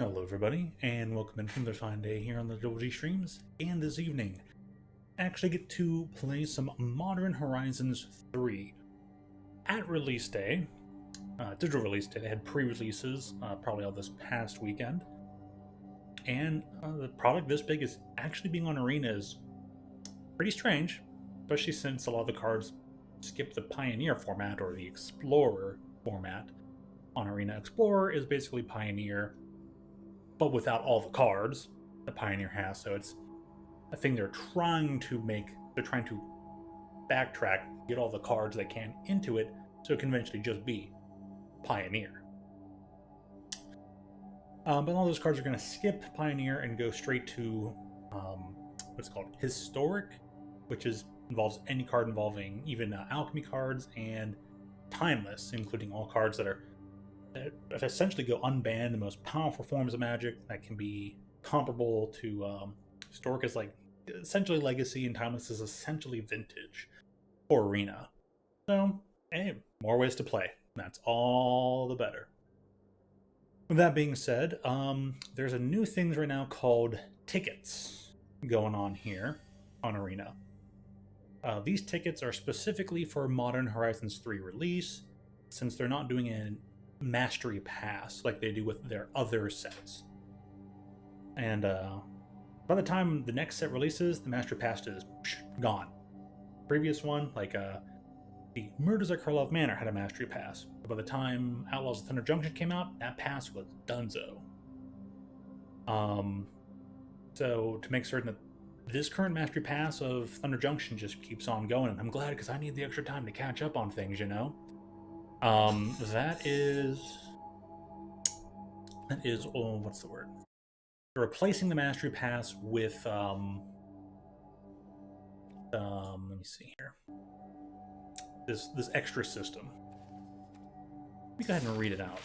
Hello everybody, and welcome in from another fine day here on the Double G streams. And this evening, I actually get to play some Modern Horizons 3. At release day, digital release day, they had pre-releases probably all this past weekend. And the product this big is actually being on Arena is pretty strange, especially since a lot of the cards skip the Pioneer format or the Explorer format. On Arena, Explorer is basically Pioneer, but without all the cards the Pioneer has. So it's a thing they're trying to make. They're trying to backtrack, get all the cards they can into it, so it can eventually just be Pioneer. But all those cards are going to skip Pioneer and go straight to what's called Historic, which involves any card involving even Alchemy cards and Timeless, including all cards that essentially go unbanned, the most powerful forms of Magic that can be comparable to Historic is like essentially Legacy, and Timeless is essentially Vintage or Arena. So, hey, more ways to play. That's all the better. With that being said, there's a new thing right now called tickets going on here on Arena. These tickets are specifically for Modern Horizons 3 release, since they're not doing a Mastery Pass like they do with their other sets. And by the time the next set releases, the Mastery Pass is gone. Previous one, like the Murders at Karlov Manor, had a Mastery Pass. But by the time Outlaws of Thunder Junction came out, that pass was donezo. So to make certain that this current Mastery Pass of Thunder Junction just keeps on going, and I'm glad because I need the extra time to catch up on things, you know? That is, oh, what's the word? They're replacing the Mastery Pass with, let me see here. This extra system. Let me go ahead and read it out.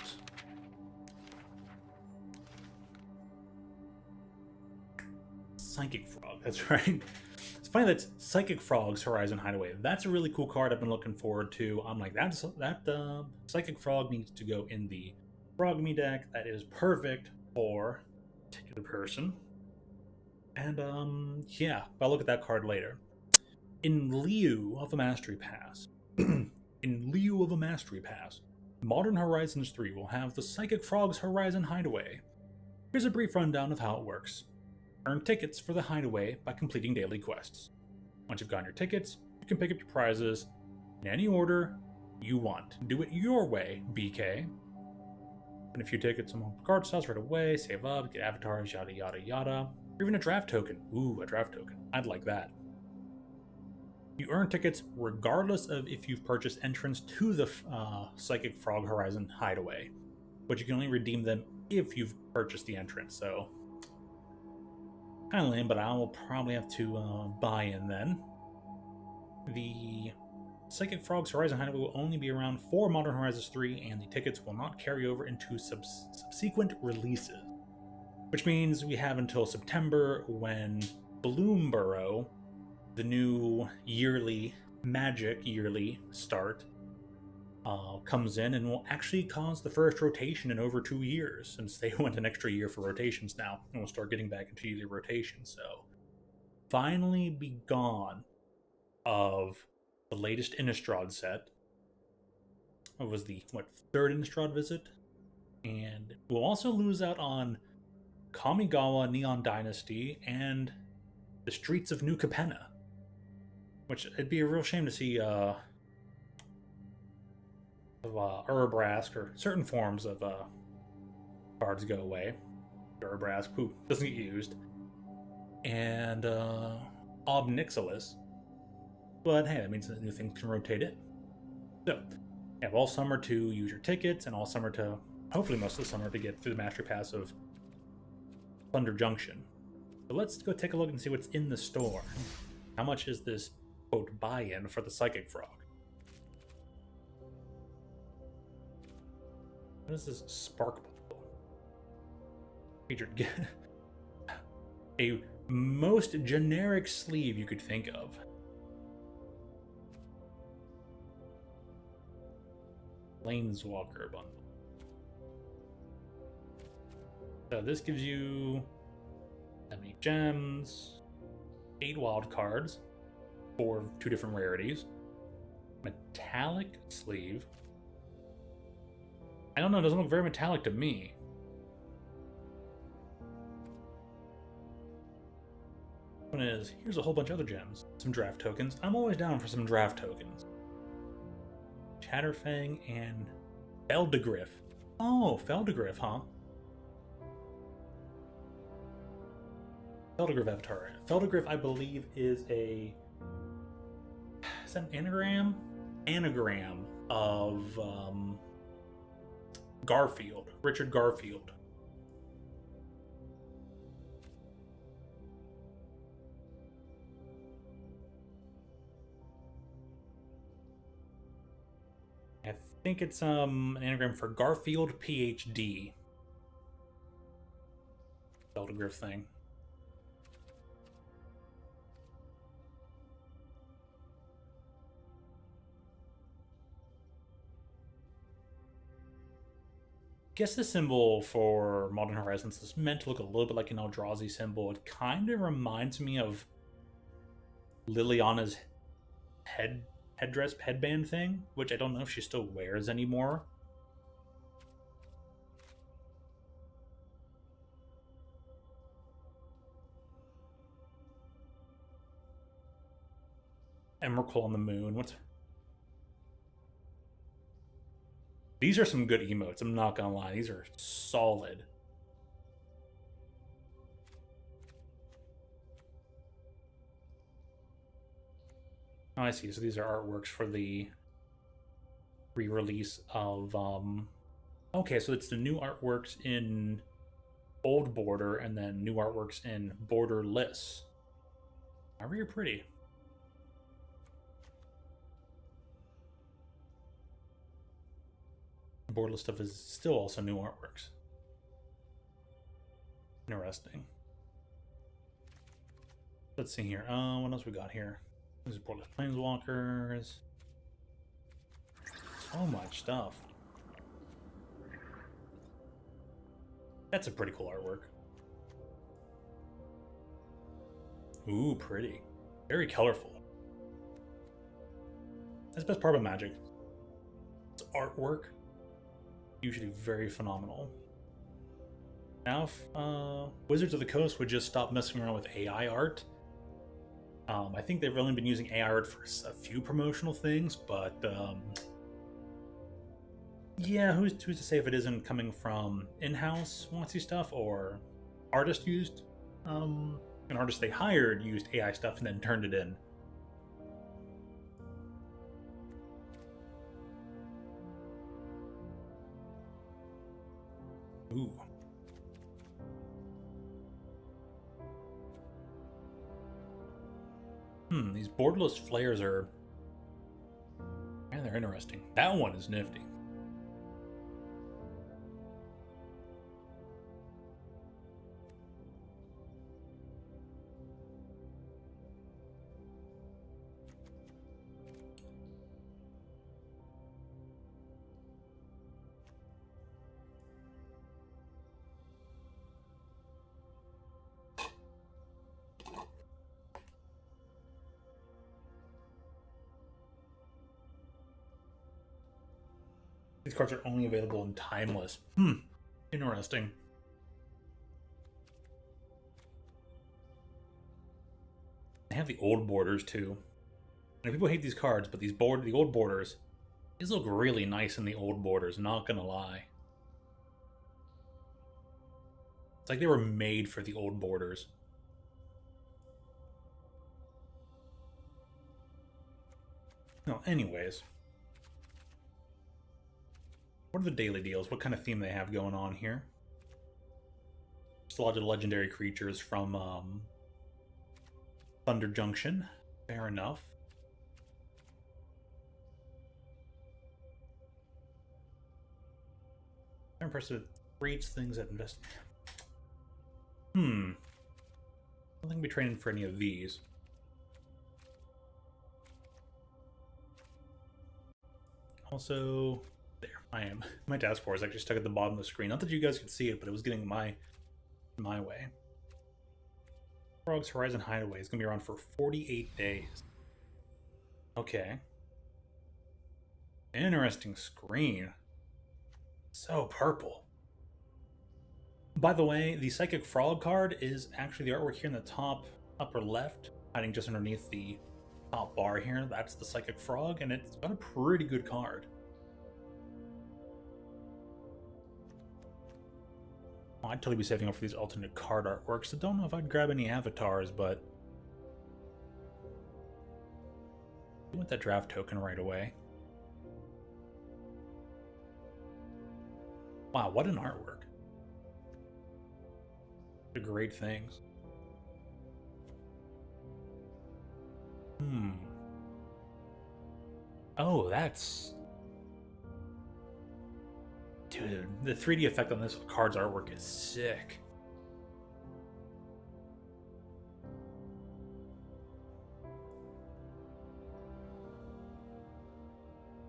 Psychic Frog, that's right. It's funny that's Psychic Frog's Horizon Hideaway. That's a really cool card I've been looking forward to. I'm like, that Psychic Frog needs to go in the Frog Me deck. That is perfect for a particular person. And yeah, I'll look at that card later. In lieu of a Mastery Pass, Modern Horizons 3 will have the Psychic Frog's Horizon Hideaway. Here's a brief rundown of how it works. Earn tickets for the Hideaway by completing daily quests. Once you've gotten your tickets, you can pick up your prizes in any order you want. Do it your way, BK. And a few tickets on card styles right away, save up, get avatars, yada yada yada. Or even a draft token. Ooh, a draft token. I'd like that. You earn tickets regardless of if you've purchased entrance to the Psychic Frog Horizon Hideaway, but you can only redeem them if you've purchased the entrance, so kind of lame, but I will probably have to buy in then. The Psychic Frog's Horizon Hideaway will only be around for Modern Horizons 3, and the tickets will not carry over into subsequent releases, which means we have until September when Bloomborough, the new yearly Magic yearly start, comes in and will actually cause the first rotation in over 2 years, since they went an extra year for rotations now, and we'll start getting back into yearly rotation. So finally be gone of the latest Innistrad set. It was the third Innistrad visit, and we'll also lose out on Kamigawa Neon Dynasty and the Streets of New Capenna, which it'd be a real shame to see Urabrask or certain forms of cards go away. Urabrask, who doesn't get used, and Obnixilis. But hey, that means that new things can rotate it. So, you have all summer to use your tickets, and all summer to, hopefully most of the summer, to get through the Mastery Pass of Thunder Junction. So let's go take a look and see what's in the store. How much is this, quote, buy-in for the Psychic Frog? What is this Spark Bubble? Featured a most generic sleeve you could think of. Planeswalker bundle. So this gives you 70 gems, 8 wild cards, 4 of 2 different rarities, metallic sleeve. I don't know, it doesn't look very metallic to me. One is, here's a whole bunch of other gems. Some draft tokens. I'm always down for some draft tokens. Chatterfang and Feldegriff. Oh, Feldegriff, huh? Feldegriff avatar. Feldegriff, I believe, is a... Is that an anagram? Anagram of Garfield. Richard Garfield. I think it's an anagram for Garfield PhD. Feldegriff thing. I guess the symbol for Modern Horizons is meant to look a little bit like an Eldrazi symbol. It kind of reminds me of Liliana's headband thing, which I don't know if she still wears anymore. Emrakul on the moon. What's... These are some good emotes, I'm not gonna lie. These are solid. Oh, I see. So these are artworks for the re-release of... Okay, so it's the new artworks in Old Border and then new artworks in Borderless. Very pretty. Borderless stuff is still also new artworks. Interesting. Let's see here. What else we got here? These are Borderless Planeswalkers. So much stuff. That's a pretty cool artwork. Ooh, pretty. Very colorful. That's the best part of Magic. It's artwork. Usually very phenomenal. Now, if Wizards of the Coast would just stop messing around with AI art. I think they've only been using AI art for a few promotional things, but yeah, who's to say if it isn't coming from in-house WotC stuff or artist used? An artist they hired used AI stuff and then turned it in. Ooh. These borderless flares are... Man, they're interesting. That one is nifty. These cards are only available in Timeless. Interesting. They have the old borders too. And people hate these cards, but the old borders, these look really nice in the old borders, not gonna lie. It's like they were made for the old borders. No, anyways. What are the daily deals? What kind of theme they have going on here? Just a lot of legendary creatures from Thunder Junction. Fair enough. I'm impressed with rates things that invest. I don't think I'll be training for any of these. Also, there I am. My task force actually stuck at the bottom of the screen. Not that you guys could see it, but it was getting my my way. Frog's Horizon Hideaway is going to be around for 48 days. Okay. Interesting screen. So purple. By the way, the Psychic Frog card is actually the artwork here in the top upper left, hiding just underneath the top bar here. That's the Psychic Frog, and it's got a pretty good card. I'd totally be saving up for these alternate card artworks. I don't know if I'd grab any avatars, but I want that draft token right away. Wow, what an artwork. They're great things. Oh, that's... Dude, the 3D effect on this card's artwork is sick.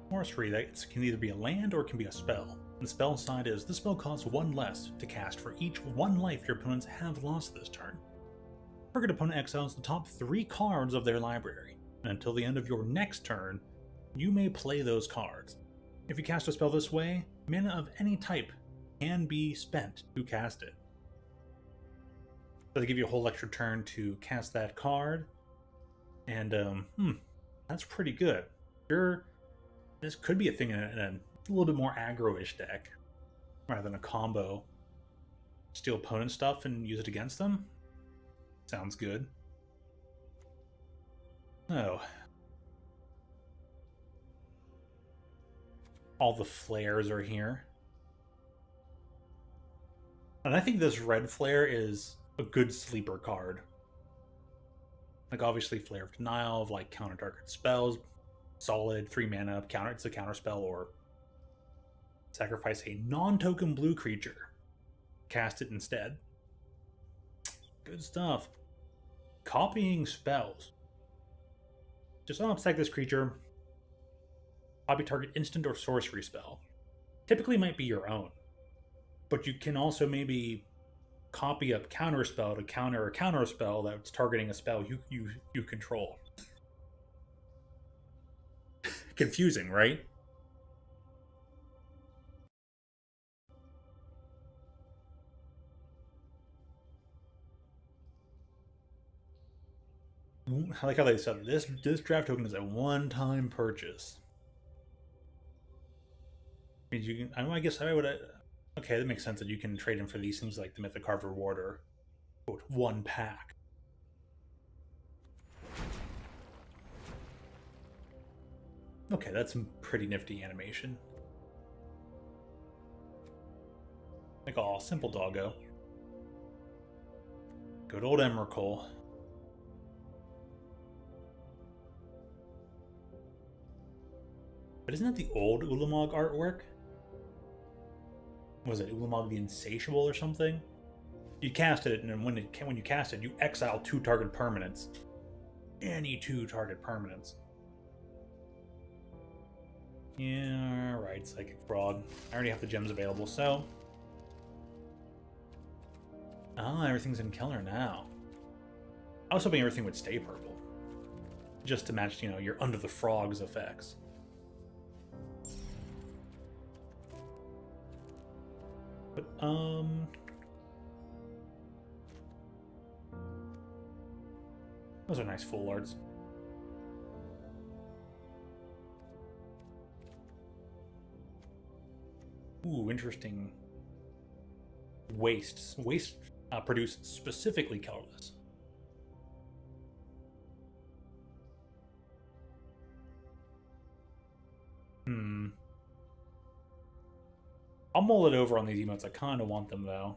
Sorcery, that can either be a land or it can be a spell. The spell side is, the spell costs 1 less to cast for each 1 life your opponents have lost this turn. Target opponent exiles the top 3 cards of their library, and until the end of your next turn, you may play those cards. If you cast a spell this way, mana of any type can be spent to cast it. So they give you a whole extra turn to cast that card, and that's pretty good. This could be a thing in a little bit more aggro-ish deck, rather than a combo. Steal opponent stuff and use it against them? Sounds good. Oh. All the flares are here. And I think this red flare is a good sleeper card. Like, obviously, Flare of Denial, of like counter target spells, solid 3 mana counter. It's a counter spell, or sacrifice a non-token blue creature, cast it instead. Good stuff. Copying spells. Just unobstack this creature. Copy target instant or sorcery spell. Typically might be your own, but you can also maybe copy a counter spell to counter a counter spell that's targeting a spell you control. Confusing, right? I like how they said this draft token is a one-time purchase. Means you can. I guess I would. Okay, that makes sense that you can trade in for these things like the Mythic Card Reward or quote 1 pack. Okay, that's some pretty nifty animation. Like, all simple doggo. Good old Emrakul. But isn't that the old Ulamog artwork? Was it Ulamog the Insatiable or something? You cast it, and when you cast it, you exile 2 target permanents. Any 2 target permanents. Yeah, right, Psychic Frog. I already have the gems available, so... Ah, everything's in killer now. I was hoping everything would stay purple. Just to match, your Under the Frogs effects. But, those are nice full arts. Ooh, interesting. Wastes. Waste produce specifically colorless. I'll mull it over on these emotes. I kind of want them, though.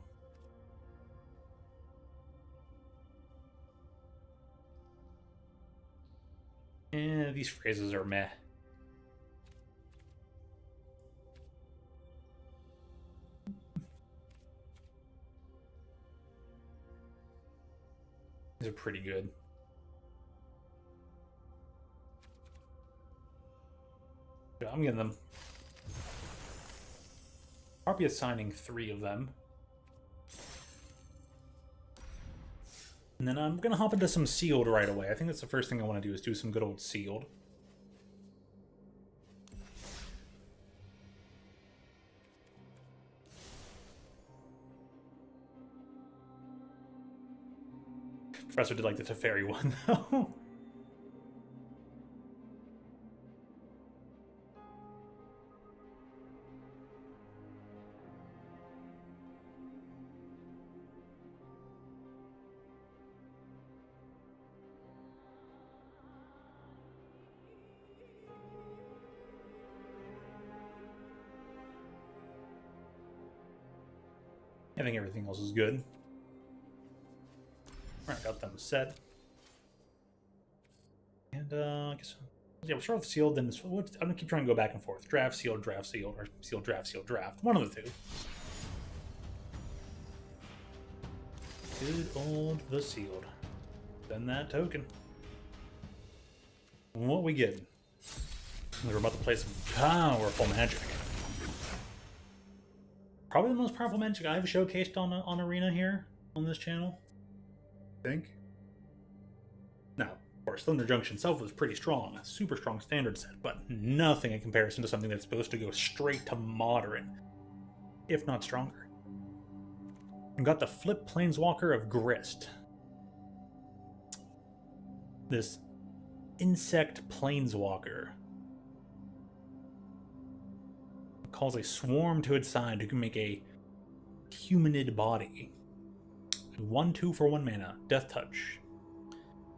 These phrases are meh. These are pretty good. Yeah, I'm getting them. I'll be assigning 3 of them. And then I'm gonna hop into some sealed right away. I think that's the first thing I want to do is do some good old sealed. Professor did like the Teferi one though. I think everything else is good. Alright, got them set. And I guess, yeah, we'll start with sealed, then I'm gonna keep trying to go back and forth. Draft, sealed, or sealed, draft. One of the two. Good old the sealed. Send that token. What we getting? We're about to play some powerful magic. Probably the most powerful magic I've showcased on Arena here on this channel. I think. Now, of course, Thunder Junction itself was pretty strong, a super strong standard set, but nothing in comparison to something that's supposed to go straight to modern, if not stronger. We've got the Flip Planeswalker of Grist. This insect planeswalker calls a swarm to its side who can make a humanid body. 1/2 for 1 mana, Death Touch.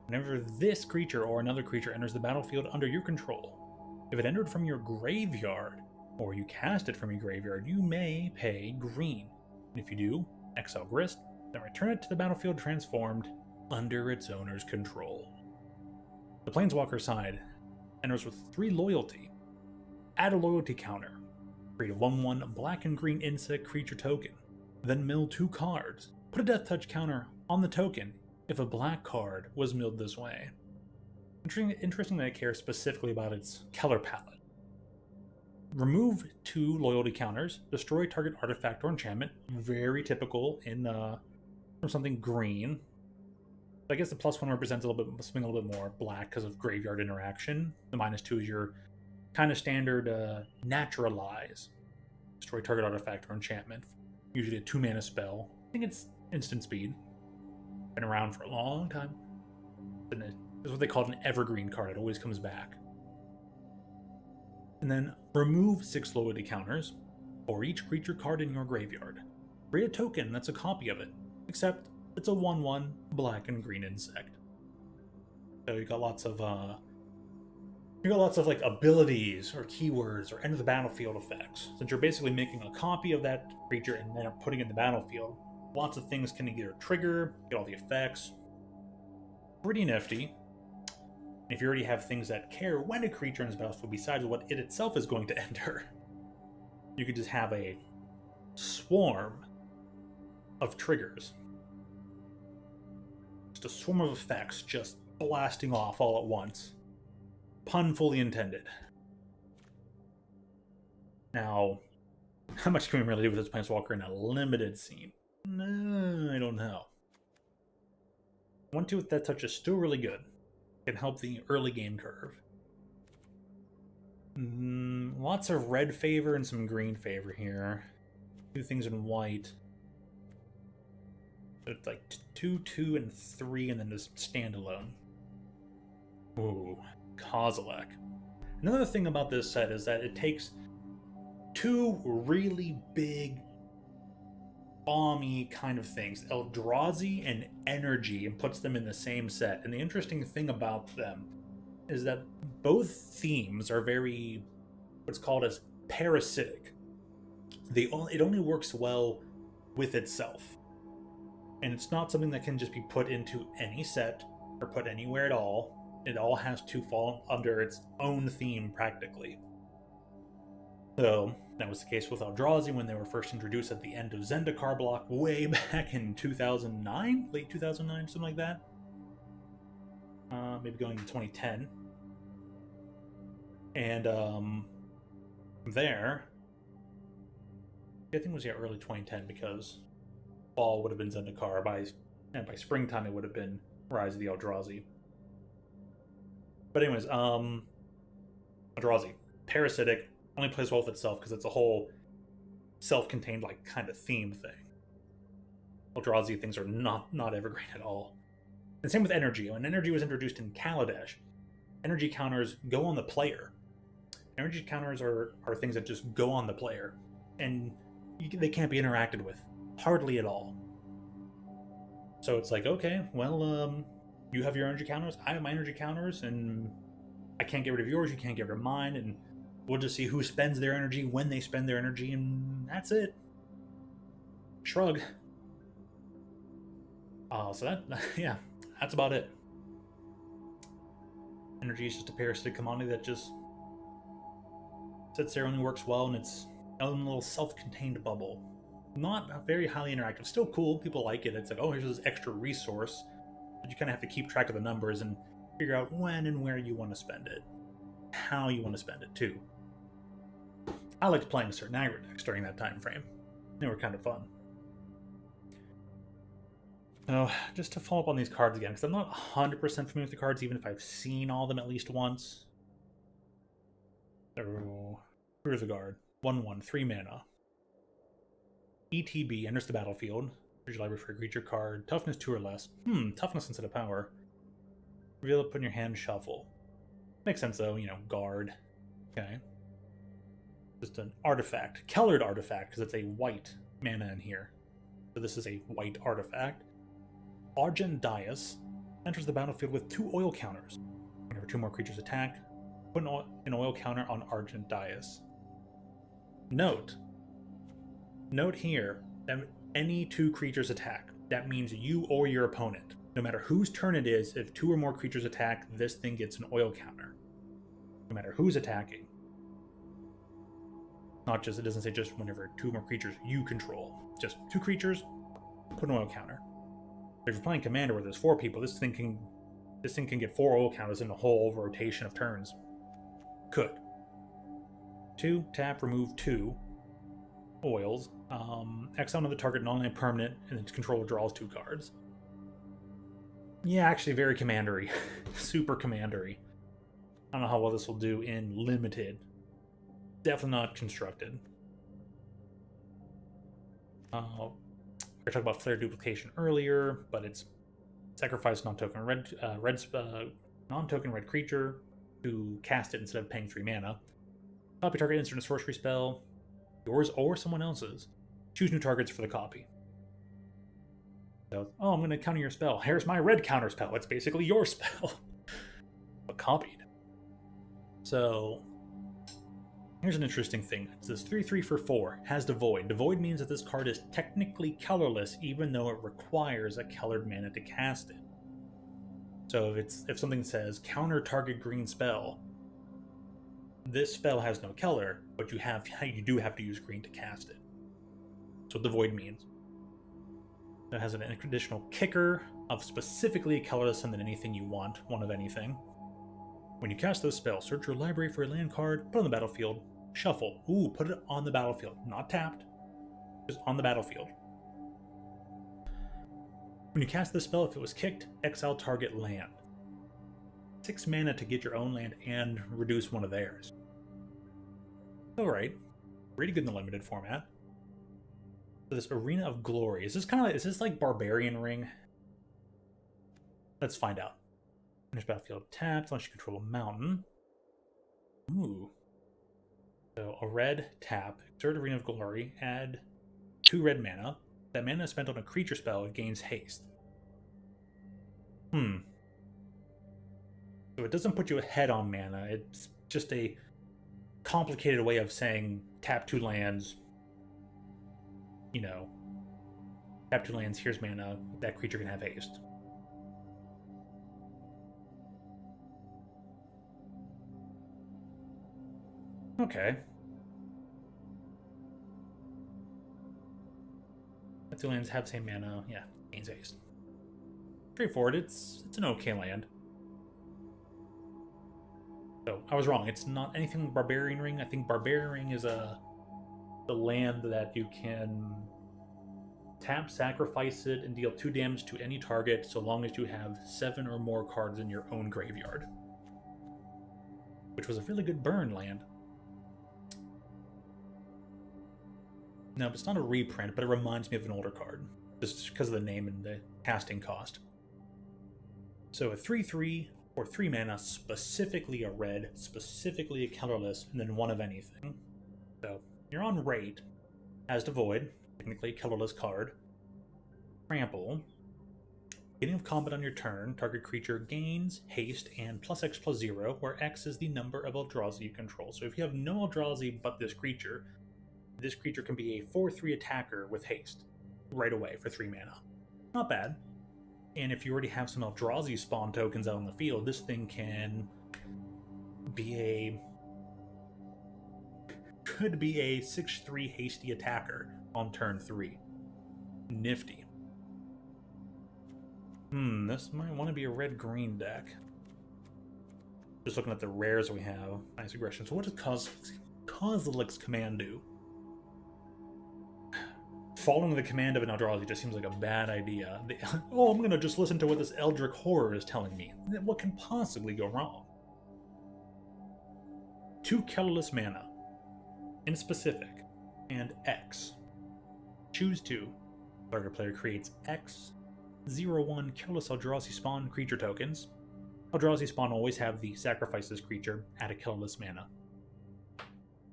Whenever this creature or another creature enters the battlefield under your control, if it entered from your graveyard, or you cast it from your graveyard, you may pay green. And if you do, exile Grist, then return it to the battlefield transformed under its owner's control. The Planeswalker side enters with 3 loyalty. Add a loyalty counter. Create a 1/1 black and green insect creature token. Then mill 2 cards. Put a Death Touch counter on the token if a black card was milled this way. Interesting that I care specifically about its color palette. Remove 2 loyalty counters. Destroy target artifact or enchantment. Very typical in from something green. I guess the +1 represents something a little bit more black because of graveyard interaction. The -2 is your kind of standard naturalize. Destroy target artifact or enchantment. Usually a 2 mana spell. I think it's instant speed. Been around for a long time. It's what they call an evergreen card. It always comes back. And then remove 6 loyalty counters for each creature card in your graveyard. Create a token that's a copy of it, except it's a 1/1 black and green insect. So you got lots of like abilities or keywords or enter the battlefield effects. Since you're basically making a copy of that creature and then putting it in the battlefield, lots of things can either trigger, get all the effects. Pretty nifty. If you already have things that care when a creature enters the battlefield besides what it itself is going to enter, you could just have a swarm of triggers. Just a swarm of effects just blasting off all at once. Pun fully intended. Now, how much can we really do with this Planeswalker in a limited scene? No, I don't know. 1/2 with Death Touch is still really good. Can help the early game curve. Lots of red favor and some green favor here. 2 things in white. So it's like 2, 2, and 3, and then just standalone. Ooh, Kozilek. Another thing about this set is that it takes 2 really big, bomby kind of things, Eldrazi and Energy, and puts them in the same set. And the interesting thing about them is that both themes are very, what's called as parasitic. It only works well with itself. And it's not something that can just be put into any set or put anywhere at all. It all has to fall under its own theme, practically. So, that was the case with Eldrazi when they were first introduced at the end of Zendikar block way back in 2009? Late 2009, something like that? Maybe going to 2010. And, there... I think it was, early 2010, because fall would have been Zendikar by And by springtime, it would have been Rise of the Eldrazi. But anyways, Eldrazi. Parasitic, only plays well with itself because it's a whole self-contained, like, kind of theme thing. Eldrazi things are not evergreen at all. And same with Energy. When Energy was introduced in Kaladesh, energy counters go on the player. Energy counters are things that just go on the player. And they can't be interacted with. Hardly at all. So it's like, okay, well, you have your energy counters, I have my energy counters, and I can't get rid of yours, you can't get rid of mine, and we'll just see who spends their energy, when they spend their energy, and that's it. Shrug. So that, yeah, that's about it. Energy is just a parasitic commodity that just sits there, only works well in its own little self-contained bubble. Not very highly interactive. Still cool. People like it. It's like, oh, here's this extra resource. But you kind of have to keep track of the numbers and figure out when and where you want to spend it. How you want to spend it, too. I liked playing certain aggro decks during that time frame. They were kind of fun. So, just to follow up on these cards again, because I'm not 100% familiar with the cards, even if I've seen all of them at least once. So, here's a guard. 1/1, 3 mana. ETB enters the battlefield. Here's your library for a creature card. Toughness 2 or less. Toughness instead of power. Reveal it, put in your hand, shuffle. Makes sense though, you know, guard. Okay. Just an artifact. Colored artifact, because it's a white mana in here. So this is a white artifact. Argent Dais enters the battlefield with 2 oil counters. Whenever 2 more creatures attack, put an oil counter on Argent Dais. Note here that any 2 creatures attack, that means you or your opponent. No matter whose turn it is, if 2 or more creatures attack, this thing gets an oil counter. No matter who's attacking. Not just, it doesn't say just whenever 2 more creatures you control. Just 2 creatures, put an oil counter. If you're playing Commander where there's 4 people, this thing can get 4 oil counters in a whole rotation of turns. Could. 2, tap, remove 2 oils. Exile another target non-land permanent, and its controller draws 2 cards. Yeah, actually very commandery. Super commandery. I don't know how well this will do in limited. Definitely not constructed. We were talking about flare duplication earlier, but it's sacrifice non-token non-token red creature to cast it instead of paying 3 mana. Copy target instant sorcery spell, yours or someone else's. Choose new targets for the copy. So, oh, I'm going to counter your spell. Here's my red counter spell. It's basically your spell, but copied. So, here's an interesting thing. It says 3/3 for 4, has Devoid. Devoid means that this card is technically colorless, even though it requires a colored mana to cast it. So if something says counter target green spell, this spell has no color, but you do have to use green to cast it. That's what Devoid means. It has an additional kicker of specifically colorless and then anything you want, one of anything. When you cast those spells, search your library for a land card, put it on the battlefield, shuffle. Ooh, put it on the battlefield. Not tapped, just on the battlefield. When you cast this spell, if it was kicked, exile target land. 6 mana to get your own land and reduce one of theirs. Alright. Pretty good in the limited format. So this Arena of Glory. Is this like Barbarian Ring? Let's find out. Finish battlefield tapped, unless you control a mountain. Ooh. So a red tap, exert Arena of Glory, add 2 red mana. That mana is spent on a creature spell, it gains haste. So it doesn't put you ahead on mana, it's just a complicated way of saying tap 2 lands, you know, tap 2 lands, here's mana, that creature can have haste. Okay. Tap 2 lands have the same mana, yeah, gains haste. Straightforward, it's an okay land. So, I was wrong, it's not anything like Barbarian Ring. I think Barbarian Ring is the land that you can Tap, sacrifice it, and deal 2 damage to any target so long as you have 7 or more cards in your own graveyard. Which was a really good burn land. No, it's not a reprint, but it reminds me of an older card. Just because of the name and the casting cost. So a 3/3 or 3 mana, specifically a red, specifically a colorless, and then 1 of anything. So you're on rate, as to void, technically a colorless card. Trample. Beginning of combat on your turn, target creature gains haste and +X/+0, where X is the number of Eldrazi you control. So if you have no Eldrazi but this creature can be a 4/3 attacker with haste right away for 3 mana. Not bad. And if you already have some Eldrazi spawn tokens out on the field, this thing could be a 6/3 hasty attacker on turn 3. Nifty. This might want to be a red-green deck. Just looking at the rares we have. Nice aggression. So what does Kozilek's command do? Following the command of an Eldrazi just seems like a bad idea. Oh, I'm gonna just listen to what this Eldritch Horror is telling me. What can possibly go wrong? 2 colorless mana. In specific. And X. Choose 2. Target player creates X 0/1 colorless Eldrazi spawn creature tokens. Eldrazi spawn always have the sacrifice this creature at a colorless mana.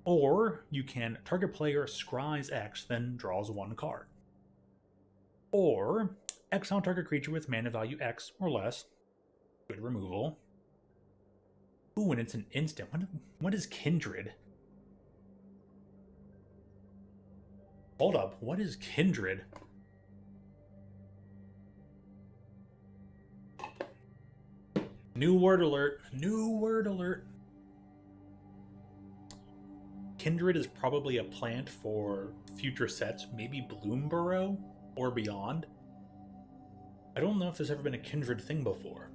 Or you can target player scries X, then draws 1 card. Or exile target creature with mana value X or less. Good removal. Ooh, and it's an instant. What is Kindred? Hold up, what is Kindred? New word alert. New word alert. Kindred is probably a plant for future sets, maybe Bloomburrow or beyond. I don't know if there's ever been a Kindred thing before.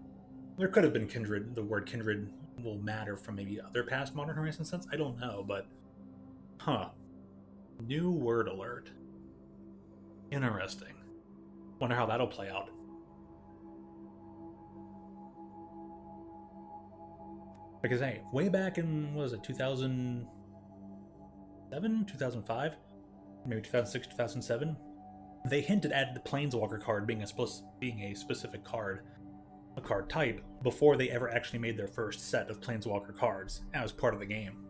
There could have been Kindred. The word Kindred will matter from maybe other past Modern Horizons sets. I don't know, but... Huh. New word alert. Interesting. Wonder how that'll play out. Because, hey, way back in, what was it, 2007? 2005? Maybe 2006, 2007? They hinted at the Planeswalker card being a specific card, a card type, before they ever actually made their first set of Planeswalker cards as part of the game.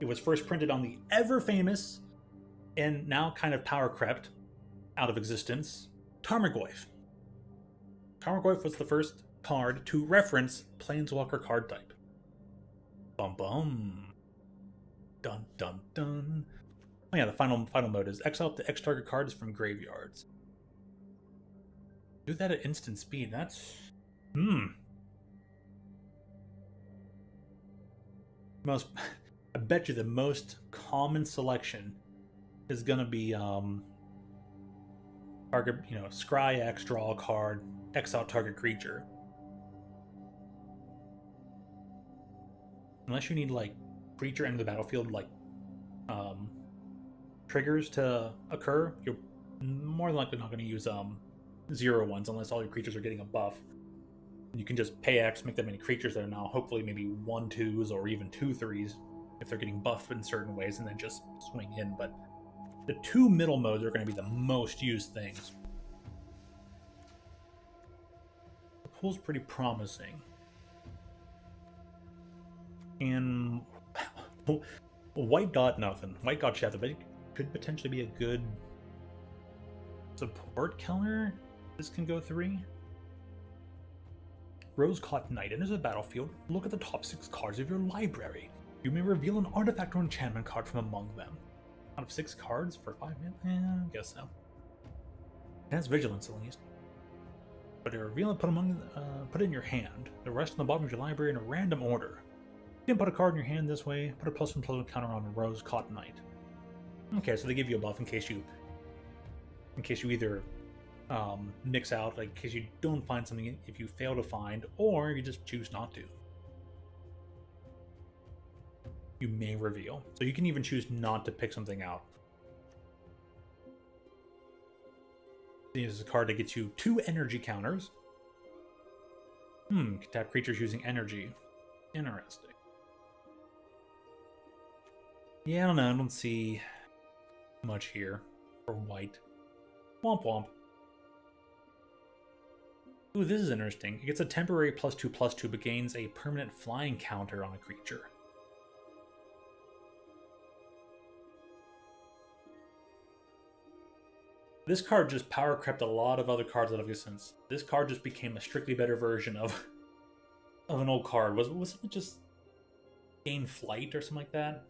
It was first printed on the ever-famous, and now kind of power-crept, out of existence, Tarmogoyf. Tarmogoyf was the first card to reference Planeswalker card type. Bum bum. Dun dun dun. Oh yeah, the final mode is exile up to X target cards from graveyards. Do that at instant speed. That's I bet you the most common selection is gonna be target, scry X, draw a card, exile target creature. Unless you need like creature into the battlefield like triggers to occur, you're more than likely not going to use 0/1s unless all your creatures are getting a buff. And you can just pay X, make that many creatures that are now hopefully maybe 1/2s or even 2/3s if they're getting buffed in certain ways, and then just swing in. But the 2 middle modes are going to be the most used things. The pool's pretty promising. And White Dot, nothing. White Dot Shadow, but it could potentially be a good support killer. This can go 3. Rose-Caught Knight enters the battlefield. Look at the top 6 cards of your library. You may reveal an artifact or enchantment card from among them. Out of 6 cards for 5 minutes? I guess so. It has Vigilance at least. But to reveal it, put it in your hand. The rest on the bottom of your library in a random order. You can put a card in your hand this way, put a +1/+1 counter on Rose-Caught Knight. Okay, so they give you a buff in case you either mix out, like in case you don't find something if you fail to find, or you just choose not to. You may reveal. So you can even choose not to pick something out. This is a card that gets you 2 energy counters. Can tap creatures using energy. Interesting. Yeah, I don't know. I don't see much here for white. Womp womp. Ooh, this is interesting. It gets a temporary +2/+2, but gains a permanent flying counter on a creature. This card just power crept a lot of other cards out of existence. This card just became a strictly better version of an old card. Wasn't it just gain flight or something like that?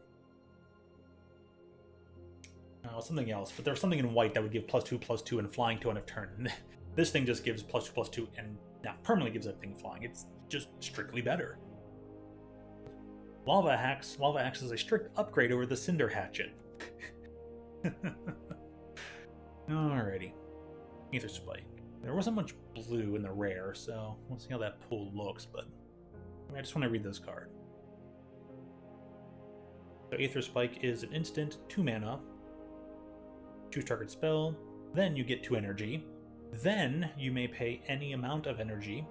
No, something else. But there was something in white that would give +2/+2 and flying to end of turn. This thing just gives +2/+2 and now permanently gives that thing flying. It's just strictly better. Lava Axe is a strict upgrade over the Cinder Hatchet. Alrighty. Aether Spike. There wasn't much blue in the rare, so we'll see how that pool looks, but I just want to read this card. So Aether Spike is an instant, 2 mana. Choose target spell, then you get 2 energy. Then you may pay any amount of energy.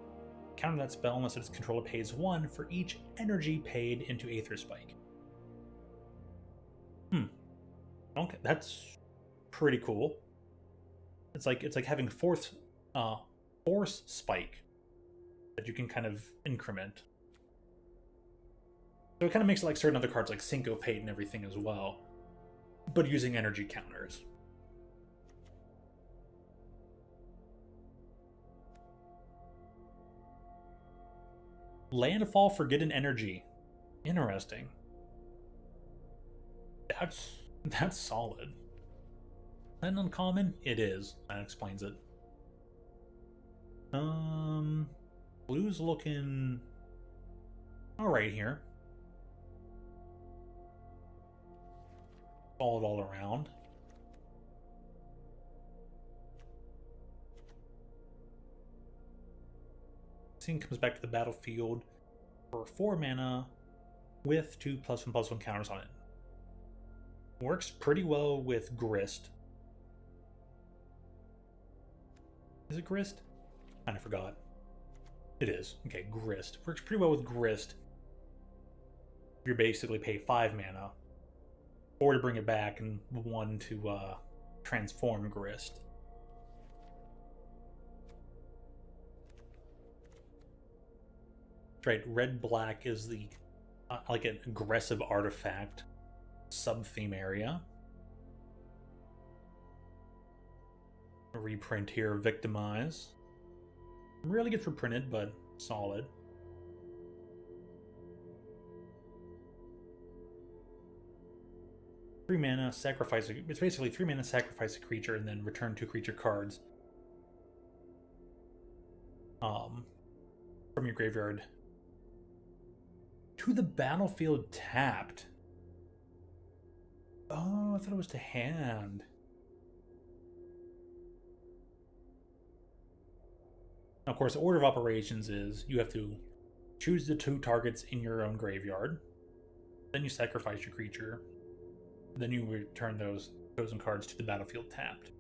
Counter that spell unless its controller pays 1 for each energy paid into Aether Spike. Okay, that's pretty cool. It's like having Force Spike that you can kind of increment. So it kind of makes it like certain other cards like Syncopate and everything as well, but using energy counters. Landfall Forbidden Energy. Interesting. That's solid. An uncommon? It is. That explains it. Blue's looking alright here. Solid all around. Scene comes back to the battlefield for 4 mana with 2 +1/+1 counters on it. Works pretty well with Grist. Is it Grist? I forgot. It is. Okay, Grist. Works pretty well with Grist. You basically pay 5 mana. 4 to bring it back, and 1 to transform Grist. Right, red-black is the like an aggressive artifact sub-theme area. A reprint here, Victimize. Rarely gets reprinted, but solid. Three mana, sacrifice. It's basically 3 mana, sacrifice a creature, and then return 2 creature cards from your graveyard to the battlefield tapped. Oh, I thought it was to hand. Now, of course, the order of operations is you have to choose the 2 targets in your own graveyard, then you sacrifice your creature, then you return those chosen cards to the battlefield tapped.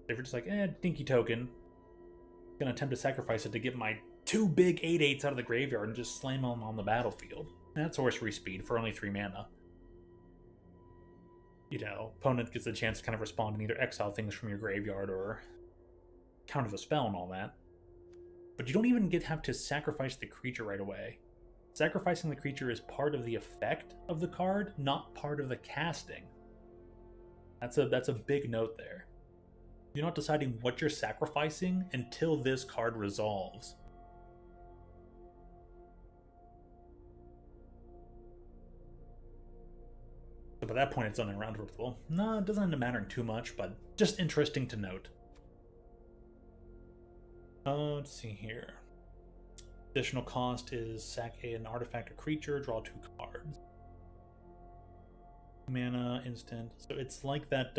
If you're just like, dinky token, gonna attempt to sacrifice it to get my 2 big 8/8s out of the graveyard and just slam them on the battlefield. That's sorcery speed for only 3 mana. You know, opponent gets a chance to kind of respond and either exile things from your graveyard or counter the spell and all that. But you don't even have to sacrifice the creature right away. Sacrificing the creature is part of the effect of the card, not part of the casting. That's a big note there. You're not deciding what you're sacrificing until this card resolves. So by that point, it's unreroutable. No, it doesn't end up mattering too much, but just interesting to note. Let's see here. Additional cost is sack an artifact or creature, draw 2 cards. Mana, instant. So it's like that,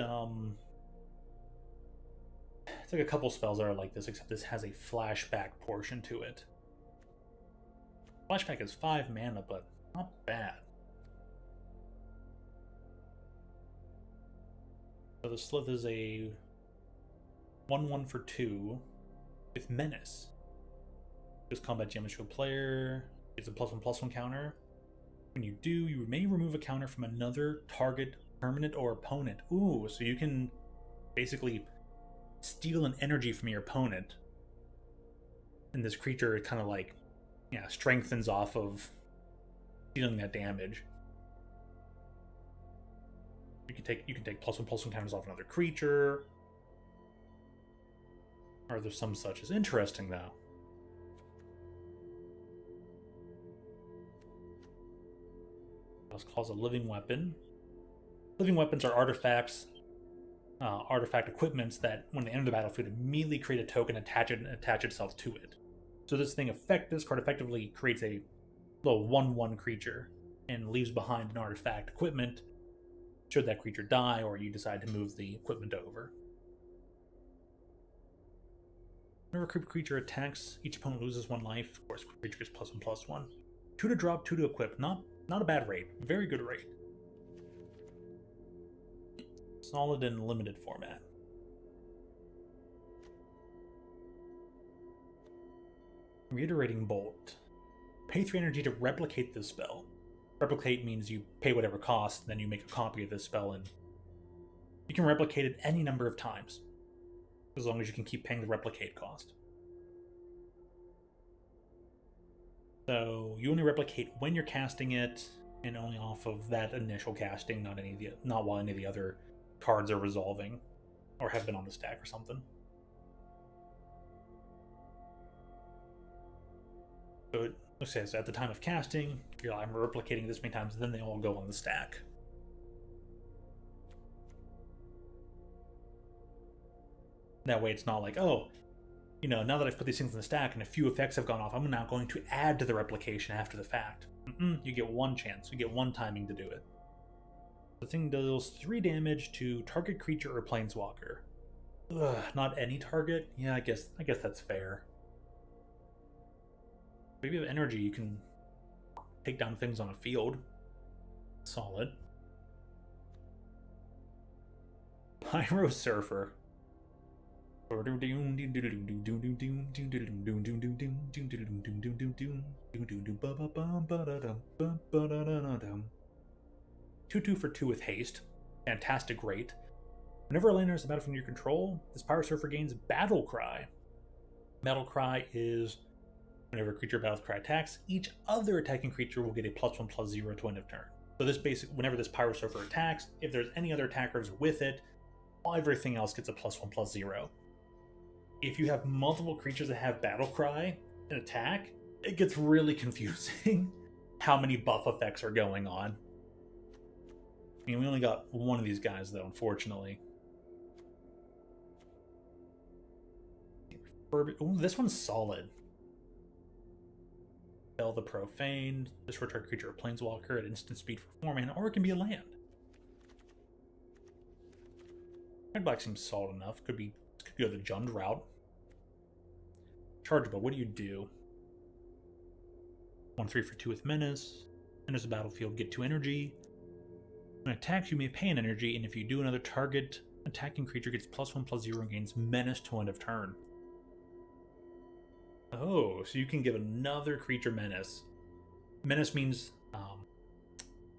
it's like a couple spells that are like this, except this has a flashback portion to it. Flashback is 5 mana, but not bad. So the Slith is a 1/1 for 2 with Menace. Just combat damage to a player. It's a +1/+1 counter. When you do, you may remove a counter from another target, permanent, or opponent. Ooh, so you can basically steal an energy from your opponent. And this creature kind of like, yeah, strengthens off of dealing that damage. You can take +1/+1 counters off another creature. Or there's some such as interesting though. Let's call a living weapon. Living weapons are artifacts, artifact equipments that, when they enter the battlefield, immediately create a token, attach itself to it. So this card effectively creates a little 1/1 creature and leaves behind an artifact equipment should that creature die or you decide to move the equipment over. Whenever a creature attacks, each opponent loses 1 life. Of course, creature gets +1/+1. 2 to drop, 2 to equip. Not a bad rate. Very good rate. Solid in limited format. Reiterating Bolt. Pay 3 energy to replicate this spell. Replicate means you pay whatever cost, then you make a copy of this spell, and you can replicate it any number of times, as long as you can keep paying the replicate cost. So you only replicate when you're casting it, and only off of that initial casting, not while any of the other cards are resolving or have been on the stack or something. So it says at the time of casting, I'm replicating this many times, and then they all go on the stack. That way it's not like, oh, now that I've put these things in the stack and a few effects have gone off, I'm now going to add to the replication after the fact. You get 1 chance, you get 1 timing to do it. The thing deals 3 damage to target creature or planeswalker. Ugh, not any target? Yeah, I guess that's fair. If you have energy, you can take down things on a field. Solid. Pyro Surfer. Two 2 for 2 with haste. Fantastic rate. Whenever a land enters the battlefield under your control, this Pyro Surfer gains Battle Cry. Battle Cry is whenever a creature Battle Cry attacks, each other attacking creature will get a +1/+0 to end of turn. So this whenever this Pyro Surfer attacks, if there's any other attackers with it, everything else gets a +1/+0. If you have multiple creatures that have Battle Cry and attack, it gets really confusing how many buff effects are going on. I mean, we only got 1 of these guys, though, unfortunately. Ooh, this one's solid. Bell the Profaned. This return creature or planeswalker at instant speed for 4 mana, or it can be a land. Red black seems solid enough. Could go the Jund route. Chargeable, what do you do? 1/3 for 2 with Menace. Enters the battlefield, get 2 energy. When it attacks, you may pay an energy, and if you do, another target attacking creature gets +1/+0 and gains Menace to end of turn. Oh, so you can give another creature Menace. Menace means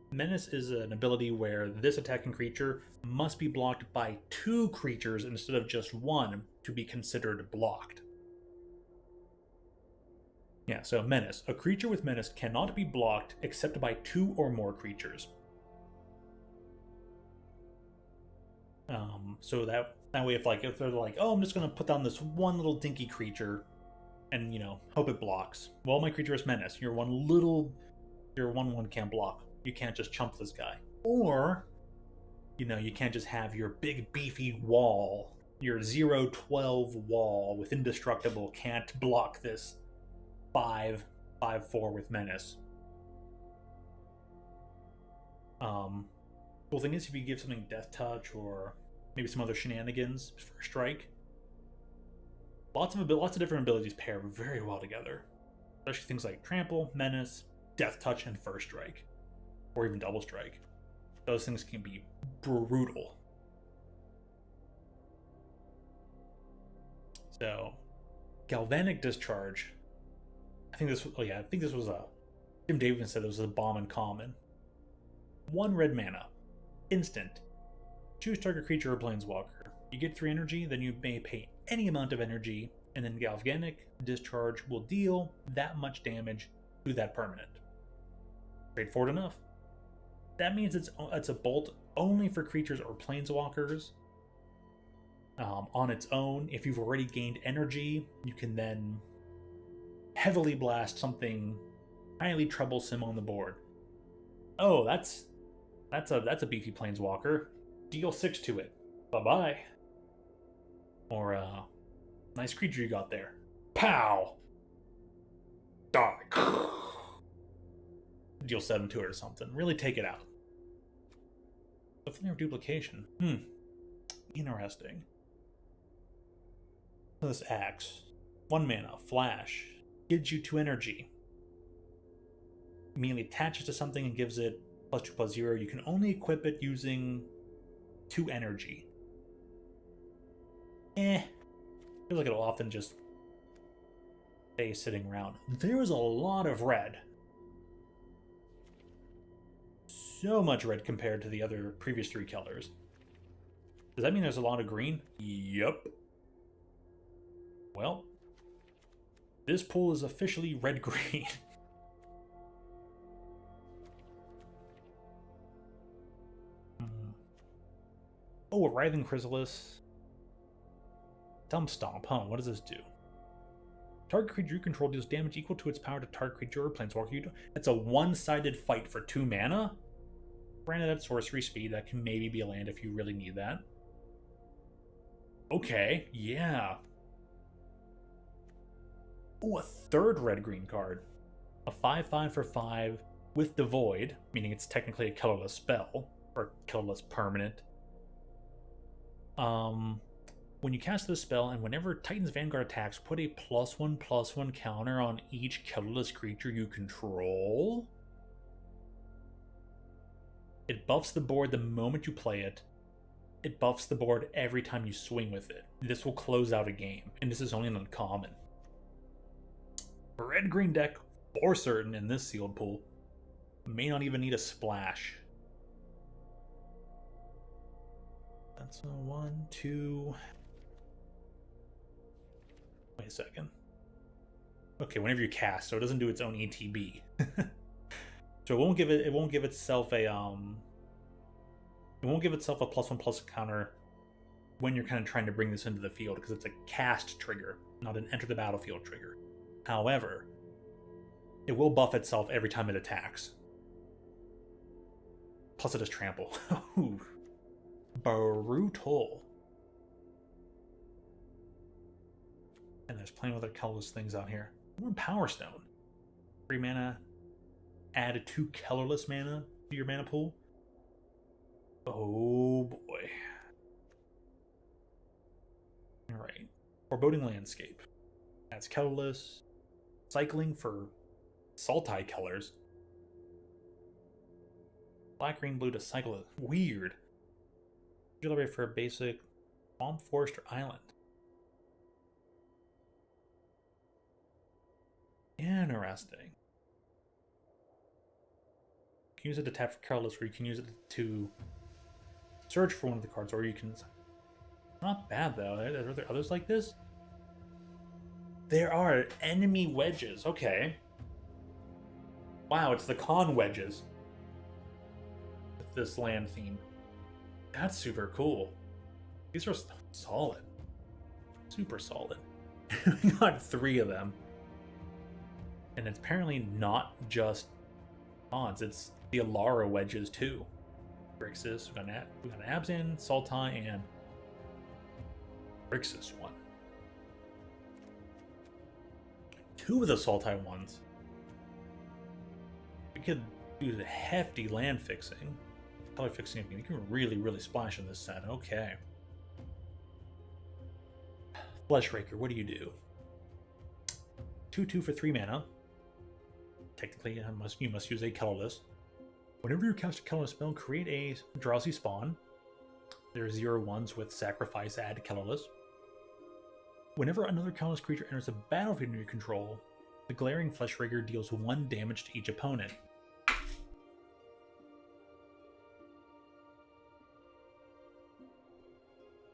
Menace is an ability where this attacking creature must be blocked by 2 creatures instead of just 1 to be considered blocked. Yeah, so Menace. A creature with Menace cannot be blocked except by 2 or more creatures. So that way, if they're like, oh, I'm just gonna put down this one little dinky creature, and hope it blocks. Well, my creature is Menace. Your 1/1 can't block. You can't just chump this guy. Or, you can't just have your big beefy wall, your 0/12 wall with indestructible can't block this 5/4 with Menace. Cool thing is, if you give something Death Touch or maybe some other shenanigans for strike, lots of different abilities pair very well together. Especially things like Trample, Menace, Death Touch, and First Strike. Or even Double Strike. Those things can be brutal. So, Galvanic Discharge. I think this was a... Jim Davidson said this was a bomb in common. 1 red mana. Instant. Choose target creature or planeswalker. You get 3 energy, then you may pay any amount of energy, and then Galvanic Discharge will deal that much damage to that permanent. Straightforward enough. That means it's a bolt only for creatures or planeswalkers. On its own, if you've already gained energy, you can then heavily blast something highly troublesome on the board. Oh, that's a beefy planeswalker. Deal 6 to it. Bye-bye. Or, nice creature you got there. Pow! Die. Deal 7 to it or something. Really take it out. The Flame of Duplication. Interesting. This axe. 1 mana. Flash. Gives you 2 energy. Immediately attaches to something and gives it +2/+0. You can only equip it using 2 energy. Feels like it'll often just stay sitting around. There's a lot of red. So much red compared to the other previous 3 colors. Does that mean there's a lot of green? Yup. Well, this pool is officially red-green. Oh, a Writhing Chrysalis. Dump Stomp, huh? What does this do? Target creature you control deals damage equal to its power to target creature or planeswalker you do. It's a one-sided fight for 2 mana. Granted, at sorcery speed, that can maybe be a land if you really need that. Okay, yeah. Oh, a 3rd red-green card. A 5/5 for 5 with Devoid, meaning it's technically a colorless spell, or colorless permanent. When you cast this spell, and whenever Titan's Vanguard attacks, put a +1/+1 counter on each colorless creature you control. It buffs the board the moment you play it. It buffs the board every time you swing with it. This will close out a game, and this is only an uncommon. A red-green deck, for certain, in this sealed pool, may not even need a splash. That's a 1, 2... Wait a second. Okay, whenever you cast, so it doesn't do its own ETB. So it won't give itself a +1/+1 counter when you're kind of trying to bring this into the field, because it's a cast trigger, not an enter the battlefield trigger. However, it will buff itself every time it attacks. Plus it has trample. Ooh. Brutal. And there's plenty of other colorless things out here. More Power Stone. 3 mana. Add 2 colorless mana to your mana pool. Oh boy. Alright. Foreboding Landscape. That's colorless. Cycling for Sultai colors. Black, green, blue to cycle it. Weird. Auxiliary for a basic Swamp, Forest, or Island. Interesting. You can use it to tap for colorless, or you can use it to search for one of the cards, or you can... Not bad, though. Are there others like this? There are enemy wedges. Okay. Wow, it's the con wedges. With this land theme. That's super cool. These are solid. Super solid. We got 3 of them. And it's apparently not just cons, it's the Alara wedges too. Grixis, we got an Abzan, Sultai, and Grixis one. 2 of the Sultai ones. We could do the hefty land fixing. Color fixing, you can really, really splash in this set. Okay. Fleshraker, what do you do? 2/2 for 3 mana. Technically, you must use a colorless. Whenever you cast a colorless spell, create a Eldrazi spawn. There's 0/1s with sacrifice, add colorless. Whenever another colorless creature enters the battlefield under your control, the Glaring Fleshrager deals 1 damage to each opponent.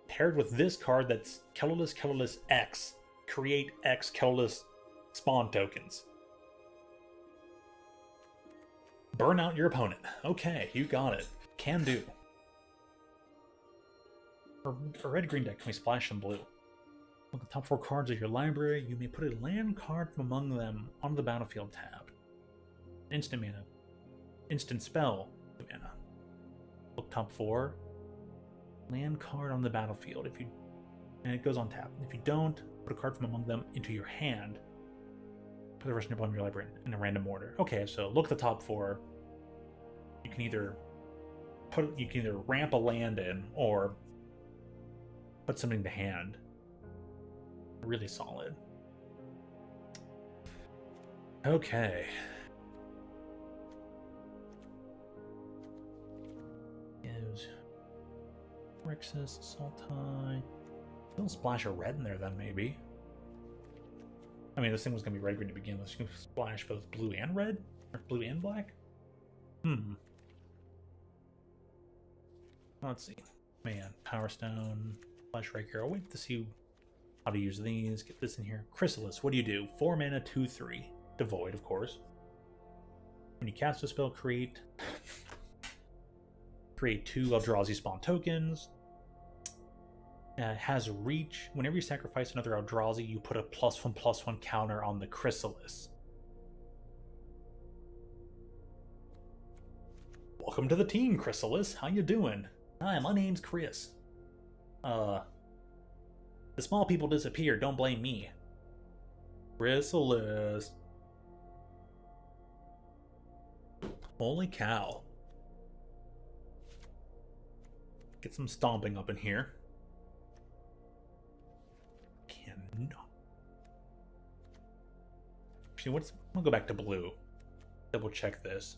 Paired with this card that's colorless X, create X colorless spawn tokens. Burn out your opponent. Okay, you got it. Can do. For a red-green deck, can we splash some blue? Look at the top 4 cards of your library. You may put a land card from among them on the battlefield tab. Instant mana. Instant spell mana. Look top 4. Land card on the battlefield. If you, and it goes on tap. If you don't, put a card from among them into your hand. Put the rest of your library in a random order. Okay, so look at the top 4. You can either ramp a land in or put something to hand. Really solid. Okay. Gives Rexus, Sultai. Still splash a red in there then, maybe. I mean, this thing was going to be red-green to begin with. So you can splash both blue and red? Or blue and black? Let's see. Man, Power Stone, Fleshrager. I'll wait to see how to use these. Get this in here. Chrysalis, what do you do? 4 mana, 2/3. Devoid, of course. When you cast a spell, create 2 Eldrazi spawn tokens. Has reach. Whenever you sacrifice another Eldrazi, you put a +1/+1 counter on the Chrysalis. Welcome to the team, Chrysalis. How you doing? Hi, my name's Chris. The small people disappear. Don't blame me. Chrysalis. Holy cow. Get some stomping up in here. Actually, I'll go back to blue. Double check this.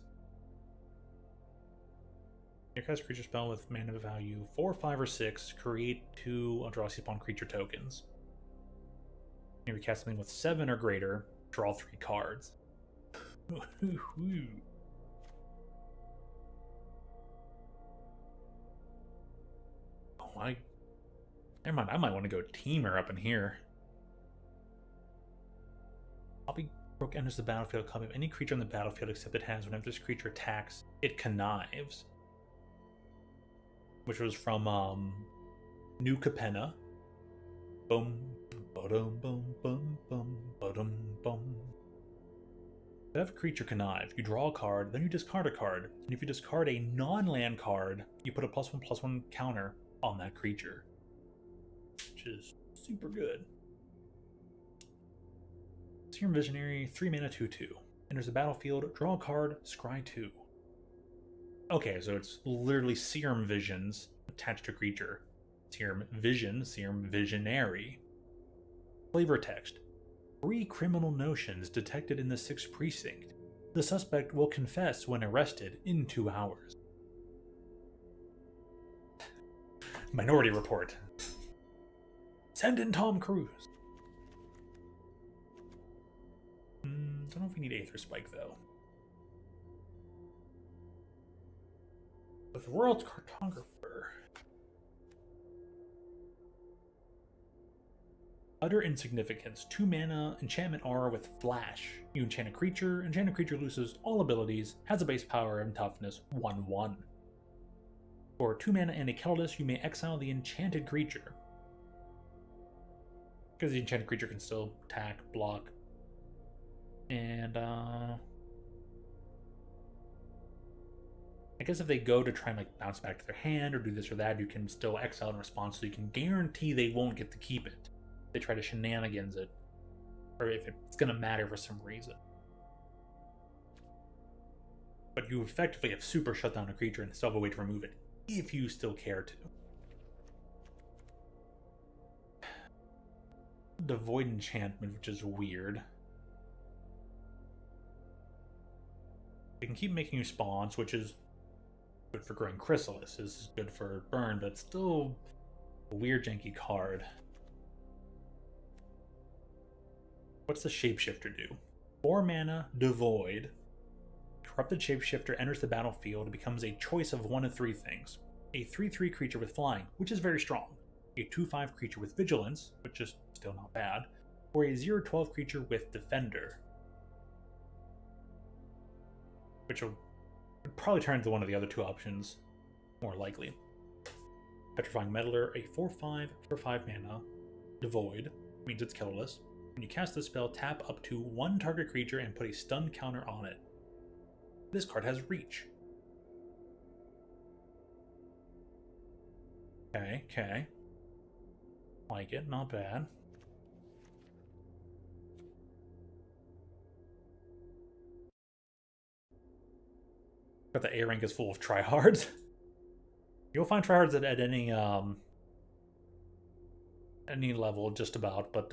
You cast a creature spell with mana value 4, 5, or 6. Create 2 Eldrazi spawn creature tokens. If you cast something with 7 or greater, draw 3 cards. Oh, never mind. I might want to go Teamer up in here. Copy Brook enters the battlefield. Copy of any creature on the battlefield except it has. Whenever this creature attacks, it connives. Which was from New Capenna. Boom, ba-dum, boom, boom, boom, ba-dum, boom. If you have a creature connive, you draw a card, then you discard a card. And if you discard a non-land card, you put a +1/+1 counter on that creature. Which is super good. Serum Visionary, 3 mana, 2/2. Enters the battlefield, draw a card, scry 2. Okay, so it's literally Serum Visions attached to creature. Serum Vision, Serum Visionary. Flavor text. 3 criminal notions detected in the 6th precinct. The suspect will confess when arrested in 2 hours. Minority Report. Send in Tom Cruise. Don't know if we need Aether Spike, though. With World's Cartographer. Utter Insignificance. 2 mana, enchantment aura with Flash. You enchant a creature loses all abilities, has a base power and toughness 1/1. For 2 mana and a colorless, you may exile the enchanted creature. Because the enchanted creature can still attack, block. And, I guess if they go to try and like bounce back to their hand or do this or that, you can still exile in response, so you can guarantee they won't get to keep it. They try to shenanigans it, or if it's going to matter for some reason. But you effectively have super shut down a creature and still have a way to remove it, if you still care to. Devoid Enchantment, which is weird. They can keep making you spawns, which is good for growing Chrysalis. This is good for burn, but it's still a weird janky card. What's the shapeshifter do? 4 mana, devoid. Corrupted shapeshifter enters the battlefield and becomes a choice of one of 3 things. A 3/3 creature with flying, which is very strong. A 2/5 creature with vigilance, which is still not bad. Or a 0/12 creature with defender. Which will probably turn into one of the other 2 options, more likely. Petrifying Meddler, a 4/5 for 5 mana, devoid, means it's colorless. When you cast this spell, tap up to 1 target creature and put a stun counter on it. This card has reach. Okay. Like it, not bad. But the A rank is full of tryhards. You'll find tryhards at any level, just about, but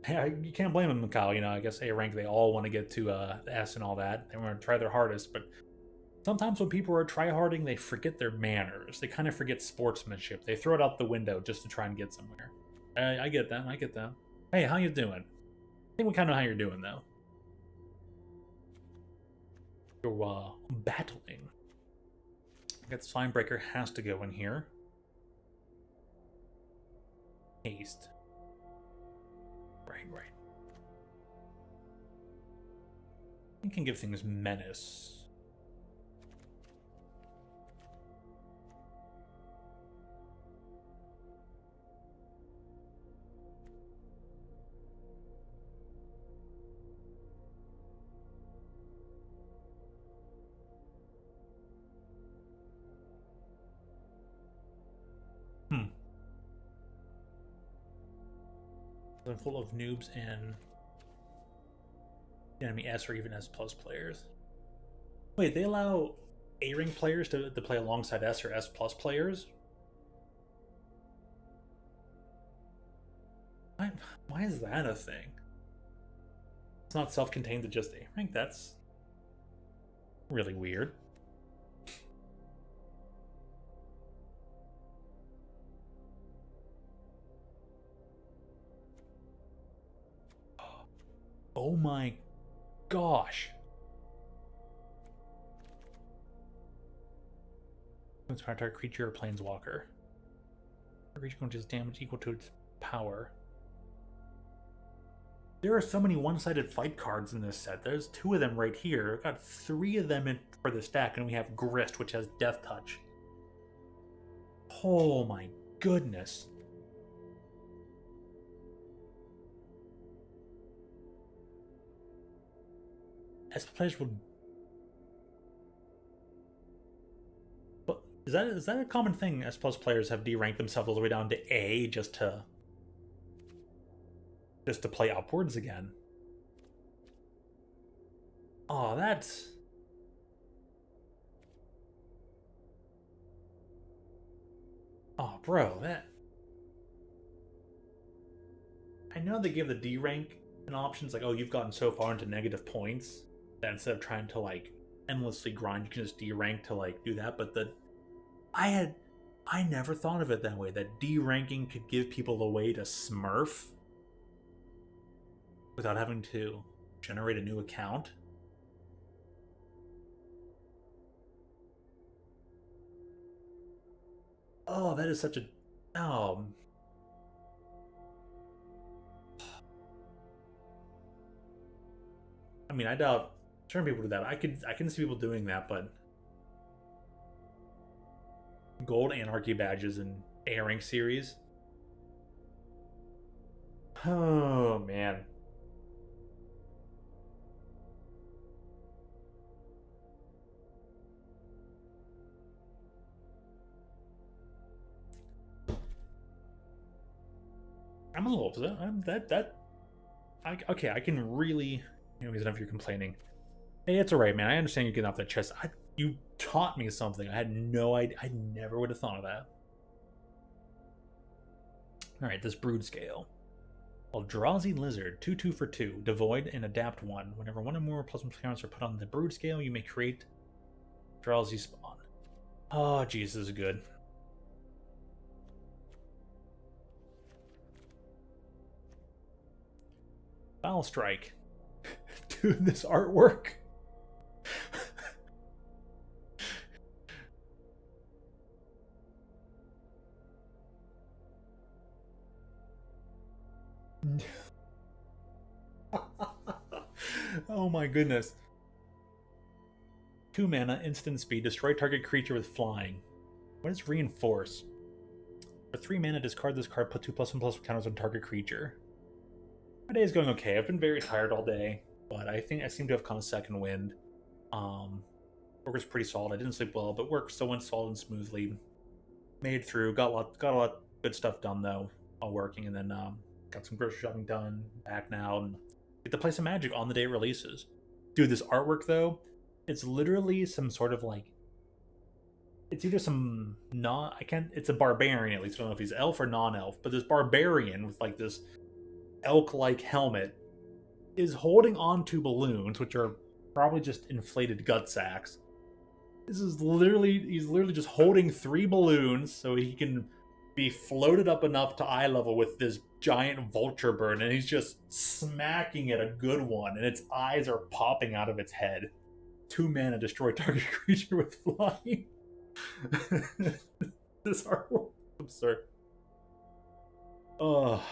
yeah, you can't blame them, Kyle. You know, I guess A rank, they all want to get to S and all that. They want to try their hardest, but sometimes when people are tryharding, they forget their manners. They kind of forget sportsmanship. They throw it out the window just to try and get somewhere. I get that. Hey, how you doing? I think we kind of know how you're doing, though. You're battling. I guess Slinebreaker has to go in here. Haste. Right. You can give things menace. I'm full of noobs and enemy S or even S plus players. Wait, they allow A ring players to play alongside S or S plus players? Why is that a thing? It's not self-contained to just A rank? That's really weird. Oh my gosh. Inspire target creature or planeswalker. A creature contains damage equal to its power. There are so many one-sided fight cards in this set. There's 2 of them right here. I've got 3 of them for the stack, and we have Grist, which has Death Touch. Oh my goodness. S players will. But is that a common thing? S plus players have D-ranked themselves all the way down to A just to play upwards again. Oh, that's. Oh, bro, that. I know they give the D rank an options like, oh, you've gotten so far into negative points that instead of trying to like endlessly grind, you can just D rank to like do that. But I never thought of it that way. That D ranking could give people a way to smurf without having to generate a new account. Oh, that is such a. Oh. I mean, I doubt certain people do that. I can see people doing that, but gold anarchy badges in A rank series. Oh man. I'm a little upset. Okay, I can really. Anyways, enough you're complaining. Hey, it's alright, man. I understand you're getting off that chest. You taught me something. I had no idea. I never would have thought of that. Alright, this brood scale. Eldrazi Lizard, 2/2 for 2, devoid and adapt 1. Whenever 1 or more plus 1 counters are put on the brood scale, you may create Eldrazi spawn. Oh, jeez, this is good. Battle Strike. Dude, this artwork. Oh my goodness. 2 mana, instant speed, destroy target creature with flying. What is Reinforce? For 3 mana, discard this card, put 2+1/+1 counters on target creature. My day is going okay. I've been very tired all day, but I think I seem to have come second wind. Work was pretty solid. I didn't sleep well, but work still went solid and smoothly. Made through. Got a lot of good stuff done though while working, and then got some grocery shopping done. Back now and get to play some Magic on the day it releases. Dude, this artwork though, it's literally some sort of like. It's either some it's a barbarian at least. I don't know if he's elf or non-elf, but this barbarian with like this elk-like helmet is holding on to balloons, which are probably just inflated gut sacks. He's literally just holding 3 balloons so he can be floated up enough to eye level with this giant vulture bird, and he's just smacking at a good one, and its eyes are popping out of its head. 2 mana, destroy target creature with flying. This artwork is absurd. Oh.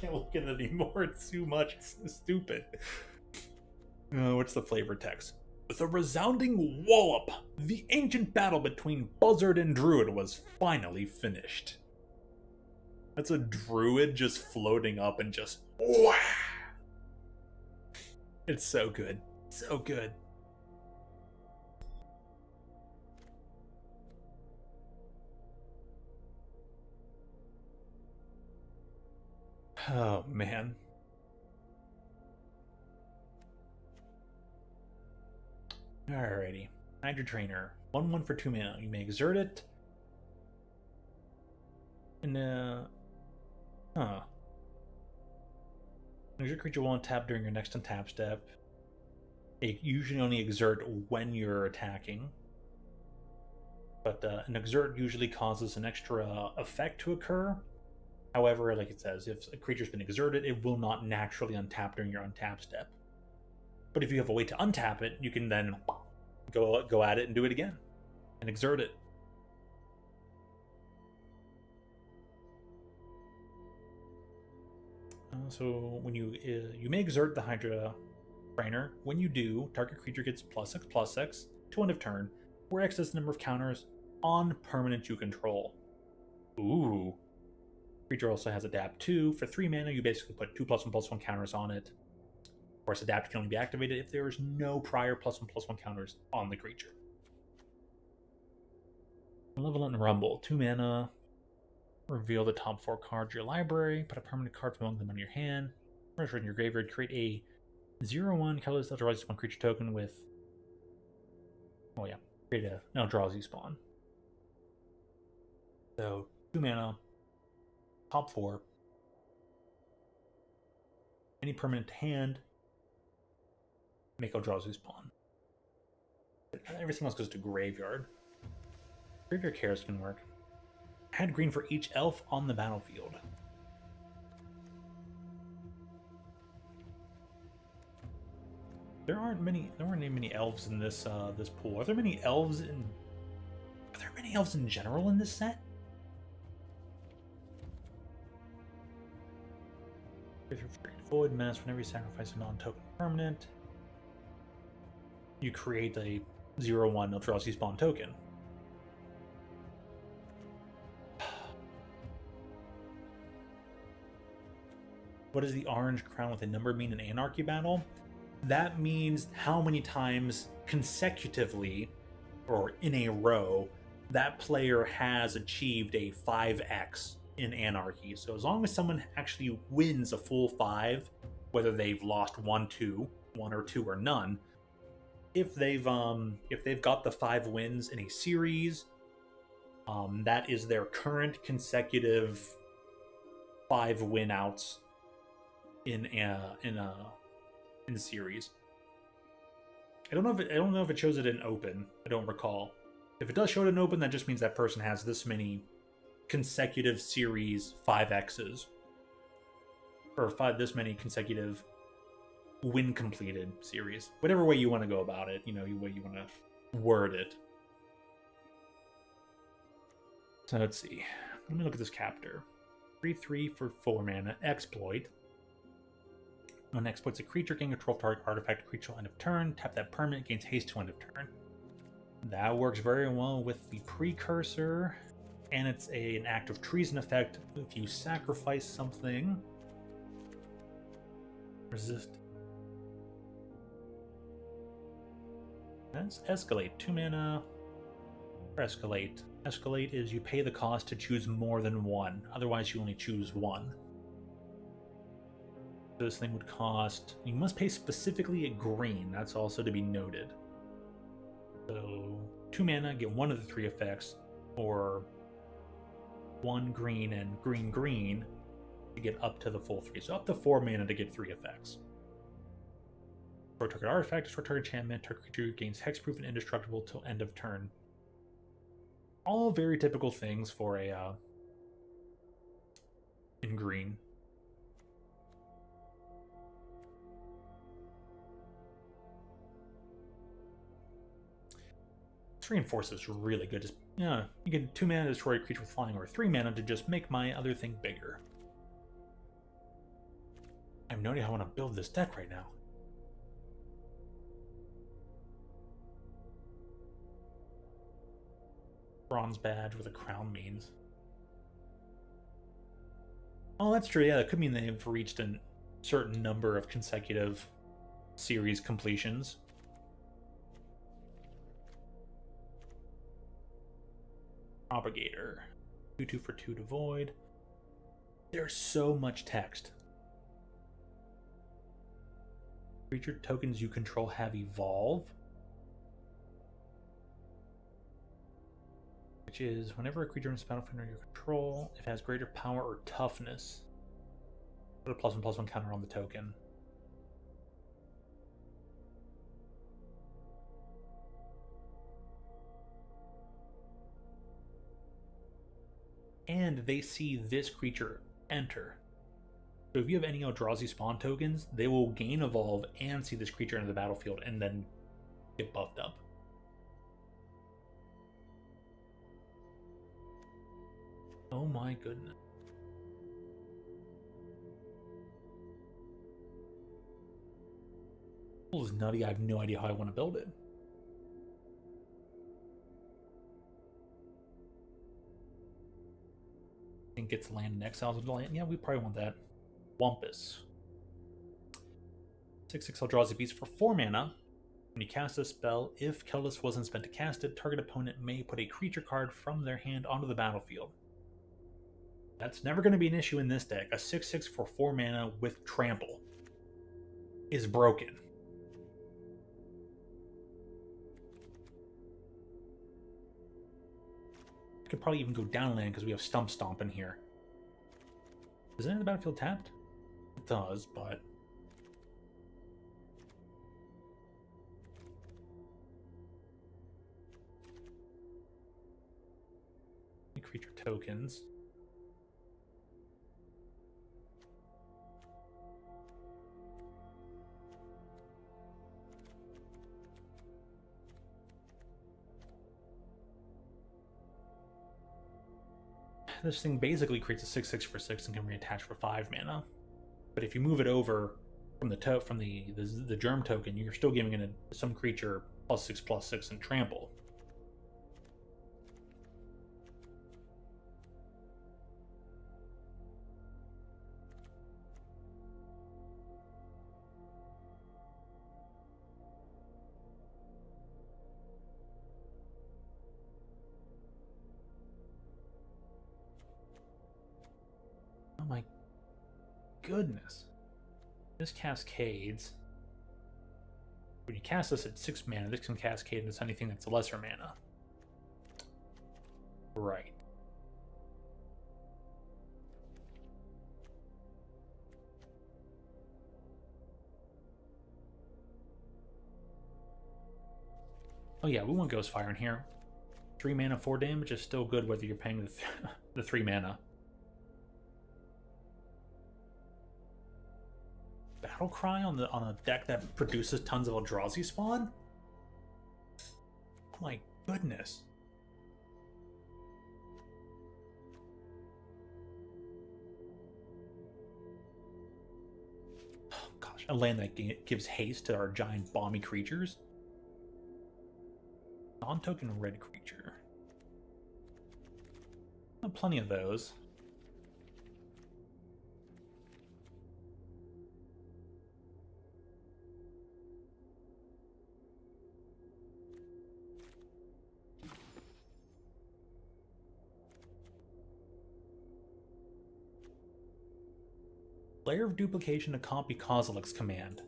Can't look at it anymore. It's too much. It's so stupid. What's the flavor text? With a resounding wallop, the ancient battle between Buzzard and Druid was finally finished. That's a druid just floating up and just wah! It's so good. So good. Oh, man. Alrighty. Hydra Trainer. 1/1 for 2 mana. You may exert it. And, Your creature will untap during your next untap step. You usually only exert when you're attacking. But an exert usually causes an extra effect to occur. However, like it says, if a creature's been exerted, it will not naturally untap during your untap step. But if you have a way to untap it, you can then go at it and do it again. And exert it. So when you may exert the Hydra Trainer. When you do, target creature gets +X/+X to end of turn, where X is the number of counters on permanent you control. Ooh. Creature also has Adapt 2. For 3 mana, you basically put 2+1/+1 counters on it. Of course, Adapt can only be activated if there is no prior +1/+1 counters on the creature. Malevolent Rumble. 2 mana. Reveal the top 4 cards of your library. Put a permanent card from among them on your hand. Treasure in your graveyard. Create a 0/1 colorless Eldrazi spawn creature token with. Oh yeah, create an Eldrazi spawn. So 2 mana. Top 4. Any permanent to hand. Make Eldrazi spawn. Everything else goes to graveyard. Graveyard Cares can work. Add green for each elf on the battlefield. There weren't many elves in this this pool. Are there many elves in general in this set? Void Menace. Whenever you sacrifice a non-token permanent, you create a 0/1 Eldrazi spawn token. What does the orange crown with a number mean in Anarchy battle? That means how many times consecutively, or in a row, that player has achieved a 5x in Anarchy. So as long as someone actually wins a full 5, whether they've lost 1 or 2 or none, if they've got the 5 wins in a series, that is their current consecutive 5 win outs in series. I don't know if it shows it in open. I don't recall. If it does show it in open, that just means that person has this many consecutive series 5Xs. Or this many consecutive win completed series. Whatever way you want to go about it, you know, the way you want to word it. So let's see. Let me look at this captor. 3/3 for 4 mana. Exploit. When exploits a creature, gain control of target artifact creature till end of turn. Tap that permanent, gains haste to end of turn. That works very well with the precursor. And it's an act of treason effect. If you sacrifice something, resist. That's escalate. 2 mana. Escalate. Escalate is you pay the cost to choose more than one. Otherwise, you only choose one. This thing would cost... You must pay specifically a green. That's also to be noted. So, 2 mana, get one of the 3 effects, or 1 green and green to get up to the full 3. So up to 4 mana to get 3 effects. For target artifact, for target enchantment, target creature gains hexproof and indestructible till end of turn. All very typical things for a in green. This reinforces is really good. Just you get 2 mana to destroy a creature with flying, or 3 mana to just make my other thing bigger. I have no idea how I want to build this deck right now. Bronze badge with a crown means. Oh, that's true. Yeah, that could mean they've reached a certain number of consecutive series completions. Propagator. 2/2 for 2 to void. There's so much text. Creature tokens you control have evolve. Which is whenever a creature in this battlefield under your control, if it has greater power or toughness, put a +1/+1 counter on the token. And they see this creature enter. So if you have any Eldrazi spawn tokens, they will gain evolve and see this creature enter the battlefield and then get buffed up. Oh my goodness. This is nutty. I have no idea how I want to build it. I think it's land and exiles with land. Yeah, we probably want that. Wampus. 6/6 Eldrazi beast for 4 mana. When you cast a spell, if Keldis wasn't spent to cast it, target opponent may put a creature card from their hand onto the battlefield. That's never going to be an issue in this deck. A 6/6 for 4 mana with trample is broken. I could probably even go down land because we have Stump Stomp in here. Is it in the battlefield tapped? It does, but... creature tokens. This thing basically creates a 6/6 for 6 and can reattach for 5 mana. But if you move it over from the germ token, you're still giving it some creature +6/+6 and trample. Oh my goodness. This cascades. When you cast this at 6 mana, this can cascade into anything that's lesser mana. Right. Oh yeah, we want Ghostfire in here. 3 mana, 4 damage is still good whether you're paying the 3 mana. Battle Cry on a deck that produces tons of Eldrazi spawn? Oh my goodness. Oh gosh, a land that gives haste to our giant bomby creatures. Non-token red creature. Plenty of those. Layer of duplication to copy Kozilek's command.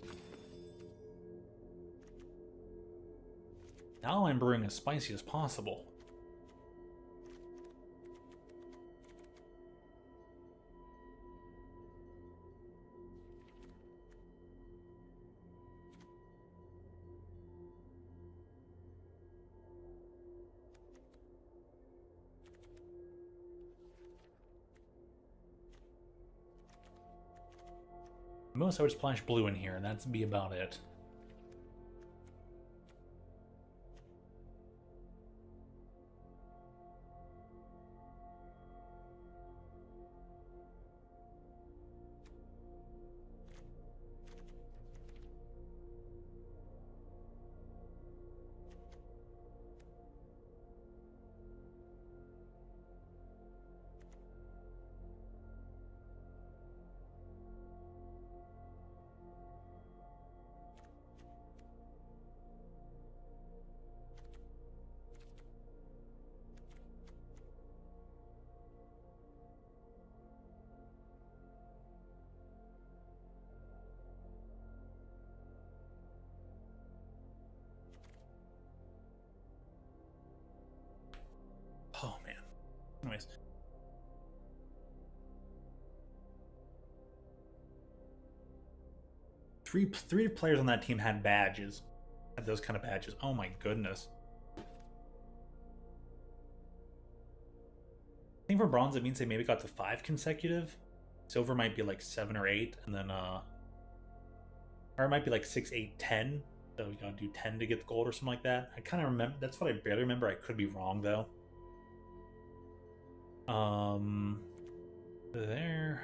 Now I'm brewing as spicy as possible. Most I would splash blue in here, and that'd be about it. Oh man. Anyways. Three players on that team had badges. Had those kind of badges. Oh my goodness. I think for bronze it means they maybe got to 5 consecutive. Silver might be like 7 or 8, and then or it might be like 6, 8, 10. So we gotta do 10 to get the gold or something like that. I kind of remember, that's what I barely remember. I could be wrong though. There.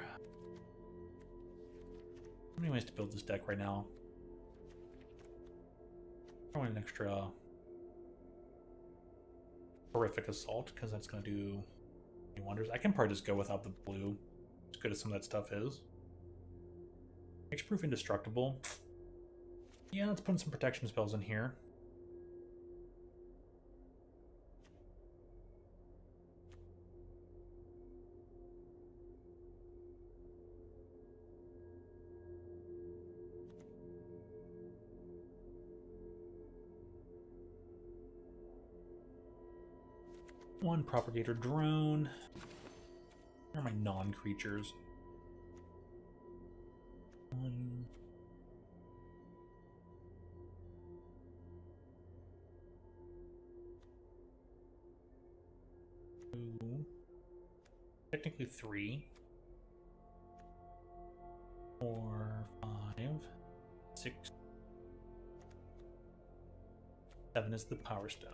How many ways to build this deck right now? I want an extra horrific assault because that's gonna do wonders. I can probably just go without the blue, as good as some of that stuff is. Hexproof indestructible. Yeah, let's put in some protection spells in here. One propagator drone. Where are my non-creatures? One. Two. Technically 3. 4, 5, 6. 7 is the power stone.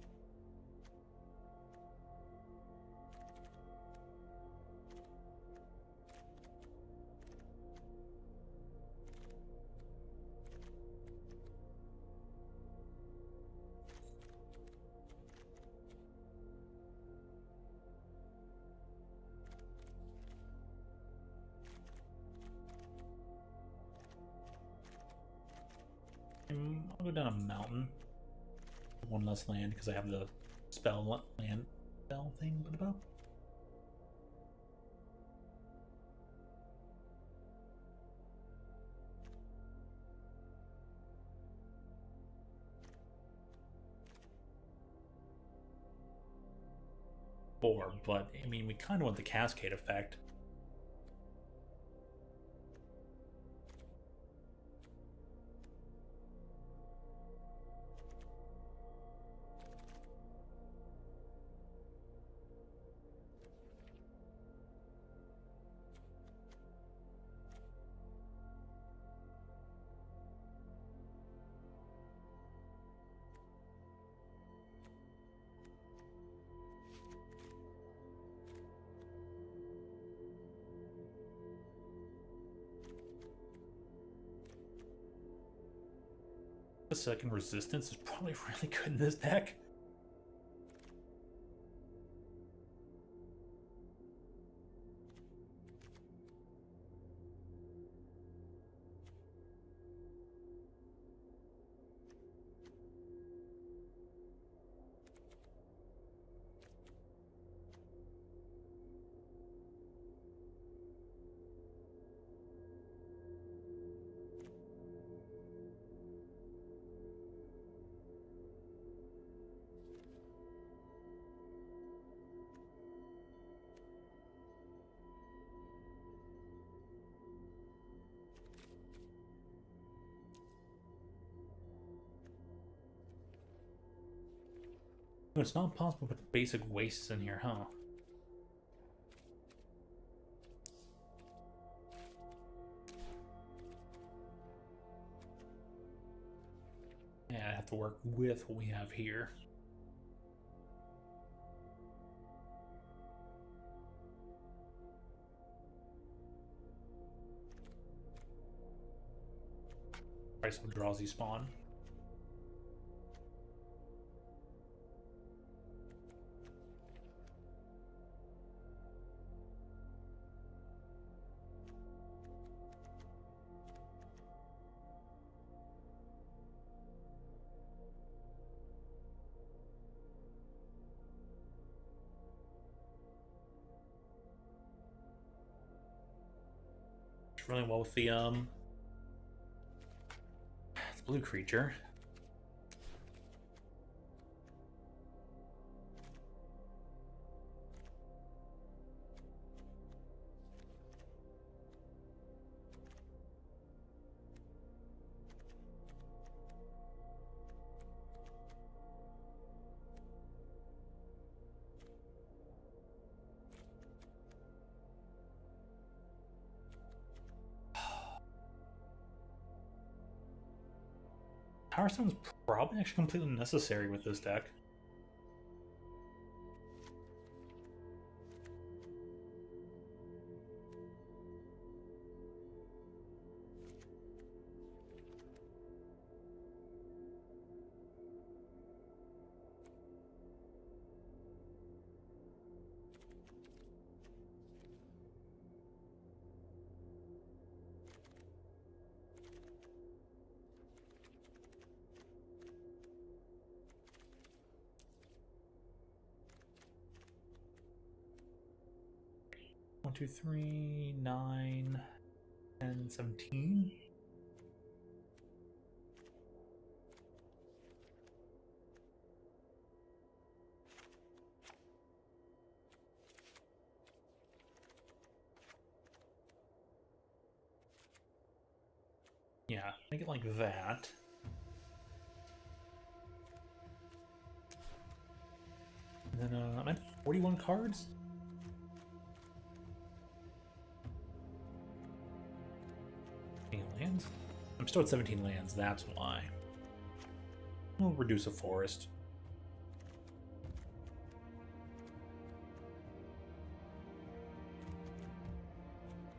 I'll go down a mountain. One less land because I have the spell land spell thing. What about? Four, but I mean, we kind of want the cascade effect. The second resistance is probably really good in this deck. It's not possible to put basic wastes in here, huh? Yeah, I have to work with what we have here. Price of Eldrazi spawn. Really well with the blue creature. Power Stone's probably actually completely necessary with this deck. One, two, three, 9, 10, 17. Yeah, make it like that. And then I'm at 41 cards. Any lands? I'm still at 17 lands, that's why. We'll reduce a forest.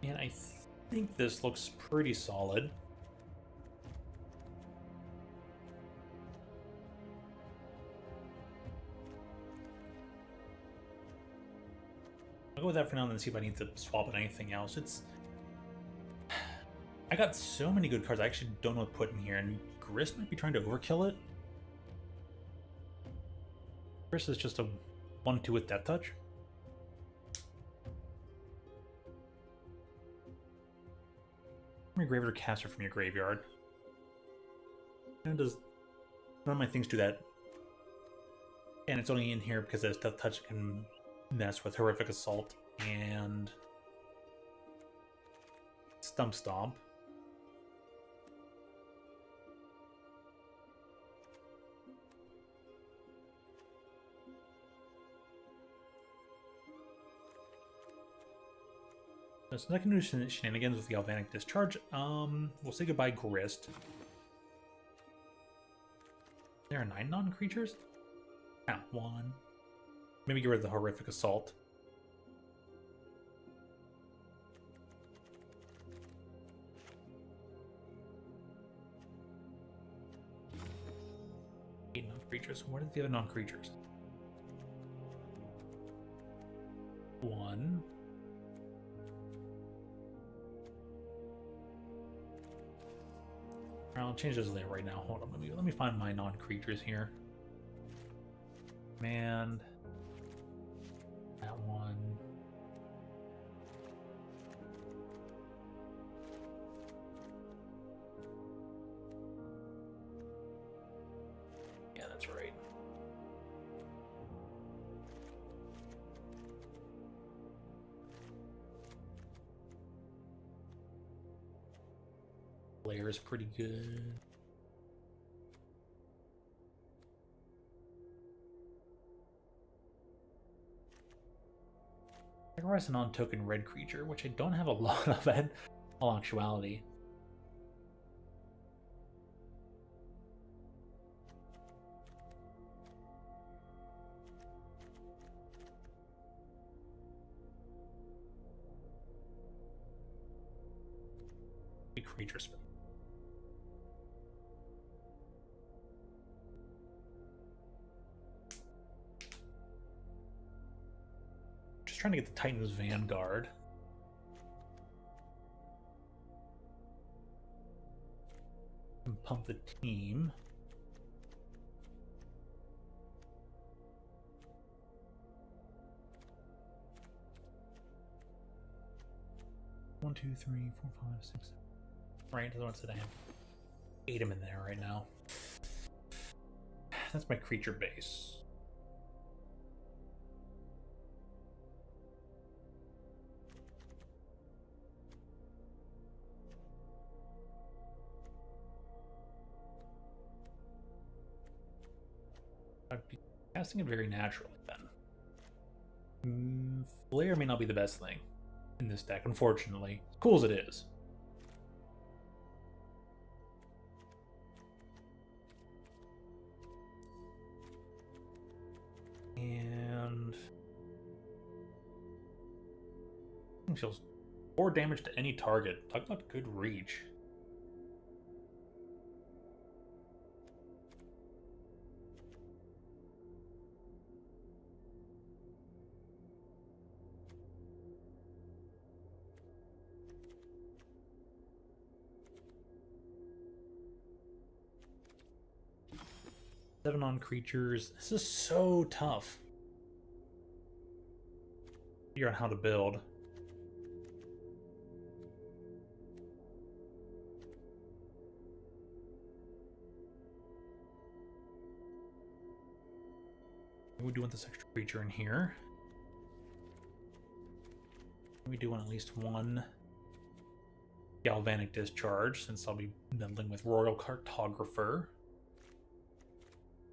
And I think this looks pretty solid. I'll go with that for now and then see if I need to swap at anything else. I got so many good cards, I actually don't know what to put in here, and Grist might be trying to overkill it. Grist is just a 1-2 with Death Touch. Your Graveyard Caster from your graveyard. And does none of my things do that? And it's only in here because there's Death Touch can mess with Horrific Assault and Stump Stomp. So I can do shenanigans with the Galvanic Discharge. We'll say goodbye, Grist. There are 9 non-creatures? Ah, 1. Maybe get rid of the Horrific Assault. creatures. What are the other non-creatures? 1. I'll change those there right now. Hold on, let me find my non-creatures here. Man, that one. Yeah, that's right. Layer is pretty good. I can rise a non-token red creature, which I don't have a lot of in all actuality. Big creature spell. Trying to get the Titan's Vanguard. And pump the team. One, 2, 3, 4, 5, 6, 7. Right, the ones that I have 8 of them in there right now. That's my creature base. I'd be casting it very naturally then. Flare may not be the best thing in this deck, unfortunately. As cool as it is. And deals 4 damage to any target. Talk about good reach. Seven on creatures. This is so tough. Figure out how to build. We do want this extra creature in here. We do want at least one galvanic discharge, since I'll be meddling with Royal Cartographer.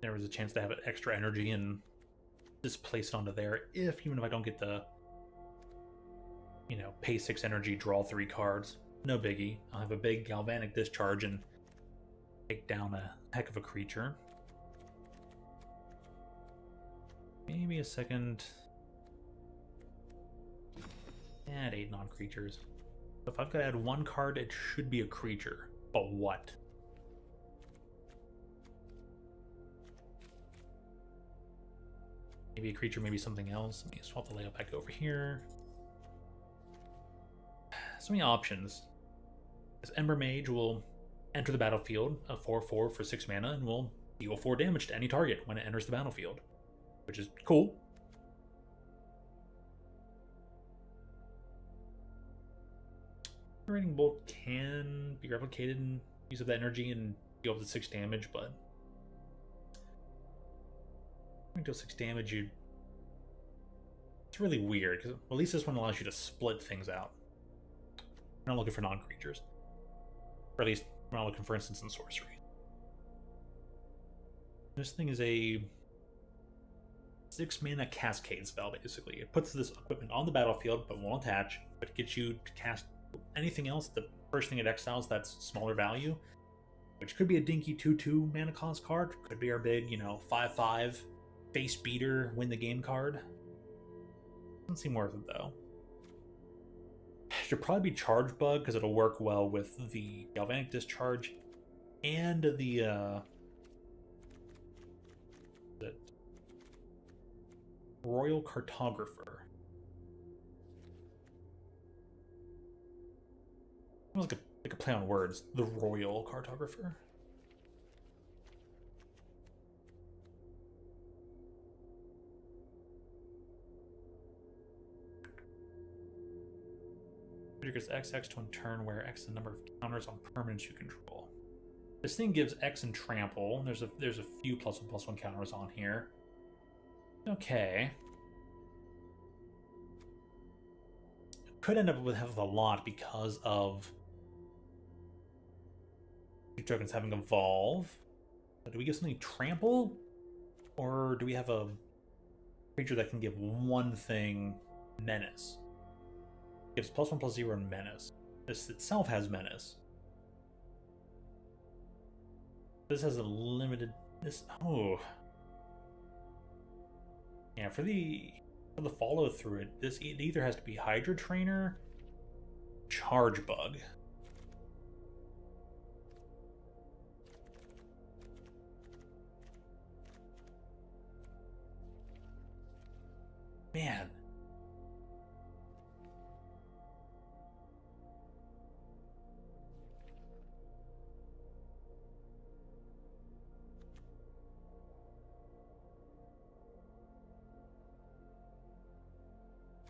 There was a chance to have extra energy and just place it onto there, even if I don't get the, pay 6 energy, draw 3 cards. No biggie. I'll have a big galvanic discharge and take down a heck of a creature. Maybe a second. Add 8 non-creatures. If I've got to add 1 card, it should be a creature. But what? Maybe a creature, maybe something else. Let me swap the layout back over here. So many options. This Ember Mage will enter the battlefield, a 4/4 for 6 mana, and will deal 4 damage to any target when it enters the battlefield, which is cool. Rating Bolt can be replicated and use up that energy and deal up to 6 damage, but when you deal 6 damage, it's really weird, because at least this one allows you to split things out. We're not looking for non-creatures. Or at least, we're not looking for instants and sorcery. This thing is a 6 mana cascade spell, basically. It puts this equipment on the battlefield, but won't attach, but gets you to cast anything else. The first thing it exiles that's smaller value, which could be a dinky 2/2 mana cost card, could be our big, 5/5 face beater, win the game card. Doesn't seem worth it though. Should probably be Charge Bug, because it'll work well with the Galvanic Discharge and the Royal Cartographer. It was like a play on words. The Royal Cartographer. Triggers XX to turn where X is the number of counters on permanents you control. This thing gives X and trample. There's a few +1/+1 counters on here. Okay. Could end up with a lot because of tokens having evolve. But do we get something trample? Or do we have a creature that can give one thing menace? It gives +1/+0 and menace. This itself has menace. This has a limited oh. Yeah, for the follow through it, it either has to be Hydra Trainer, Charge Bug. Man.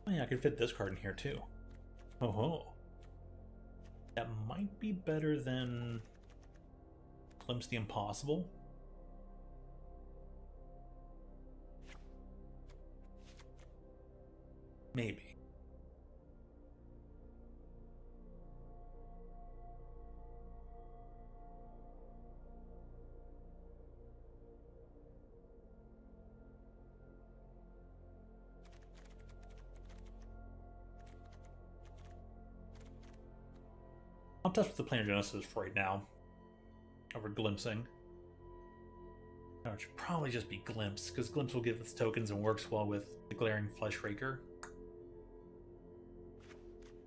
Oh yeah, I could fit this card in here too. Oh, that might be better than Glimpse the Impossible. Maybe. I'll test with the Planar Genesis for right now. Over Glimpsing. No, it should probably just be Glimpse, because Glimpse will give its tokens and works well with the Glaring Flesh Raker.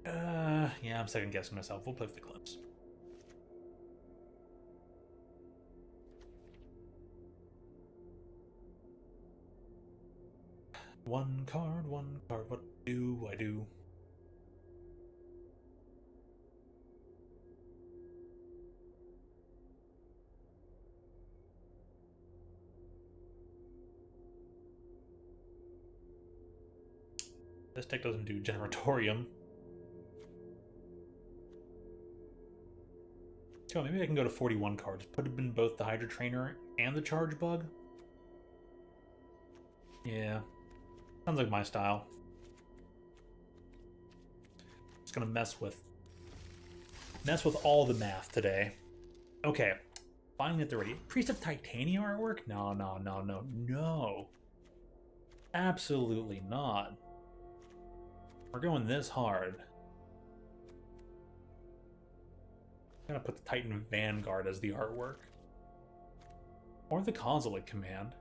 Yeah, I'm second guessing myself. We'll play with the Glimpse. One card, what do I do? This deck doesn't do Generatorium. So maybe I can go to 41 cards. Put in both the Hydra Trainer and the Charge Bug. Yeah. Sounds like my style. Just gonna mess with all the math today. Okay. Finally at the ready. Priest of Titania artwork? No. Absolutely not. We're going this hard. I'm gonna put the Titan Vanguard as the artwork. Or the Consulate Command.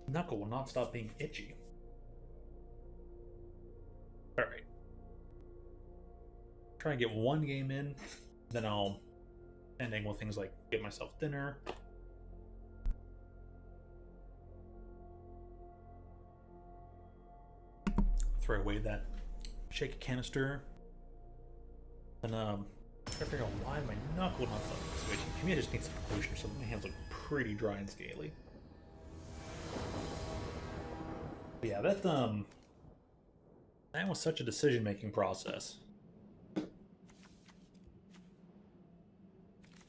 Knuckle will not stop being itchy. Alright. Try and get one game in, then I'll ending with things like get myself dinner. Throw away that shaky canister. And I figure out why my knuckle not switching. Maybe I just need some potion or something. My hands look pretty dry and scaly. But yeah, that was such a decision-making process.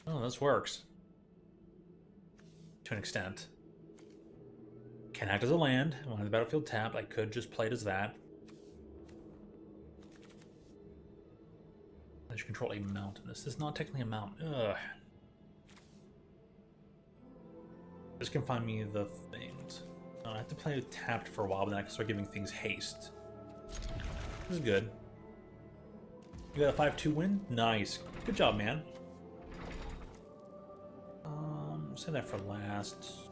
Oh, this works. To an extent. Can act as a land. When the battlefield tapped, I could just play it as that. You control a mountain. This is not technically a mountain. Ugh. This can find me the things. I have to play tapped for a while, but then I can start giving things haste. This is good. You got a 5-2 win? Nice. Good job, man. Save that for last.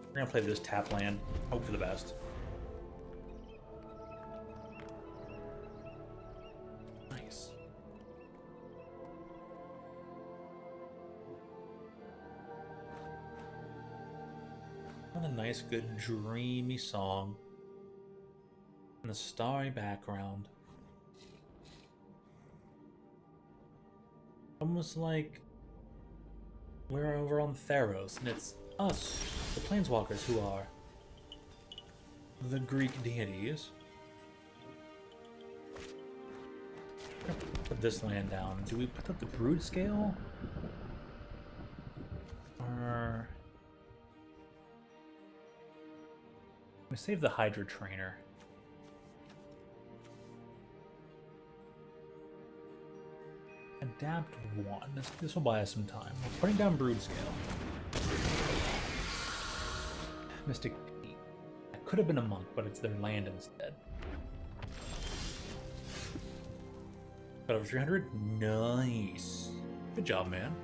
We're gonna play this tap land. Hope for the best. Nice. What a nice, good, dreamy song. In the starry background. Almost like we're over on Theros, and it's us, the Planeswalkers, who are the Greek deities. Put this land down. Do we put up the Brood Scale? Or... we save the Hydra Trainer. Adapt 1. This will buy us some time. We're putting down Brood Scale. Mystic Peak. That could have been a monk, but it's their land instead. Got over 300? Nice. Good job, man.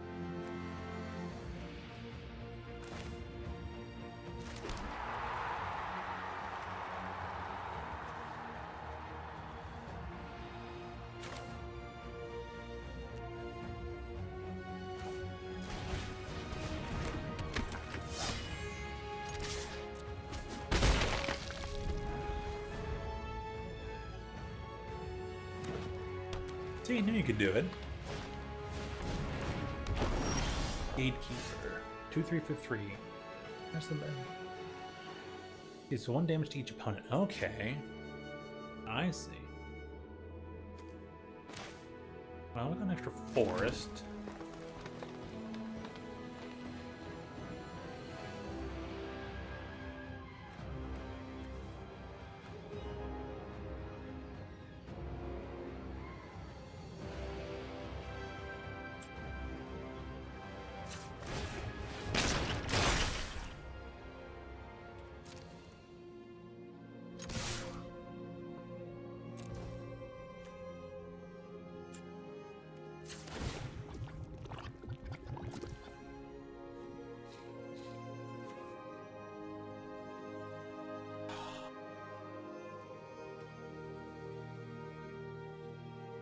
See, I knew you could do it. Gatekeeper. 2/3 for 3. That's the best. It's 1 damage to each opponent. Okay. I see. Well, we got an extra forest.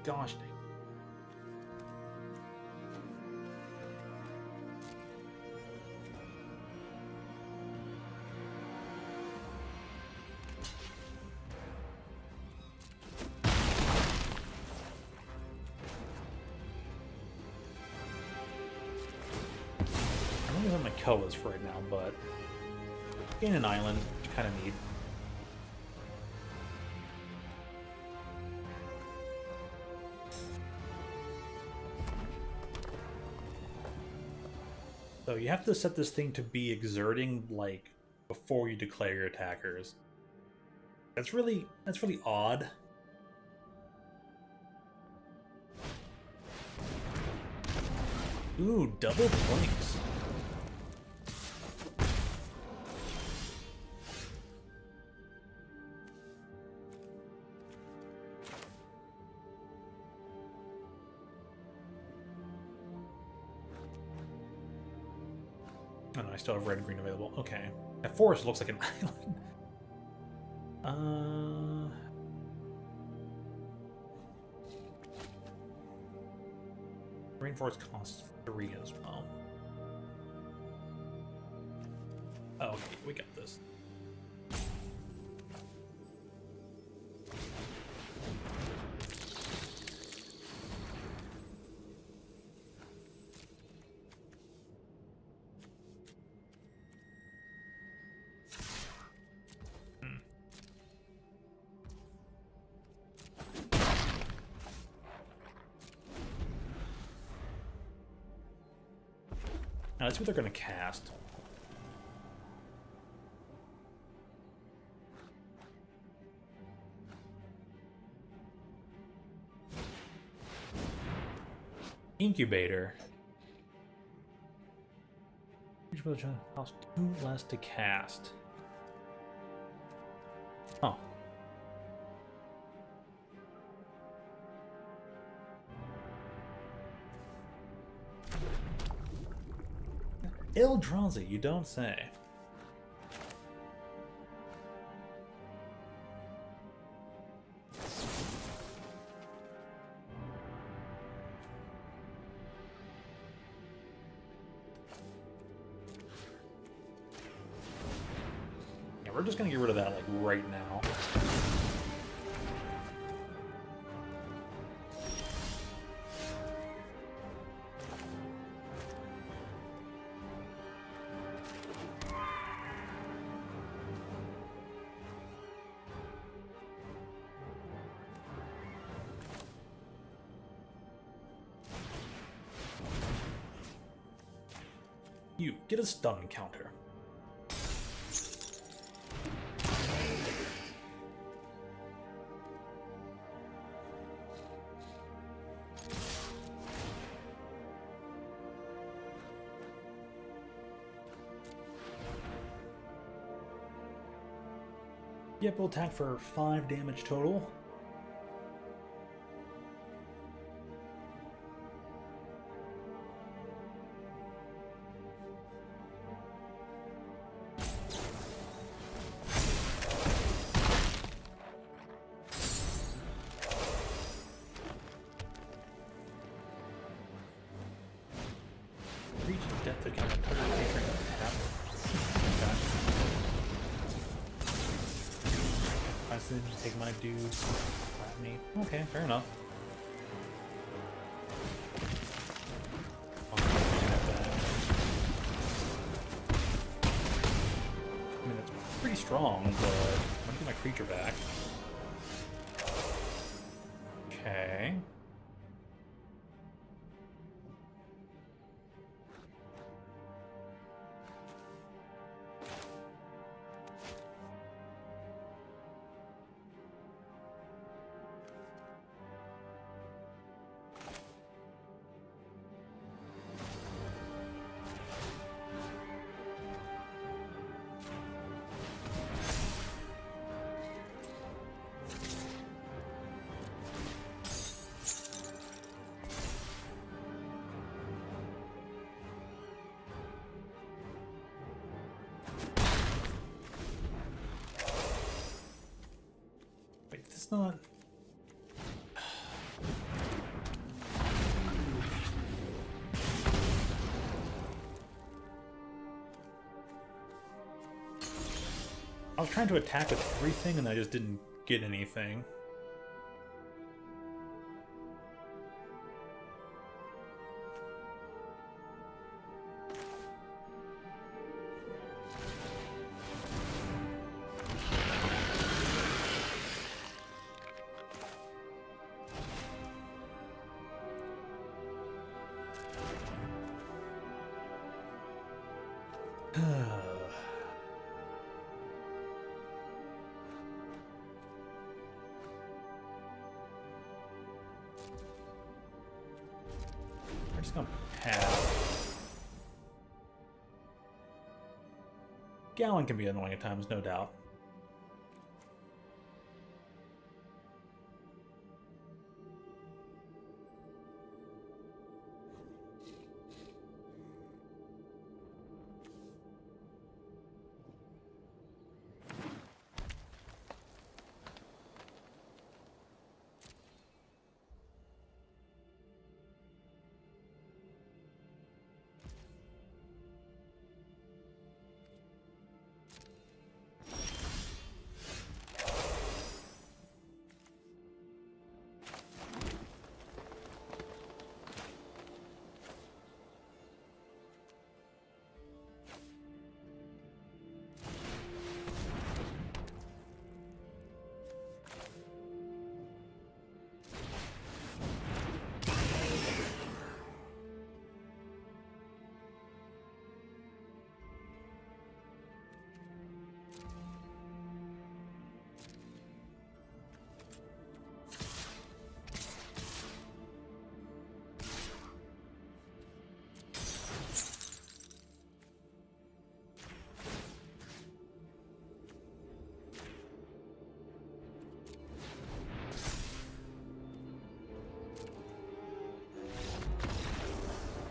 Gosh dang. I don't know what my co is for right now, but gain an island, which kind of need. So you have to set this thing to be exerting, like, before you declare your attackers. That's really odd. Ooh, double blinks. Oh no, I still have red and green available. Okay. That forest looks like an island. Rainforest costs 3 as well. Oh, okay, we got this. Now, let's see what they're going to cast. Incubator. Each brother costs 2 less to cast. Oh. Eldrazi, you don't say. we're just gonna get rid of that, like, right now. You get a stun counter. Yep, we'll attack for 5 damage total. Reach depth to count totally different tap. I said take my dudes, flat me. Okay, fair enough. I mean, that's pretty strong, but I'm gonna get my creature back. Okay. Wait, that's not... I was trying to attack with everything and I just didn't get anything. I'm just gonna pass. Gallon can be annoying at times, no doubt.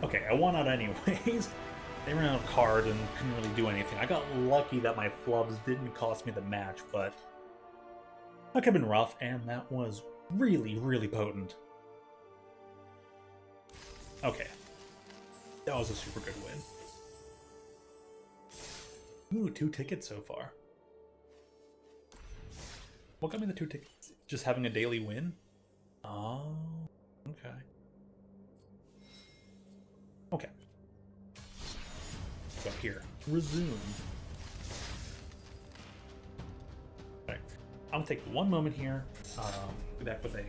Okay, I won out anyways. They ran out of cards and couldn't really do anything. I got lucky that my flubs didn't cost me the match, but that could have been rough, and that was really, really potent. Okay. That was a super good win. Ooh, 2 tickets so far. What got me the 2 tickets? Just having a daily win? Oh, okay. Okay. Go here. Resume. Okay. I'm gonna take one moment here. Be back with a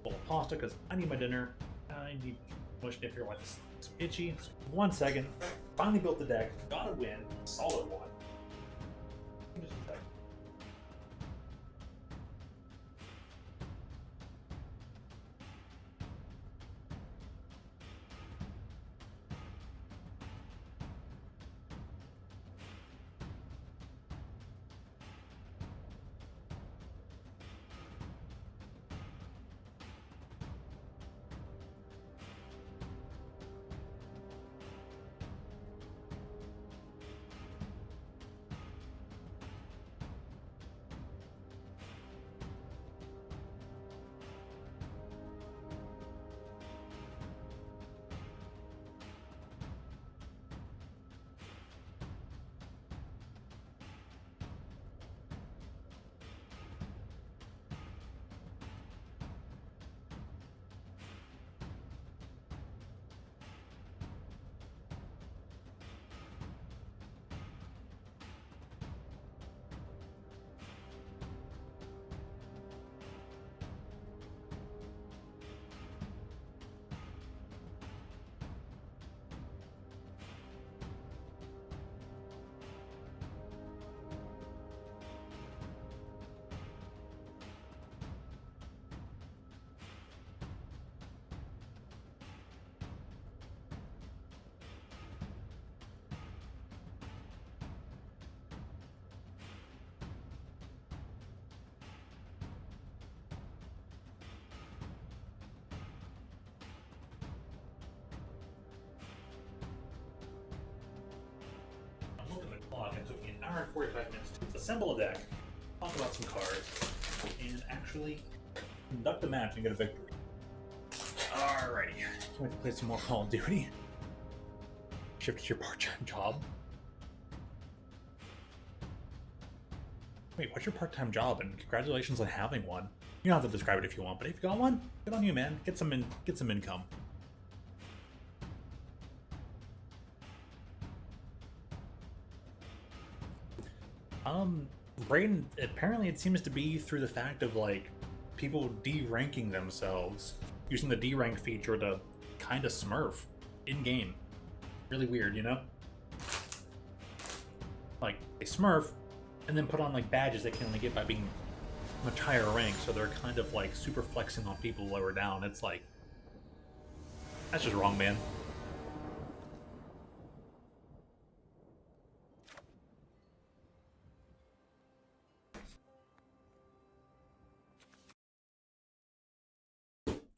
bowl of pasta because I need my dinner. I need much if you're like it's itchy. So 1 second. Finally built the deck. Got a win. Solid one. Just a second. It took me an hour and 45 minutes to assemble a deck, talk about some cards, and actually conduct a match and get a victory. Alrighty, can't wait to play some more Call of Duty. Shift to your part-time job. Wait, what's your part-time job? And congratulations on having one. You don't have to describe it if you want, but if you got one, good on you, man. Get some income. Braden, apparently it seems to be through the fact of, like, people de-ranking themselves, using the de-rank feature to kind of smurf in-game. Really weird, you know? Like, they smurf, and then put on, like, badges they can only get by being much higher rank, so they're kind of, like, super flexing on people lower down. It's like, that's just wrong, man.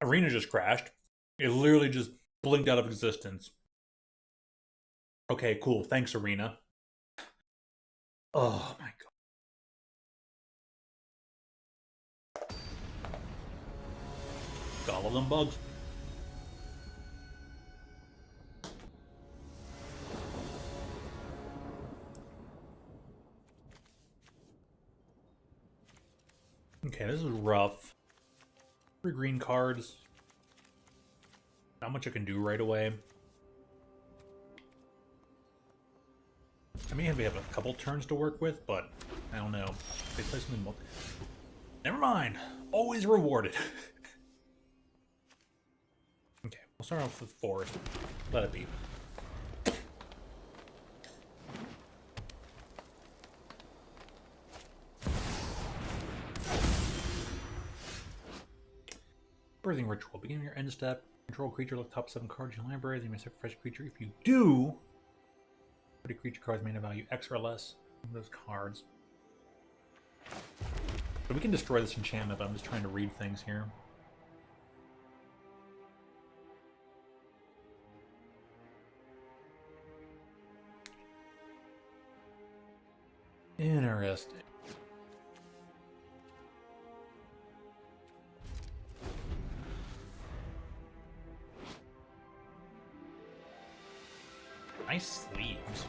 Arena just crashed. It literally just blinked out of existence. Okay, cool. Thanks, Arena. Oh my god. Got all of them bugs. Okay, this is rough. 3 green cards. Not much I can do right away. I may have a couple turns to work with, but I don't know. They play something more. Never mind. Always rewarded. Okay, we'll start off with forest. Let it be. Birthing Ritual. Beginning your end step. Control creature, look top 7 cards in your library. Then you may sacrifice a creature. If you do, put a creature card's mana value X or less on those cards. So we can destroy this enchantment, but I'm just trying to read things here. Interesting. Nice sleeves.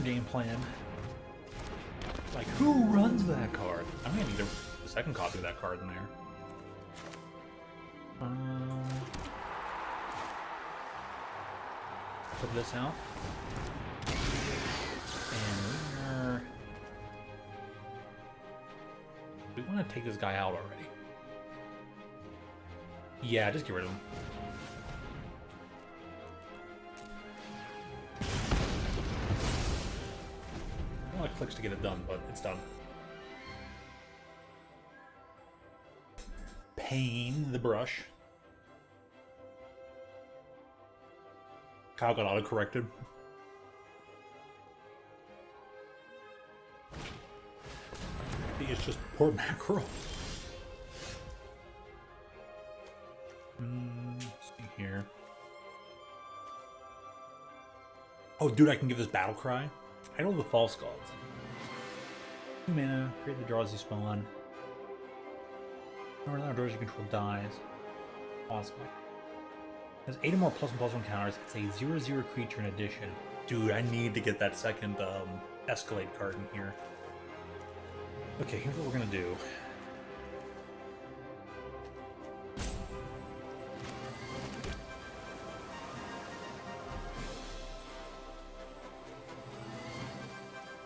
game plan. Like, who runs that card? I'm gonna need a second copy of that card in there. Put this out. And we want to take this guy out already. Yeah, just get rid of him. A lot of clicks to get it done, but it's done. Pain the brush. Kyle got auto-corrected. It's just poor mackerel. Let's see here. Oh, dude, I can give this battle cry. Idol of the False Gods. 2 mana, create the Eldrazi spawn. Whenever the Eldrazi you control dies. Awesome. Has 8 or more +1/+1 counters. It's a 0/0 creature in addition. Dude, I need to get that second Escalade card in here. Okay, here's what we're gonna do.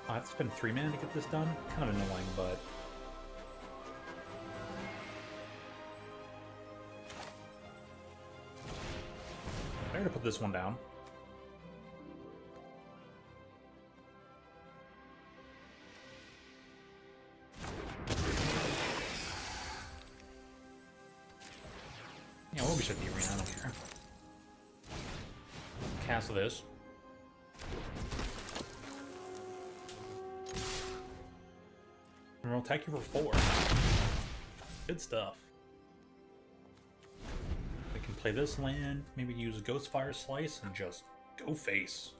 I have to spend 3 mana to get this done. Kind of annoying, but I'm gonna put this one down. Yeah, we'll be shut the arena, I don't care. Cast this. And we'll attack you for 4. Good stuff. We can play this land, maybe use Ghostfire Slice, and just go face.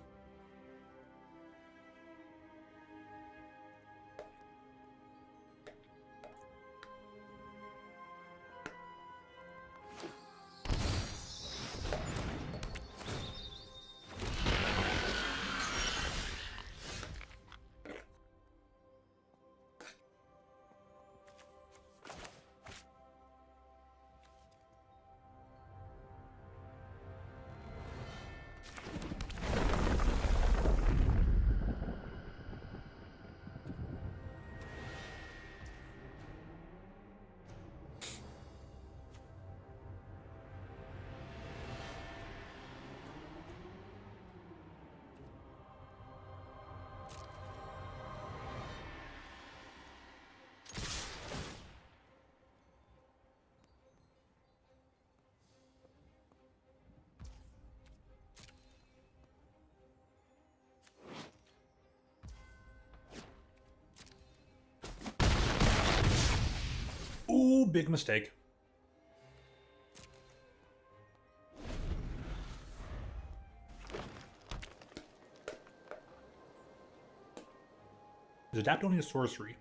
Ooh, big mistake. Is adapt only a sorcery?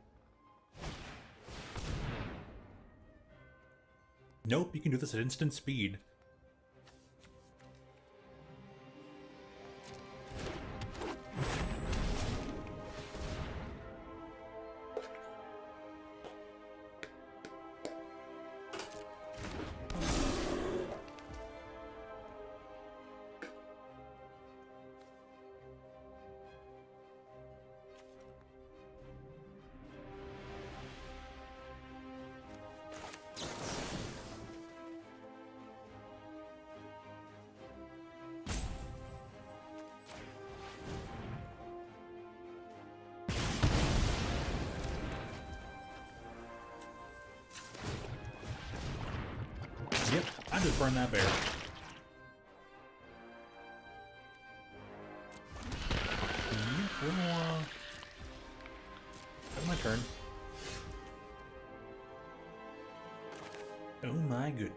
Nope, you can do this at instant speed. Yep, I just burned that bear. That's my turn. Oh my goodness.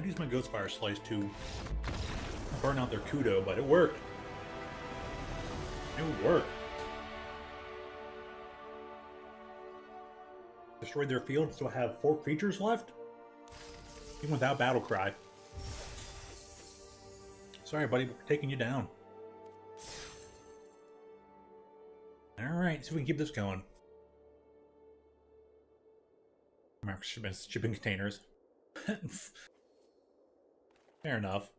to use my Ghostfire Slice to burn out their Kudo, but it worked. It worked. Destroyed their field, still have 4 creatures left? Even without Battle Cry. Sorry, buddy, but we're taking you down. Alright, see if we can keep this going. Mark shipping containers. Fair enough.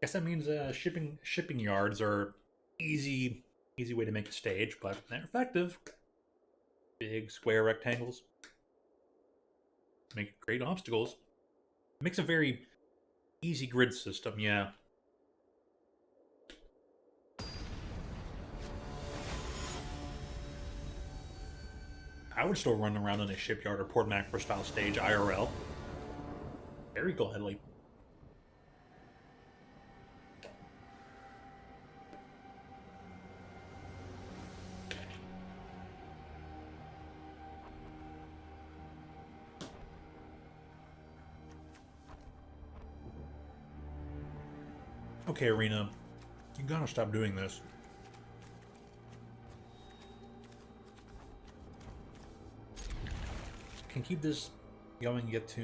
Guess that means shipping yards are easy way to make a stage, but they're effective. Big square rectangles make great obstacles. It makes a very easy grid system, yeah. I would still run around in a shipyard or Port Macro style stage IRL. Very gladly. Okay, Arena, you gotta stop doing this. Can keep this going and get to,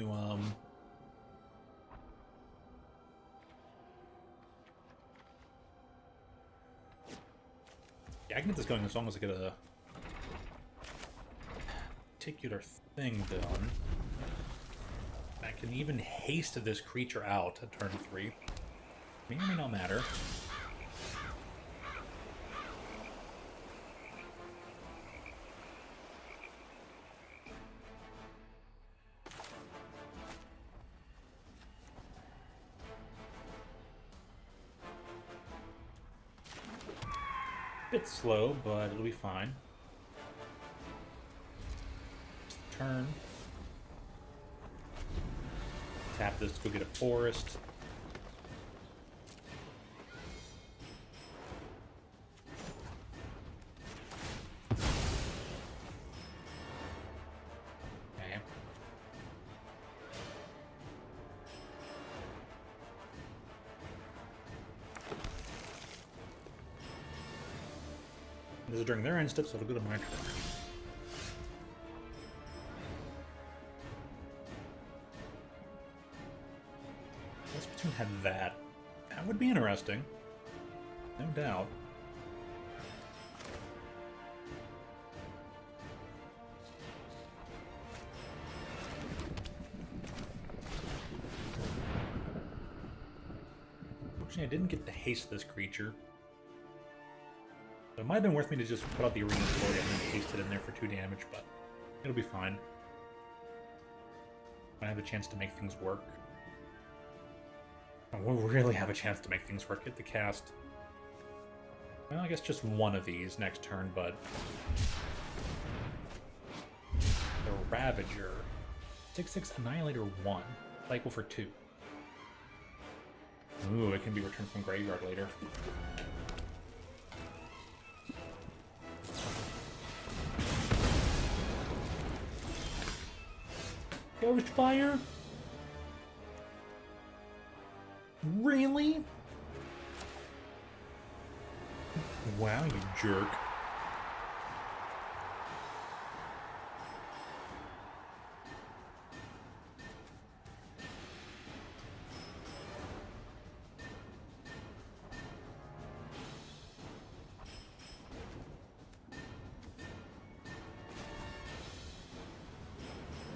yeah, I can get this going as long as I get a particular thing done. I can even haste this creature out at turn 3. May or may not matter. Bit slow, but it'll be fine. Turn. Tap this to go get a forest. Okay. This is during their end step, so it'll go to my turn. Let's between had that. That would be interesting. No doubt. Unfortunately, I didn't get to haste this creature. So it might have been worth me to just put out the Arena Glory and then paste it in there for 2 damage, but it'll be fine. I have a chance to make things work. We'll really have a chance to make things work. Get the cast. Well, I guess just one of these next turn, but the Ravager. 6/6 Annihilator 1. Cycle for 2. Ooh, it can be returned from graveyard later. Ghostfire? Really? Wow, you jerk.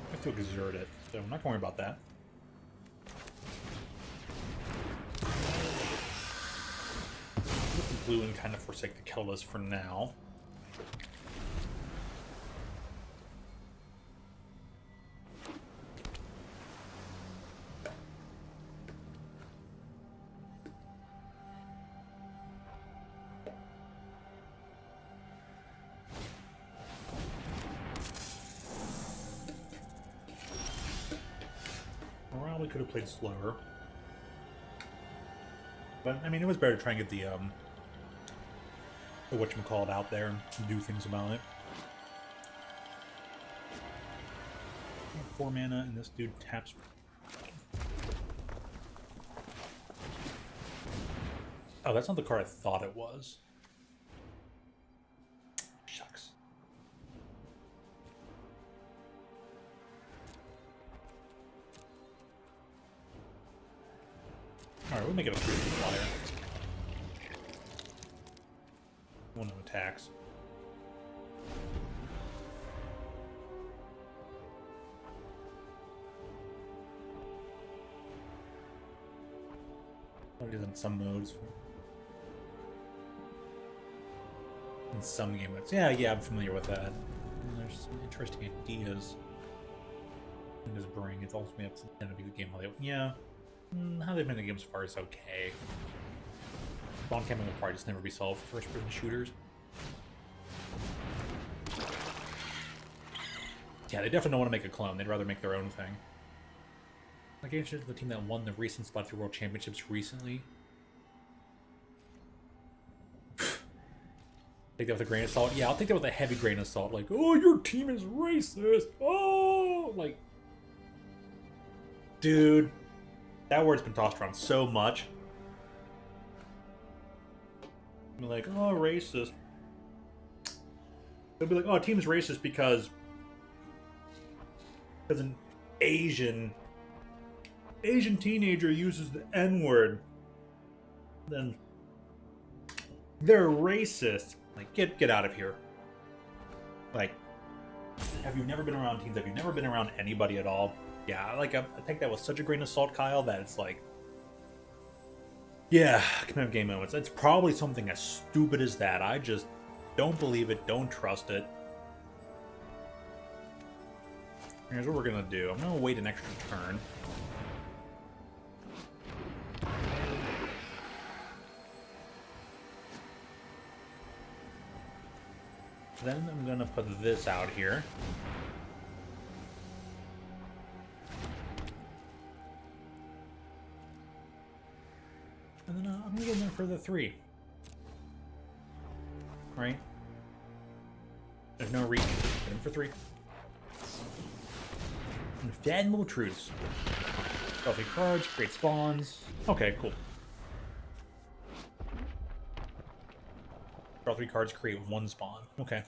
I have to exert it, so I'm not going to worry about that. Blue and kind of forsake the Keldas for now. Well, we could have played slower. But, I mean, it was better to try and get the whatchamacallit out there and do things about it. 4 mana, and this dude taps. Oh, that's not the card I thought it was. Shucks. Alright, we'll make it a 3 flyer. 1 no attacks. It is in some modes. In some game modes. Yeah, I'm familiar with that. And there's some interesting ideas in this bring. It's ultimately up to the end of the game. How they've been in the game so far is okay. Bond camping will probably just never be solved for first-person shooters. Yeah, they definitely don't want to make a clone. They'd rather make their own thing. Like, interested in the team that won the recent Splatterhouse World Championships recently. Take that with a grain of salt. Yeah, I'll take that with a heavy grain of salt. Like, oh, your team is racist. Oh, like, dude, that word's been tossed around so much. I'm like, oh, racist. They'll be like, oh, team's racist because an Asian teenager uses the N-word. Then they're racist. Like, get out of here. Like, have you never been around teams? Have you never been around anybody at all? Yeah, like, I take that with such a grain of salt, Kyle, that it's like, yeah, I can have game moments. It's probably something as stupid as that. I just don't believe it, don't trust it. Here's what we're gonna do. I'm gonna wait an extra turn. Then I'm gonna put this out here. And then I'm gonna get in there for the 3. Right? There's no reach. Get in for 3. Unfathomable truths. Healthy cards, create spawns. Okay, cool. Draw 3 cards, create 1 spawn. Okay.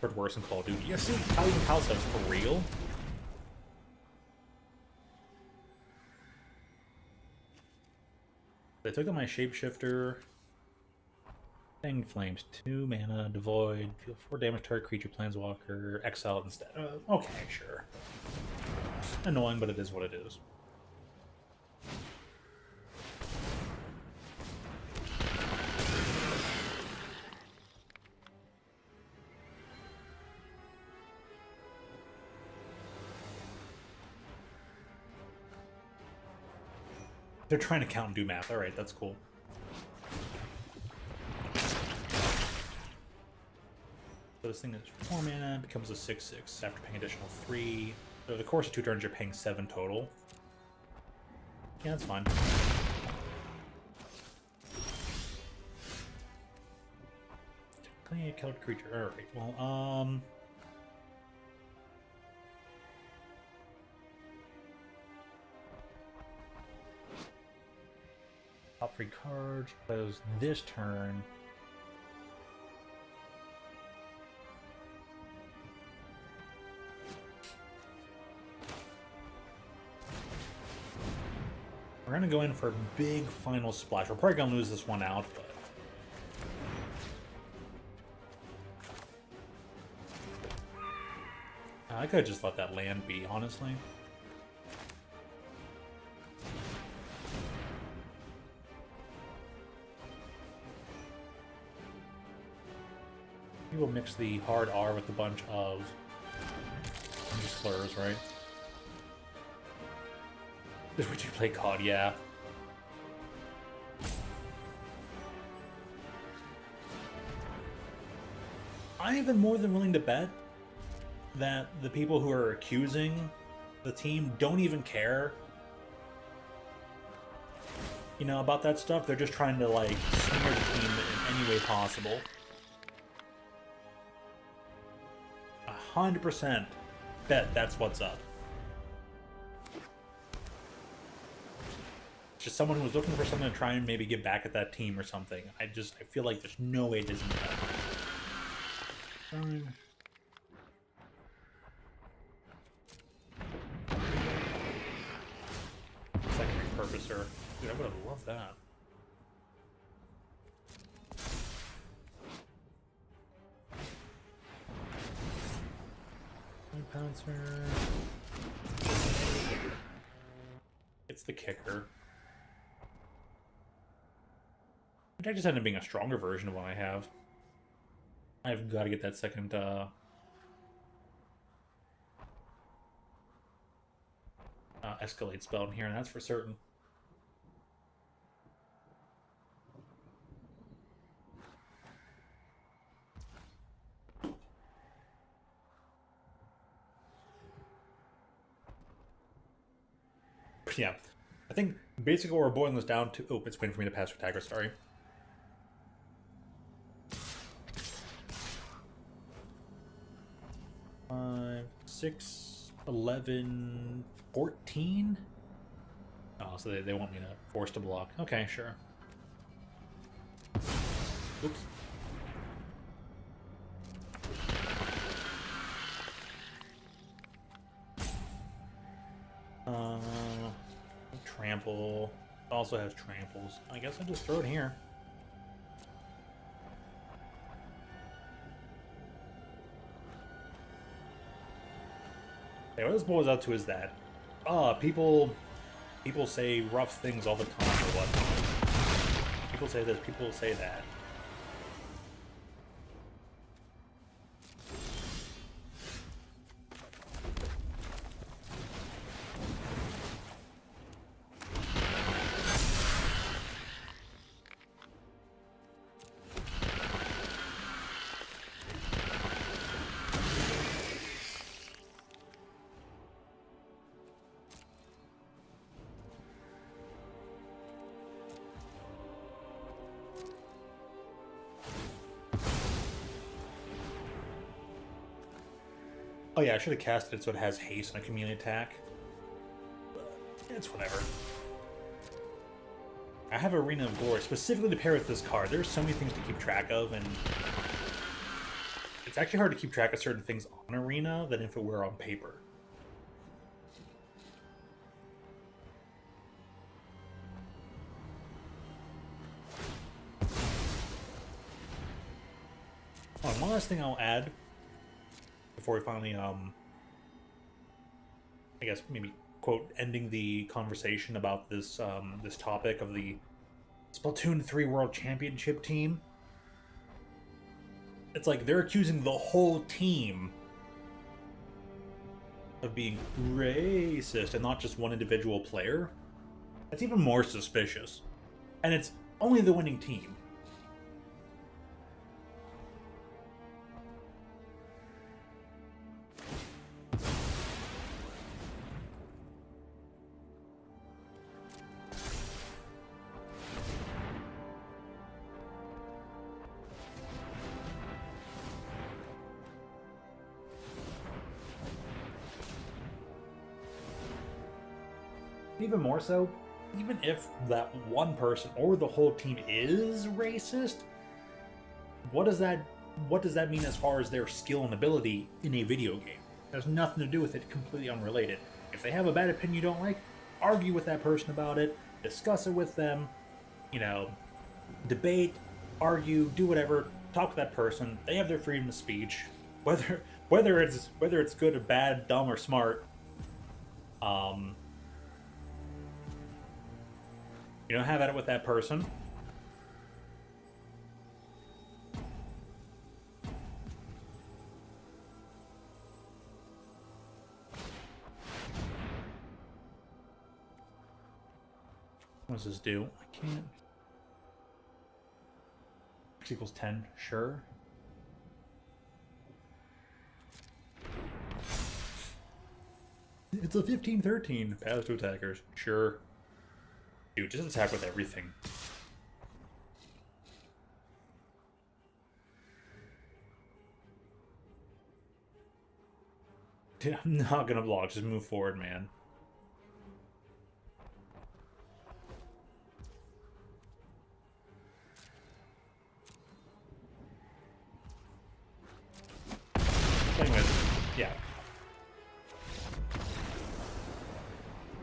Heard worse in Call of Duty. Yeah, see, Kyle says for real. They took out my shapeshifter. Fanged Flames, 2 mana, devoid, deal 4 damage to target creature, planeswalker, exile instead. Okay, sure. Annoying, but it is what it is. They're trying to count and do math. Alright, that's cool. So this thing is 4 mana, becomes a 6/6 after paying additional 3. So over the course of 2 turns, you're paying 7 total. Yeah, that's fine. Technically a killed creature. Alright, well, top 3 cards, close this turn. We're gonna go in for a big final splash. We're probably gonna lose this one out, but I could have just let that land be, honestly. Maybe we'll mix the hard R with a bunch of slurs, right? Just would you play COD? Yeah. I have been more than willing to bet that the people who are accusing the team don't even care, you know, about that stuff. They're just trying to, like, smear the team in any way possible. 100% bet that's what's up. Just someone who was looking for something to try and maybe get back at that team or something. I feel like there's no way it isn't that. Second repurposer. Dude, I would have loved that. Pouncer. It's the kicker. Which I just ended up being a stronger version of what I have. I've got to get that second escalate spell in here, and that's for certain. Yeah, I think basically what we're boiling this down to... Oh, it's waiting for me to pass for Tiger, sorry. Five, 6, 11, 14? Oh, so they want me to force to block. Okay, sure. Oops. Trample. Also has tramples. I guess I'll just throw it here. Okay, what this boils out to is that people say rough things all the time or whatnot. People say this, people say that. Oh yeah, I should have casted it so it has haste and a community attack. But it's whatever. I have Arena of Glory specifically to pair with this card. There's so many things to keep track of, and it's actually hard to keep track of certain things on Arena than if it were on paper. Oh, and one last thing I'll add before we finally, I guess maybe quote ending the conversation about this this topic of the Splatoon 3 World Championship team. It's like they're accusing the whole team of being racist and not just one individual player. That's even more suspicious. And it's only the winning team. Even more so, even if that one person or the whole team is racist, what does that mean as far as their skill and ability in a video game? It has nothing to do with it, completely unrelated. If they have a bad opinion you don't like, argue with that person about it, discuss it with them, you know, debate, argue, do whatever, talk to that person. They have their freedom of speech, whether it's good or bad, dumb or smart. You know, have at it with that person. What does this do? I can't. X equals 10, sure. It's a 15-13. Pass to attackers, sure. Dude, just attack with everything. Dude, I'm not gonna block. Just move forward, man. Anyways, yeah.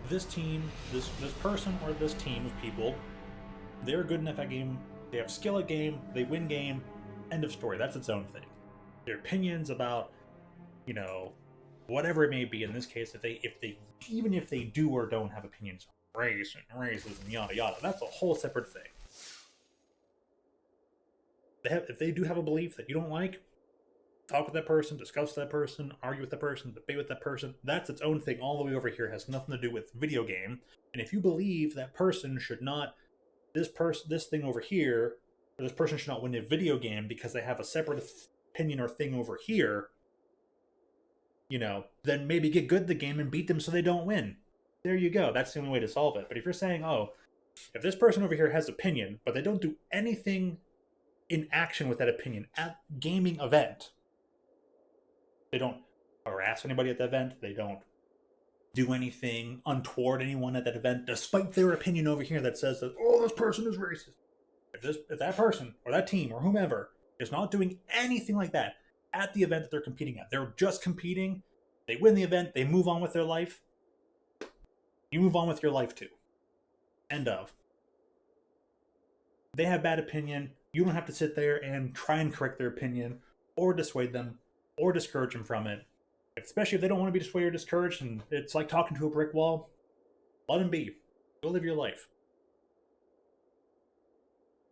This team, this person or this team of people, they're good enough at game. They have skill at game. They win game. End of story. That's its own thing. Their opinions about, you know, whatever it may be. In this case, if they even if they do or don't have opinions on race and racism, yada yada, that's a whole separate thing. If they do have a belief that you don't like, talk with that person, discuss with that person, argue with that person, debate with that person. That's its own thing. All the way over here has nothing to do with video game. And if you believe that person should not, this thing over here, or this person should not win a video game because they have a separate opinion or thing over here, you know, then maybe get good at the game and beat them so they don't win. There you go. That's the only way to solve it. But if you're saying, oh, if this person over here has opinion, but they don't do anything in action with that opinion at gaming event, they don't harass anybody at the event, they don't do anything untoward anyone at that event, despite their opinion over here that says that, oh, this person is racist. If that person or that team or whomever is not doing anything like that at the event that they're competing at, they're just competing, they win the event, they move on with their life, you move on with your life too. End of. They have bad opinion, you don't have to sit there and try and correct their opinion or dissuade them or discourage them from it. Especially if they don't want to be dissuaded or discouraged and it's like talking to a brick wall, let them be. Go live your life.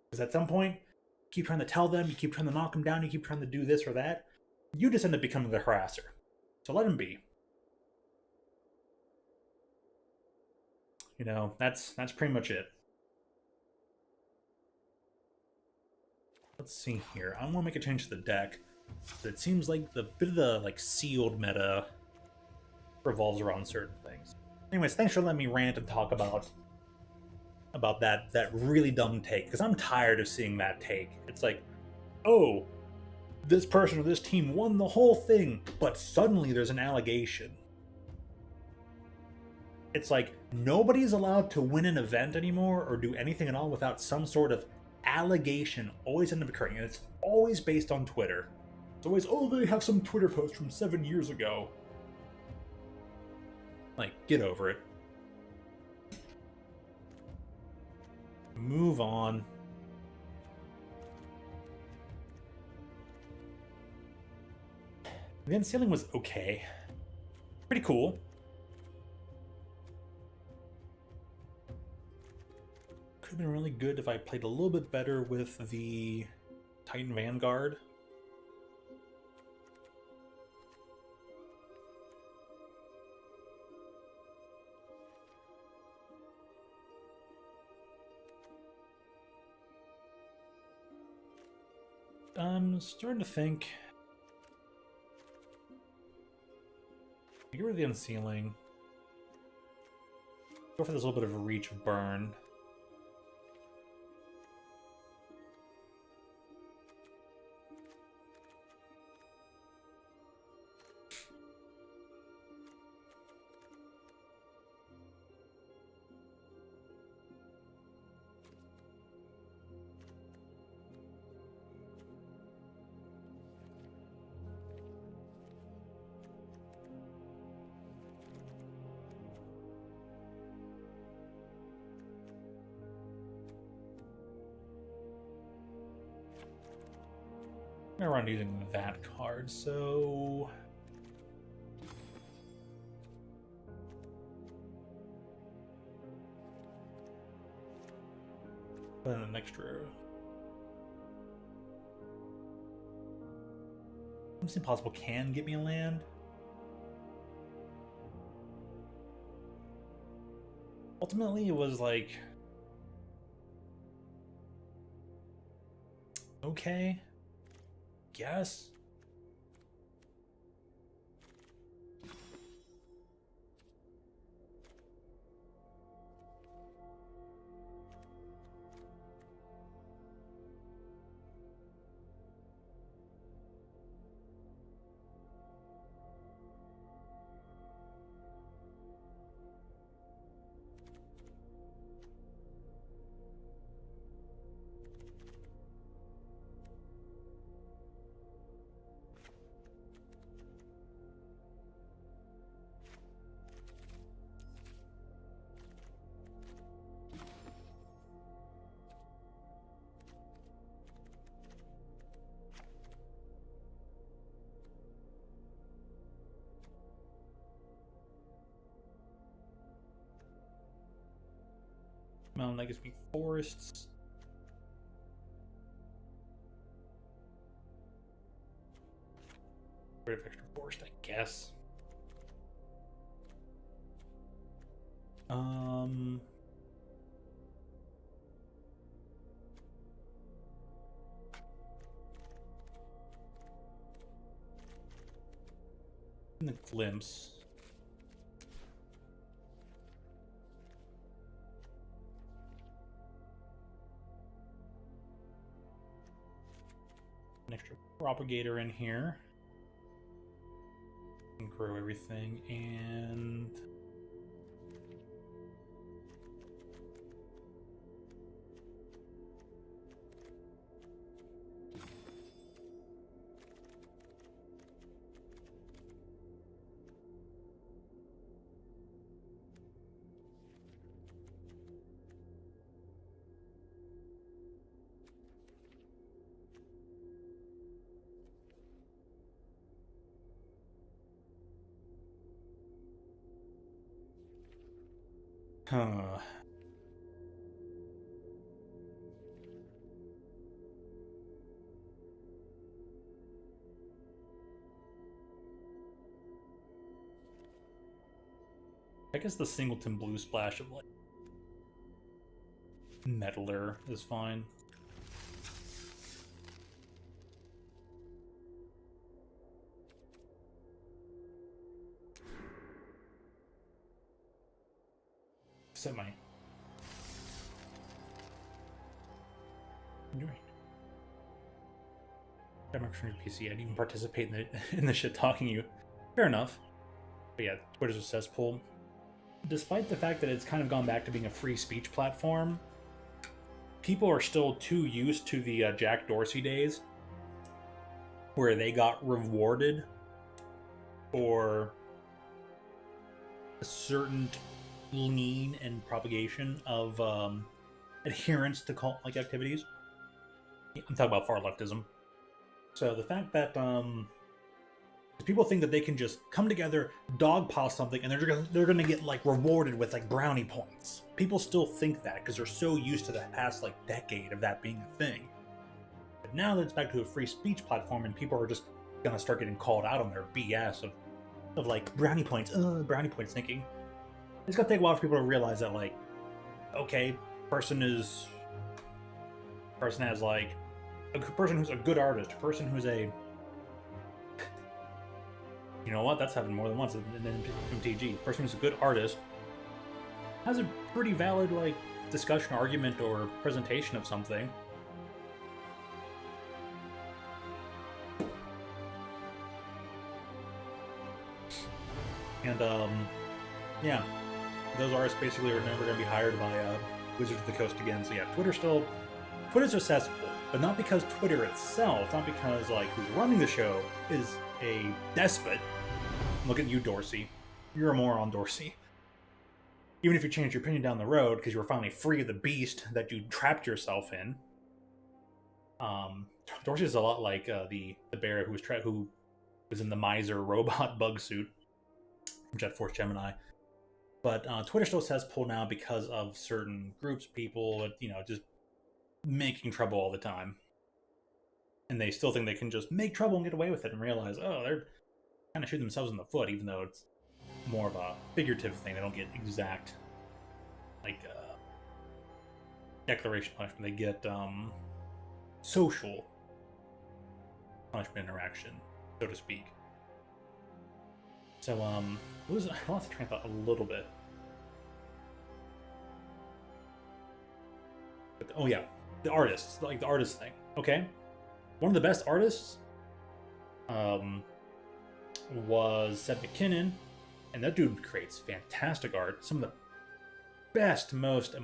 Because at some point, you keep trying to tell them, you keep trying to knock them down, you keep trying to do this or that, you just end up becoming the harasser. So let them be. You know, that's pretty much it. Let's see here. I want to make a change to the deck. It seems like the bit of the sealed meta revolves around certain things. Anyways, thanks for letting me rant and talk about that really dumb take, because I'm tired of seeing that take. It's like, oh, this person or this team won the whole thing, but suddenly there's an allegation. It's like nobody's allowed to win an event anymore or do anything at all without some sort of allegation always end up occurring, and it's always based on Twitter. It's always, oh, they have some Twitter post from 7 years ago. Like, get over it. Move on. The unsealing was okay. Pretty cool. Could have been really good if I played a little bit better with the Titan Vanguard. I'm starting to think. Get rid of the unsealing. Go for this little bit of a reach burn. Around using that card, so put in an extra. It's impossible can get me a land. Ultimately, it was like okay. Guess. Mountain Legacy Forests. Rid of extra forest, I guess. In the glimpse. An extra propagator in here. And grow everything, and I guess the singleton blue splash of like metaler is fine. Set my enjoying. I'm actually PC. I didn't even participate in the shit talking you. Fair enough. But yeah, Twitter's a cesspool. Despite the fact that it's kind of gone back to being a free speech platform, people are still too used to the Jack Dorsey days where they got rewarded for a certain lean and propagation of adherence to cult-like activities. I'm talking about far leftism. So the fact that people think that they can just come together, dogpile something, and they're gonna get like rewarded with like brownie points. People still think that because they're so used to the past like decade of that being a thing. But now that it's back to a free speech platform, and people are just gonna start getting called out on their BS of like brownie points thinking. It's gonna take a while for people to realize that like, okay, person has like a person who's a good artist, a person who's a, you know what, that's happened more than once in MTG. A person who's a good artist has a pretty valid like discussion, argument, or presentation of something. And yeah, those artists basically are never going to be hired by Wizards of the Coast again. So yeah, Twitter's accessible, but not because Twitter itself, not because like who's running the show is a despot. Look at you, Dorsey. You're a moron, Dorsey. Even if you change your opinion down the road because you were finally free of the beast that you trapped yourself in. Dorsey is a lot like the bear who was in the miser robot bug suit from Jet Force Gemini. But Twitter still says pull now because of certain groups, people, you know, just making trouble all the time. And they still think they can just make trouble and get away with it and realize, oh, they're kind of shooting themselves in the foot, even though it's more of a figurative thing. They don't get exact, like, declaration punishment. They get social punishment interaction, so to speak. So, I lost the train of thought a little bit. But, oh yeah, the artists, like the artist thing. Okay, one of the best artists was Seth MacKinnon, and that dude creates fantastic art. Some of the best, most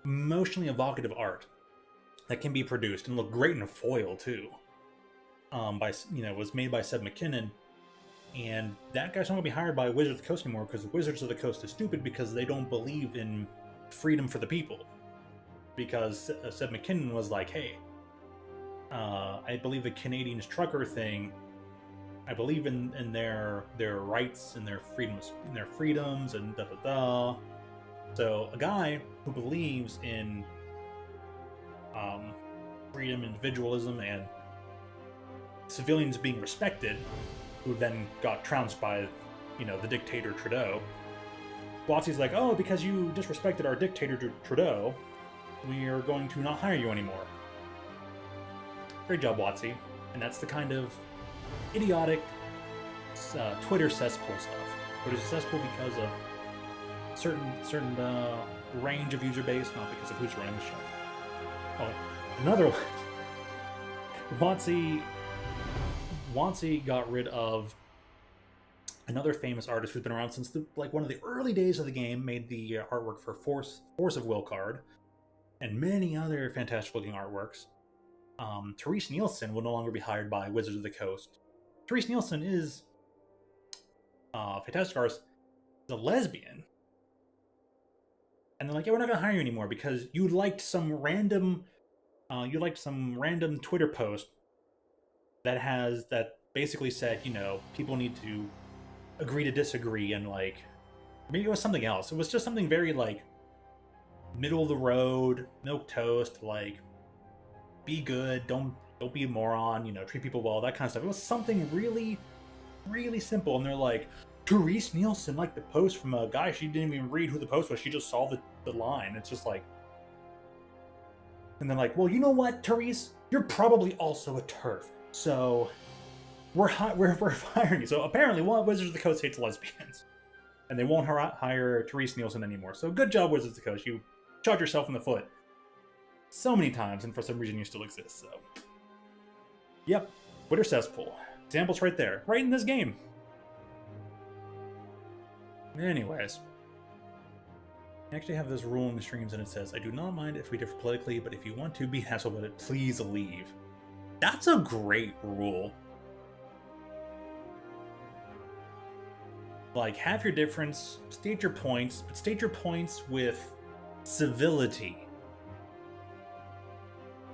emotionally evocative art that can be produced and look great in a foil too. Was made by Seth MacKinnon. And that guy's not going to be hired by Wizards of the Coast anymore because Wizards of the Coast is stupid because they don't believe in freedom for the people. Because Seth MacKinnon was like, hey, I believe the Canadians trucker thing, I believe in their rights and their freedoms and da da da. So a guy who believes in freedom, individualism, and civilians being respected, who then got trounced by, the dictator Trudeau. WotC's like, oh, because you disrespected our dictator Trudeau, we are going to not hire you anymore. Great job, WotC. And that's the kind of idiotic Twitter cesspool stuff. Twitter's a cesspool because of certain range of user base, not because of who's running the show. Oh, another one. WotC got rid of another famous artist who's been around since one of the early days of the game, made the artwork for Force of Will card, and many other fantastic looking artworks. Therese Nielsen will no longer be hired by Wizards of the Coast. Therese Nielsen is fantastic artist, is a lesbian. And they're like, yeah, we're not gonna hire you anymore because you liked some random Twitter post that basically said, people need to agree to disagree, and maybe it was something else. It was just something very middle of the road, milquetoast, be good, don't be a moron, treat people well, that kind of stuff. It was something really, really simple, and they're like, Therese Nielsen liked the post from a guy she didn't even read who the post was. She just saw the line. It's just and they're like, well, you know what, Therese, you're probably also a TERF, so we're firing you. So apparently, Wizards of the Coast hates lesbians, and they won't hire Therese Nielsen anymore. So good job, Wizards of the Coast. You shot yourself in the foot so many times, and for some reason you still exist. So, yep, Twitter cesspool. Examples right there, right in this game. Anyways, I actually have this rule in the streams, and it says, I do not mind if we differ politically, but if you want to be an asshole about it, please leave. That's a great rule. Have your difference, state your points, but state your points with civility.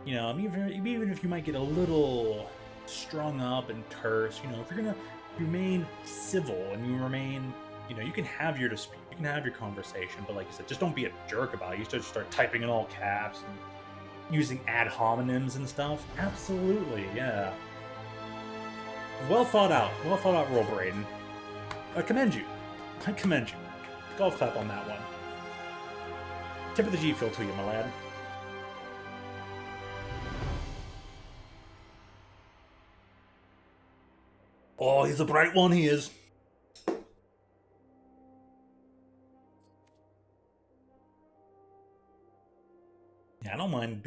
Even if you might get a little strung up and terse, if you're gonna remain civil and you remain, you can have your dispute, you can have your conversation, but like you said, just don't be a jerk about it. You just start typing in all caps and using ad hominems and stuff. Absolutely, yeah. Well thought out rule, Braden. I commend you. Golf clap on that one. Tip of the G, Phil, to you, my lad. Oh, he's a bright one, he is. Yeah, I don't mind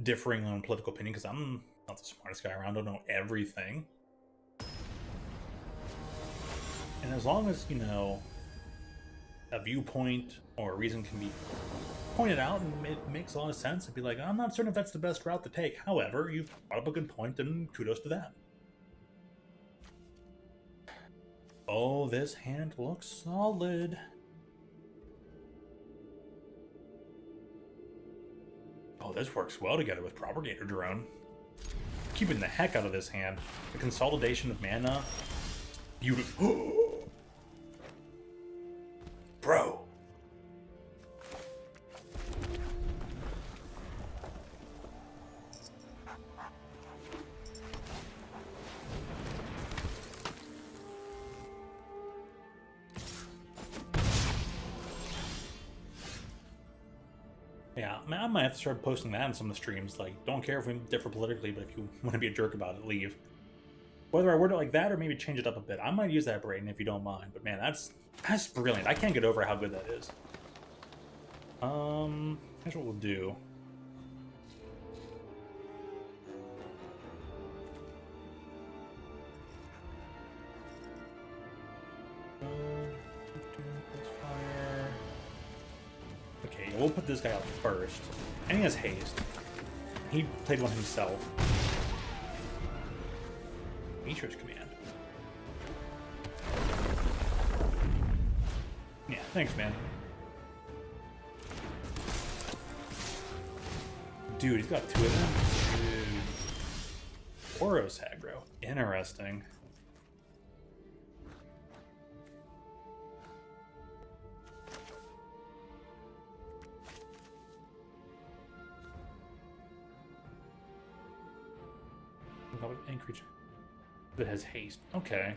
differing on political opinion, because I'm not the smartest guy around, I don't know everything. And as long as, a viewpoint or a reason can be pointed out and it makes a lot of sense, I'd be like, I'm not certain if that's the best route to take. However, you've brought up a good point, and kudos to that. Oh, this hand looks solid. Oh, this works well together with Propagator Drone. Keeping the heck out of this hand. The consolidation of mana. Beautiful. Bro. Yeah, I might have to start posting that in some of the streams. Don't care if we differ politically, but if you want to be a jerk about it, leave. Whether I word it like that or maybe change it up a bit. I might use that, Braden, if you don't mind. But man, that's brilliant. I can't get over how good that is. Here's what we'll do. Okay, we'll put this guy out first. And he has haste. He played one himself. Matrix command. Yeah, thanks, man. Dude, he's got two of them. Dude. Oros aggro. Interesting. top of any creature that has haste. Okay.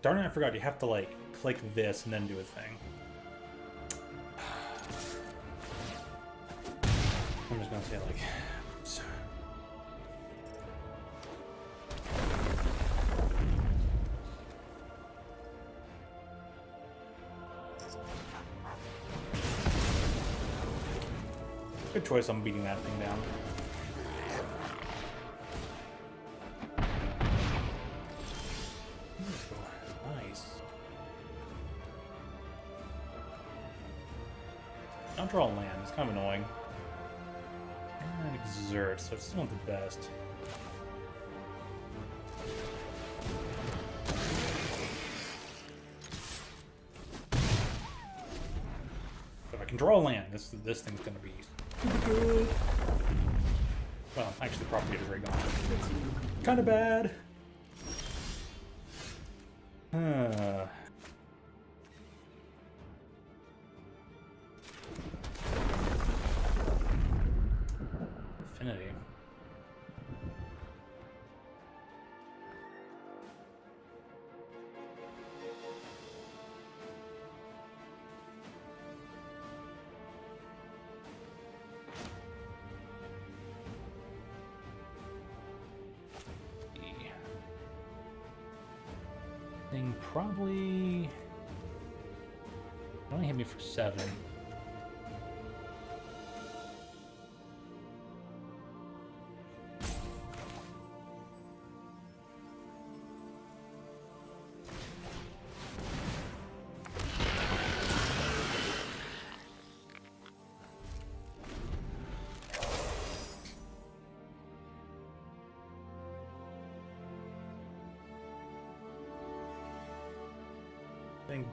Darn it, I forgot. You have to, like, click this and then do a thing. I'm just gonna say, like, oops. Good choice on beating that thing down. Nice. Don't draw land. It's kind of annoying. And exert, so it's still not the best. If I can draw land, this thing's gonna be good. Well, actually, the propagator's already gone. It's kind of bad. Infinity. Thing probably only hit me for 7.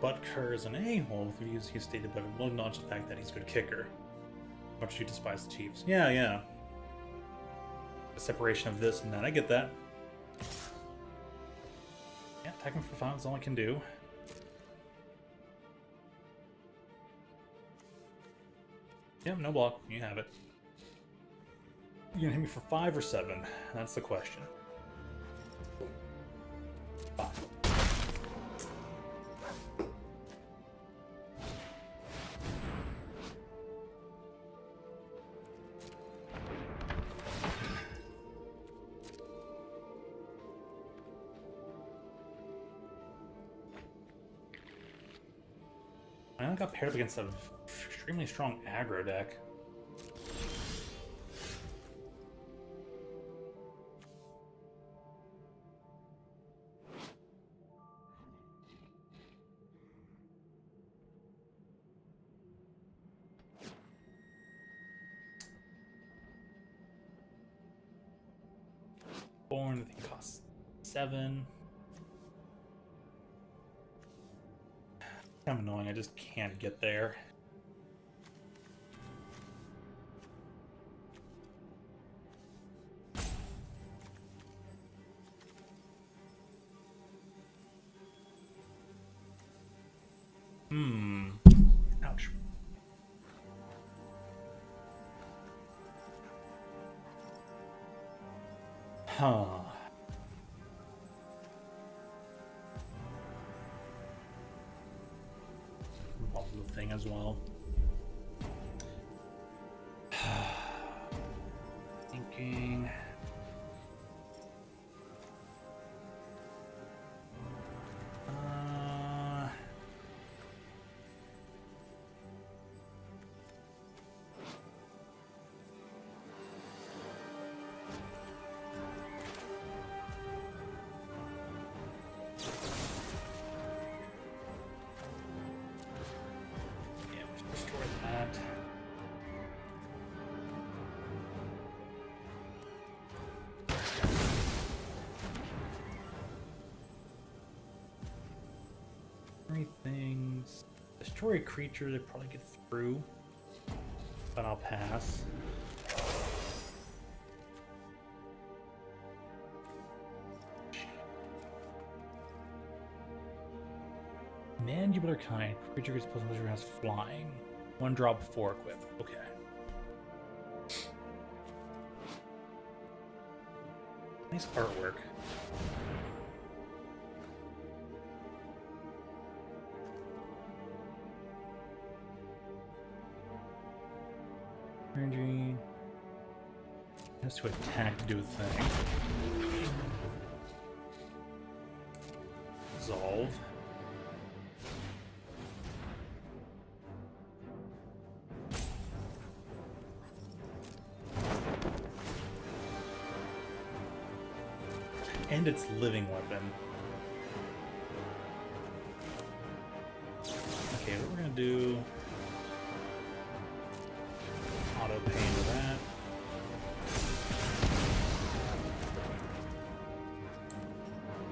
Butker is an a-hole with the views he stated, but will acknowledge the fact that he's a good kicker. Much you despise the Chiefs. Yeah. The separation of this and that. I get that. Yeah, attacking for 5 is all I can do. Yep, no block. You have it. You gonna hit me for 5 or 7? That's the question. 5. I only got paired up against an extremely strong aggro deck. Born, I think costs 7. Kind of annoying, I just can't get there. Ouch. Huh. Thing as well. Thinking. Things. Destroy a creature to probably get through, but I'll pass. keep other kind. Creature gets plus one has flying. 1 drop 4 equip. Okay. Nice artwork. Energy has to attack to do a thing. Resolve. And its living weapon. Okay, what we're gonna do. Auto pay into that.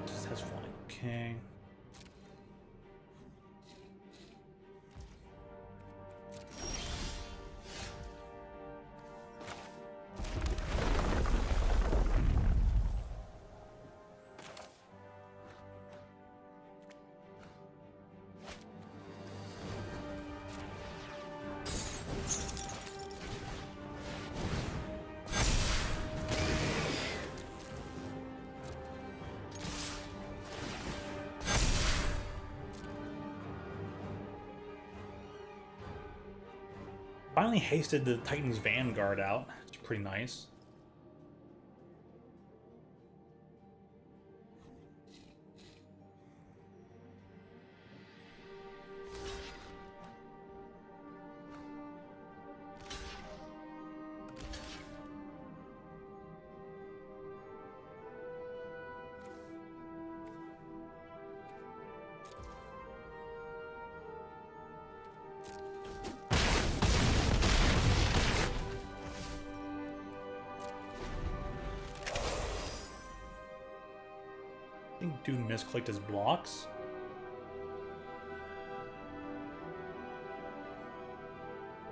Just has flying. Okay. Finally hasted the Titan's Vanguard out. It's pretty nice. I think dude misclicked his blocks.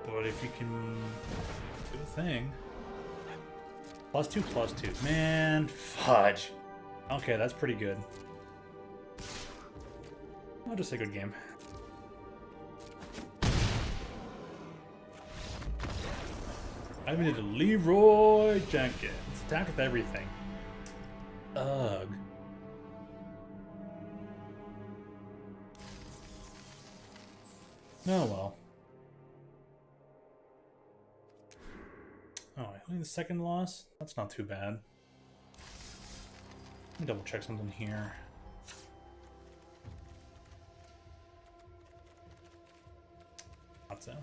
But if you can do a thing. +2/+2. Man, fudge. Okay, that's pretty good. I'll just say good game. I mean, to Leroy Jenkins. Attack with everything. Ugh. Oh well. Oh, only the second loss? That's not too bad. Let me double check something here. Not so.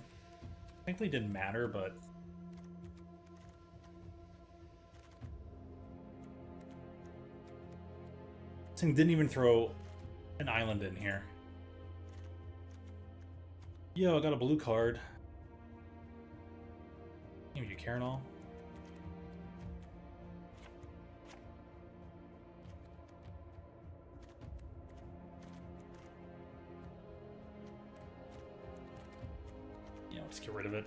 Thankfully it didn't matter, but this thing didn't even throw an island in here. Yo, I got a blue card. Do you care at all? Yeah, let's get rid of it.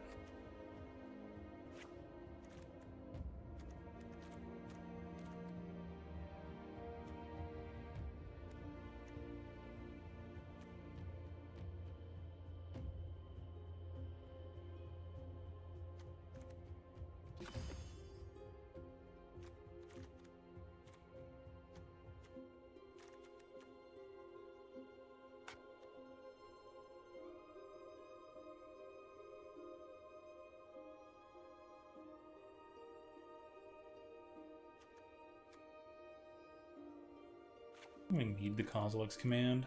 We need the Kozilek's command.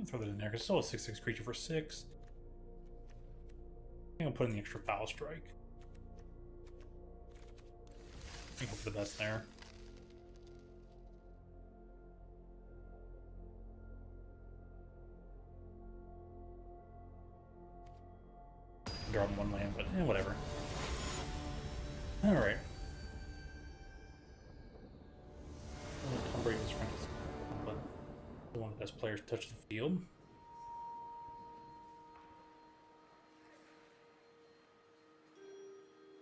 Throw that in there, because it's still a 6/6 creature for 6. I think I'll put in the extra foul strike. I hope for the best there. Draw one land, but whatever. Alright. Tom Brady's friend, but one of the best players to touch the field.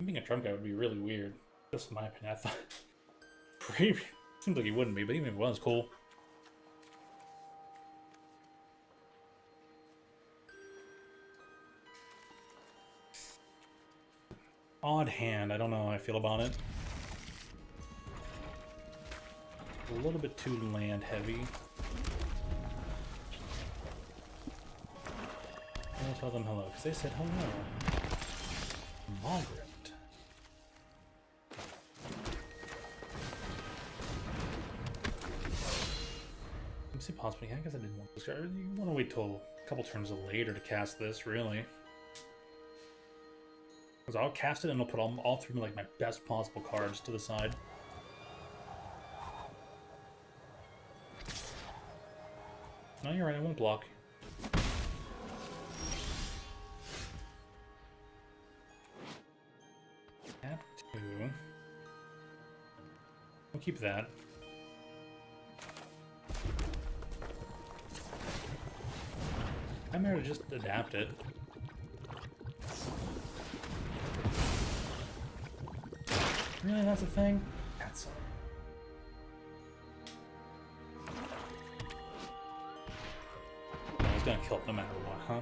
Being a Trump guy would be really weird. Just in my opinion. I thought Brady seems like he wouldn't be, but even if it was, cool. Odd hand. I don't know how I feel about it. A little bit too land heavy. I'll tell them hello, because they said hello. Margaret. Let me see, possibly. I guess I didn't want this guy. You want to wait till a couple turns later to cast this, really. Because I'll cast it and I'll put all three of like my best possible cards to the side. No, you're right, I won't block. Tap 2. We'll keep that. I'm here to just adapt it. Really, that's a thing? That's gonna kill it no matter what, huh?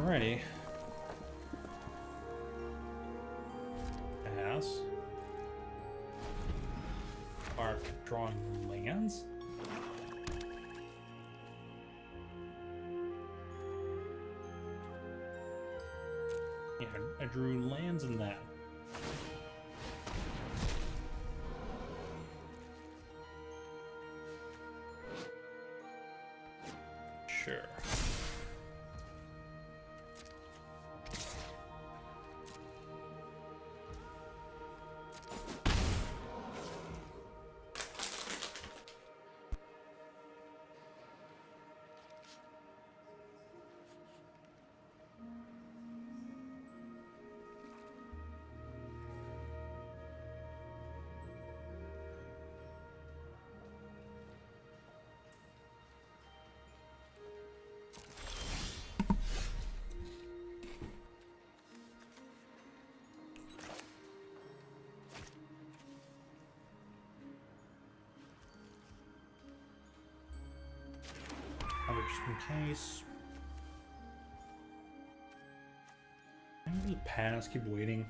Alrighty. Pass. Are drawing lands? Yeah, I drew lands in that. Sure. Just in case. I'm gonna pass, keep waiting.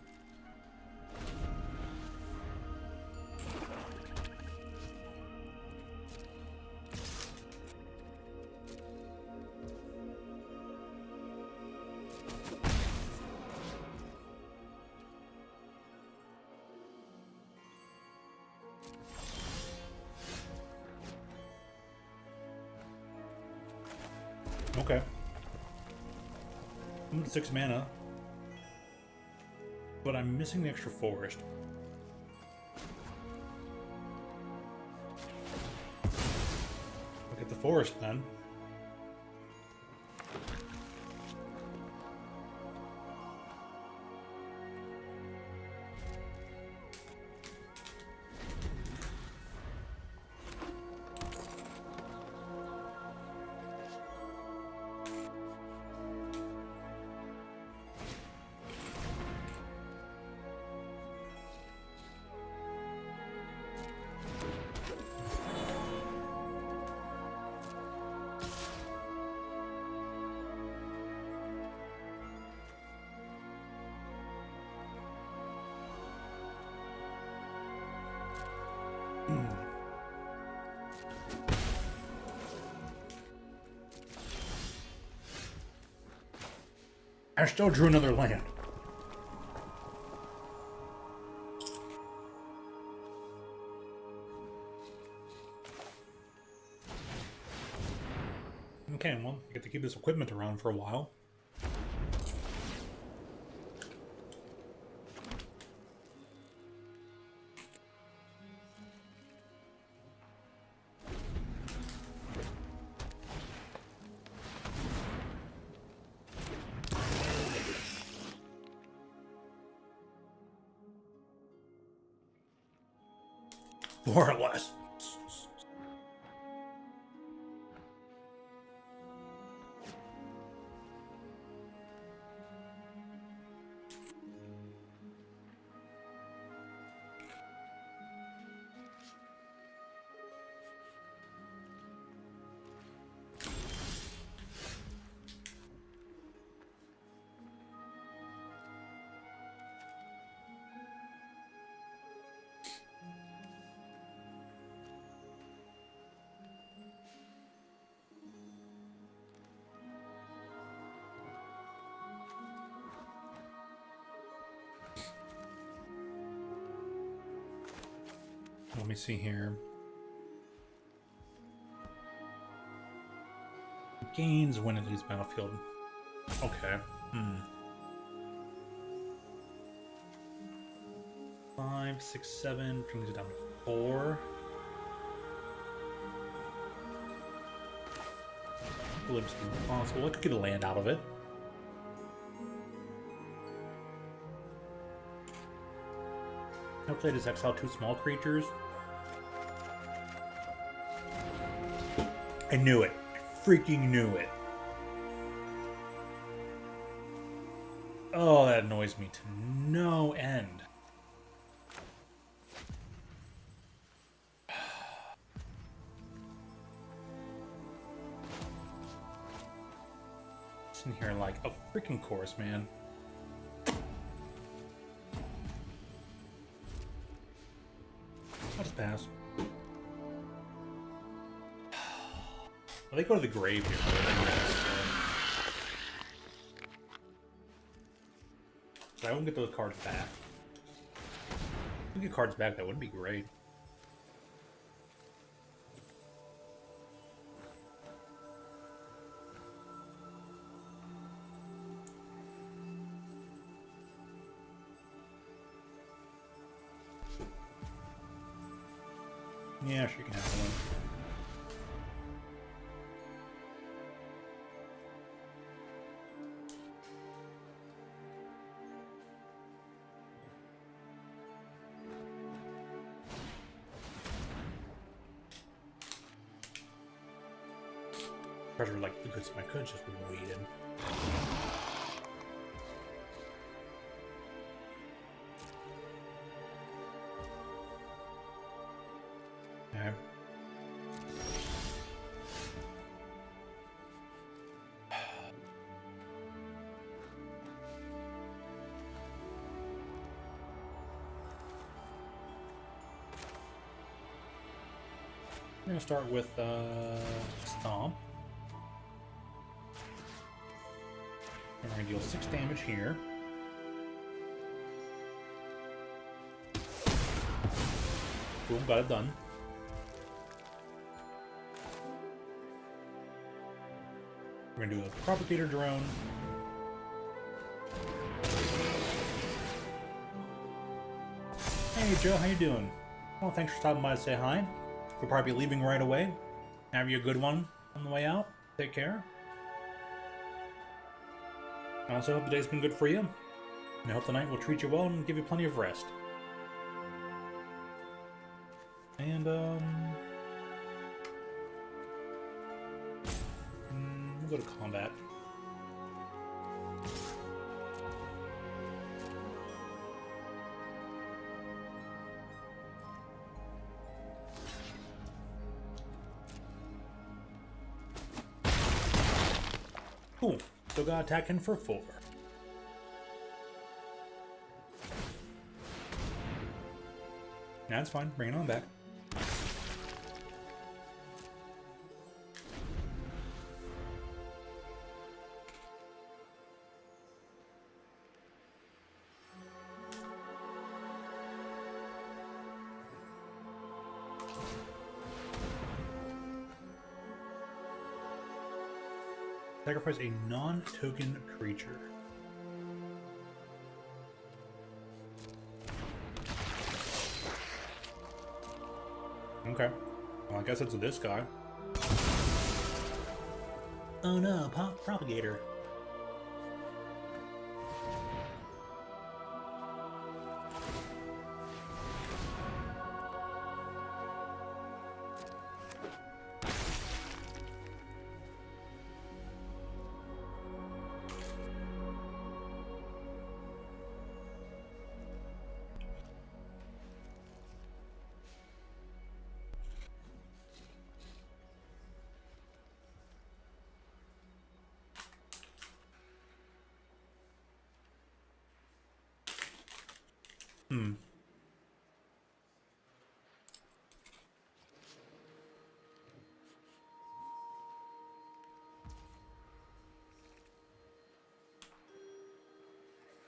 Okay. I'm at 6 mana. But I'm missing the extra forest. Look at the forest then. I still drew another land. Okay, well, I get to keep this equipment around for a while. More or less. Let me see here. Gains when it leaves battlefield. Okay. 5, 6, 7 brings it down to 4. Glimpse possible. I could get a land out of it. Hopefully, I just exile 2 small creatures. I knew it. I freaking knew it. Oh, that annoys me to no end. It's in here like, of freaking course, man. I'll just pass. They go to the grave here. So I won't get those cards back. If we get cards back, that would be great. Yeah, she can have one. Pressure like the goods I could just waited. Okay. I'm gonna start with Stomp. And we're gonna deal 6 damage here. Boom, got it done. We're gonna do a Propagator Drone. Hey Joe, how you doing? Well, thanks for stopping by to say hi. We'll probably be leaving right away. Have you a good one on the way out. Take care. I also hope the day's been good for you. And I hope the night will treat you well and give you plenty of rest. And, we'll go to combat. Cool. Still got attacking for 4. That's fine. Bring it on back. Sacrifice a non-token creature. Okay. Well, I guess it's this guy. Oh no, propagator.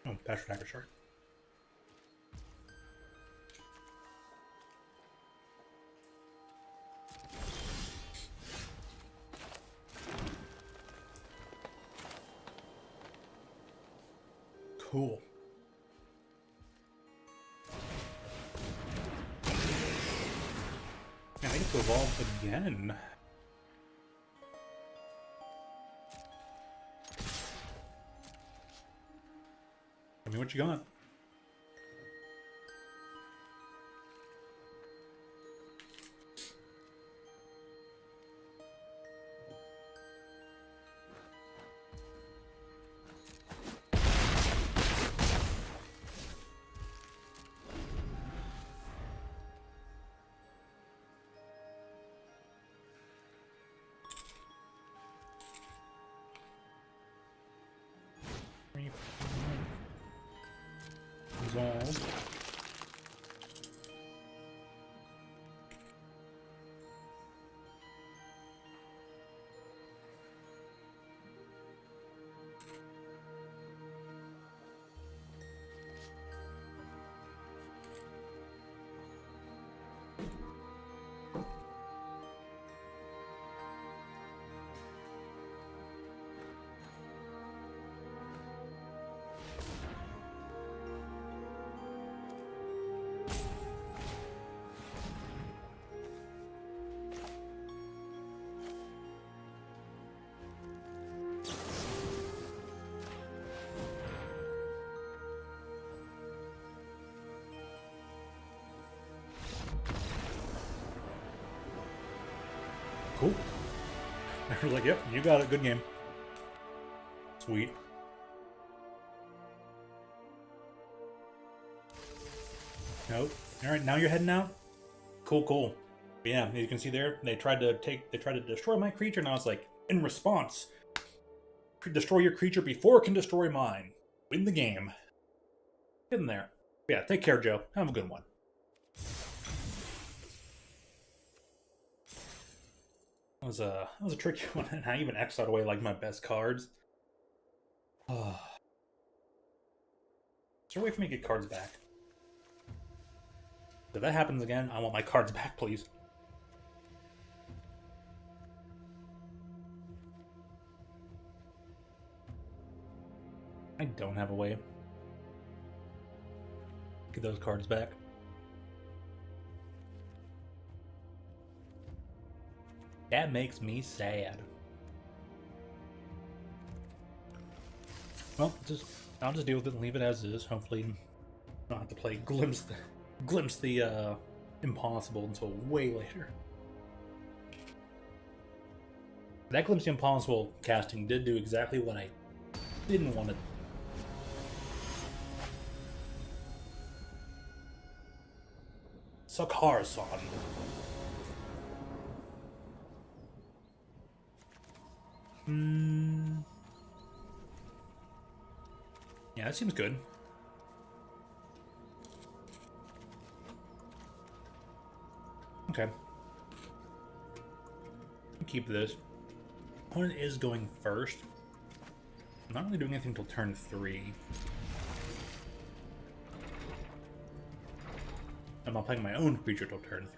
Oh, Pastor Dagger Shard. Cool. Yeah, I get to evolve again. Tell me what you got. Resolve. Cool. I was like, yep, you got it. Good game. Sweet. Nope. Alright, now you're heading out? Cool, cool. But yeah, as you can see there, they tried to destroy my creature, and I was like, in response, destroy your creature before it can destroy mine. Win the game. Get in there. But yeah, take care, Joe. Have a good one. That was a tricky one, and I even exiled away like my best cards. Is there a way for me to get cards back? If that happens again, I want my cards back, please. I don't have a way. Get those cards back. That makes me sad. Well, I'll just deal with it and leave it as is. Hopefully, I don't have to play glimpse the impossible until way later. That glimpse the impossible casting did do exactly what I didn't want to. Sakar-san. Yeah, that seems good. Okay. Keep this. Opponent is going first. I'm not really doing anything until turn 3. I'm not playing my own creature till turn 3.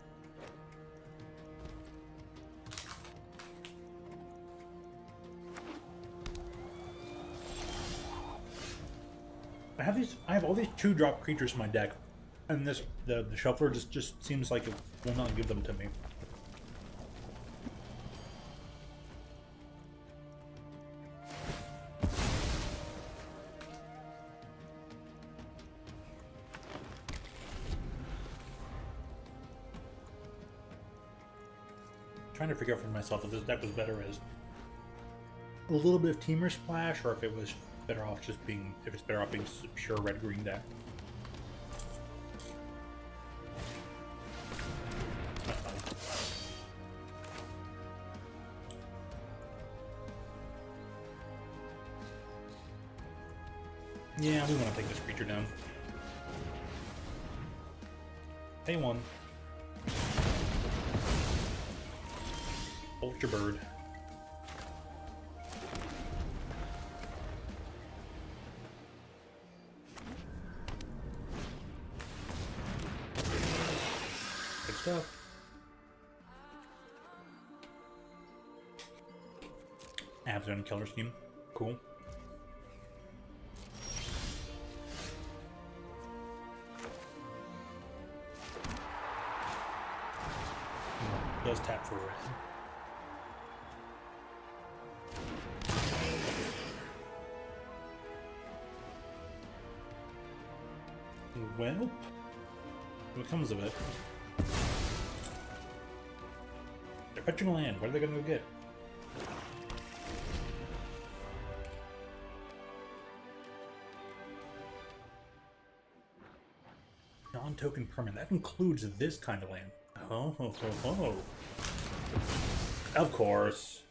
I have all these 2-drop creatures in my deck, and the shuffler just seems like it will not give them to me. Trying to figure out for myself if this deck was better as a little bit of Teamer Splash, or if it was better off just being, if it's better off being just a pure red-green deck. Yeah, we want to take this creature down. Pay 1. Ultra Bird. Good stuff. Abzone Killer Scheme. Cool. Does tap for red. Well, what comes of it? They're fetching land. What are they going to go get? Non-token permanent. That includes this kind of land. Oh, ho, ho, ho. Of course.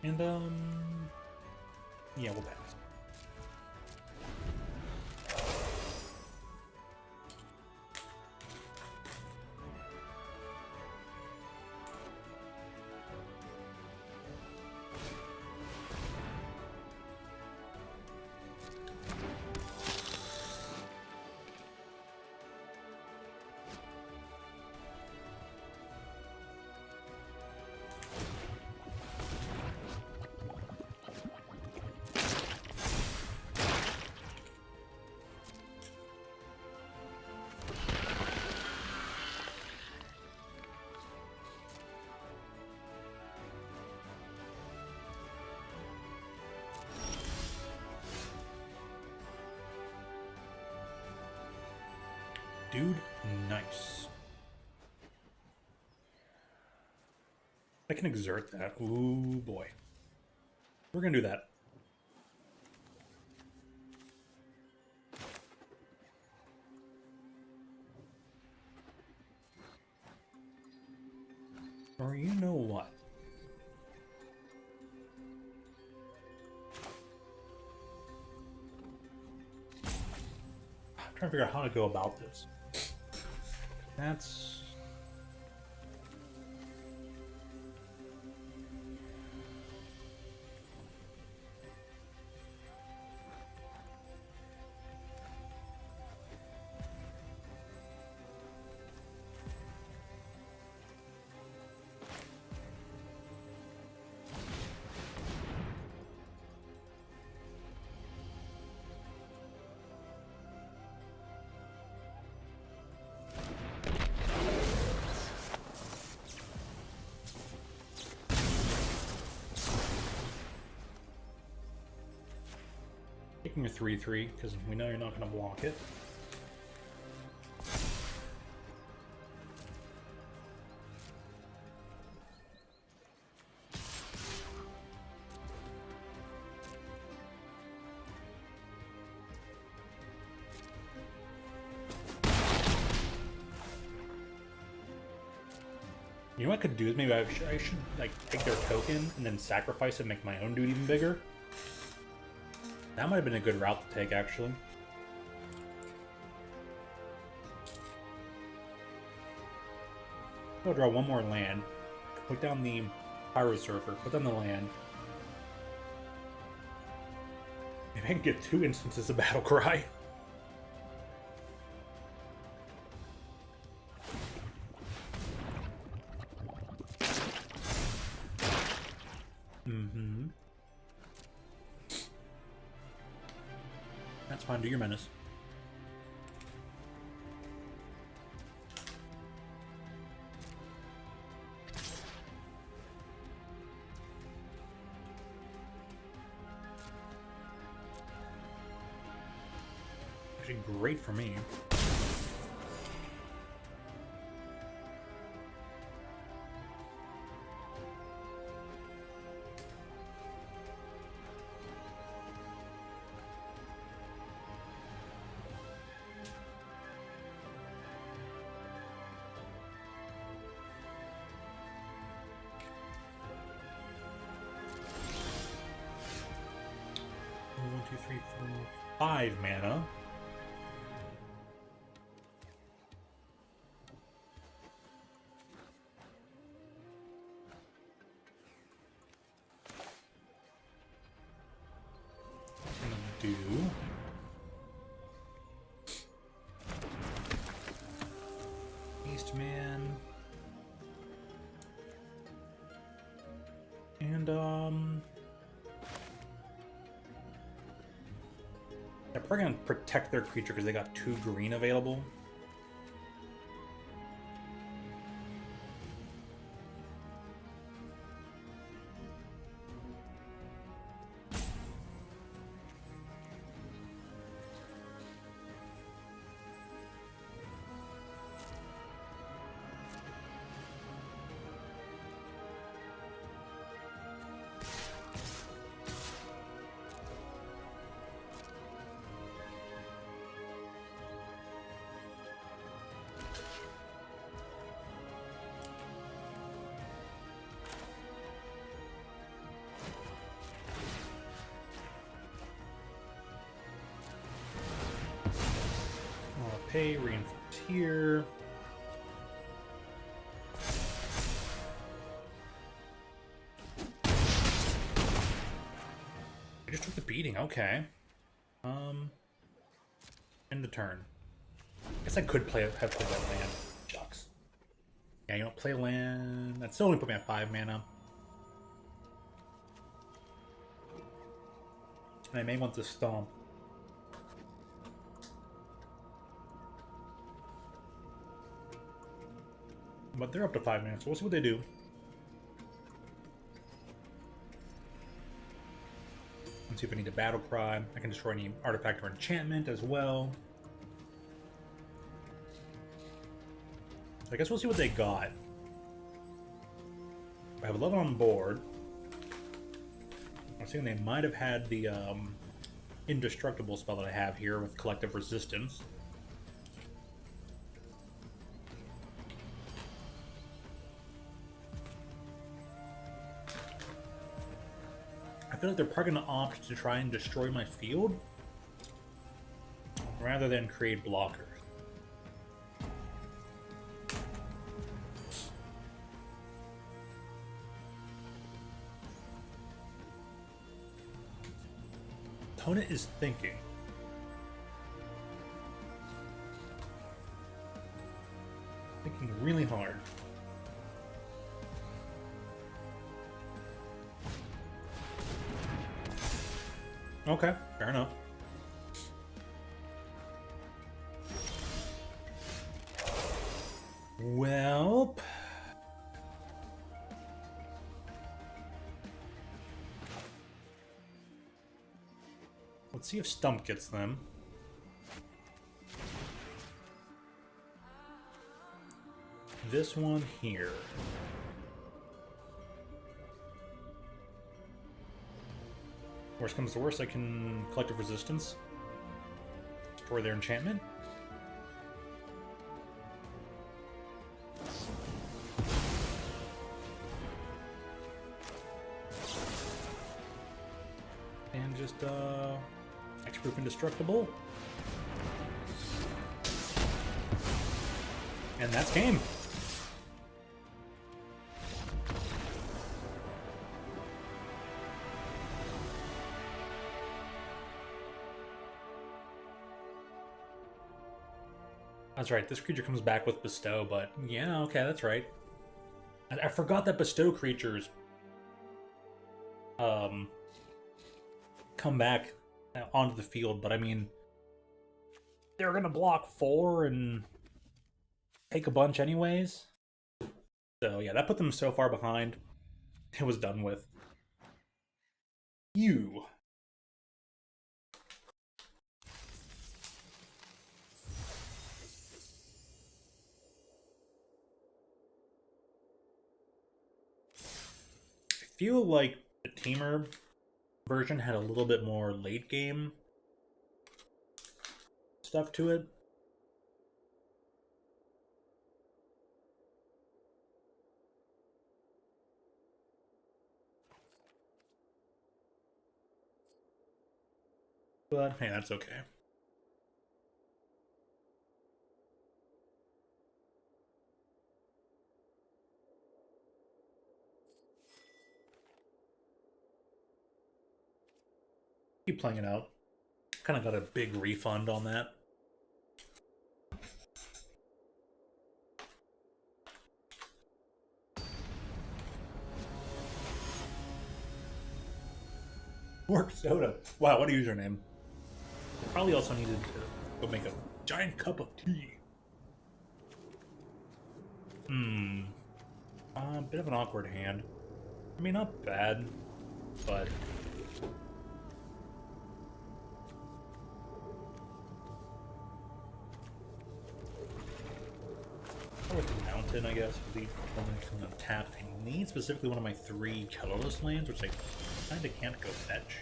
And, yeah, we'll pass. Dude, nice. I can exert that. Ooh, boy. We're gonna do that. Or you know what? I'm trying to figure out how to go about this. That's... taking a 3/3, because we know you're not going to block it. You know what I could do is maybe I should like take their token and then sacrifice it and make my own dude even bigger. That might have been a good route to take, actually. I'll draw one more land. Put down the Pyro Surfer. Put down the land. Maybe I can get 2 instances of Battle Cry. That's fine, do your menace. Actually great for me. One, two, three, four, 5 mana. Do Eastman and they're probably gonna protect their creature because they got 2 green available. Pay, reinforce here. I just took the beating, okay. End the turn. I guess I could have played that land. Shucks. Yeah, you don't play land. That still only put me at 5 mana. And I may want to stomp. But they're up to 5 minutes, so we'll see what they do. Let's see if I need a battle cry. I can destroy any artifact or enchantment as well. I guess we'll see what they got. I have 11 on board. I'm thinking they might have had the indestructible spell that I have here with collective resistance. I feel like they're probably going to opt to try and destroy my field rather than create blockers. Opponent is thinking. Thinking really hard. Okay, fair enough. Well, let's see if Stump gets them. This one here. Worst comes to worst, I can collective resistance. Destroy their enchantment. just, Hexproof Indestructible. And that's game. That's right, this creature comes back with Bestow, but yeah, okay, that's right. I forgot that Bestow creatures come back onto the field, but I mean, they're gonna block 4 and take a bunch anyways. So yeah, that put them so far behind. It was done with. You. I feel like the Tamer version had a little bit more late game stuff to it. But hey, that's okay. Keep playing it out. Kind of got a big refund on that. Work soda. Wow, what a username. Probably also needed to go make a giant cup of tea. A bit of an awkward hand. I mean, not bad, but... with the mountain, I guess, would be something to tap. I need specifically one of my 3 colorless lands, which I kinda can't go fetch.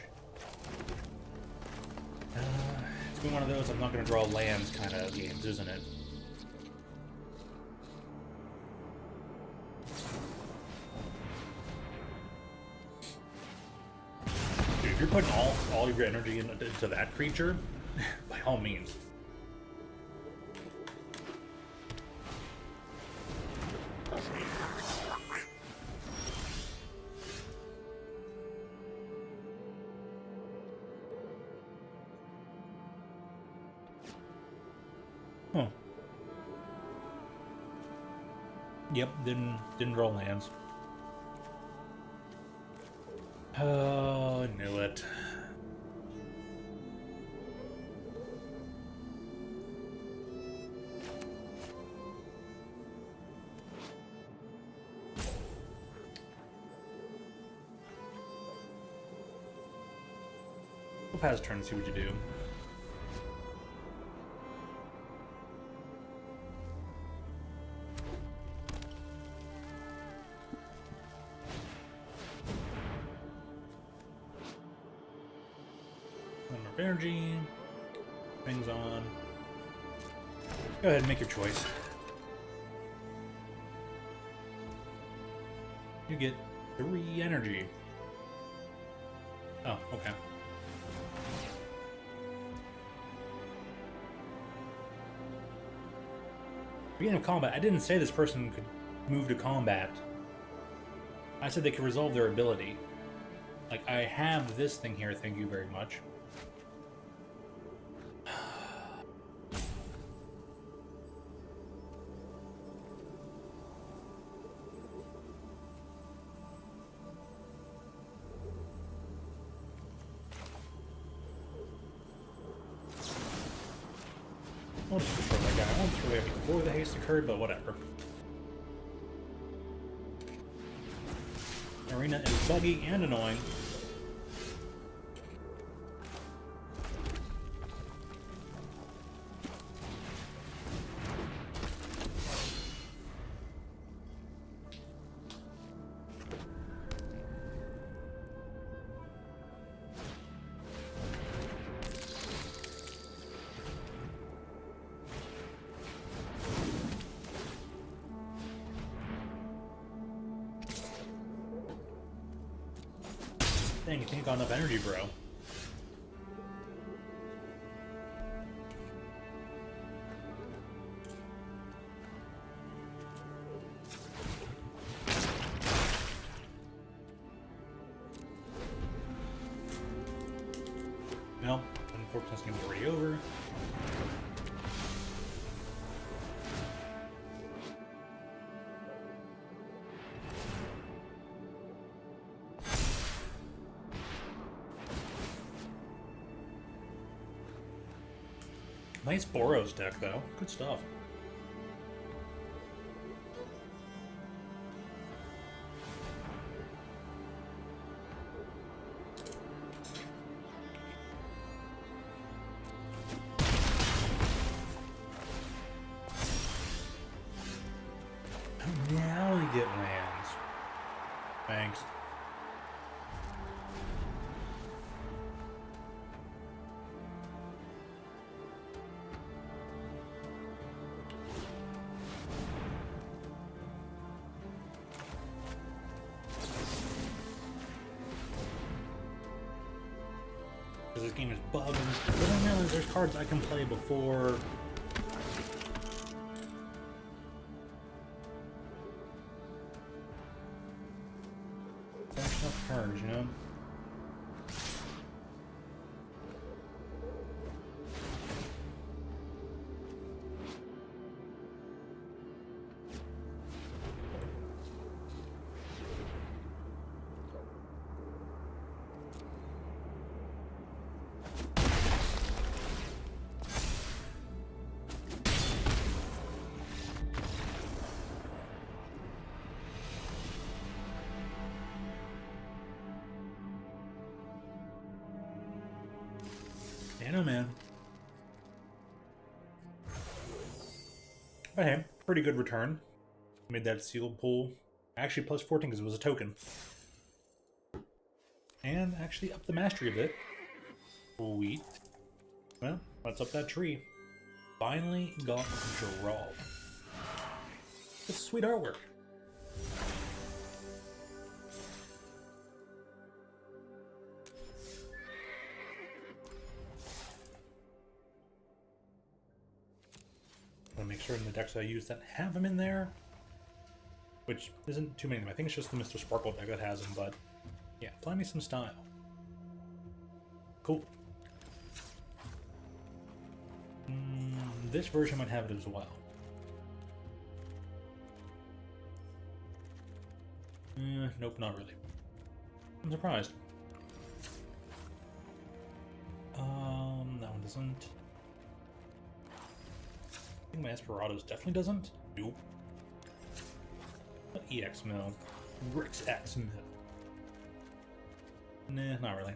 It's been one of those I'm not gonna draw lands kind of games, isn't it? Dude, if you're putting all of your energy into that creature, by all means. Huh. Yep, didn't roll lands. Oh, I knew it. We'll pass turn and see what you do. Energy, things on. Go ahead and make your choice. You get 3 energy. Oh, okay. Beginning of combat, I didn't say this person could move to combat. I said they could resolve their ability. Like, I have this thing here, thank you very much. I'll just destroy that guy. I won't destroy it before the haste occurred, but whatever. Arena is buggy and annoying. Dang, you think I got enough energy, bro. This game's already over. Nice Boros deck, though. Good stuff. Now we get lands. Thanks. This game is bugging. I don't realize there's cards I can play before. There's enough cards, you know? I know, man. But hey, pretty good return. Made that sealed pull. Actually, plus 14 because it was a token. And actually up the mastery a bit. Sweet. Well, let's up that tree. Finally got draw. It's sweet artwork. Make certain the decks I use that have them in there, which isn't too many of them. I think it's just the Mr. Sparkle deck that has them, but yeah, play me some style. Cool. This version might have it as well. Nope, not really. I'm surprised. That one doesn't. I think my Esperados definitely doesn't. Nope. EX Mill. Rix X Mill. Nah, not really.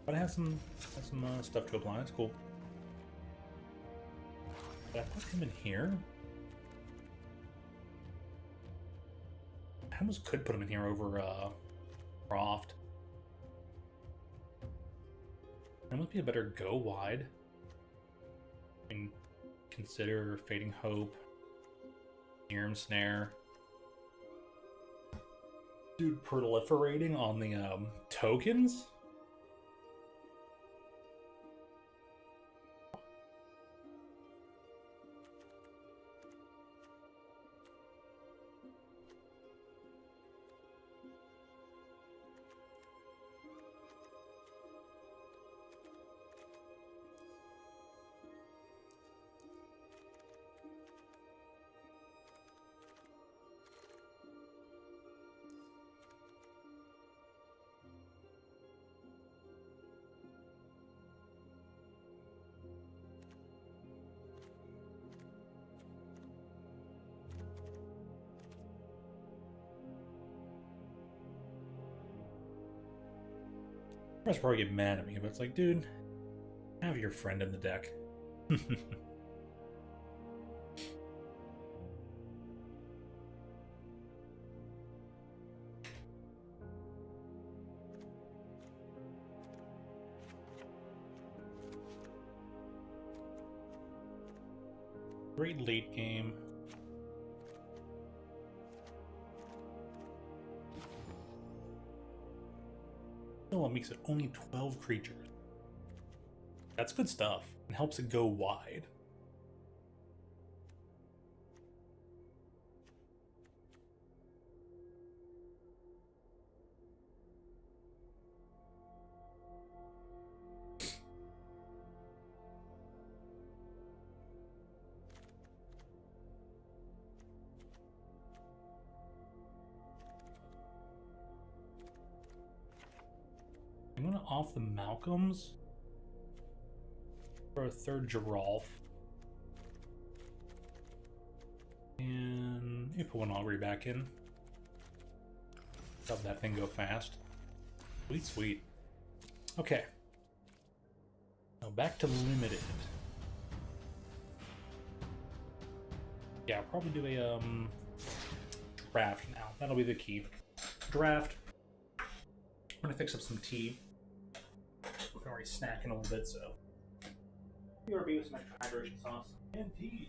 But I have some stuff to apply. It's cool. Did I put him in here? I almost could put him in here over Croft. That must be a better go wide. I mean, consider Fading Hope, Nearm Snare. Dude, proliferating on the tokens? I'd probably get mad at me, but it's like, dude, have your friend in the deck. Great late game. Still, it makes it only 12 creatures. That's good stuff. It helps it go wide. off the Malcolms for a third Giralf. And you put one Augury back in. Help that thing go fast. Sweet, sweet. Okay. Now back to limited. Yeah, I'll probably do a draft now. That'll be the key. Draft. I'm gonna fix up some tea. I'm already snacking a little bit, so BRB with some extra hydration sauce and tea.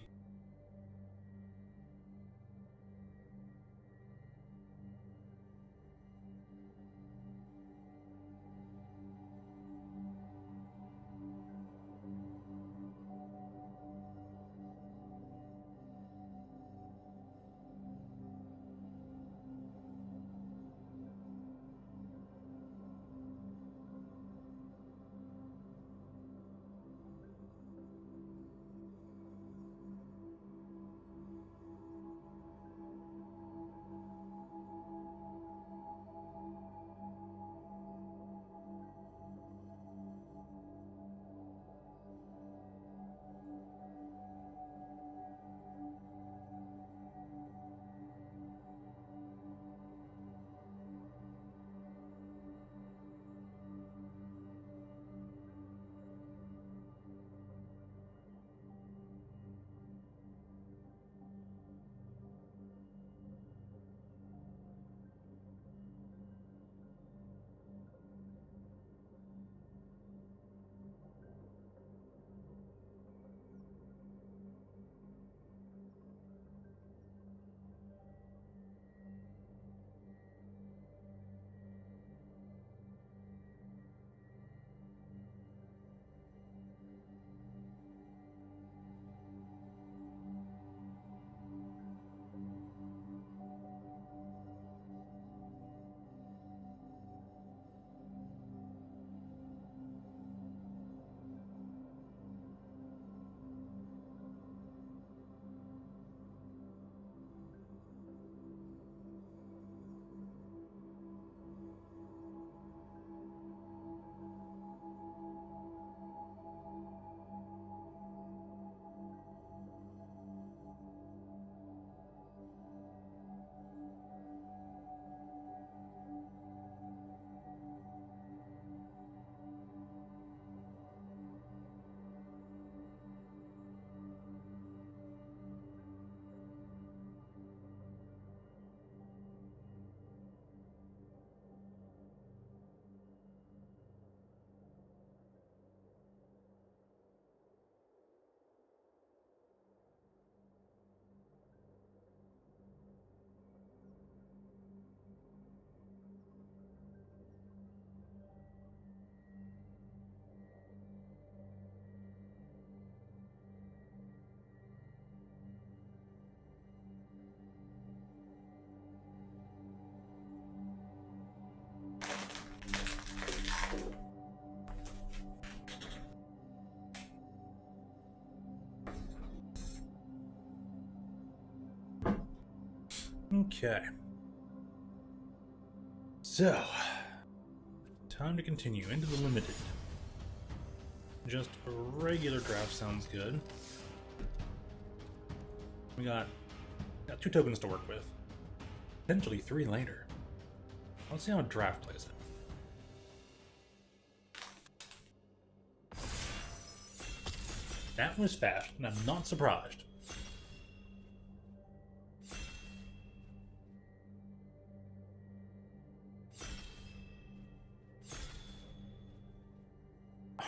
Okay. So, time to continue into the limited. Just a regular draft sounds good. We got 2 tokens to work with. Potentially 3 later. Let's see how a draft plays it. That was fast, and I'm not surprised.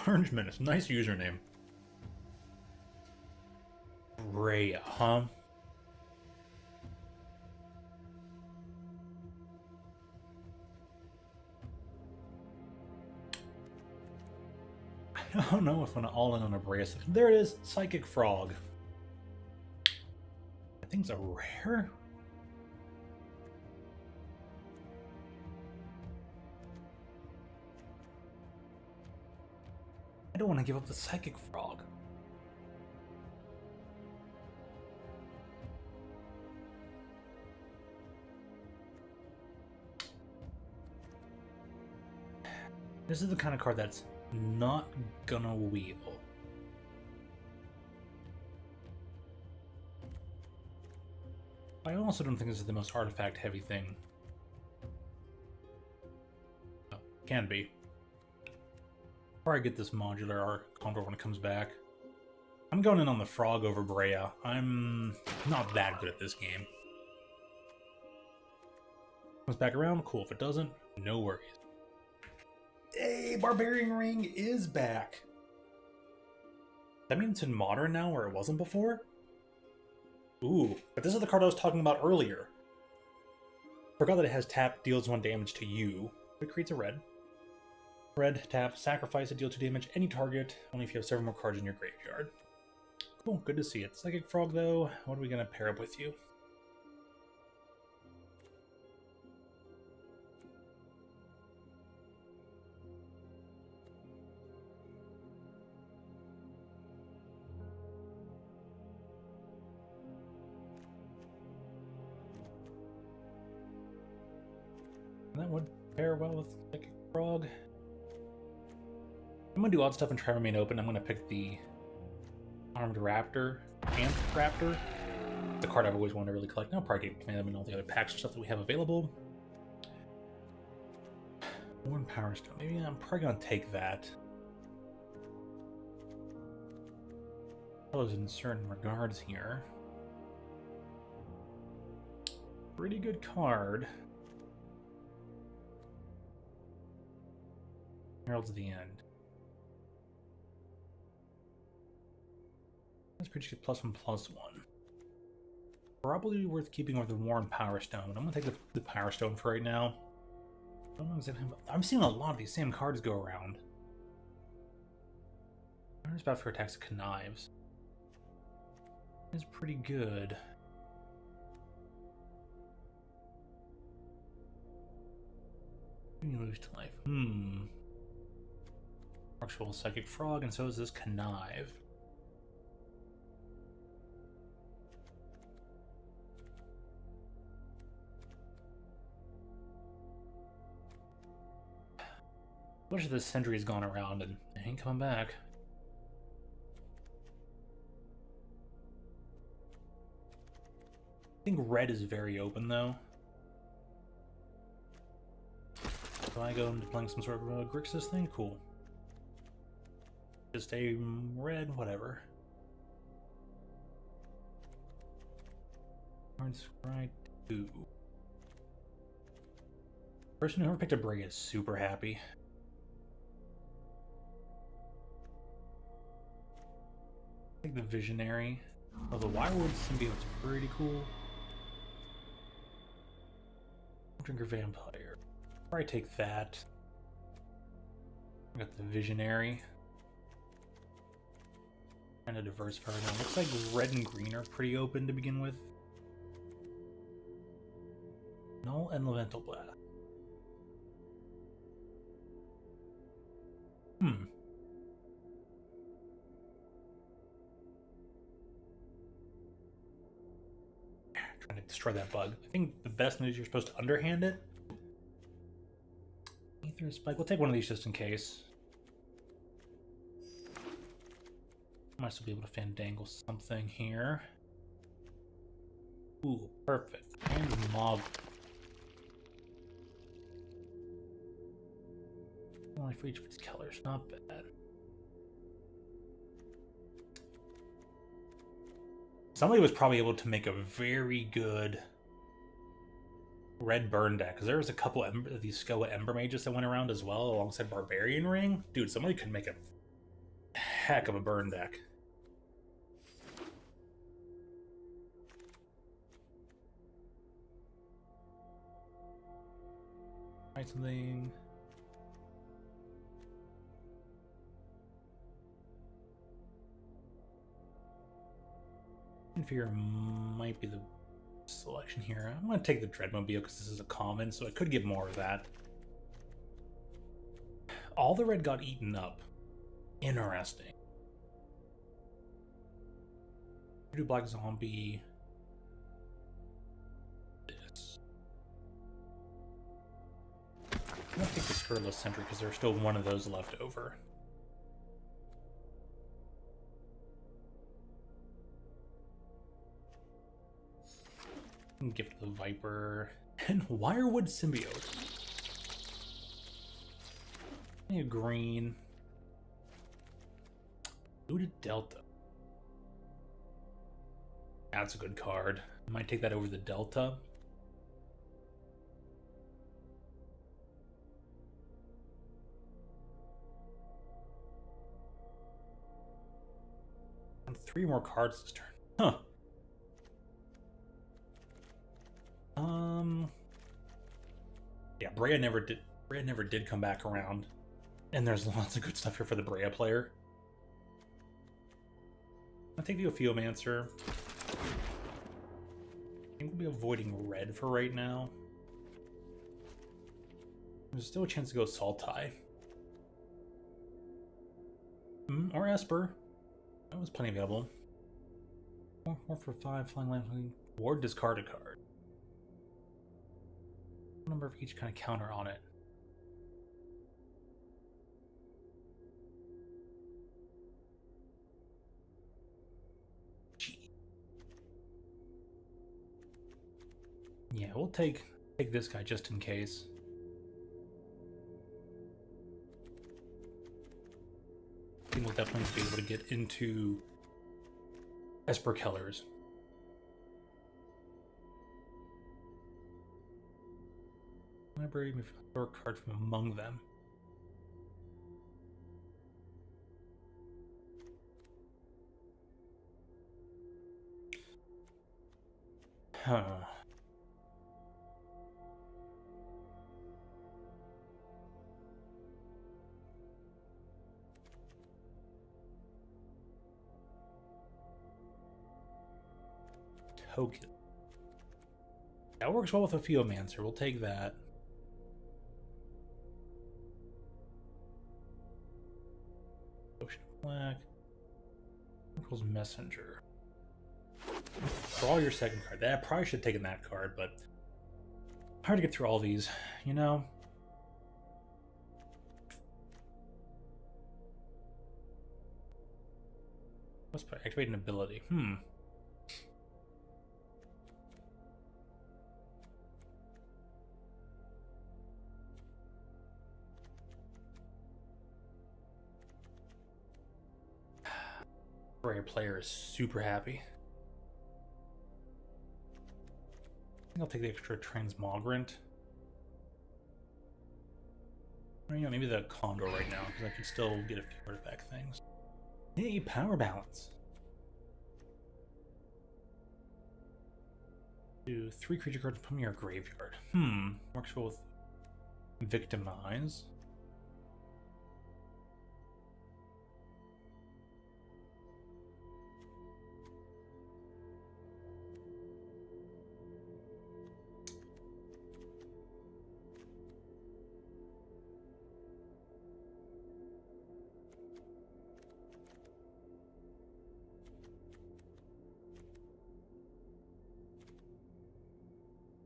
Orange Menace, nice username. Rhea, huh? I don't know if I'm gonna all in on a bracelet. There it is, Psychic Frog. That thing's a rare? I don't want to give up the Psychic Frog. This is the kind of card that's not gonna wheel. I also don't think this is the most artifact-heavy thing. Oh, can be. Before I get this modular Condor when it comes back, I'm going in on the Frog over Brea. I'm not that good at this game. Comes back around, cool. If it doesn't, no worries. Hey, Barbarian Ring is back! That means it's in Modern now where it wasn't before? Ooh, but this is the card I was talking about earlier. Forgot that it has tap, deals 1 damage to you. It creates a red. Red, tap, sacrifice it, deal 2 damage, any target, only if you have several more cards in your graveyard. Cool, good to see it. Psychic Frog, though, what are we going to pair up with you? That would pair well with Psychic Frog. I'm going to do odd stuff and try to remain open. I'm going to pick the Armed Raptor, Amped Raptor. It's a card I've always wanted to really collect. I'll probably get them in all the other packs and stuff that we have available. One Power Stone. Maybe I'm probably going to take that. Fellows in certain regards here. Pretty good card. Heralds of the End. That's pretty good. +1/+1. Probably worth keeping with the Worn Power Stone. I'm gonna take the Power Stone for right now. I don't know exactly. I'm seeing a lot of these same cards go around. There's about for attacks of Connives. It's pretty good. You lose to life. Actual Psychic Frog, and so is this Connive. Wish this Sentry's gone around and it ain't coming back. I think red is very open though. So I go into playing some sort of a Grixis thing? Cool. Just a red, whatever. Cards right 2. Person who ever picked a Bray is super happy. I think the Visionary. Oh, the Wirewood Symbiote's pretty cool. Drinker Vampire. Probably take that. I got the Visionary. Trying to diversify right now. Looks like red and green are pretty open to begin with. Null and Elemental Blast. Trying to destroy that bug. I think the best news, you're supposed to underhand it. Ether Spike. We'll take one of these just in case. Might still be able to fandangle something here. Ooh, perfect. And Mob. Only for each of these colors, not bad. Somebody was probably able to make a very good red burn deck, because there was a couple of these Skoa Ember Mages that went around as well, alongside Barbarian Ring. Dude, somebody could make a heck of a burn deck. Try something. Inferior might be the selection here. I'm going to take the Dreadmobile because this is a common, so I could get more of that. All the red got eaten up. Interesting. Do Black Zombie. This. I'm going to take this Skirtless Sentry because there's still one of those left over. Gift the Viper and Wirewood Symbiote. A green. Looted Delta. That's a good card. I might take that over the Delta. And 3 more cards this turn. Huh. Yeah, Brea never did come back around. And there's lots of good stuff here for the Brea player. I'll take the Ophiomancer. I think we'll be avoiding red for right now. There's still a chance to go Sultai. Or Esper. That was plenty available. 4 for 5, flying land, or discard a card. Number of each kind of counter on it. Gee. Yeah, we'll take this guy just in case. I think we'll definitely be able to get into Esper Kellers. Library, maybe throw a card from among them. Huh. Token. That works well with a Ophiomancer. We'll take that. Ocean Black. Chronicles Messenger. Draw your second card. I probably should have taken that card, but hard to get through all these, you know? Let's put activate an ability. Rare player is super happy. I think I'll take the extra Transmogrant. Or, you know, maybe the Condor right now, because I can still get a few artifact things. Hey, Power Balance. Do 3 creature cards from your graveyard. Works well with Victimize.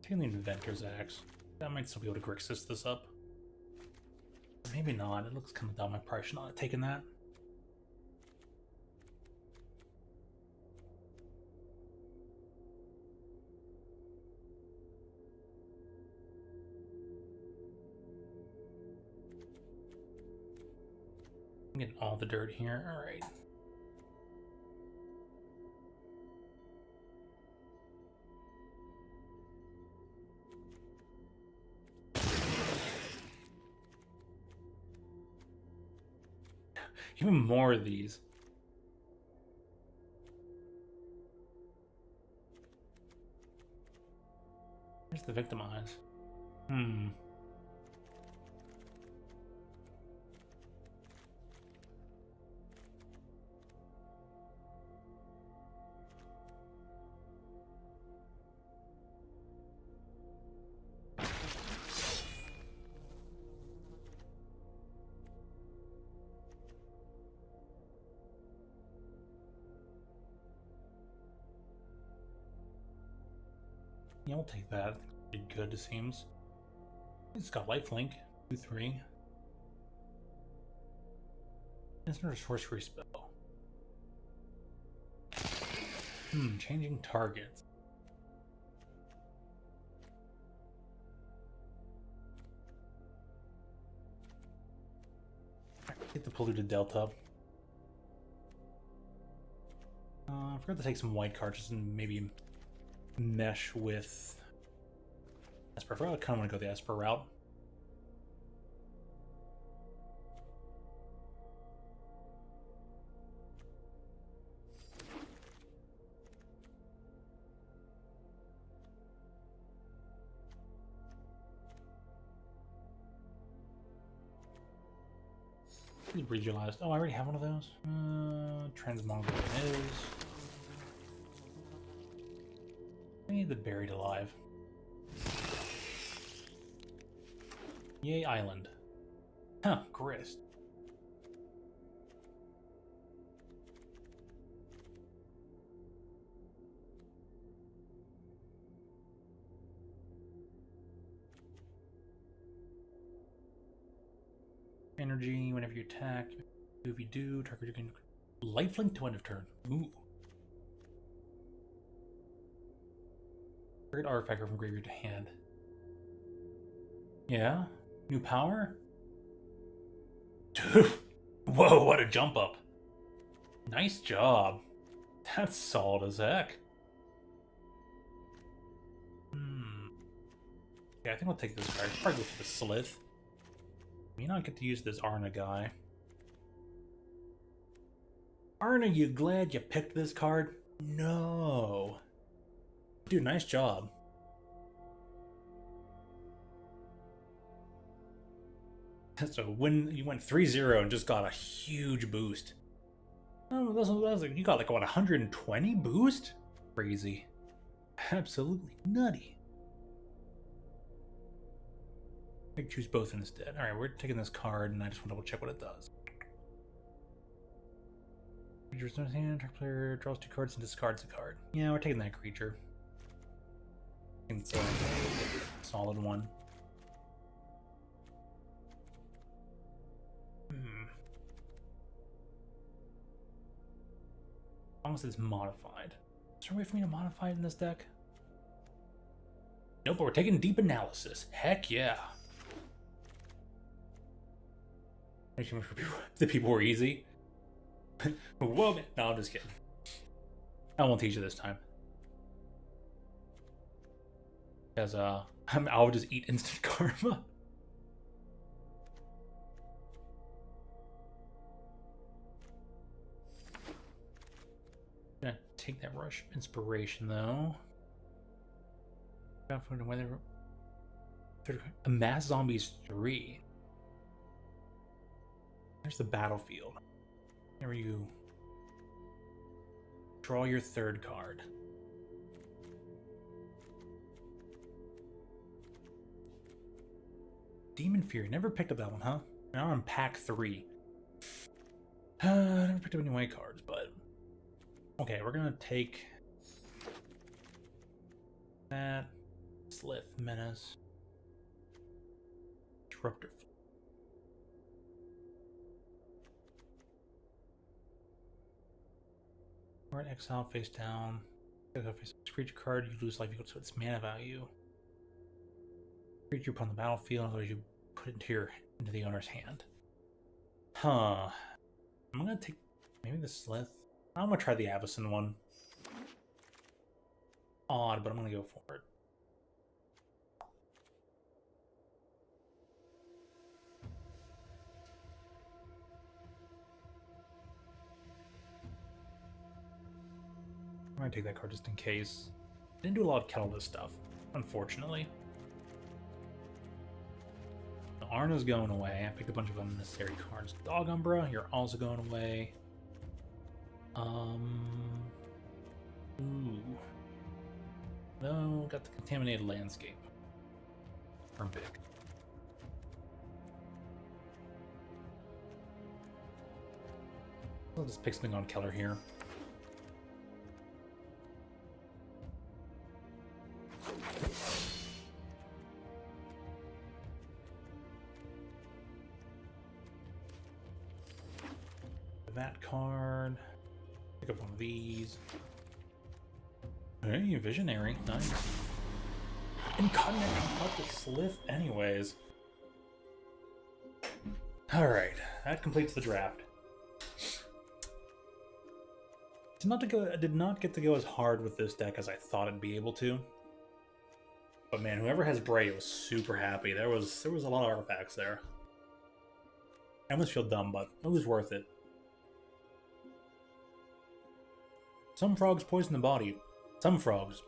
Taking the Inventor's Axe. That might still be able to Grixis this up. Maybe not. It looks kind of dumb. I probably should not have taken that. I'm getting all the dirt here. Alright. Even more of these. Where's the Victimize? Yeah, I'll take that. Pretty good, it seems. It's got lifelink. 2-3. It's not a sorcery spell. Changing targets. Get the polluted delta. I forgot to take some white cards and maybe mesh with Esper. I kind of want to go the Esper route. Regionalized. Oh, I already have one of those. Transmongol is. I need the buried alive. Yay, island. Huh, grist. Energy, whenever you attack. If you do, target you can lifelink to end of turn. Ooh. Target artifact from graveyard to hand. Yeah? New power? Dude. Whoa, what a jump up. Nice job. That's solid as heck. Yeah, I think I'll take this card. Probably go for the Slith. You not get to use this Arna guy. Arna, you glad you picked this card? No. Dude, nice job. So when you went 3-0 and just got a huge boost. Oh, that was like, you got like what, 120 boost? Crazy. Absolutely nutty. I choose both instead. Alright, we're taking this card and I just want to double check what it does. Creature's in his hand, target player draws 2 cards and discards a card. Yeah, we're taking that creature. It's a solid one. As long as it's modified. Is there a way for me to modify it in this deck? Nope, but we're taking deep analysis. Heck yeah. The people were easy. Whoa, man. No, I'm just kidding. I won't teach you this time. Because I'll just eat instant karma. Gonna take that rush inspiration though. Amass Zombies 3. There's the battlefield. There you draw your 3rd card. Demon Fury. Never picked up that one, huh? Now I'm on pack 3. I never picked up any white cards, but okay, we're gonna take that. Slith, Menace, Disruptor. We're at exile, face down. Creature card, you lose life equal to its mana value. Creature upon the battlefield, otherwise you put it into the owner's hand. Huh. I'm gonna take maybe the Slith. I'm gonna try the Avacyn one. Odd, but I'm gonna go for it. I'm gonna take that card just in case. Didn't do a lot of Kettleless stuff, unfortunately. Arna's going away. I picked a bunch of unnecessary cards. Dog Umbra, you're also going away. Ooh. No, got the Contaminated Landscape. From big. I'll just pick something on Keller here. that card. Pick up one of these. Hey, visionary. Nice. Incontinent cut the sliff anyways. Alright, that completes the draft. Did not get to go as hard with this deck as I thought it'd be able to. But man, whoever has Bray was super happy. There was a lot of artifacts there. I almost feel dumb, but it was worth it. Some frogs poison the body. Some frogs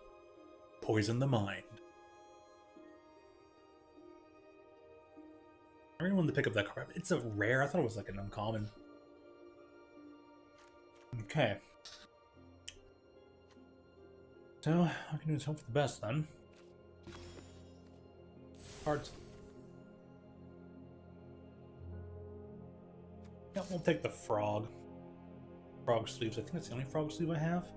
poison the mind. I really wanted to pick up that card. It's a rare. I thought it was like an uncommon. Okay. So, I can do is hope for the best then. Cards. Yeah, we'll take the frog. Frog sleeves. I think that's the only frog sleeve I have.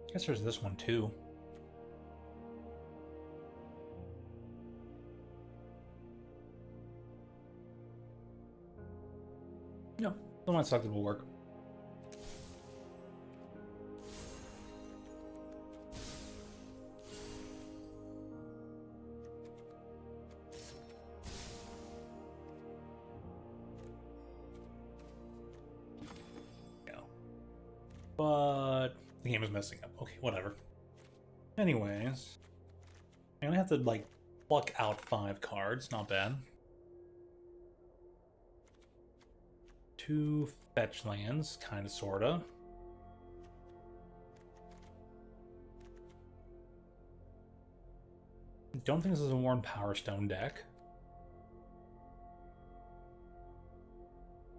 I guess there's this one too. No, the one selected will work. But the game is messing up. Okay, whatever. Anyways, I only have to, like, pluck out 5 cards. Not bad. 2 fetch lands, kinda, sorta. Don't think this is a Worn Power Stone deck.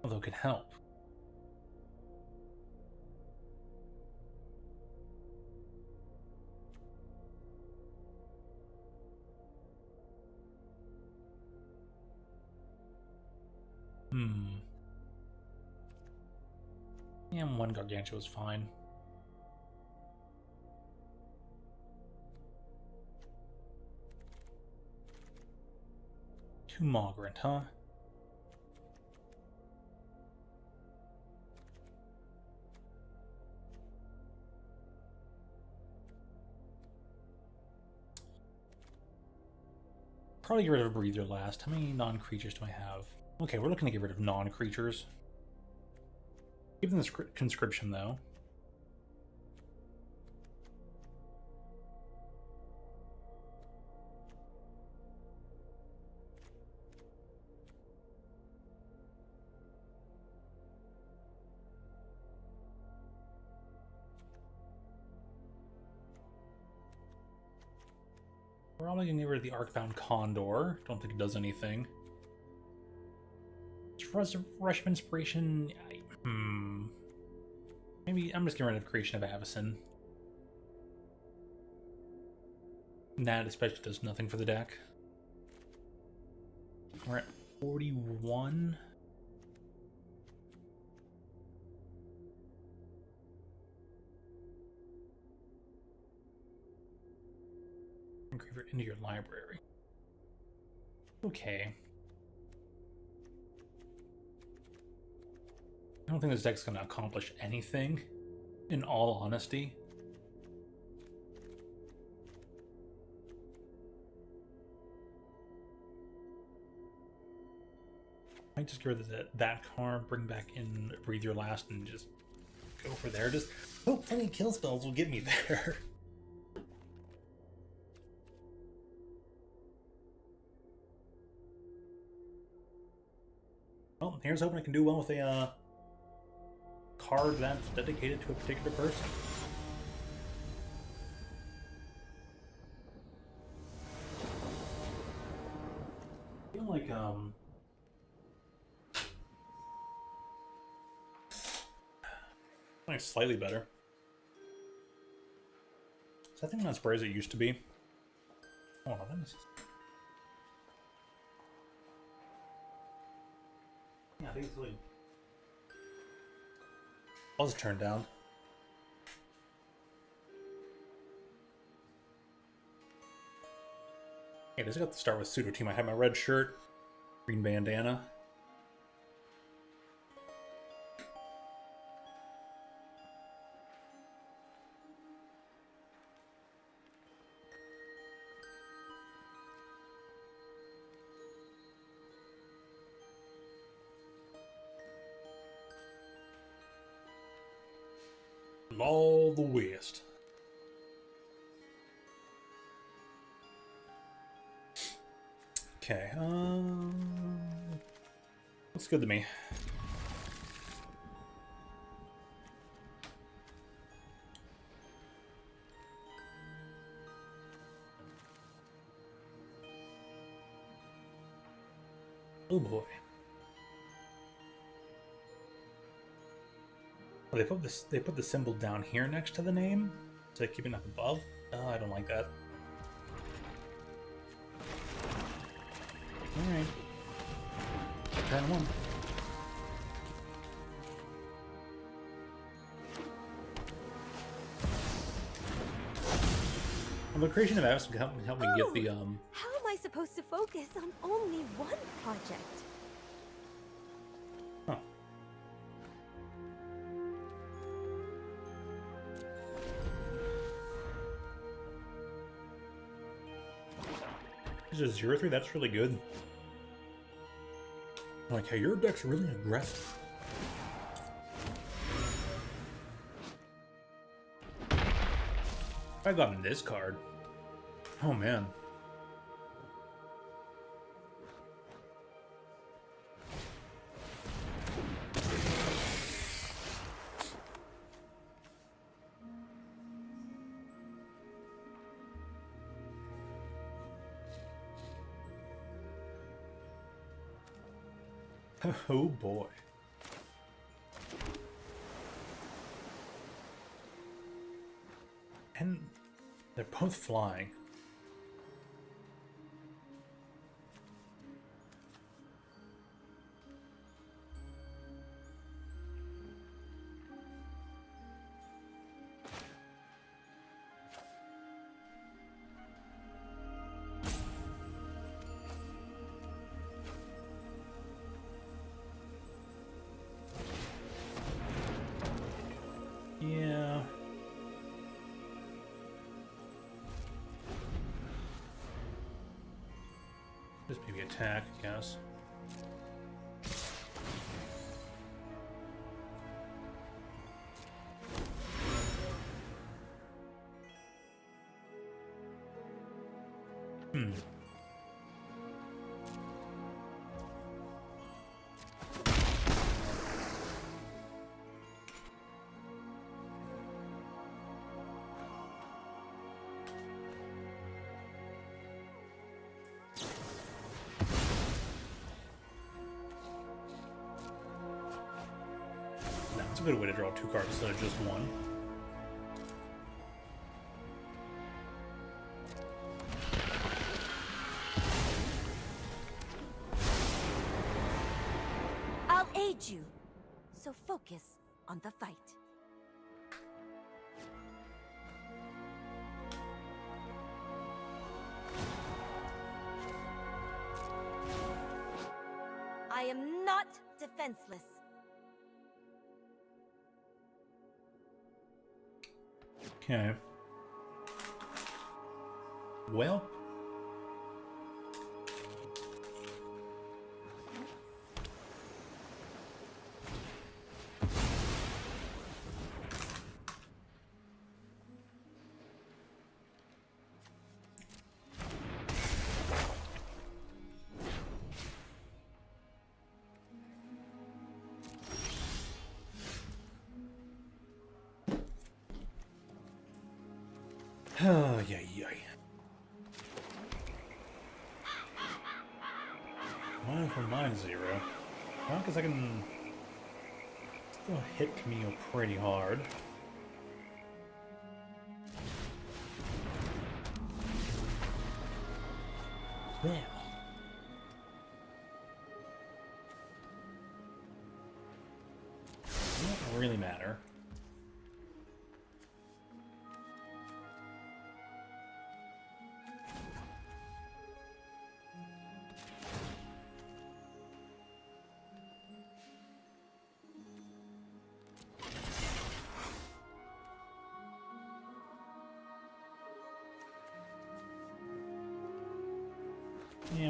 Although it could help. Yeah, 1 Gargantua was fine. Two Mogrant, huh? Probably get rid of Breathe Your Last. How many non-creatures do I have? Okay, we're looking to get rid of non-creatures. Give them this conscription, though. We're probably gonna get rid of the Arcbound Condor. Don't think it does anything. Rush of Inspiration. Maybe I'm just getting rid of Creation of Avacyn. That especially does nothing for the deck. We're at 41. Engrave it into your library. Okay. I don't think this deck's going to accomplish anything, in all honesty. I might just get rid of that card, bring back in Breathe Your Last, and just go for there. Just hopefully kill spells will get me there. Well, here's hoping I can do well with a card that's dedicated to a particular person. I feel like slightly better. So I think that's as it used to be. Oh, let me see. Yeah, I think it's like was turned down. Yeah, I just got to start with Pseudo Team. I had my red shirt. Green bandana. From all the west. Okay, looks good to me. Oh boy. Oh, they put the symbol down here next to the name to keep it up above. Oh, I don't like that. Alright. Turn one. Well, the creation of apps can help me get the How am I supposed to focus on only one project? Huh. This is 0-3, that's really good. Like, hey, your deck's really aggressive. I got in this card. Oh man. Oh boy. And they're both flying. Yeah. Just maybe attack, I guess. Hmm. That's a good way to draw 2 cards instead of just 1. I'll aid you. So focus on the fight. I am not defenseless. Okay. Well. Oh, yeah. Mine for mine 0. Well, because I can still hit Camille pretty hard. Well. Doesn't really matter.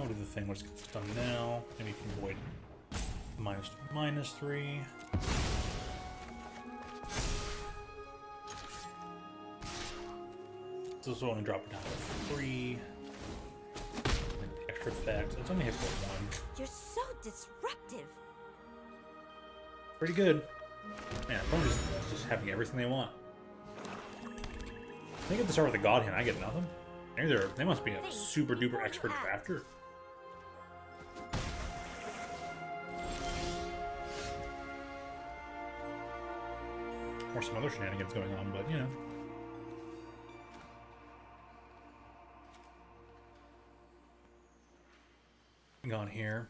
I'll do the thing. Let's get this done now. Maybe you can avoid -3. So this will only drop it down to 3. And the extra effect. So it's only hit for 1. You're so disruptive. Pretty good. Man, opponent is just having everything they want. They get to start with a God Hand, I get nothing. They must be a super duper expert drafter. Or some other shenanigans going on, but you know. Gone here.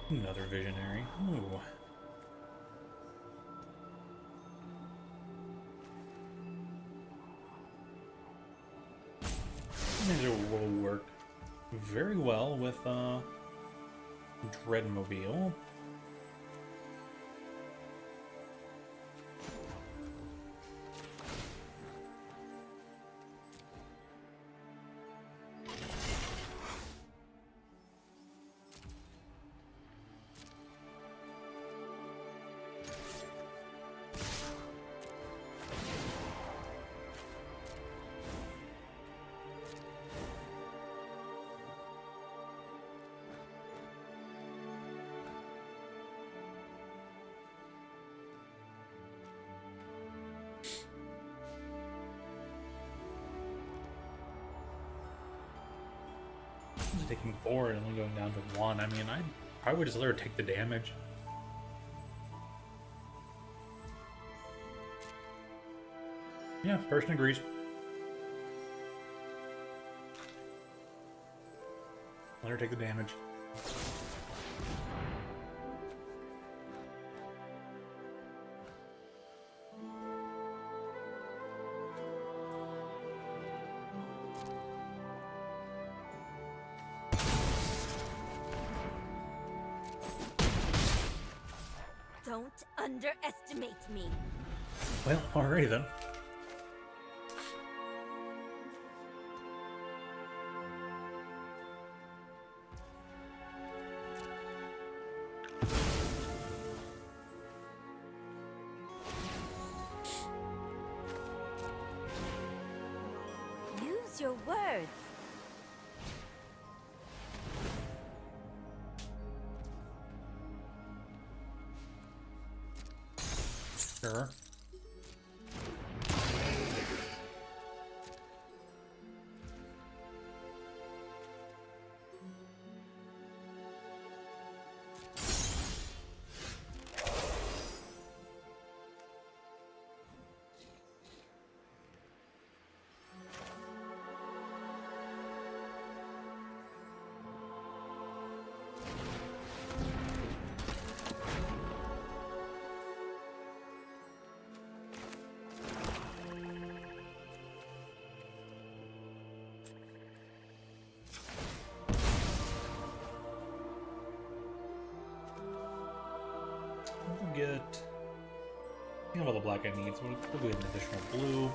Another visionary. Ooh. These will work very well with Dreadmobile. Taking 4 and only going down to 1. I mean, I probably would just let her take the damage. Yeah, person agrees. Let her take the damage. Don't underestimate me. Well, alrighty then. Use your words. Sure. We'll get... I have all the black I need, so we'll do an additional blue.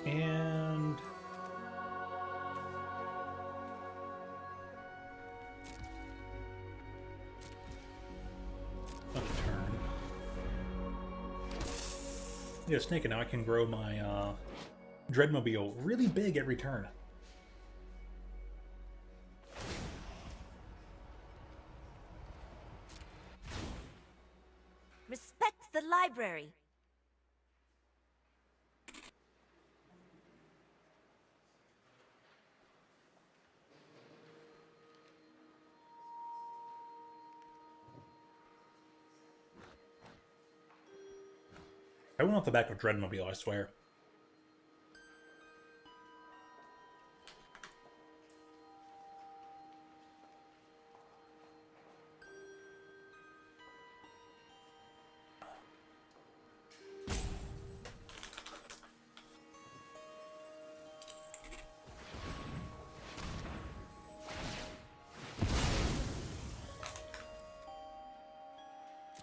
And... Not a turn. Yeah, Snake, and now I can grow my Dreadmobile really big every turn. Respect the library. I went off the back of Dreadmobile, I swear.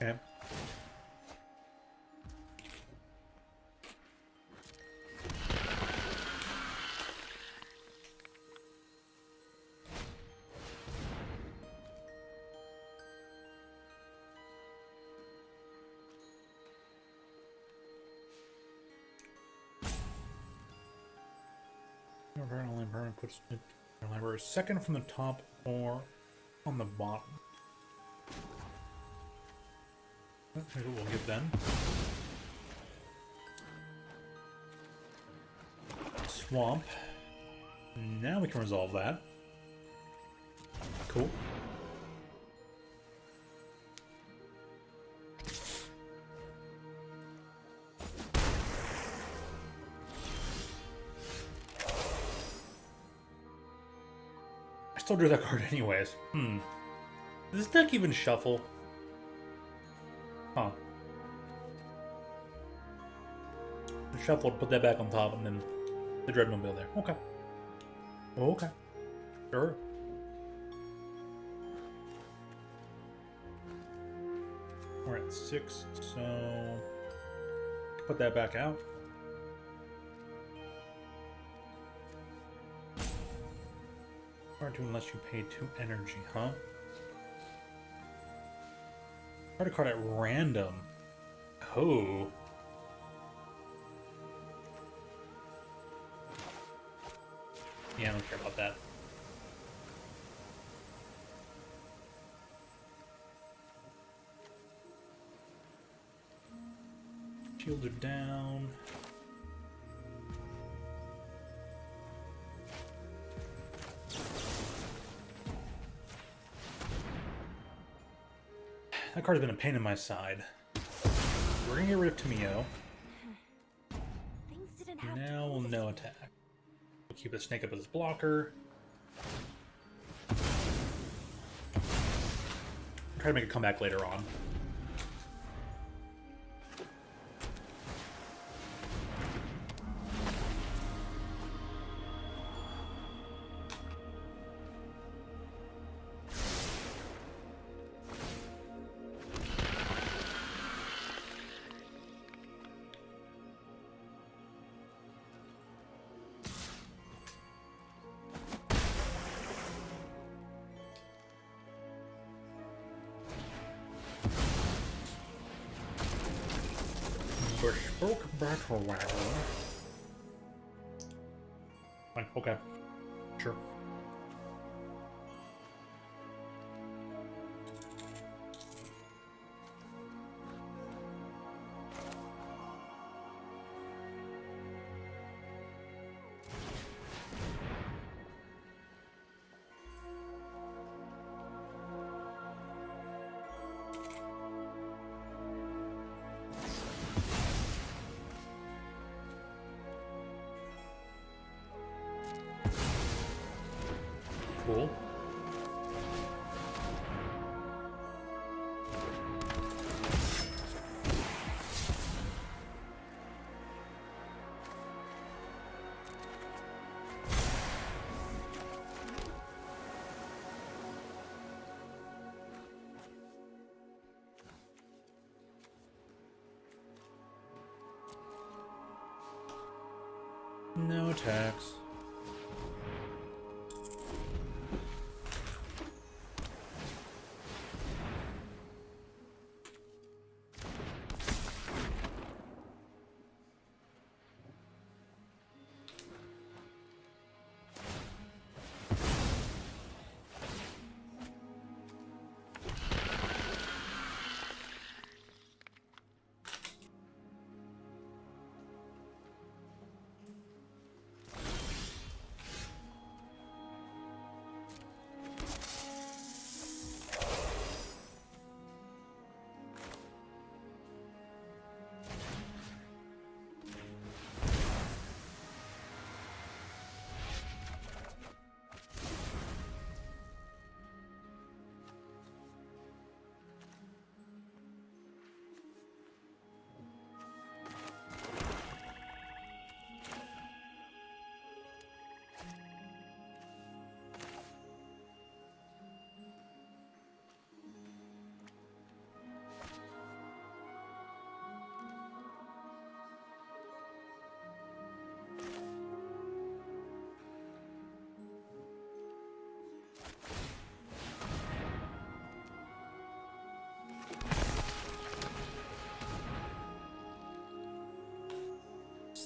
Okay. Library puts the library second from the top or on the bottom. Here's what we'll get then. Swamp. Now we can resolve that. Cool. I still drew that card anyways. Does this deck even shuffle? Huh. The shuffled, put that back on top, and then the Dreadmobile there. Okay. Okay. Sure. We're at 6, so put that back out. Hard to unless you pay 2 energy, huh? Hard to card at random. Oh. Yeah, I don't care about that. Shields are down. That card's been a pain in my side. We're gonna get rid of Tamio. Now we'll no attack. We'll keep the snake up as blocker. Try to make a comeback later on. Bespoke battle wagon. Fine, okay. Sure. Cool. No attacks.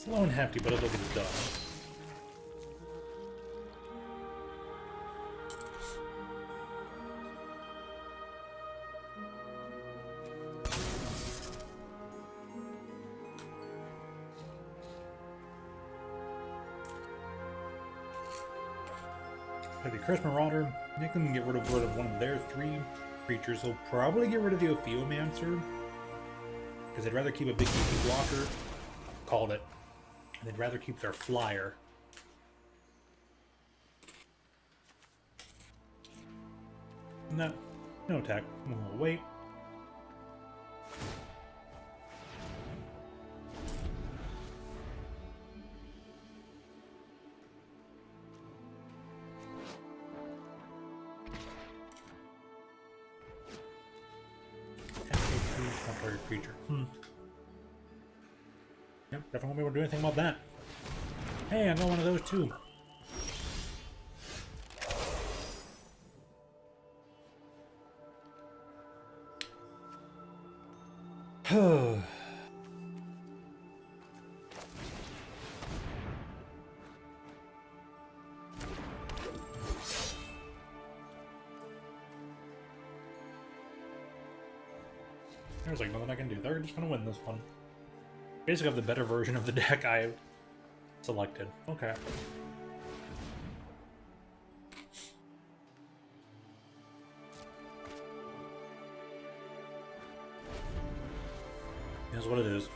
Slow and hefty, but it'll get it done. Play the Curse Marauder. They can get rid of one of their 3 creatures. He'll probably get rid of the Ophiomancer, because they'd rather keep a big EP blocker. Called it. And they'd rather keep their flyer. No attack. We'll wait. Temporary creature. Yep, definitely won't be able to do anything about that. Hey, I got one of those too. There's like nothing I can do. They're just gonna win this one. Basically, I have the better version of the deck I selected. Okay. Here's what it is.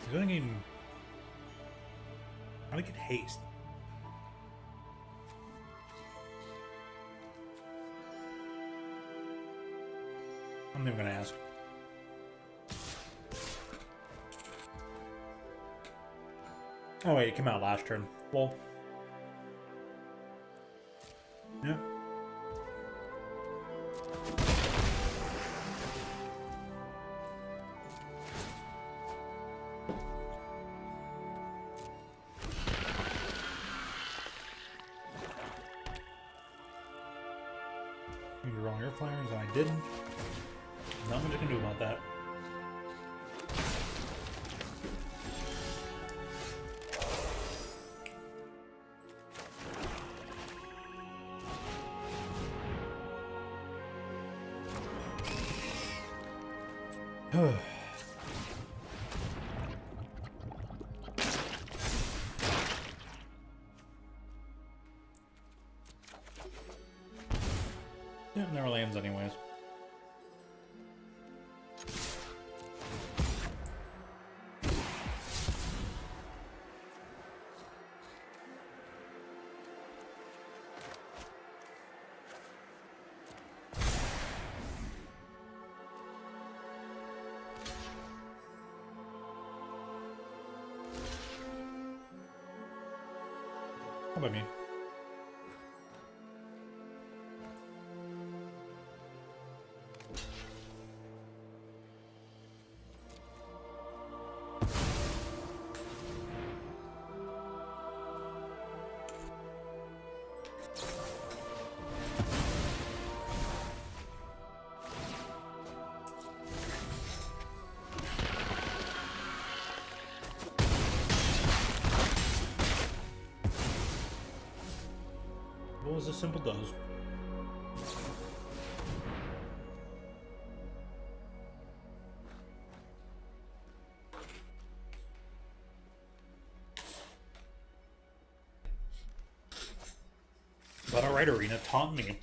He's gonna gain. How do I get haste? I'm never gonna ask. Oh wait, it came out last turn. Well. Yeah. You drew all your flyers, and I didn't. Nothing you can do about that. Yeah, it never lands anyways. How about me? What was the simple does? But alright, Arena, taunt me.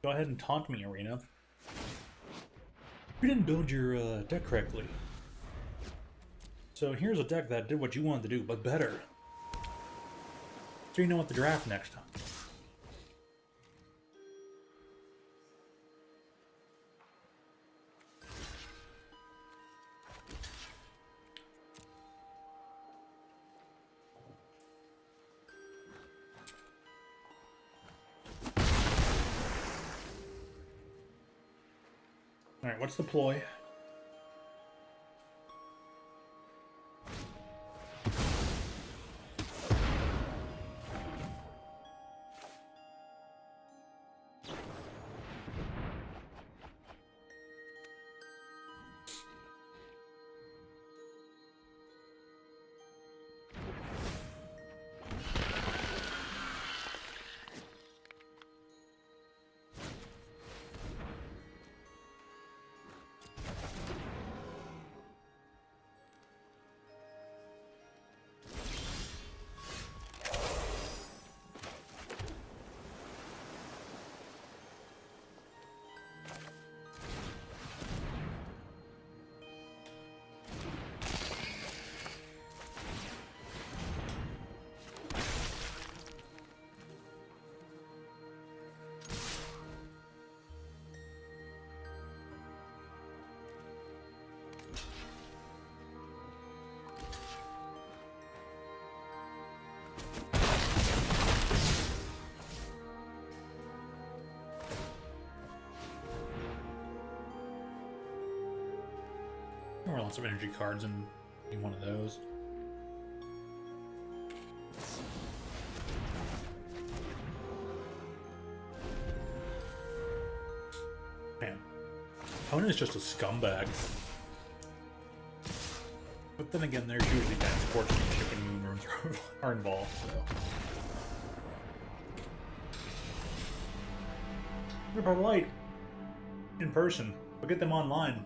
Go ahead and taunt me, Arena. You didn't build your deck correctly. So here's a deck that did what you wanted to do, but better. So you know what to draft next time. Alright, what's the ploy? There were lots of energy cards in one of those. Man, opponent is just a scumbag. But then again, there's usually bad sportsmanship and moon rooms are involved, so. They're polite in person, but get them online.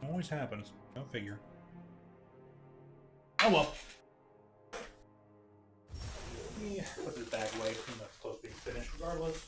Always happens. Go figure. Oh well. Let me put this bag away from that's close to being finished regardless.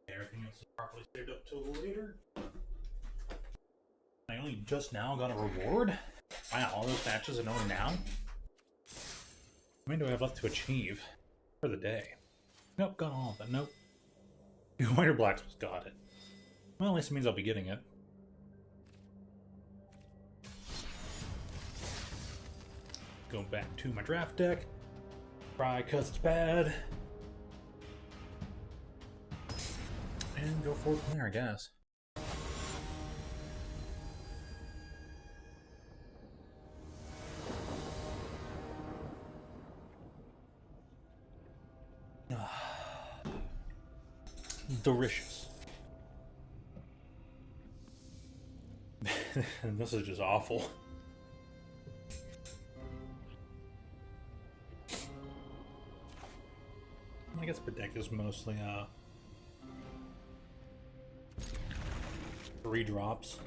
Everything else is properly saved up till later. I only just now got a reward? Wow, all those matches and only now? How many do I have left to achieve for the day? Nope, got all of them. Nope. White or Black's got it. Well, at least it means I'll be getting it. Go back to my draft deck. Try because it's bad. And go forward from there, I guess. Delicious. This is just awful. I guess the deck is mostly 3 drops.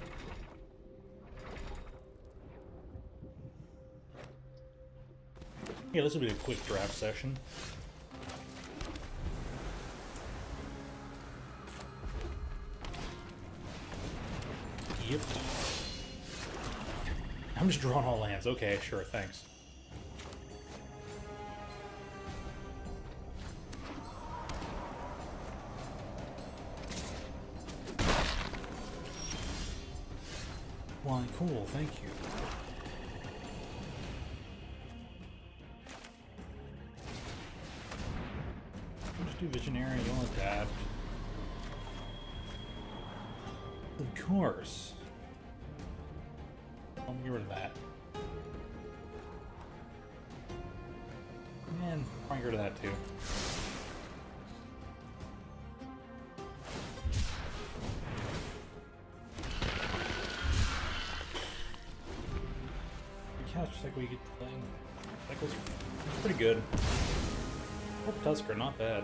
Yeah, this will be a quick draft session. Yep. I'm just drawing all lands. Okay, sure, thanks. Why, cool, thank you. Just do Visionary, you'll adapt. Of course. I'll get rid of that. And probably get rid of that too. Just like we get playing. That was pretty good. Oh, Tusker, not bad.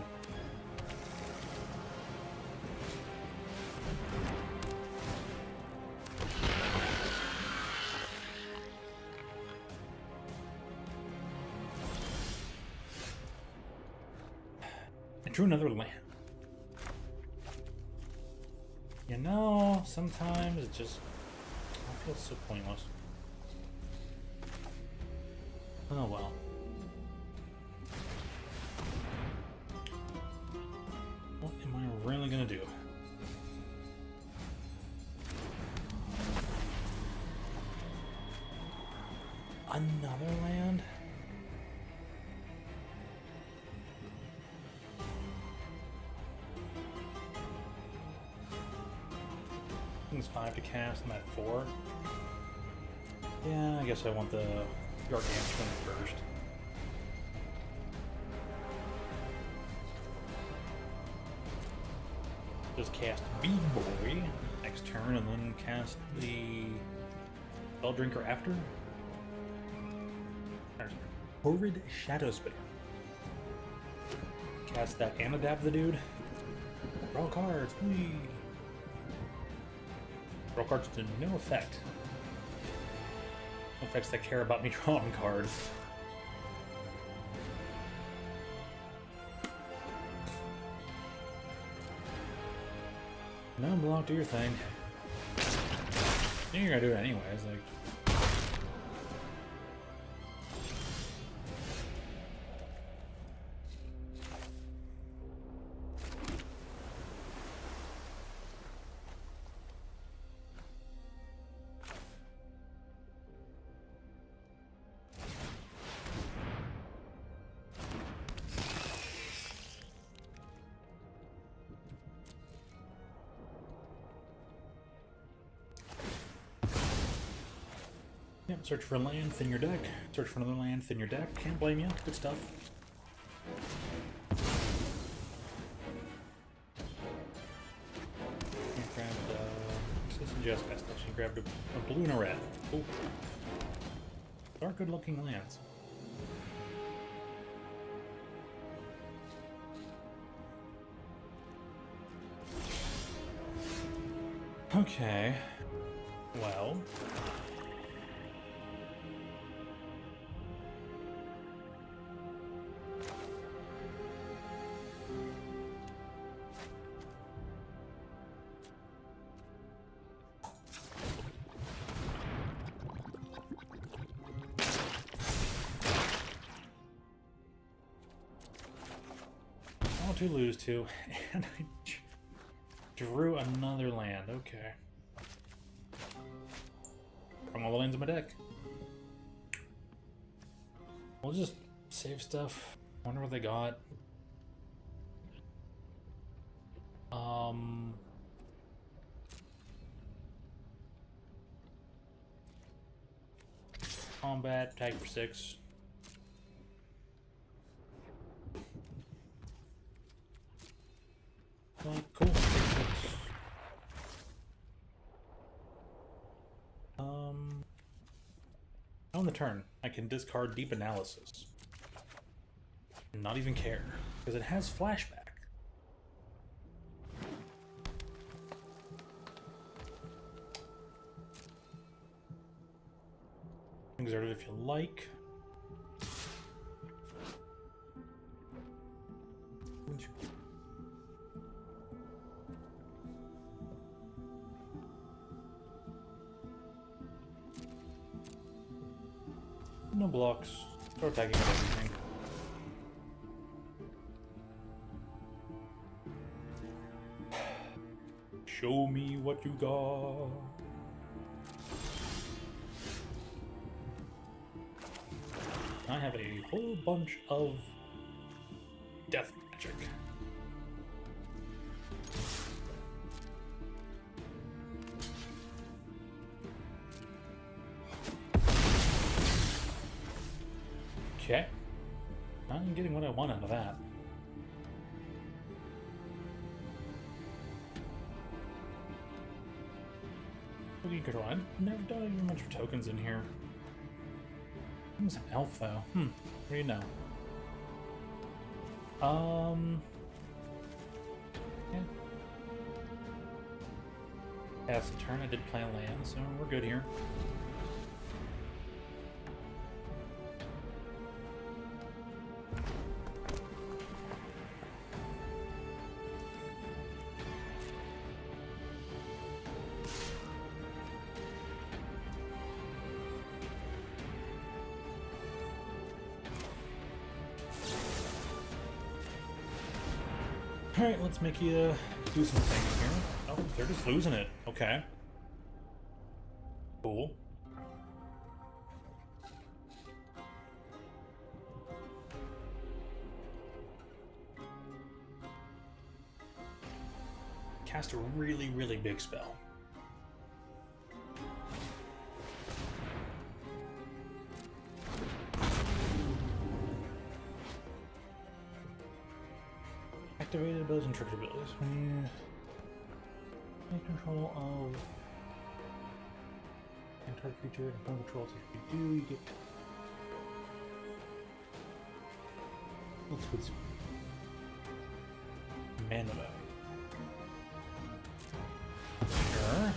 I drew another land. You know, sometimes it just feels so pointless. Oh well. What am I really gonna do? Another land? It's 5 to cast, I'm at 4. Yeah, I guess I want the Gargantuan first. Just cast Bead Boy next turn and then cast the Spell Drinker after. Horrid Shadow Spitter. Cast that and adapt the dude. Draw cards, whee! Draw cards to no effect. No effects that care about me drawing cards. No, block, do your thing. You're gonna do it anyways, like. Yep, search for a land, thin your deck. Search for another land, thin your deck. Can't blame you. Good stuff. I grabbed jests. Actually grabbed a blue and a red. Oh, they are good looking lands. Okay. Well. To lose to, and I drew another land. Okay. From all the lands in my deck. We'll just save stuff. Wonder what they got. Combat, tag for 6. Cool. On the turn, I can discard Deep Analysis. And not even care, because it has flashback. Exert it if you like. No blocks. Start attacking everything. Show me what you got. I have a whole bunch of death magic. Okay. I'm getting what I want out of that. Cookie control. I've never done even much for tokens in here. He's an elf though. What do you know? Yeah. Past the turn, I did play land, so we're good here. Alright, let's make you do some things here. Oh, they're just losing it. Okay. Cool. Cast a really, really big spell. Activated abilities and triggered abilities. When you take control of a target creature and opponent controls, if you do, you get. Let's put some mana value. Sure.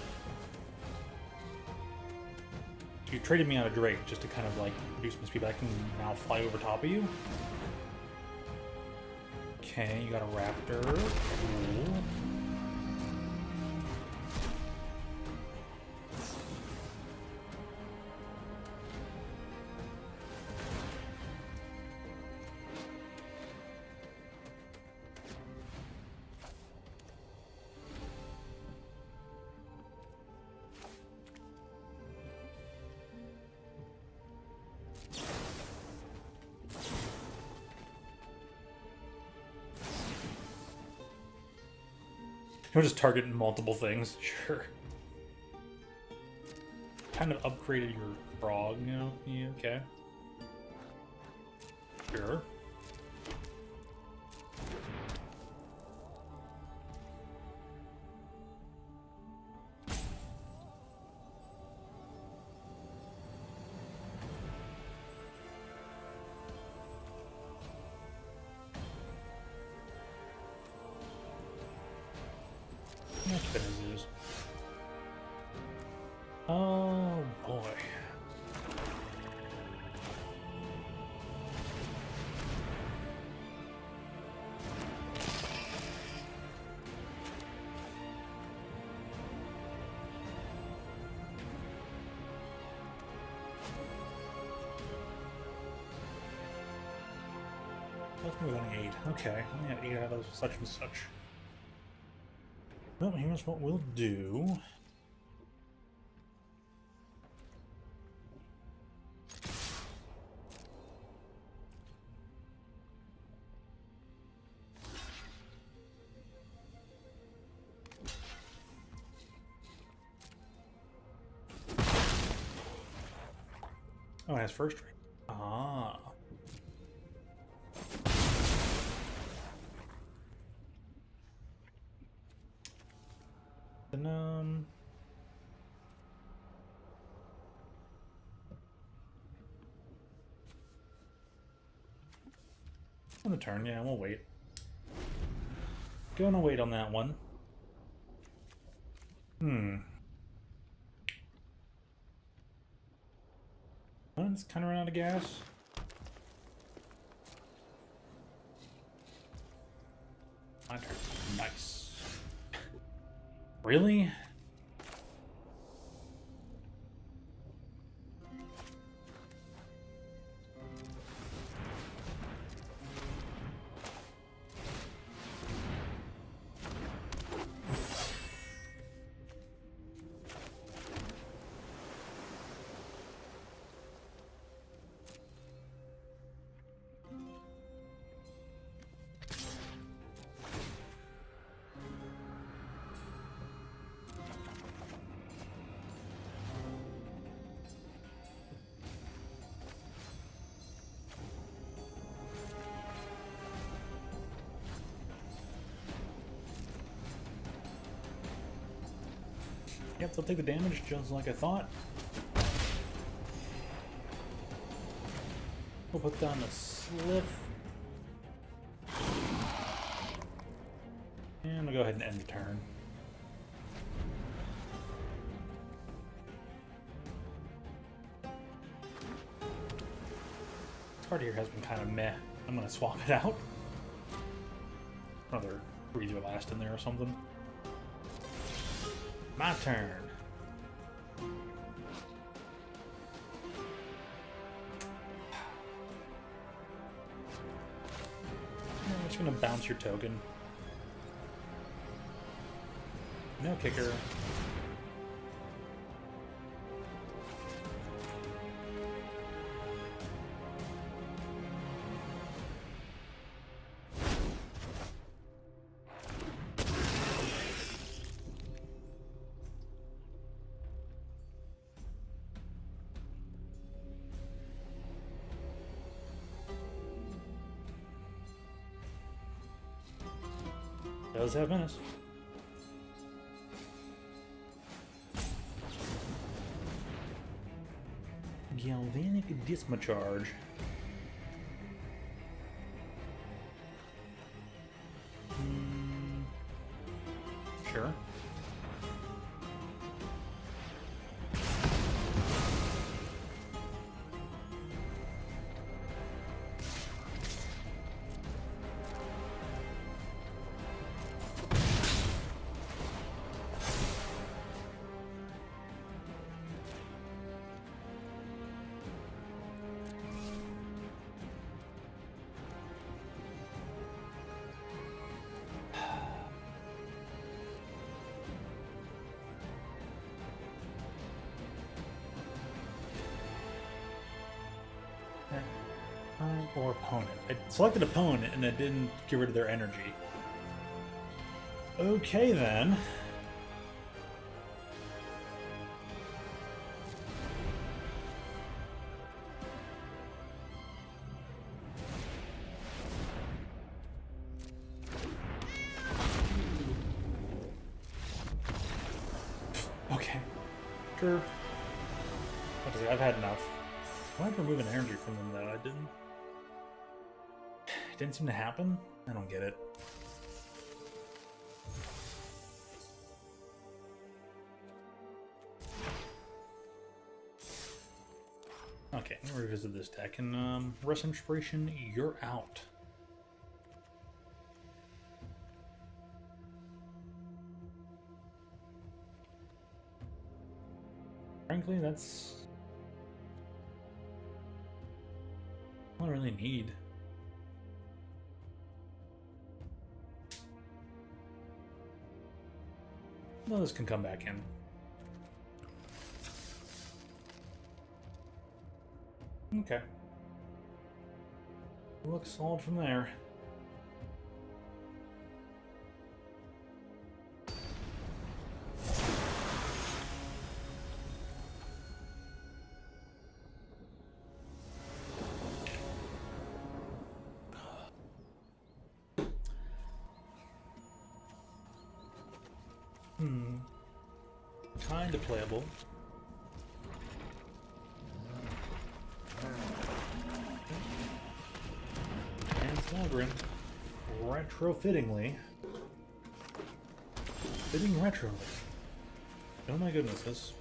You traded me out a Drake just to kind of like reduce my speed, but I can now fly over top of you. Okay, you got a raptor. Cool. You'll just target multiple things, sure. Kind of upgraded your frog, you know? Yeah, okay. Sure. Oh boy. Let's move on 8. Okay, I have 8 out of such and such. Well, here's what we'll do. Oh, it has first rate. Ah. Then, on the turn, yeah, we'll wait. Gonna wait on that one. It's kind of run out of gas. My turn. Nice. Really? Yep, they'll take the damage just like I thought. We'll put down the Slip. And we'll go ahead and end the turn. This card here has been kind of meh. I'm gonna swap it out. Another Breathe Your Last in there or something. My turn. I'm just gonna bounce your token. No kicker. Does have menace. Galvanic Discharge. Sure. Or opponent. I selected opponent and it didn't get rid of their energy. Okay then. Okay. Sure. I've had enough. Why did I remove an energy from them though? I didn't. Didn't seem to happen? I don't get it. Okay, I'm gonna revisit this deck and Rest Inspiration, you're out. Frankly, that's all I really need. No, this can come back in. Okay. Looks solid from there. Kinda playable. And Sovereign, retrofittingly. Fitting retrofit. Oh my goodness, this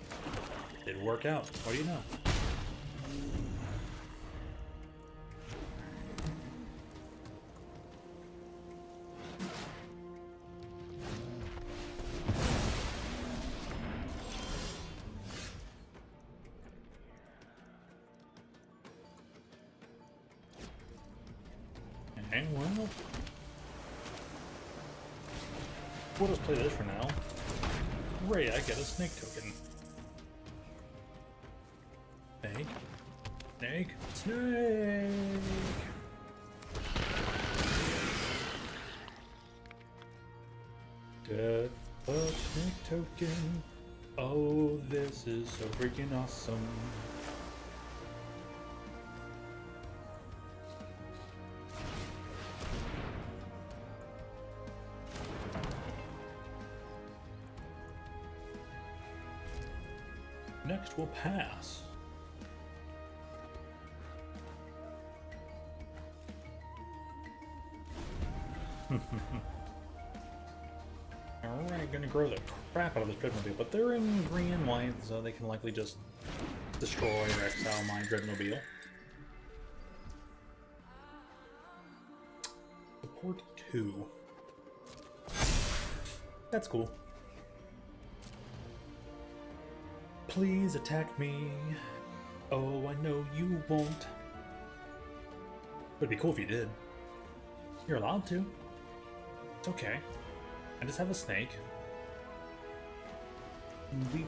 did work out. What do you know? Okay, well, we'll just play this for now. Hooray, I get a snake token. Snake. Snake. Snake! Get a snake token. Oh, this is so freaking awesome. Next, we'll pass. Alright, gonna grow the crap out of this Dreadmobile, but they're in green and white, so they can likely just destroy or exile my Dreadmobile. Support 2. That's cool. Please attack me. Oh, I know you won't. It'd be cool if you did. You're allowed to. It's okay. I just have a snake. Leap.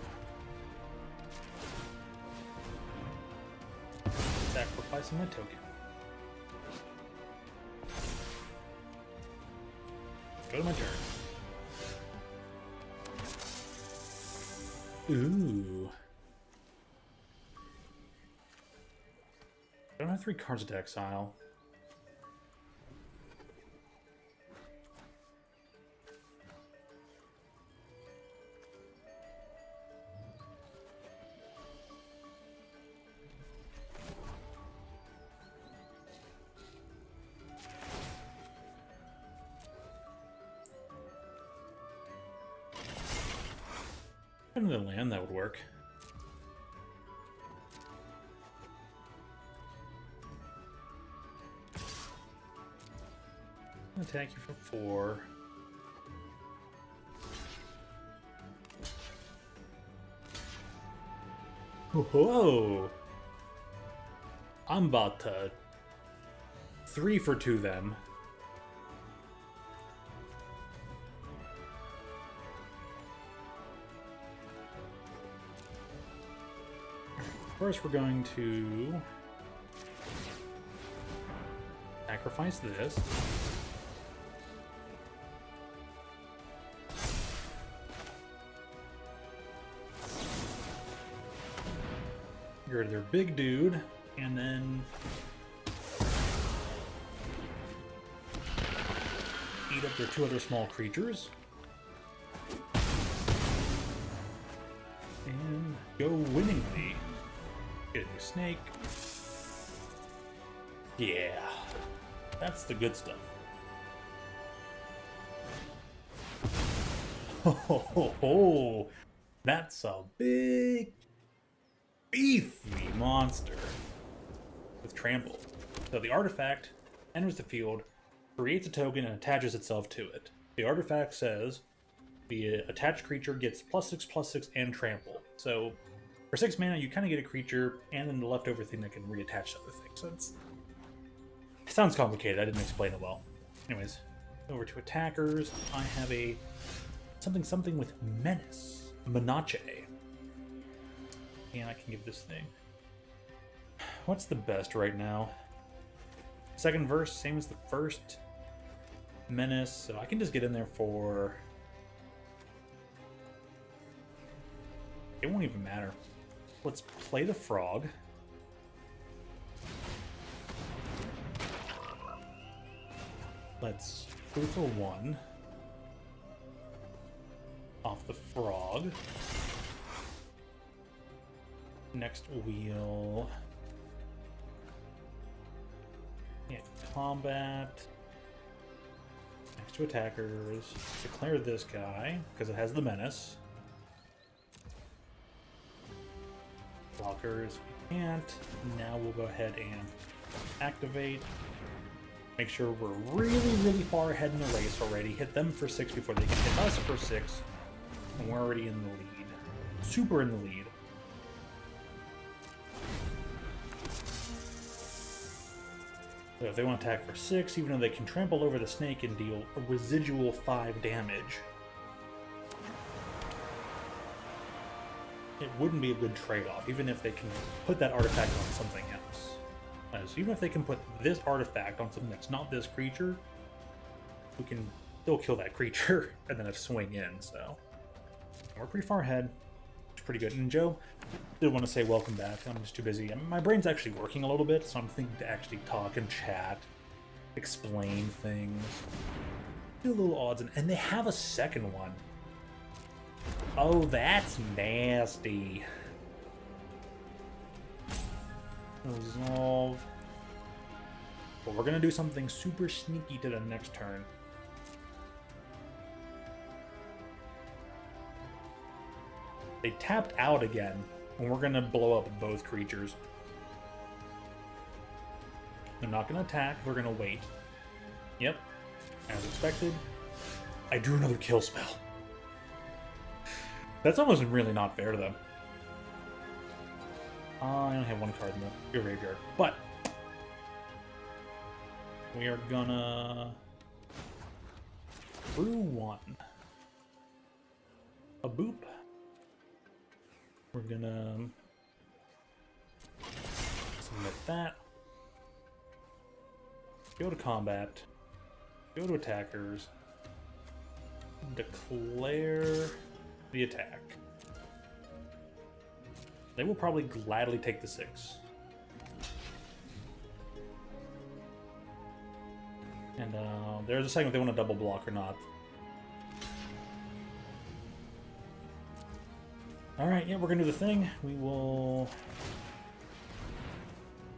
Sacrificing my token. Go to my turn. Ooh. I don't have 3 cards to exile. Another land that would work. I'll attack you for 4. Whoa! I'm about to 3 for 2 them. First, we're going to sacrifice this. Get rid of their big dude, and then eat up their 2 other small creatures. And go winningly. Get a new snake. Yeah, that's the good stuff. Oh, that's a big, beefy monster with trample. So the artifact enters the field, creates a token, and attaches itself to it. The artifact says the attached creature gets +6/+6 and trample. So for 6 mana, you kind of get a creature and then the leftover thing that can reattach to other things. So it sounds complicated. I didn't explain it well. Anyways, over to attackers. I have a something with menace, Menace, and I can give this thing. What's the best right now? Second verse, same as the first. Menace, so I can just get in there for. It won't even matter. Let's play the frog. Let's go for 1 off the frog. Next we'll combat. Next to attackers. Declare this guy because it has the menace. Blockers, we can't. Now we'll go ahead and activate. Make sure we're really far ahead in the race already. Hit them for 6 before they can hit us for 6. And we're already in the lead. Super in the lead. So if they want to attack for 6, even though they can trample over the snake and deal a residual 5 damage, it wouldn't be a good trade-off, even if they can put that artifact on something else. So even if they can put this artifact on something that's not this creature, we can still kill that creature and then swing in, so. We're pretty far ahead. It's pretty good. And Joe, did want to say welcome back. I'm just too busy. My brain's actually working a little bit, so I'm thinking to actually talk and chat, explain things, do little odds, and they have a second one. Oh, that's nasty. Resolve. But we're gonna do something super sneaky to the next turn. They tapped out again, and we're gonna blow up both creatures. They're not gonna attack, we're gonna wait. Yep, as expected. I drew another kill spell. That's almost really not fair to them. I only have one card in the graveyard, but we are gonna brew one. A boop. We're gonna submit that. Go to combat. Go to attackers. Declare the attack. They will probably gladly take the 6. And there's a second if they want to double block or not. Alright, yeah, we're gonna do the thing. We will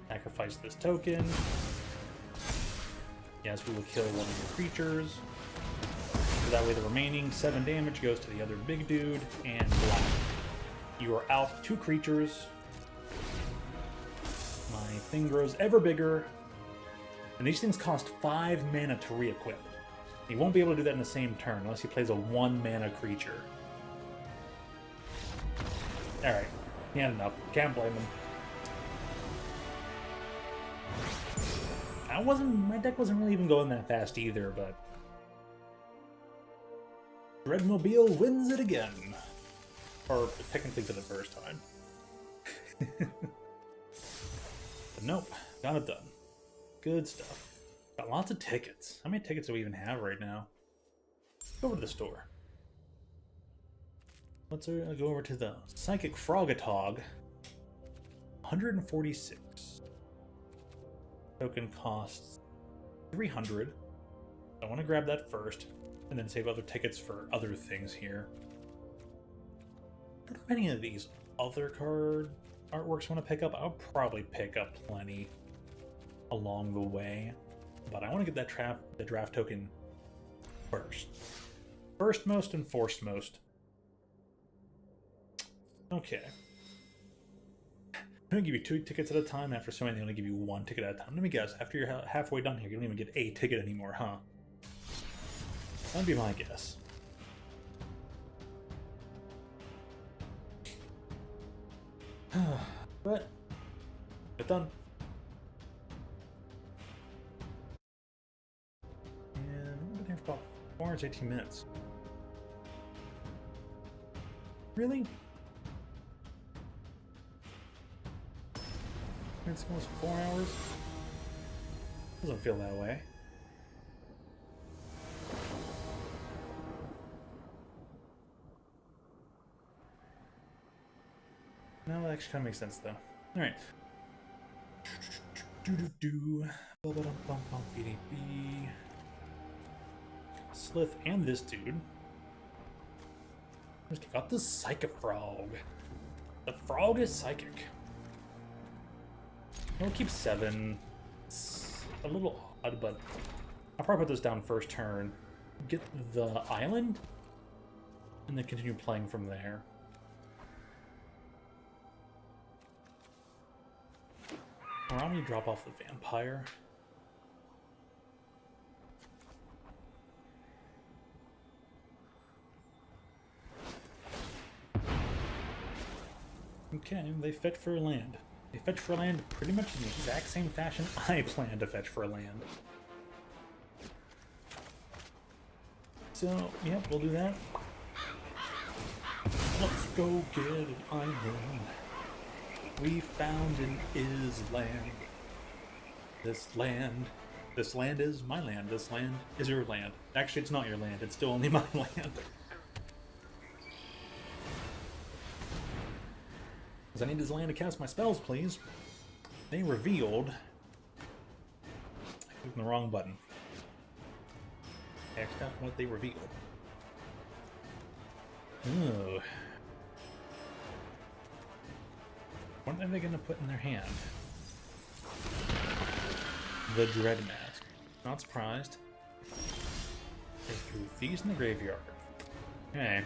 sacrifice this token. Yes, we will kill one of your creatures. So that way the remaining 7 damage goes to the other big dude, and black. You are out 2 creatures. My thing grows ever bigger. And these things cost 5 mana to re-equip. He won't be able to do that in the same turn unless he plays a 1 mana creature. Alright, he had enough. Can't blame him. My deck wasn't really even going that fast either, but Dreadmobile wins it again. Or technically for the first time. But nope, got it done. Good stuff. Got lots of tickets. How many tickets do we even have right now? Go over to the store. Let's go over to the Psychic Frogatog. 146. Token costs 300. I want to grab that first, and then save other tickets for other things here. If any of these other card artworks want to pick up, I'll probably pick up plenty along the way. But I want to get that the draft token first. First most and forced most. Okay. I'm going to give you 2 tickets at a time. After so many, they only give you 1 ticket at a time. Let me guess, after you're halfway done here, you don't even get a ticket anymore, huh? That'd be my guess. But, get done. And we've been here for about 4 hours, 18 minutes. Really? It's almost 4 hours? Doesn't feel that way. No, that actually kind of makes sense though. Alright. Slith and this dude. Let's kick out the Psychic Frog. The frog is psychic. We'll keep 7. It's a little odd, but I'll probably put this down first turn. Get the island, and then continue playing from there. Or I'm gonna drop off the vampire. Okay, they fetch for land. They fetch for land pretty much in the exact same fashion I plan to fetch for land. So, yep, we'll do that. Let's go get an island. We found an island. This land is my land. This land is your land. Actually, it's not your land. It's still only my land. Because I need this land to cast my spells, please. They revealed... I clicked the wrong button. X'd out what they revealed. Ooh. What are they going to put in their hand? the Dread Mask. Not surprised. They threw these in the graveyard. Okay.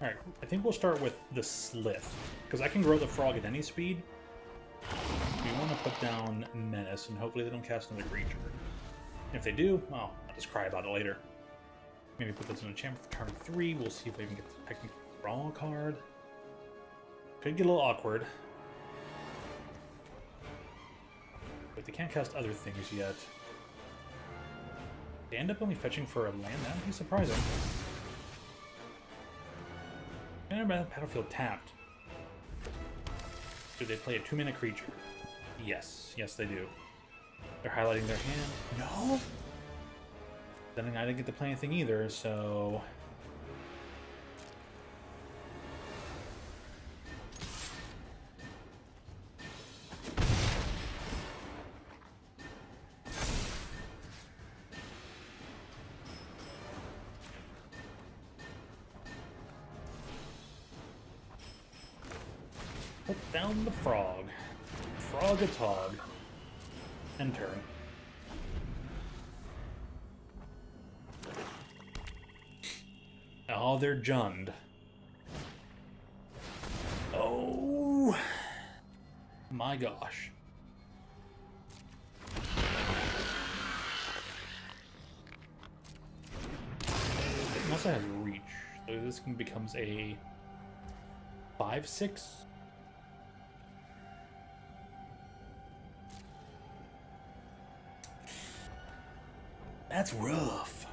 Alright, I think we'll start with the Slith, because I can grow the frog at any speed. We want to put down Menace, and hopefully they don't cast another creature. If they do, well, I'll just cry about it later. Maybe put this in a chamber for turn 3, we'll see if I can get the technical draw card. Could get a little awkward. But they can't cast other things yet. They end up only fetching for a land, that would be surprising. And battlefield tapped. Do they play a 2-mana creature? Yes. Yes, they do. They're highlighting their hand. No? Then I didn't get to play anything either, so... Put down the frog. Frog-a-tog. End turn. Oh, they're Jund. Oh my gosh. It also has reach, so this becomes a 5/6. That's rough.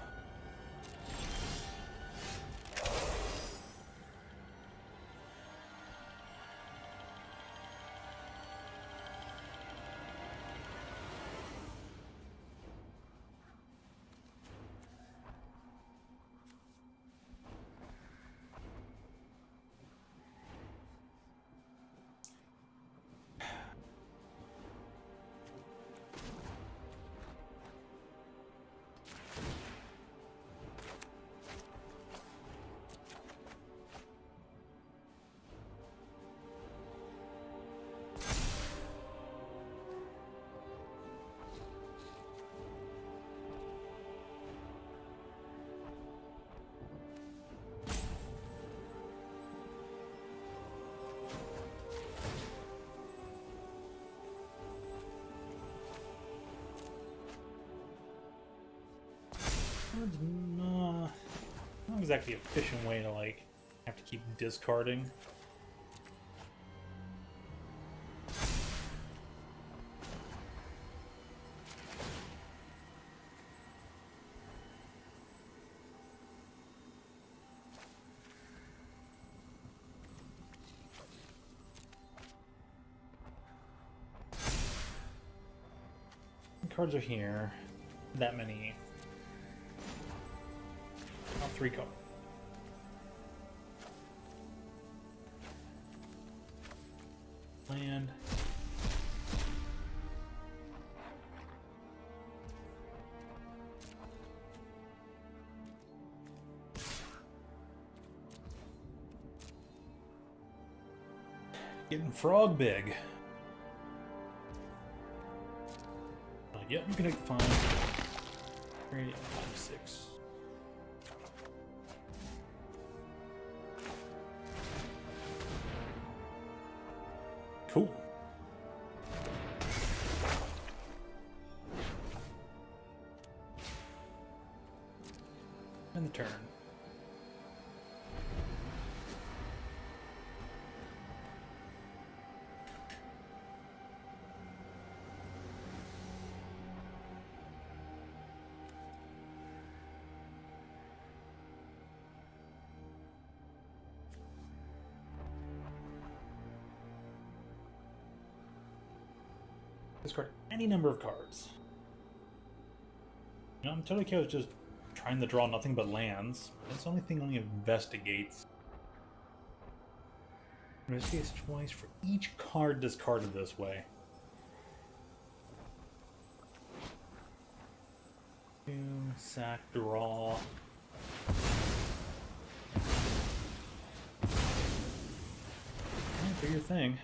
Not exactly an efficient way to, like, have to keep discarding. Cards are here. That many. 3 cards. Land. Getting frog big. Yep, you can take the 5. 3, 5, 6. Cool. And the turn. Discard any number of cards. You know, I'm totally okay with just trying to draw nothing but lands. That's the only thing only investigates. Investigate twice for each card discarded this way. 2, sack, draw. Do your thing.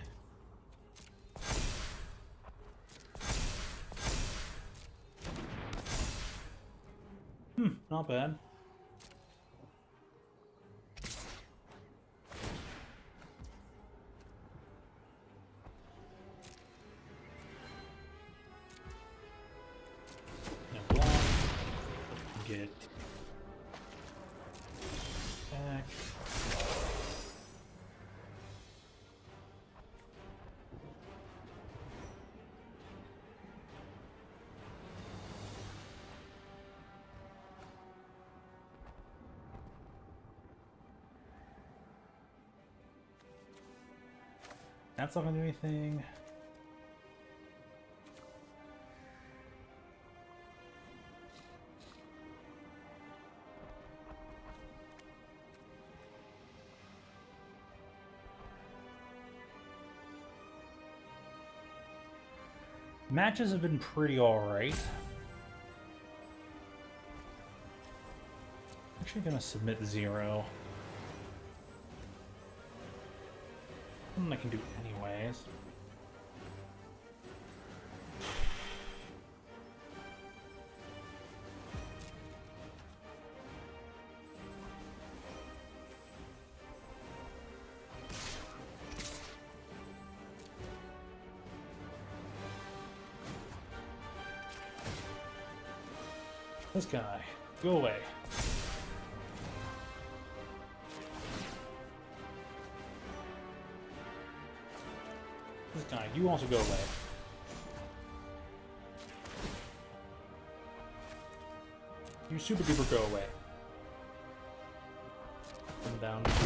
Not bad. Now block. Get back. That's not gonna do anything. Matches have been pretty alright. Actually gonna submit 0. I can do anyways. This guy, go away. This guy, you also go away. You super duper go away. Come down to 10.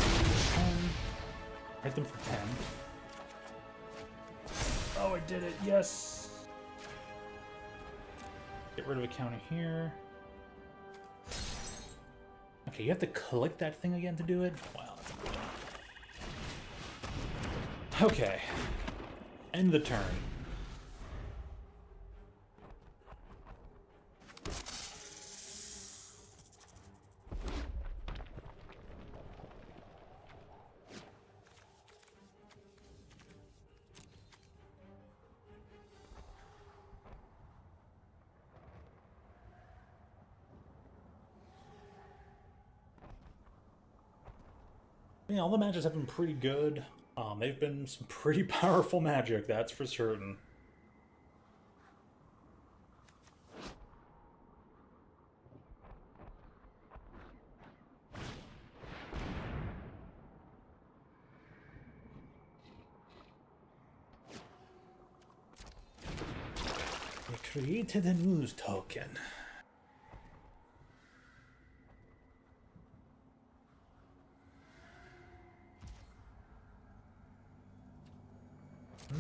Hit them for 10. Oh, I did it, yes! Get rid of a counter here. Okay, you have to collect that thing again to do it? Wow. Okay. End the turn. Yeah, all the matches have been pretty good. They've been some pretty powerful magic, that's for certain. They created a news token.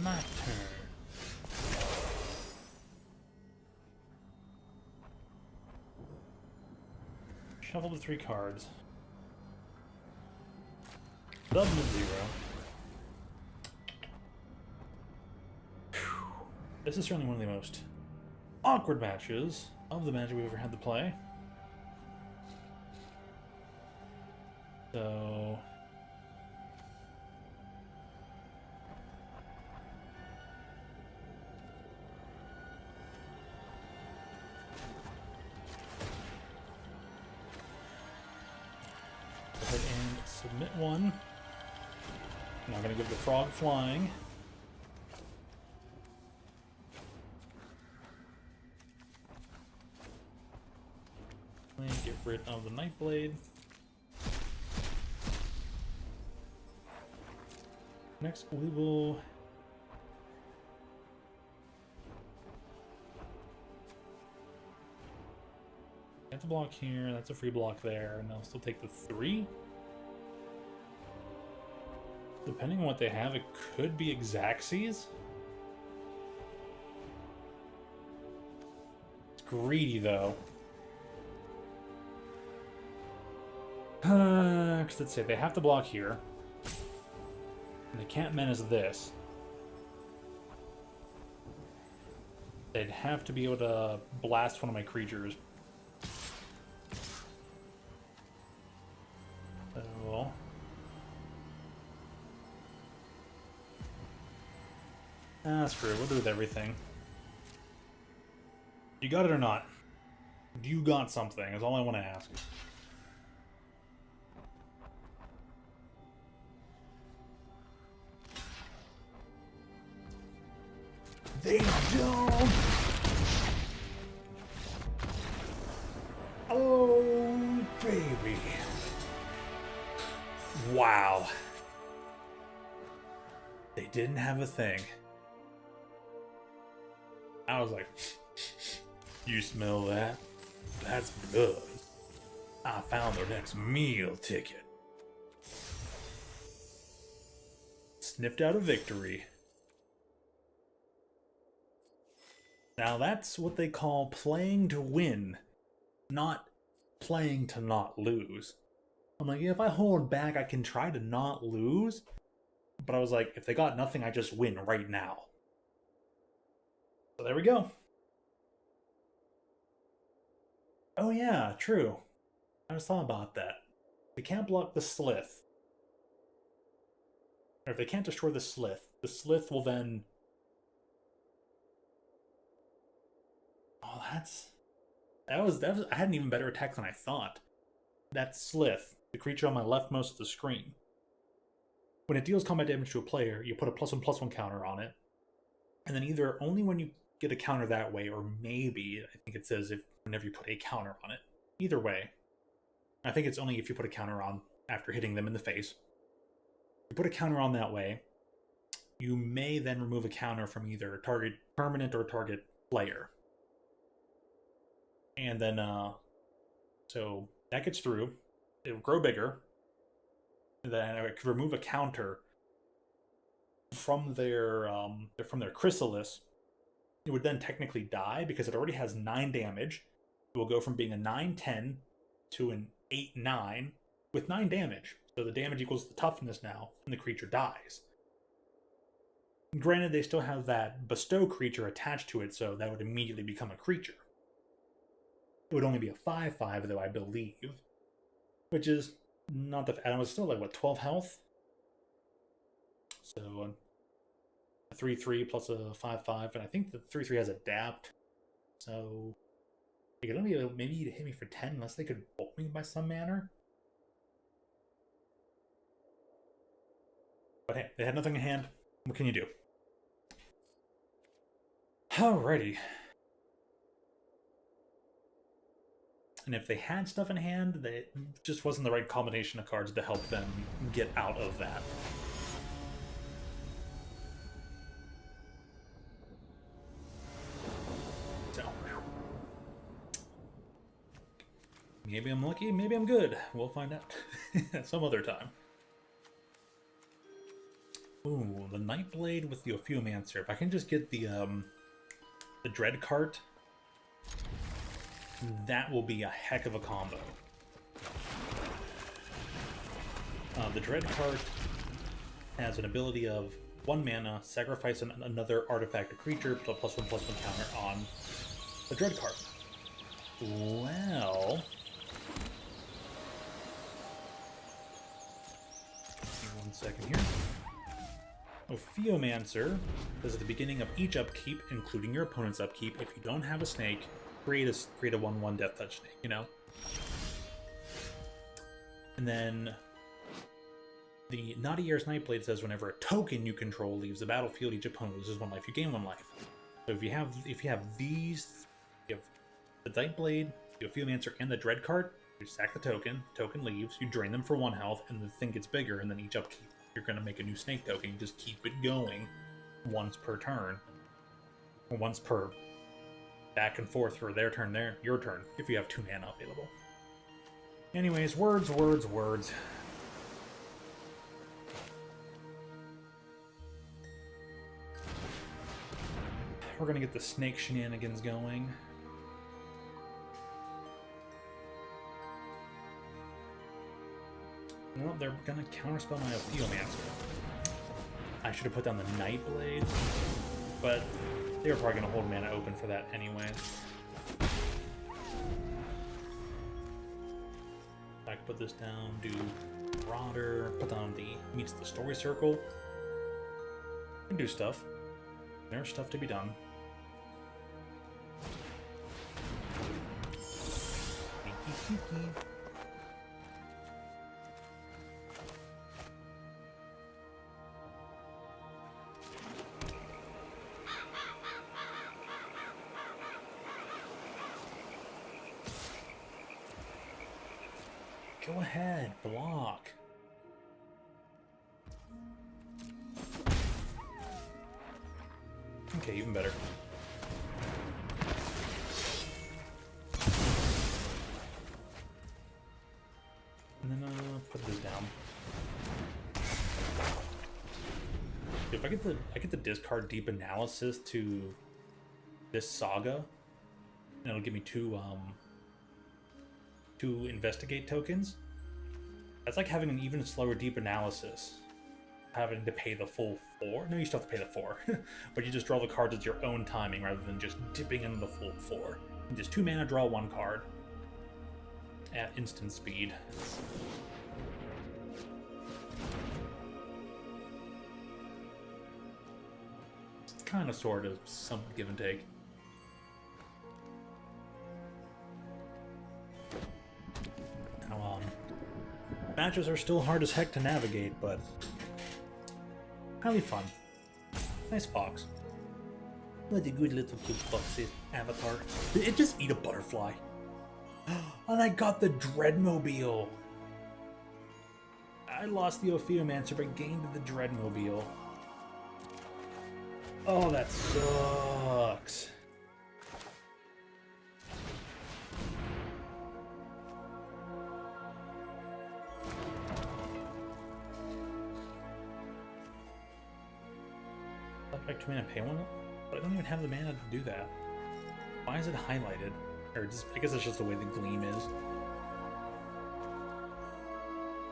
My turn. Shuffle the 3 cards. Double to 0. Whew. This is certainly one of the most awkward matches of the Magic we've ever had to play. So... go ahead and submit 1. Now I'm going to give the frog flying. And get rid of the Nightblade. Next we will get the block here, that's a free block there, and I'll still take the 3. Depending on what they have, it could be Xaxes. It's greedy though. Let's say they have to block here. And they can't menace this. They'd have to be able to blast one of my creatures. So... screw it. We'll do with everything. You got it or not? You got something, is all I want to ask. They don't! Oh, baby. Wow. They didn't have a thing. I was like, you smell that? That's blood. I found their next meal ticket. Sniffed out a victory. Now that's what they call playing to win, not playing to not lose. I'm like, yeah, if I hold back, I can try to not lose. But I was like, if they got nothing, I just win right now. So there we go. Oh yeah, true. I just thought about that. They can't block the Slith. Or if they can't destroy the Slith will then... Oh, that was I had an even better attack than I thought. That Slith, the creature on my leftmost of the screen. When it deals combat damage to a player, you put a +1/+1 counter on it. And then either only when you get a counter that way, or maybe, I think it says whenever you put a counter on it. Either way. I think it's only if you put a counter on after hitting them in the face. You put a counter on that way, you may then remove a counter from either target permanent or target player. And then, so that gets through. It'll grow bigger. And then I could remove a counter from their chrysalis. It would then technically die because it already has 9 damage. It will go from being a 9/10 to an 8/9 with 9 damage. So the damage equals the toughness now, and the creature dies. Granted, they still have that bestow creature attached to it, so that would immediately become a creature. It would only be a 5/5, though, I believe. Which is not the... And it was still like, what, 12 health? So, a 3/3 plus a 5/5, and I think the 3/3 has adapt. So, they could only maybe hit me for 10 unless they could bolt me by some manner. But hey, they had nothing in hand. What can you do? Alrighty. And if they had stuff in hand, it just wasn't the right combination of cards to help them get out of that. So. Maybe I'm lucky, maybe I'm good. We'll find out some other time. Ooh, the Nightblade with the Ophiumancer. If I can just get the Dread cart, that will be a heck of a combo. The Dread cart has an ability of 1 mana, sacrifice another artifact or creature, put a +1/+1 counter on the Dread cart. Well... One second here. Ophiumancer says at the beginning of each upkeep, including your opponent's upkeep, if you don't have a snake, create a 1/1 Death Touch snake, you know? And then the Naughty Air's Nightblade says whenever a token you control leaves the battlefield, each opponent loses 1 life, you gain 1 life. So if you have these, you have the Nightblade, the Ophiumancer, and the Dread card, you sack the token leaves, you drain them for 1 health, and the thing gets bigger, and then each upkeep you're going to make a new snake token. You just keep it going once per turn. Or once per back and forth for their turn, your turn, if you have 2 mana available. Anyways, words. We're going to get the snake shenanigans going. Well, they're gonna counterspell my Ophiumancer. I should have put down the Night Blades, but they were probably going to hold mana open for that anyways. I could put this down, do Marauder, put down the Meets the Story Circle. Can do stuff. There's stuff to be done. Go ahead, block. Okay, even better. And then put this down. If I get the discard Deep Analysis to this Saga, and it'll give me two Investigate tokens. That's like having an even slower Deep Analysis. Having to pay the full 4. No, you still have to pay the 4. But you just draw the cards at your own timing rather than just dipping into the full 4. And just 2 mana, draw 1 card. At instant speed. It's kind of sort of some give and take. Now, matches are still hard as heck to navigate, but highly fun. Nice fox. What a good little cute foxy avatar. Did it just eat a butterfly? And I got the Dreadmobile. I lost the Ophiomancer but gained the Dreadmobile. Oh, that sucks. Back to mana, pay one, but I don't even have the mana to do that. Why is it highlighted? Or just, I guess it's just the way the gleam is.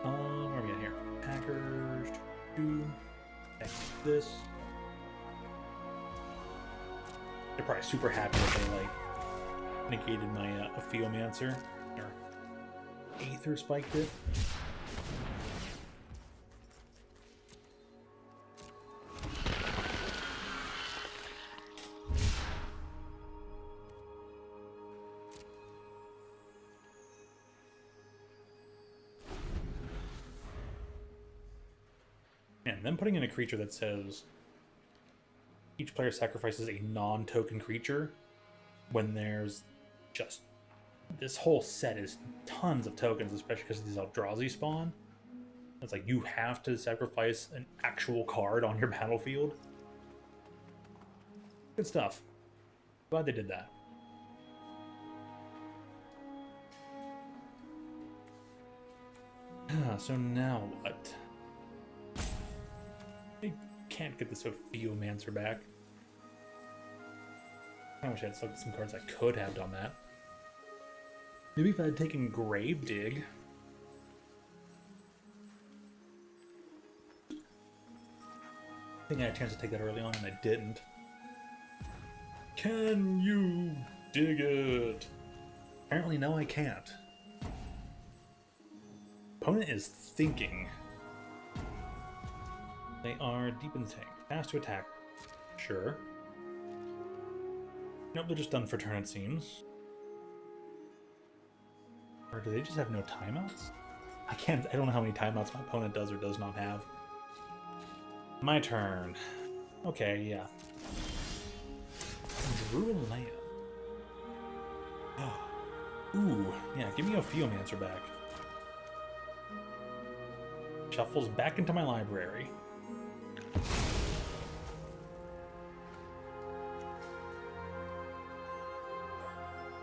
Where are we at here? Packers, 2, this. They're probably super happy that they like negated my Ophiomancer or Aether spiked it. And then putting in a creature that says each player sacrifices a non-token creature when there's just this whole set is tons of tokens, especially because of these Eldrazi spawn. It's like you have to sacrifice an actual card on your battlefield. Good stuff. Glad they did that. So now what? I can't get this Ophiomancer back. I wish I had looked at some cards I could have done that. Maybe if I had taken Gravedigg. I think I had a chance to take that early on and I didn't. Can you dig it? Apparently no, I can't. Opponent is thinking. They are deep in the tank. Fast to attack. Sure. Nope, they're just done for turn, it seems. Or do they just have no timeouts? I don't know how many timeouts my opponent does or does not have. My turn. Okay, yeah. Drew a land. Ooh, yeah, give me Ophiomancer back. Shuffles back into my library.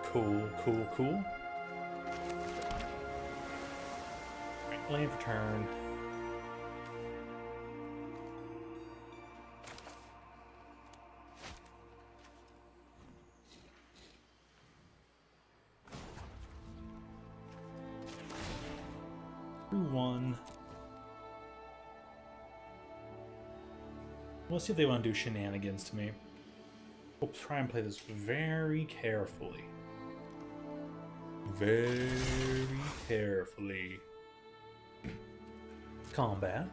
Cool, cool, cool. Right, land for turn. Through 1. We'll see if they want to do shenanigans to me. We'll try and play this very carefully. Very carefully. Combat.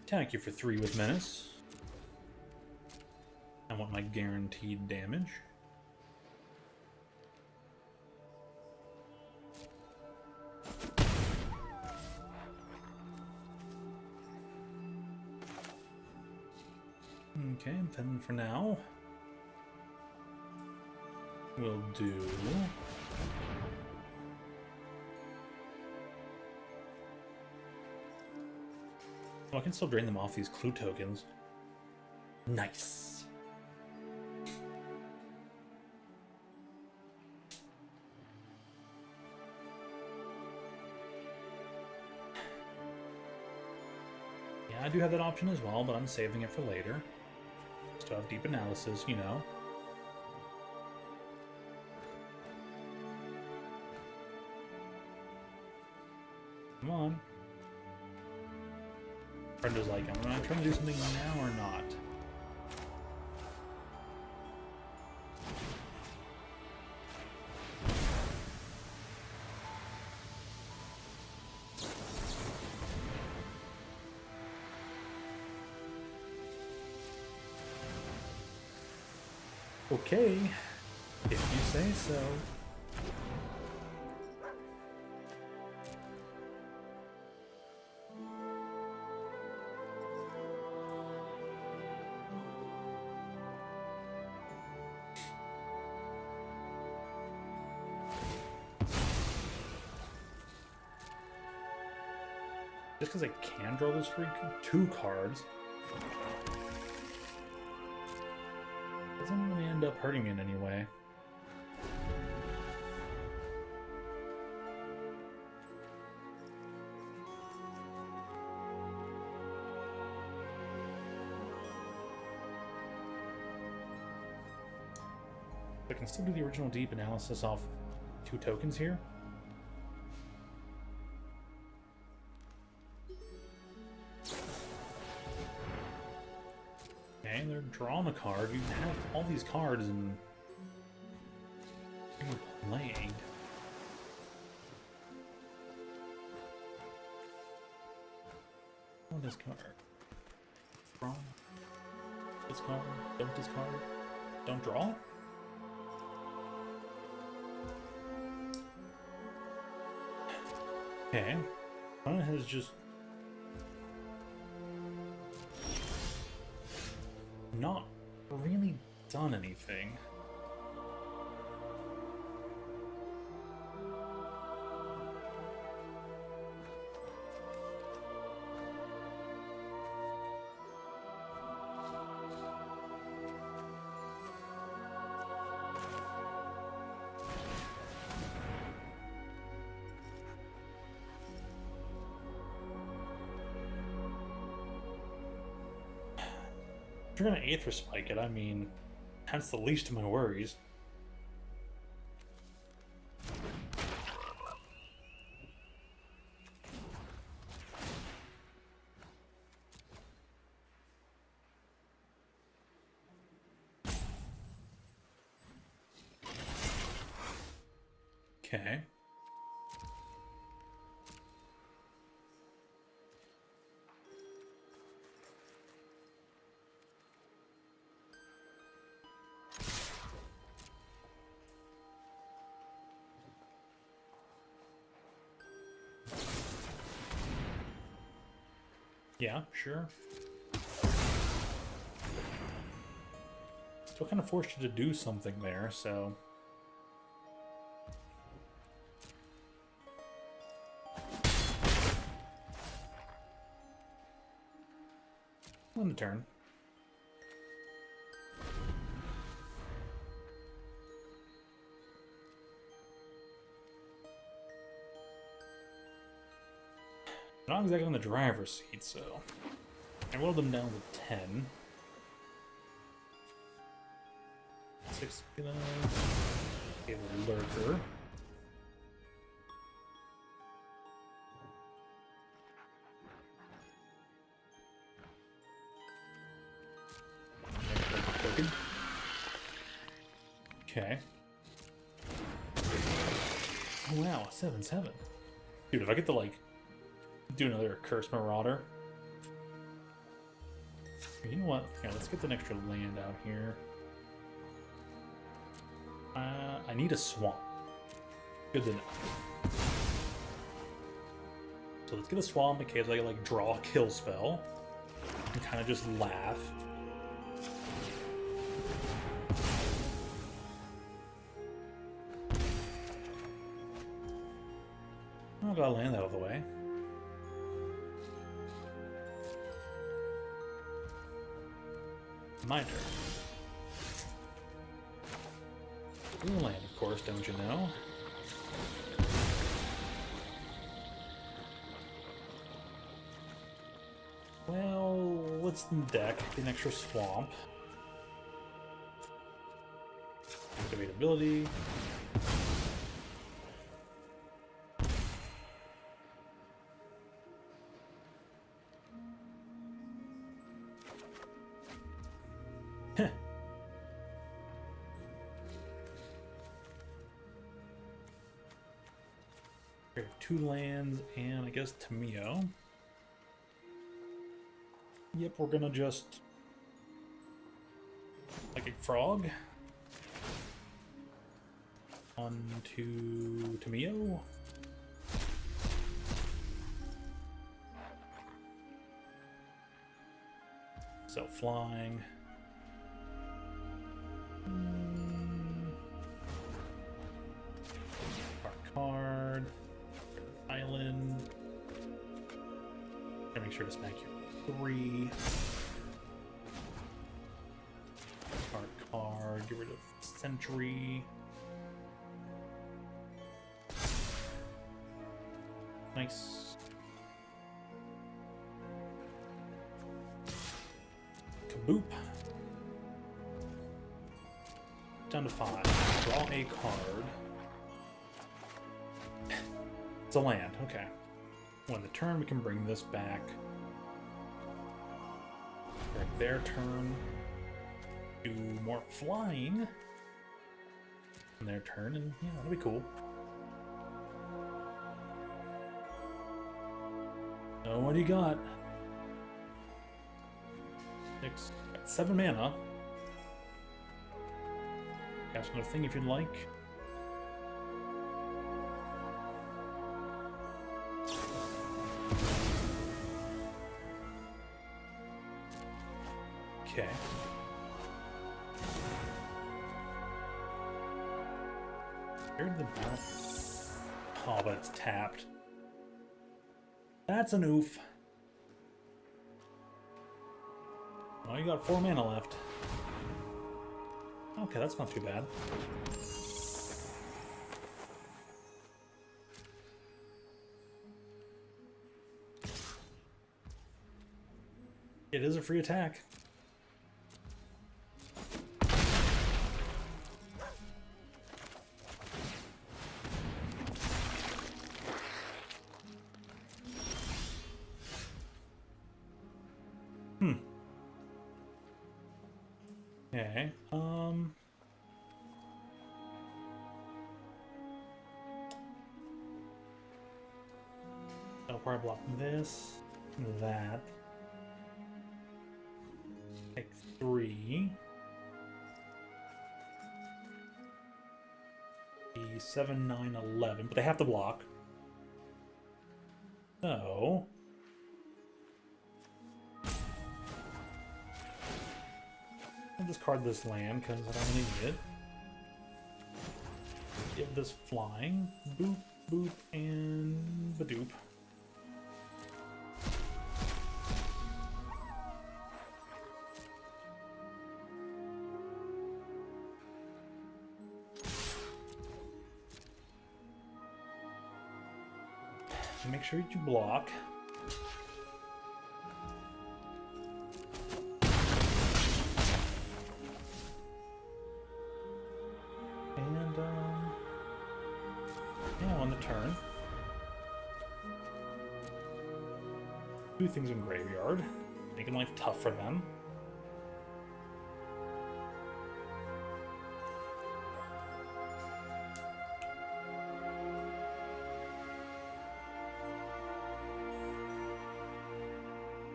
Attack you for 3 with menace. I want my guaranteed damage. Okay, then for now, we'll do... Oh, I can still drain them off these clue tokens. Nice. Yeah, I do have that option as well, but I'm saving it for later. Still have deep analysis, you know. Come on. Friend was like, am I trying to do something now or not? Okay, if you say so. Just because I can draw those free 2 cards doesn't really end up hurting me in any way. I can still do the original deep analysis off 2 tokens here. Okay, they're drawing a card. You have all these cards and you're playing. Oh, discard. Draw. Discard. Don't discard. Don't draw. Okay. Opponent has just not really done anything. If you're gonna Aether Spike it, I mean, that's the least of my worries. Okay. Yeah, sure. Still kind of forced you to do something there, so... On the turn. Not exactly on the driver's seat, so I rolled them down to 10. 6 gonna give a lurker. Okay. Oh, wow, 7/7. Dude, if I get to, like, do another Curse Marauder. You know what? Yeah, let's get an extra land out here. I need a swamp. Good to know. So let's get a swamp in case I like draw a kill spell. And kind of just laugh. Oh, got land out of the way. My turn. Blue land, of course, don't you know? Well, let's deck an extra swamp. Activate ability. We have 2 lands and I guess Tamio. Yep, we're gonna just like a frog onto Tamio. So flying. Our card. Island. Gotta make sure to smack you 3. Card, get rid of Sentry. Nice. Kaboop. Down to 5. Draw a card. It's a land, okay. When the turn, we can bring this back. During their turn. Do more flying. On their turn, and yeah, that'll be cool. Oh, what do you got? 6, 7 mana. Cast another thing if you'd like. Okay. Where'd the battle? Oh, but it's tapped. That's an oof. Oh, you got 4 mana left. Okay, that's not too bad. It is a free attack. Okay, I'll probably block this, that. Take 3. The 7, 9, 11, but they have to block. So I'll discard this land because I don't need it. Give this flying. Boop, boop, and badoop. Make sure you block. And yeah, on the turn, 2 things in graveyard, making life tough for them.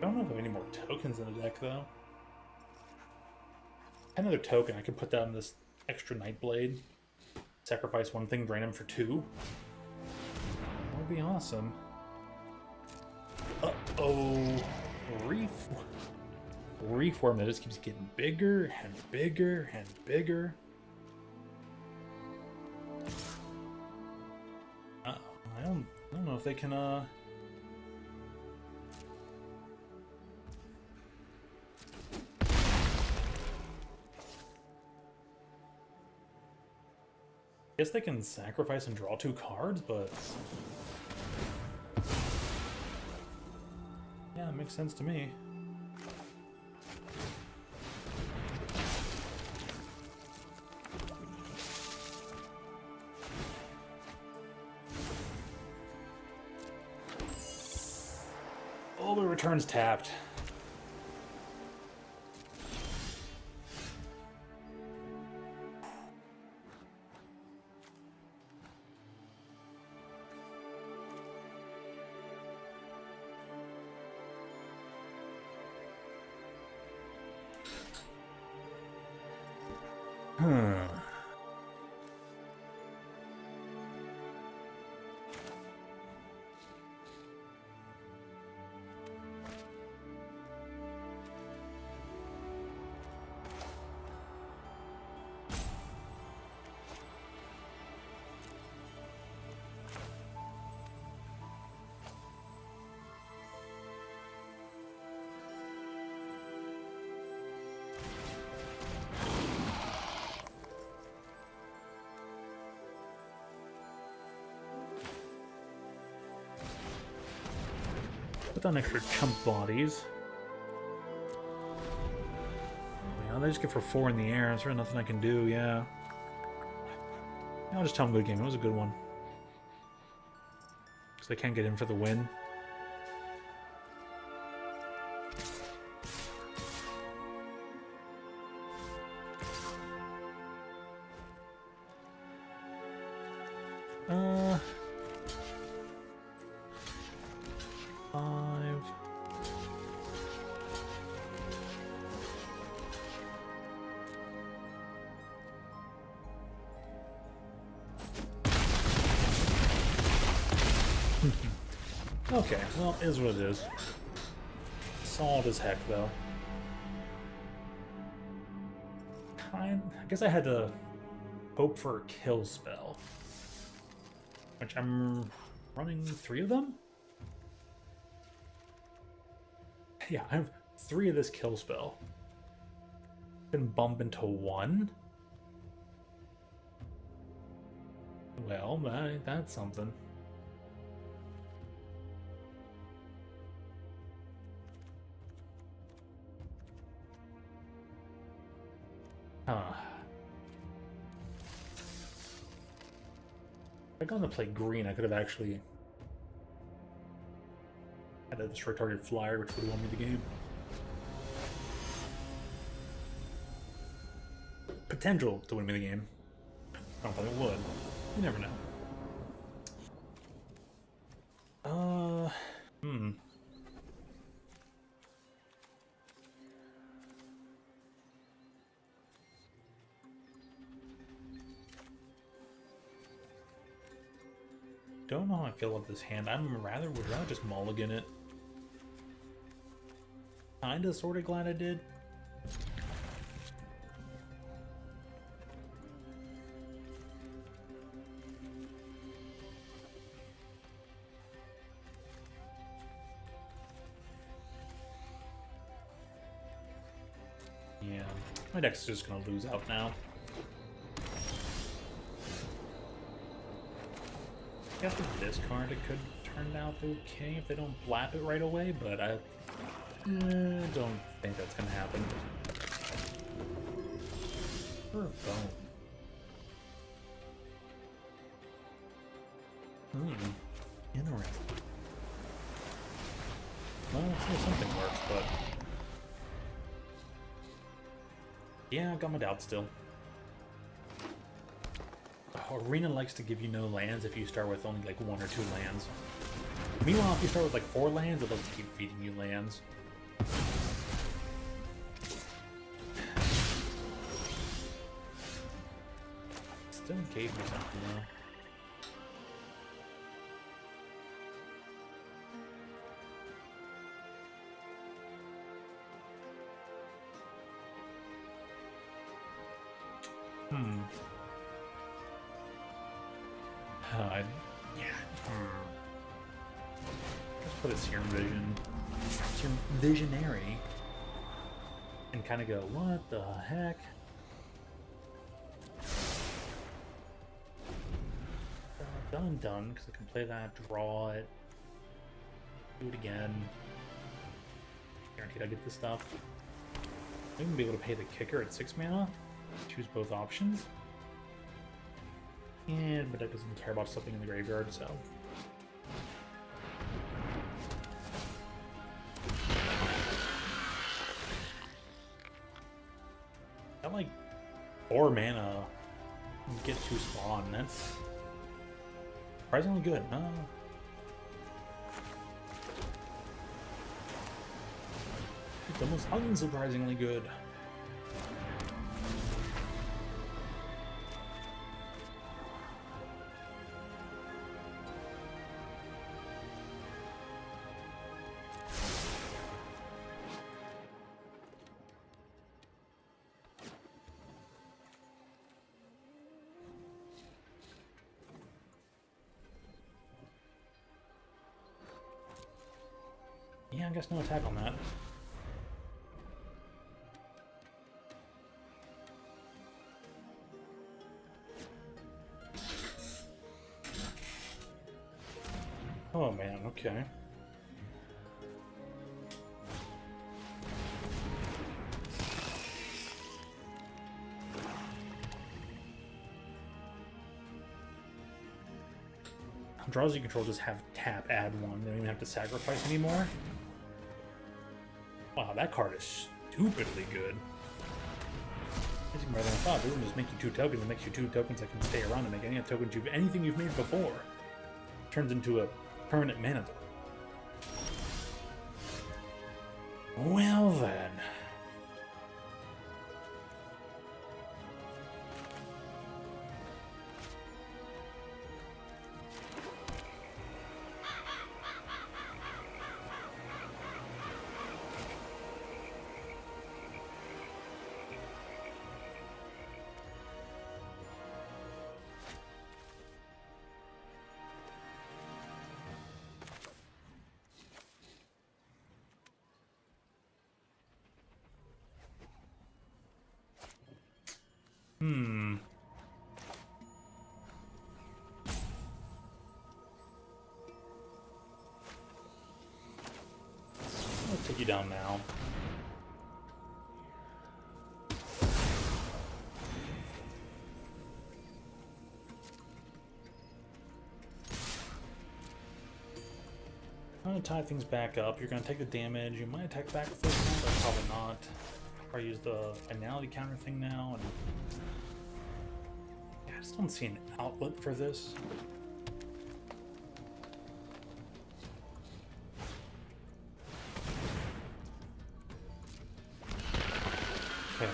I don't know if I have any more tokens in the deck, though. Another token, I could put down this extra Nightblade. Sacrifice one thing, drain him for 2. That would be awesome. Uh-oh. Reform that just keeps getting bigger and bigger and bigger. I don't know if they can, guess they can sacrifice and draw 2 cards, but yeah, it makes sense to me. Oh, the return's tapped. Put down extra chump bodies. Yeah, they just get for 4 in the air. There's really nothing I can do, yeah. I'll just tell them good game. It was a good one. Because they can't get in for the win. Okay, well, it is what it is. Solid as heck, though. I guess I had to hope for a kill spell. Which I'm running 3 of them? Yeah, I have 3 of this kill spell. Then bump into 1? Well, that's something. Huh. If I'd gone to play green, I could have actually had a destroy target flyer, which would have won me the game. Potential to win me the game. I don't think it would. You never know. Don't know how I feel about this hand. Would rather just mulligan it. Kinda sorta glad I did. Yeah, my deck's just gonna lose out now. After this card, it could turn out okay if they don't blap it right away, but I don't think that's gonna happen. For a bone. Interesting. Well, still something works, but yeah, I've got my doubts still. Arena likes to give you no lands if you start with only like 1 or 2 lands. Meanwhile, if you start with like 4 lands, it lets keep feeding you lands. Still gave me something though. Yeah. Let's put a Serum Vision. Serum Visionary. And kind of go, what the heck? Done, because I can play that, draw it, do it again. Guaranteed I get this stuff. I'm gonna be able to pay the kicker at 6 mana. Choose both options. And but that doesn't care about something in the graveyard, so. Got like 4 mana. Get 2 spawn. That's surprisingly good. No. It's almost unsurprisingly good. Yeah, I guess no attack on that. Oh man, okay. Draws you control just have tap, add 1. They don't even have to sacrifice anymore. Wow, that card is stupidly good. It's better than I thought. It doesn't just make you 2 tokens, it makes you 2 tokens that can stay around and make anything you've made before. Turns into a permanent mana door. Well then. I'll take you down now. I'm gonna tie things back up. You're gonna take the damage. You might attack back with this one, but probably not. Probably use the finality counter thing now. And yeah, I just don't see an outlet for this. Okay.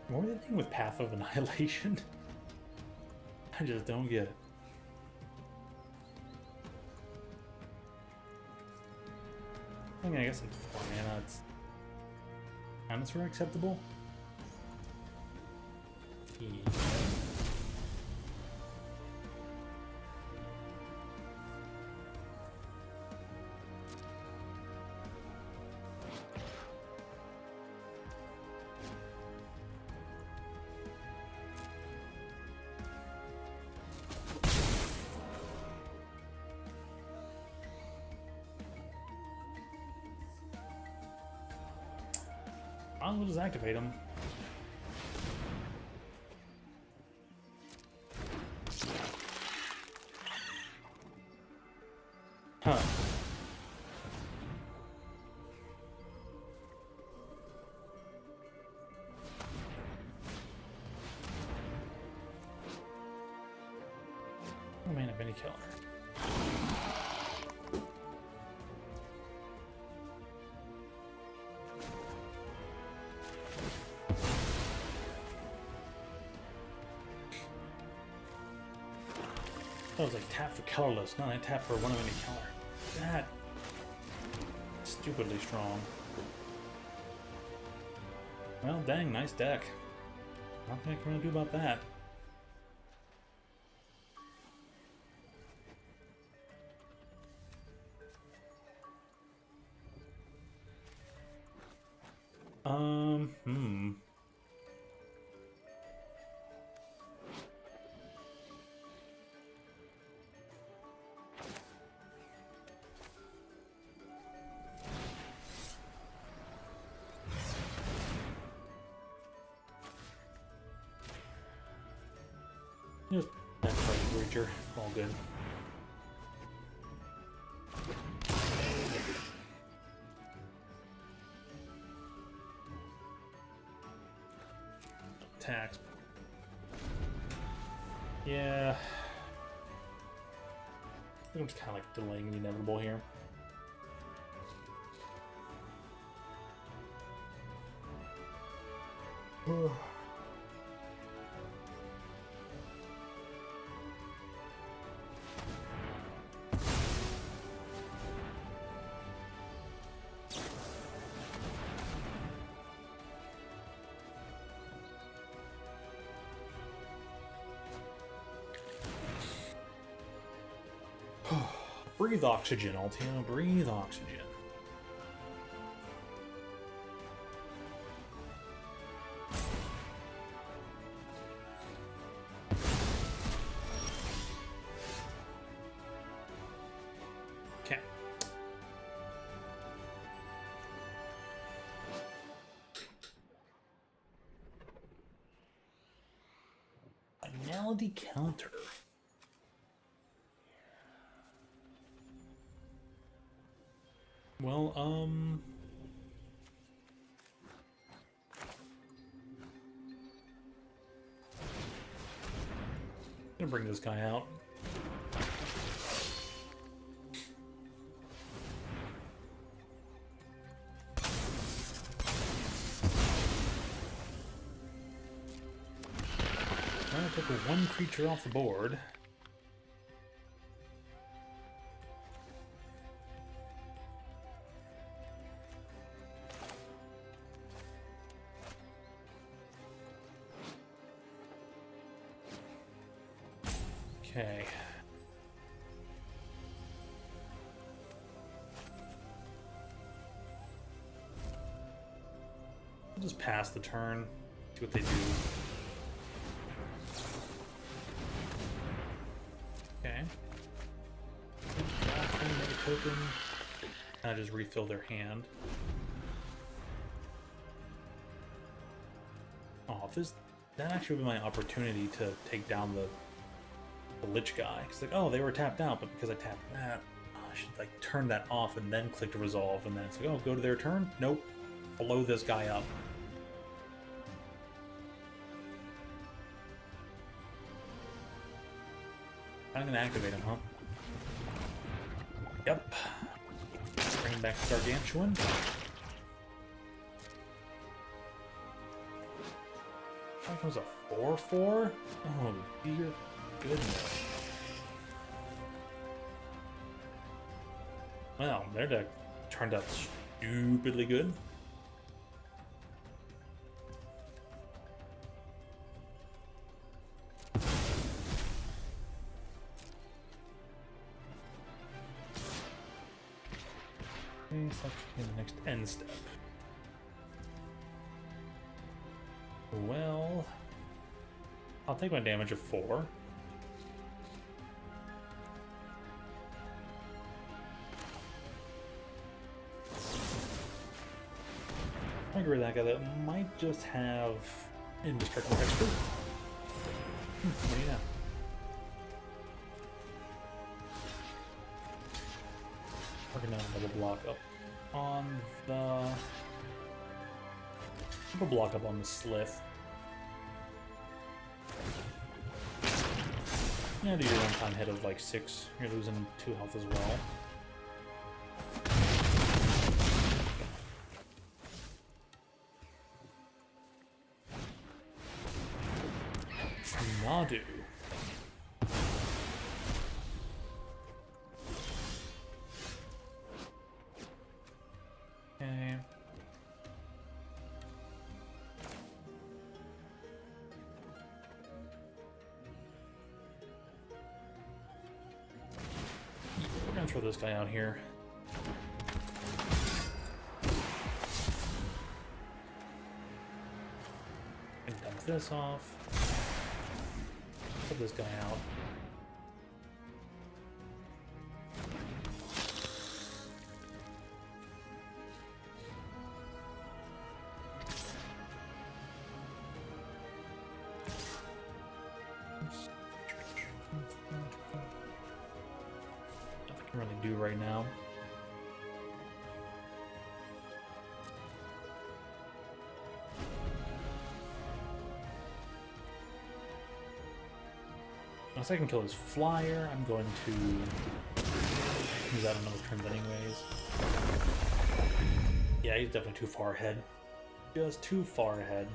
What were the thing with Path of Annihilation? I just don't get it. I mean, I guess like 4 mana, it's kind of sort of acceptable. Yeah. I'll just activate them. Huh. Oh man, a mini killer. That was like tap for colorless, not I tap for one of any color. That stupidly strong. Well, dang, nice deck. Nothing I can really do about that. Just that price breacher, all good. Tax. Yeah. I think I'm just kind of like delaying the inevitable here. Breathe oxygen, Altino. Breathe oxygen. Okay. Finality counter. Well, gonna bring this guy out. I took one creature off the board. Okay. I'll just pass the turn, see what they do. Okay. Make a token. I just refill their hand. Oh, if this, that actually would be my opportunity to take down the Lich guy. It's like, oh, they were tapped out, but because I tapped that, I should like turn that off and then click to resolve, and then it's like, oh, go to their turn? Nope. Blow this guy up. I'm gonna activate him, huh? Yep. Bring back Gargantuan. That was a 4/4? Oh, dear goodness. Well, their deck turned out stupidly good. Okay, so that's the next end step. Well, I'll take my damage of 4. I agree with that guy. That might just have indestructible expert. What do you know? We're gonna double block up on the. Double block up on the Slith. Yeah, do your one-time hit of like 6. You're losing 2 health as well. Nadu. Okay. We're gonna throw this guy out here. And dump this off. Put this guy out. Nothing I can really do right now. Unless I can kill his flyer, I'm going to use that on those turns anyways. Yeah, he's definitely too far ahead. Just too far ahead.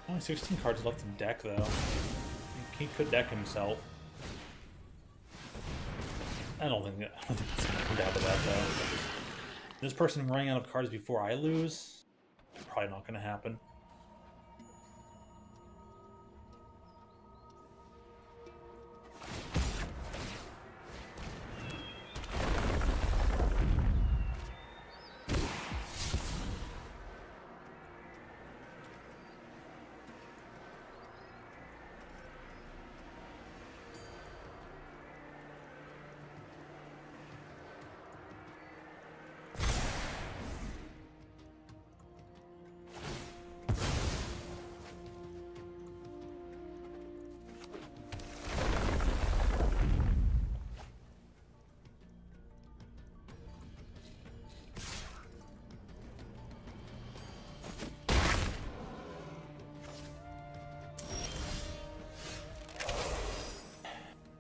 Only 16 cards left in deck, though. He could deck himself. I don't think it's gonna come down to that, though. This person running out of cards before I lose, probably not gonna happen.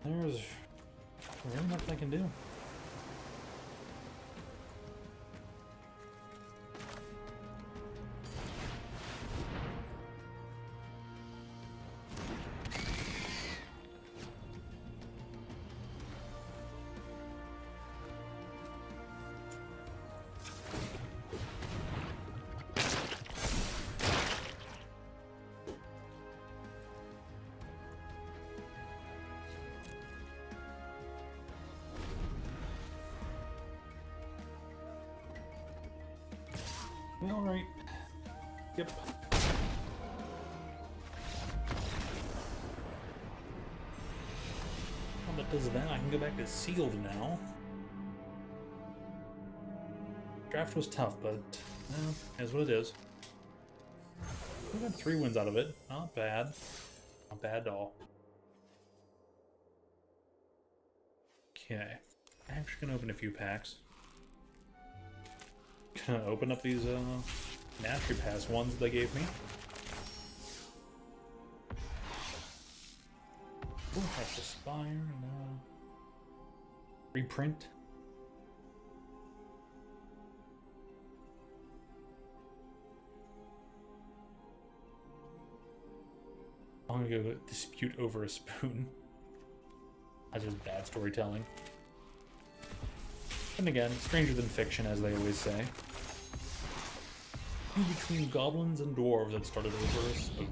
There's really nothing I can do. Alright. Yep. Well, that does that. I can go back to sealed now. Draft was tough, but is what it is. We got 3 wins out of it. Not bad. Not bad at all. Okay. I'm actually gonna open a few packs. Gonna open up these mastery pass ones that they gave me. Oh, that's Aspire and reprint. I'm gonna go dispute over a spoon. That's just bad storytelling. And again, stranger than fiction, as they always say. Between goblins and dwarves that started over a spoon.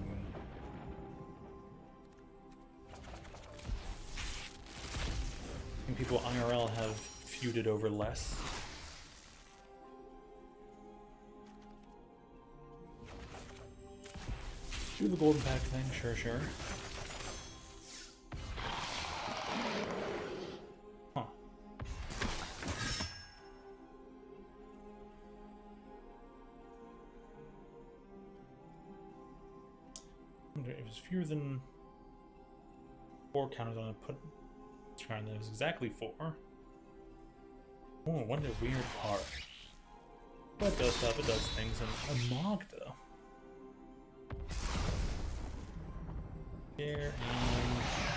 And people IRL have feuded over less. Do the golden pack thing, sure, sure. If it's fewer than 4 counters, I'm gonna put trying that was exactly 4. Oh, what a weird card. But it does stuff, it does things, and a Magda. Here and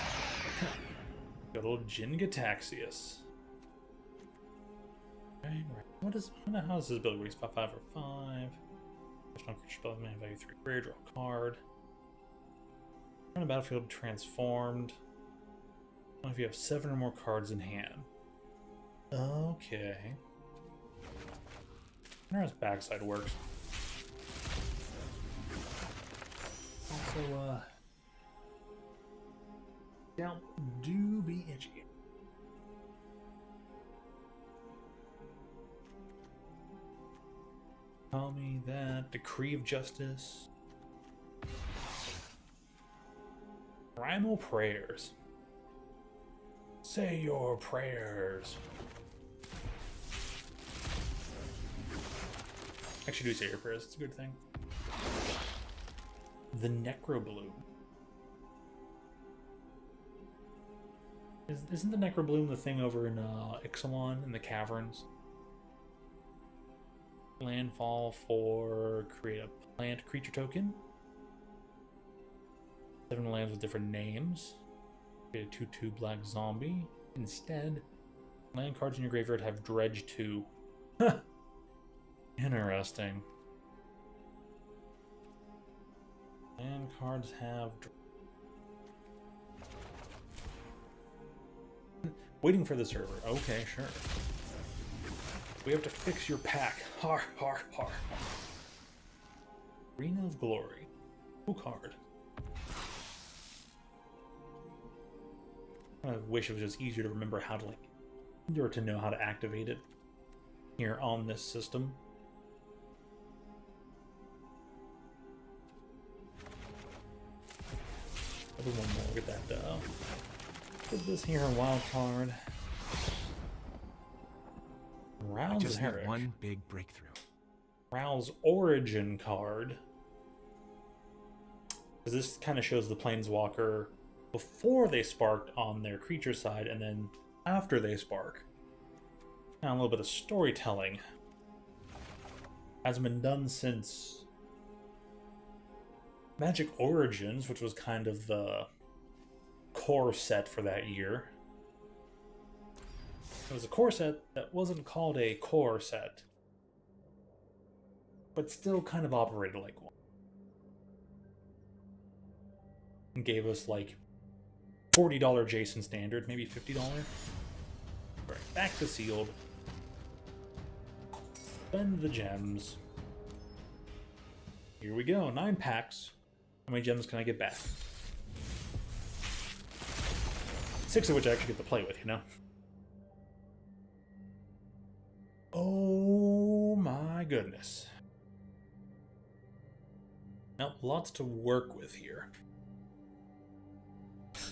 little Jin-Gataxius. Right. How does this ability work? 5/5 or 5. Additional creature spell mana value 3. Rare, draw a card. On a battlefield transformed. If you have 7 or more cards in hand. Okay. I wonder how his backside works. Also, scalp do be itchy. Call me that. Decree of Justice. Primal Prayers. Say your prayers. Actually, do say your prayers. It's a good thing. The Necrobloom. Isn't the Necrobloom the thing over in Ixalan in the caverns? Landfall for create a plant creature token. 7 lands with different names. Create a 2/2 black zombie. Instead, land cards in your graveyard have Dredge 2. Interesting. Land cards have... Waiting for the server. Okay, sure. We have to fix your pack. Har, har, har. Arena of Glory. Cool card. I wish it was just easier to remember how to, or to know how to activate it here on this system. Other one more. Look at that. Put this here in wild card. Rouse just need Herrick. one big breakthrough. Rouse Origin card. Because this kind of shows the Planeswalker before they sparked on their creature side, and then after they spark. Now a little bit of storytelling. Hasn't been done since Magic Origins, which was kind of the core set for that year. It was a core set that wasn't called a core set, but still kind of operated like one. And gave us like $40 Jason standard, maybe $50. Right, back to sealed. Spend the gems. Here we go, 9 packs. How many gems can I get back? 6 of which I actually get to play with, you know? Oh my goodness. Now, lots to work with here.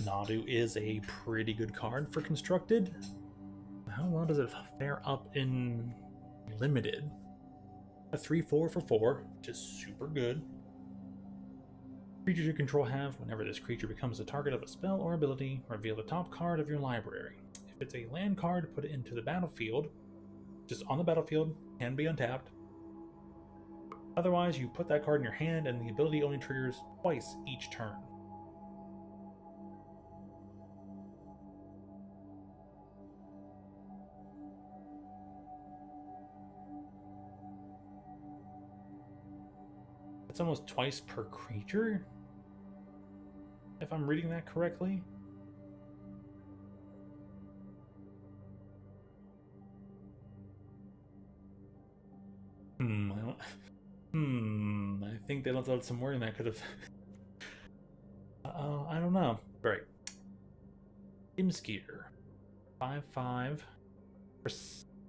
Nadu is a pretty good card for Constructed. How well does it fare up in Limited? A 3/4 for 4, which is super good. Creatures you control have, whenever this creature becomes the target of a spell or ability, reveal the top card of your library. If it's a land card, put it into the battlefield. Just on the battlefield, can be untapped. Otherwise, you put that card in your hand and the ability only triggers twice each turn. It's almost twice per creature, if I'm reading that correctly. I think they left out some wording that could have... I don't know. Right. Imskeeter. 5/5 for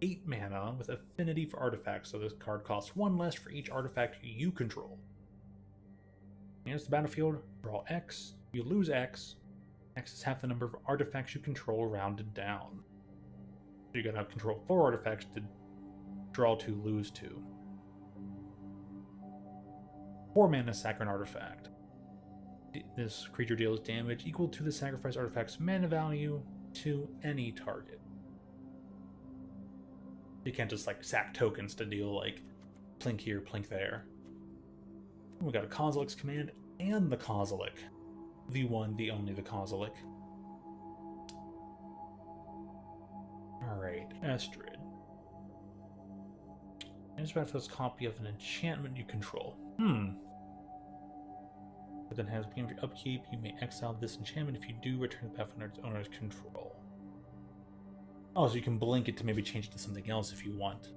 8 mana with affinity for artifacts, so this card costs 1 less for each artifact you control. Against the battlefield, draw X. You lose X. X is half the number of artifacts you control rounded down. So you gotta control 4 artifacts to draw 2, lose 2. 4 mana, sack an artifact. This creature deals damage equal to the sacrifice artifact's mana value to any target. You can't just like sack tokens to deal like plink here, plink there. We got a Kozilek's Command and the Kozilek. The one, the only, the Kozilek. Wait, Astrid. It's about this copy of an enchantment you control. But then has beginning of your upkeep, you may exile this enchantment. If you do, return the battlefield under its owner's control. Oh, so you can blink it to maybe change it to something else if you want.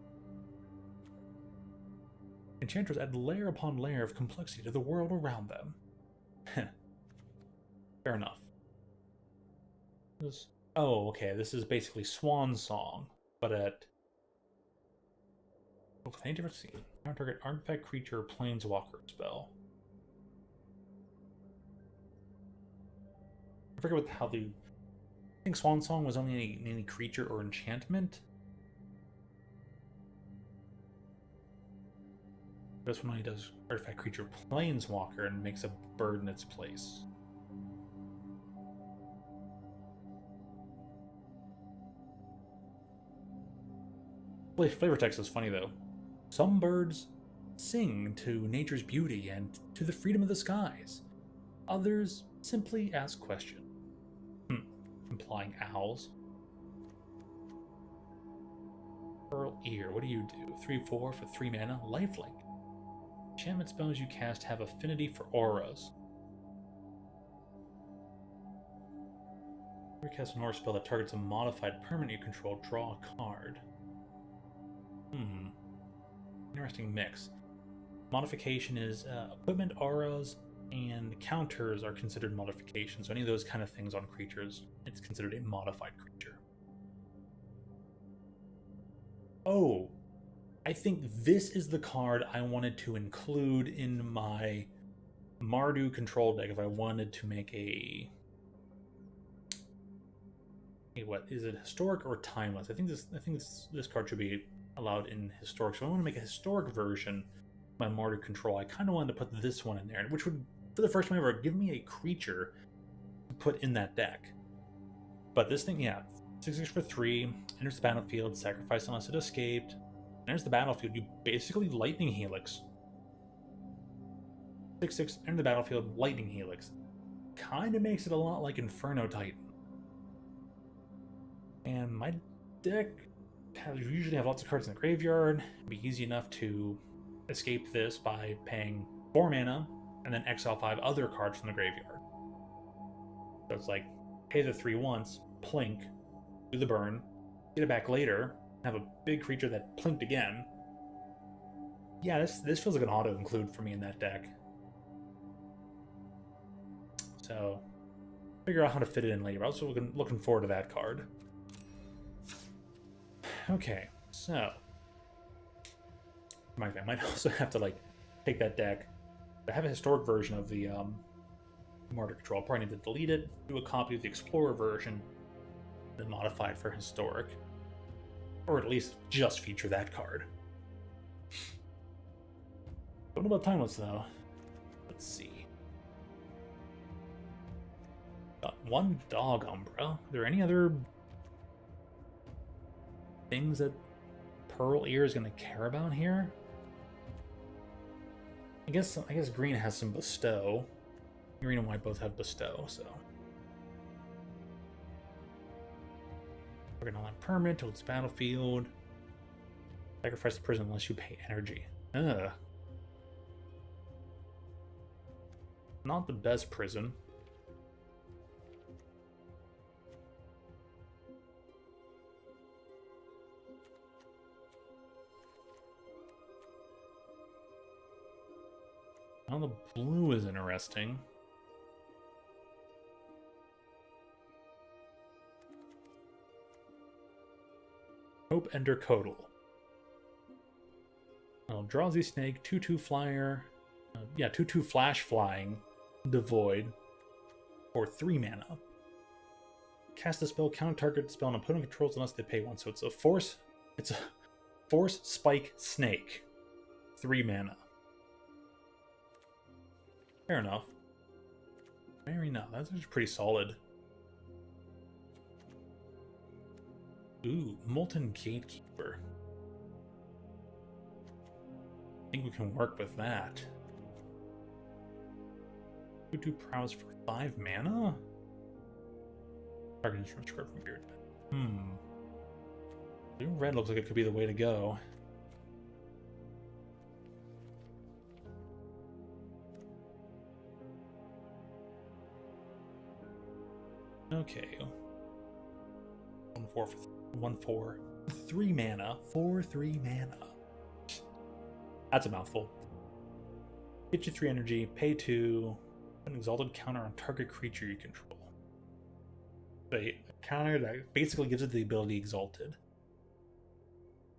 Enchanters add layer upon layer of complexity to the world around them. Fair enough. Oh, okay, this is basically Swan Song, but at... Oh, with any different scene. Target artifact, creature, planeswalker spell. I forget what how the... I think Swan Song was only any creature or enchantment. This one only does artifact, creature, planeswalker and makes a bird in its place. Flavor text is funny though. Some birds sing to nature's beauty and to the freedom of the skies. Others simply ask questions. Implying owls. Pearl Ear, what do you do? 3/4 for 3 mana, lifelink. Enchantment spells you cast have affinity for auras. If you cast an aura spell that targets a modified permanent you control, draw a card. Interesting mix. Modification is equipment, auras, and counters are considered modifications. So any of those kind of things on creatures, it's considered a modified creature. Oh, I think this is the card I wanted to include in my Mardu control deck if I wanted to make a... what is it, historic or timeless? I think this card should be allowed in historic. So I want to make a historic version of my Mardu control. I kind of wanted to put this one in there, which would, for the first time ever, give me a creature to put in that deck. But this thing, yeah, 6/6 for 3, enters the battlefield, sacrifice unless it escaped. Enters the battlefield, you basically Lightning Helix. 6/6, enter the battlefield, Lightning Helix. Kind of makes it a lot like Inferno Titan. And my deck usually have lots of cards in the graveyard. It'd be easy enough to escape this by paying 4 mana and then exile 5 other cards from the graveyard. So it's like, pay the 3 once, plink, do the burn, get it back later, have a big creature that plinked again. Yeah, this feels like an auto-include for me in that deck. So, figure out how to fit it in later. I was also looking forward to that card. Okay, so... I might also have to, like, take that deck. I have a historic version of the Mardu Control. I'll probably need to delete it, do a copy of the Explorer version, then modify it for historic. Or at least just feature that card. What about timeless, though? Let's see. Got 1 dog Umbra. Are there any other things that Pearl Ear is going to care about here? I guess green has some bestow. Green and white both have bestow, so. We're gonna let permanent till it's battlefield. Sacrifice the prison unless you pay energy. Ugh. Not the best prison. Now the blue is interesting. Hope Ender Codal. Eldrazi Snake, 2/2 flyer. 2/2 flash flying. Devoid. For 3 mana. Cast a spell, counter target spell an opponent controls unless they pay 1. So it's a force spike snake. 3 mana. Fair enough. Very enough. That's actually pretty solid. Ooh, Molten Gatekeeper. I think we can work with that. 2/2 prowess for 5 mana? Target is from card from your deck. Blue red looks like it could be the way to go. Okay. 1/4 for 1/4. 3 mana. 4/3 mana. That's a mouthful. Get you 3 energy, pay 2, an exalted counter on target creature you control. A counter that basically gives it the ability exalted.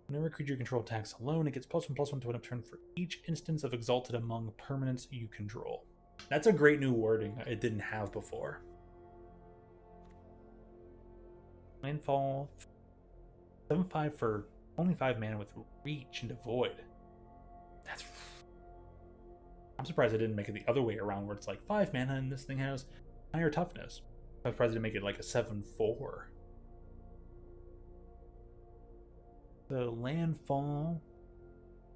Whenever a creature you control attacks alone, it gets +1/+1 to an upturn for each instance of exalted among permanents you control. That's a great new wording it didn't have before. Landfall 7/5 for only 5 mana with reach into void. I'm surprised I didn't make it the other way around where it's like 5 mana and this thing has higher toughness. I'm surprised I didn't make it like a 7/4. So landfall.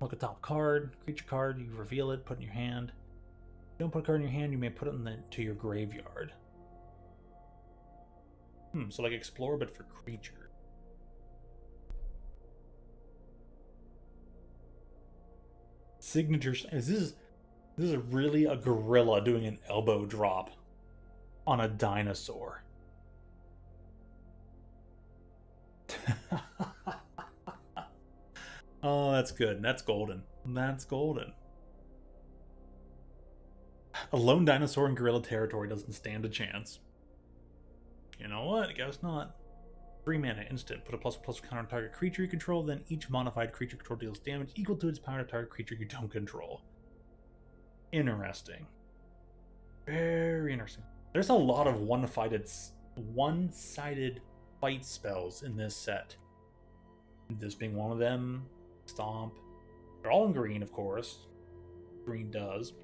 Look at top card, creature card, you reveal it, put it in your hand. If you don't put a card in your hand, you may put it to your graveyard. So like explore but for creature. Signature. This is really a gorilla doing an elbow drop on a dinosaur. Oh, that's good. That's golden. That's golden. A lone dinosaur in gorilla territory doesn't stand a chance. You know what? I guess not. 3 mana instant. Put a +1/+1 counter on target creature you control, then each modified creature control deals damage equal to its power to target creature you don't control. Interesting. Very interesting. There's a lot of one-sided fight spells in this set. This being one of them. Stomp. They're all in green, of course. Green does.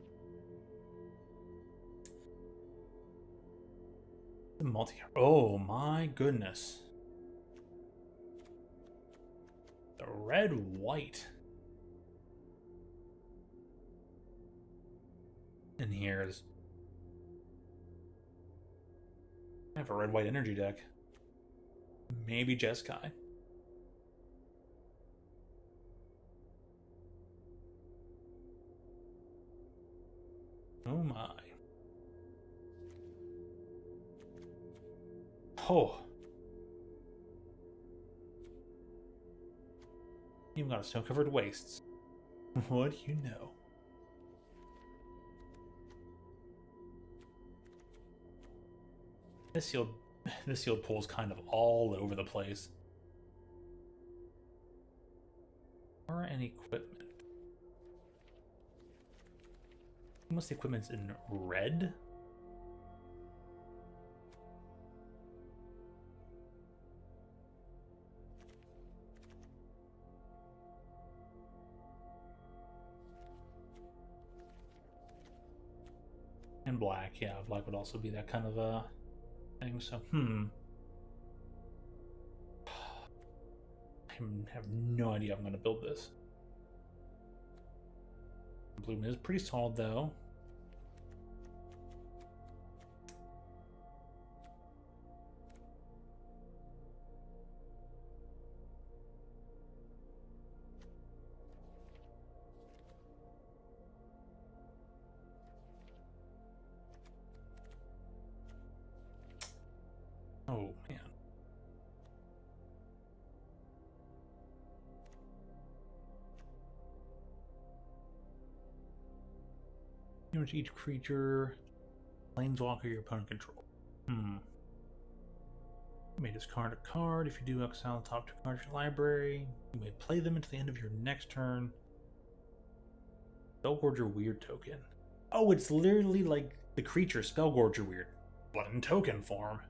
The oh my goodness. The red-white. And here's... I have a red-white energy deck. Maybe Jeskai. Oh my. Oh. Even got a snow-covered wastes. What do you know? This sealed pool's kind of all over the place. Or any equipment. Most of the equipment's in red. And black, yeah, black would also be that kind of a thing, so, I have no idea how I'm going to build this. Bloom is pretty solid, though. Oh, man. Damage each creature, planeswalker your opponent control. You may discard a card. If you do, exile the top 2 cards of your library. You may play them until the end of your next turn. Spellgorger Weird token. Oh, it's literally like the creature Spellgorger Weird, but in token form.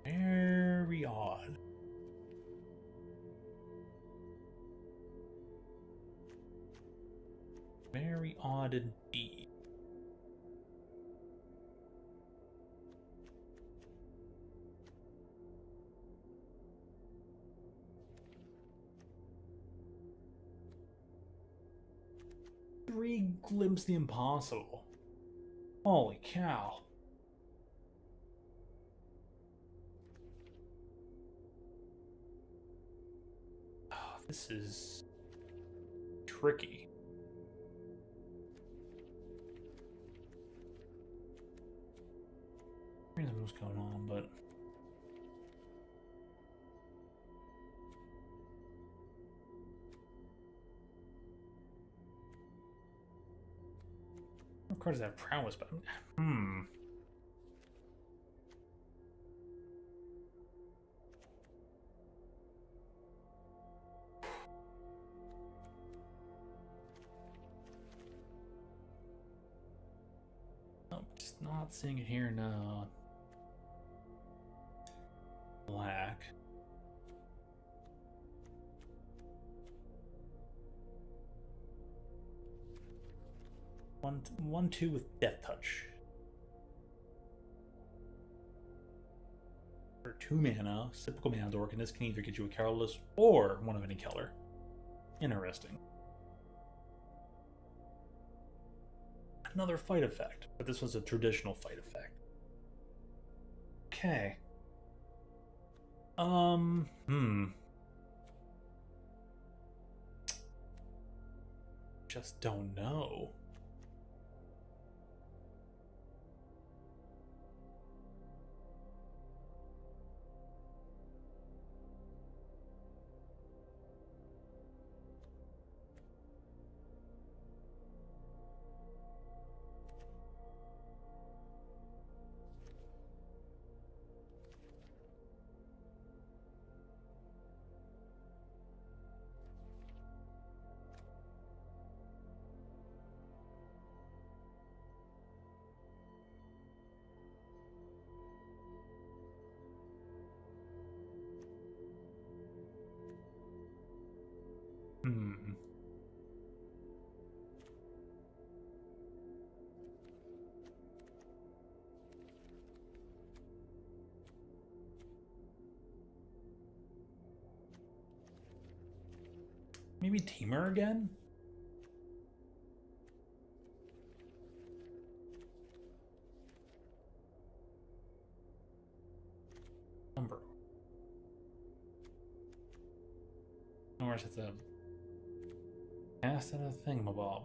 Very odd. Very odd indeed. Three glimpse the impossible. Holy cow. This is tricky. I don't know what's going on, but of course, have prowess, but I'm just not seeing it here now. Black. One, two with Death Touch. For 2 mana, typical mana dork, and this can either get you a colorless or one of any color. Interesting. Another fight effect, but this was a traditional fight effect. Okay. Just don't know. Maybe Teamer again? Number. Or is it the cast at a thingamabob?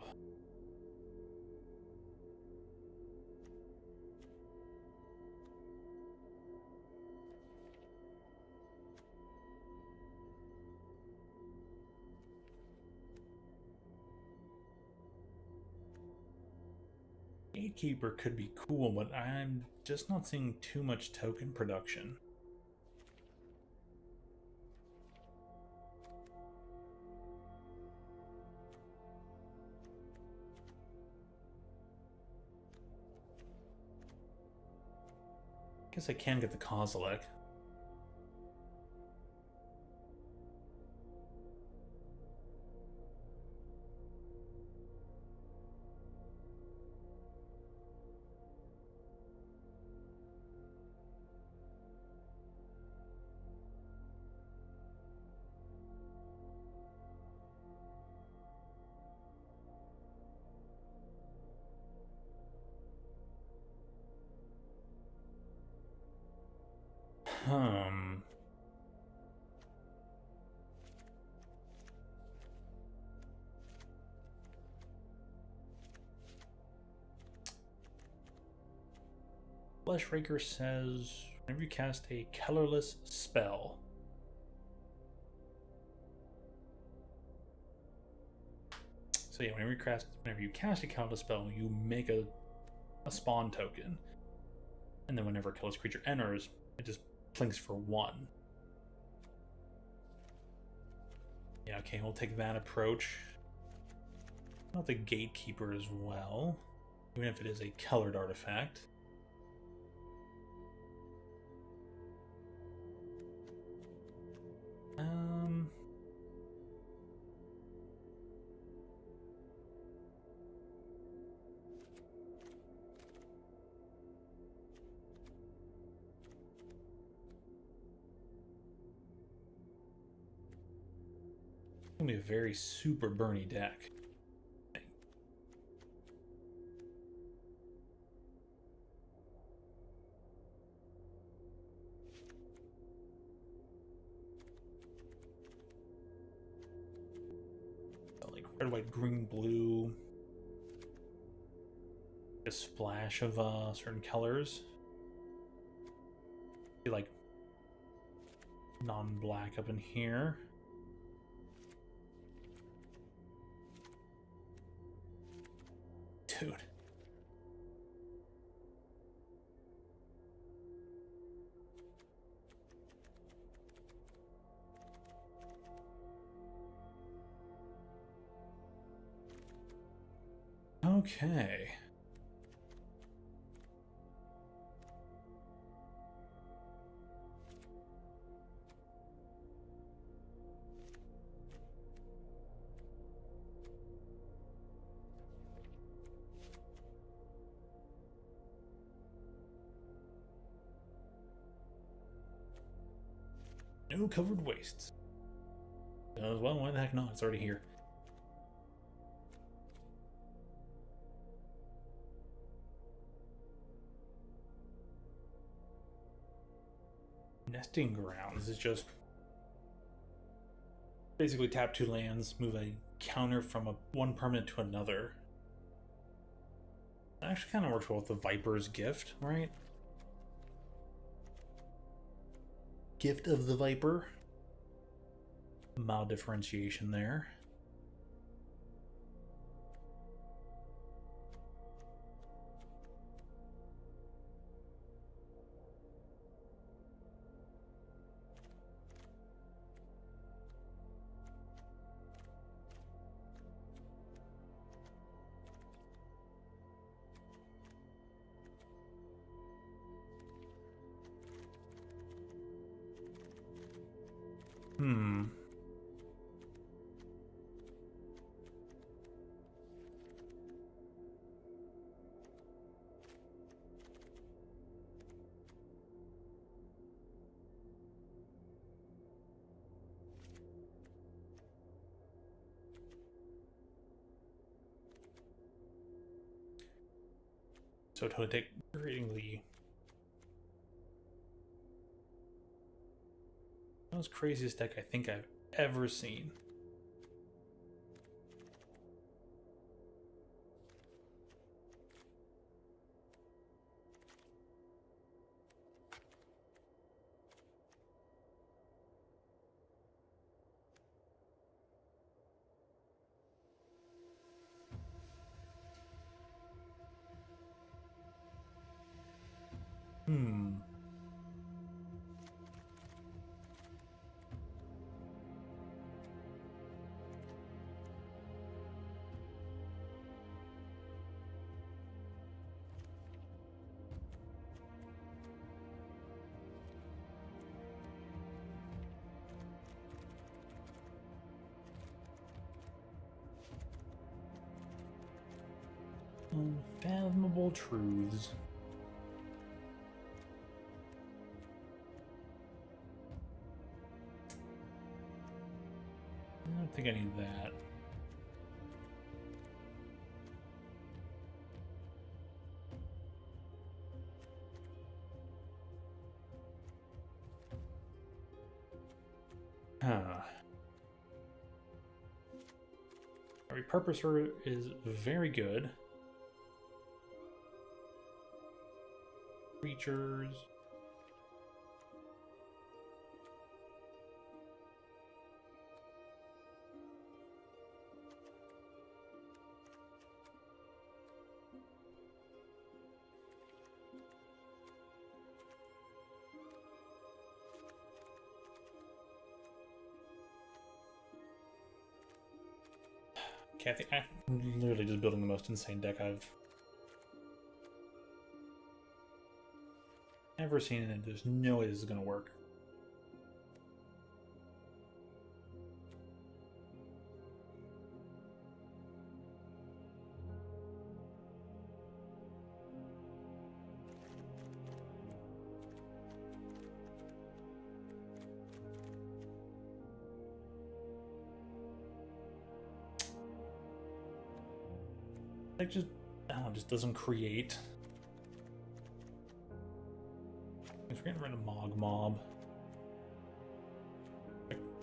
Gatekeeper could be cool, but I'm just not seeing too much token production. Guess I can get the Kozilek. Fleshraker says, whenever you cast a colorless spell. So yeah, whenever you cast a colorless spell, you make a spawn token. And then whenever a colorless creature enters, it just plinks for 1. Yeah, okay, we'll take that approach. Not the Gatekeeper as well, even if it is a colored artifact. It's gonna be a very super burny deck. red, white, green, blue. A splash of certain colors. Be like non-black up in here. Dude. Okay. No covered wastes. Well, why the heck not? It's already here. Nesting grounds is just basically tap 2 lands, move a counter from one permanent to another. That actually kind of works well with the Viper's Gift, right? Gift of the Viper. Mild differentiation there. So to take creating the most craziest deck I think I've ever seen. Unfathomable truths. I don't think I need that. Repurposer is very good. Creatures. Okay, I'm literally just building the most insane deck I've ever seen, and there's no way this is going to work. Like just doesn't create. If we're getting rid of Mob,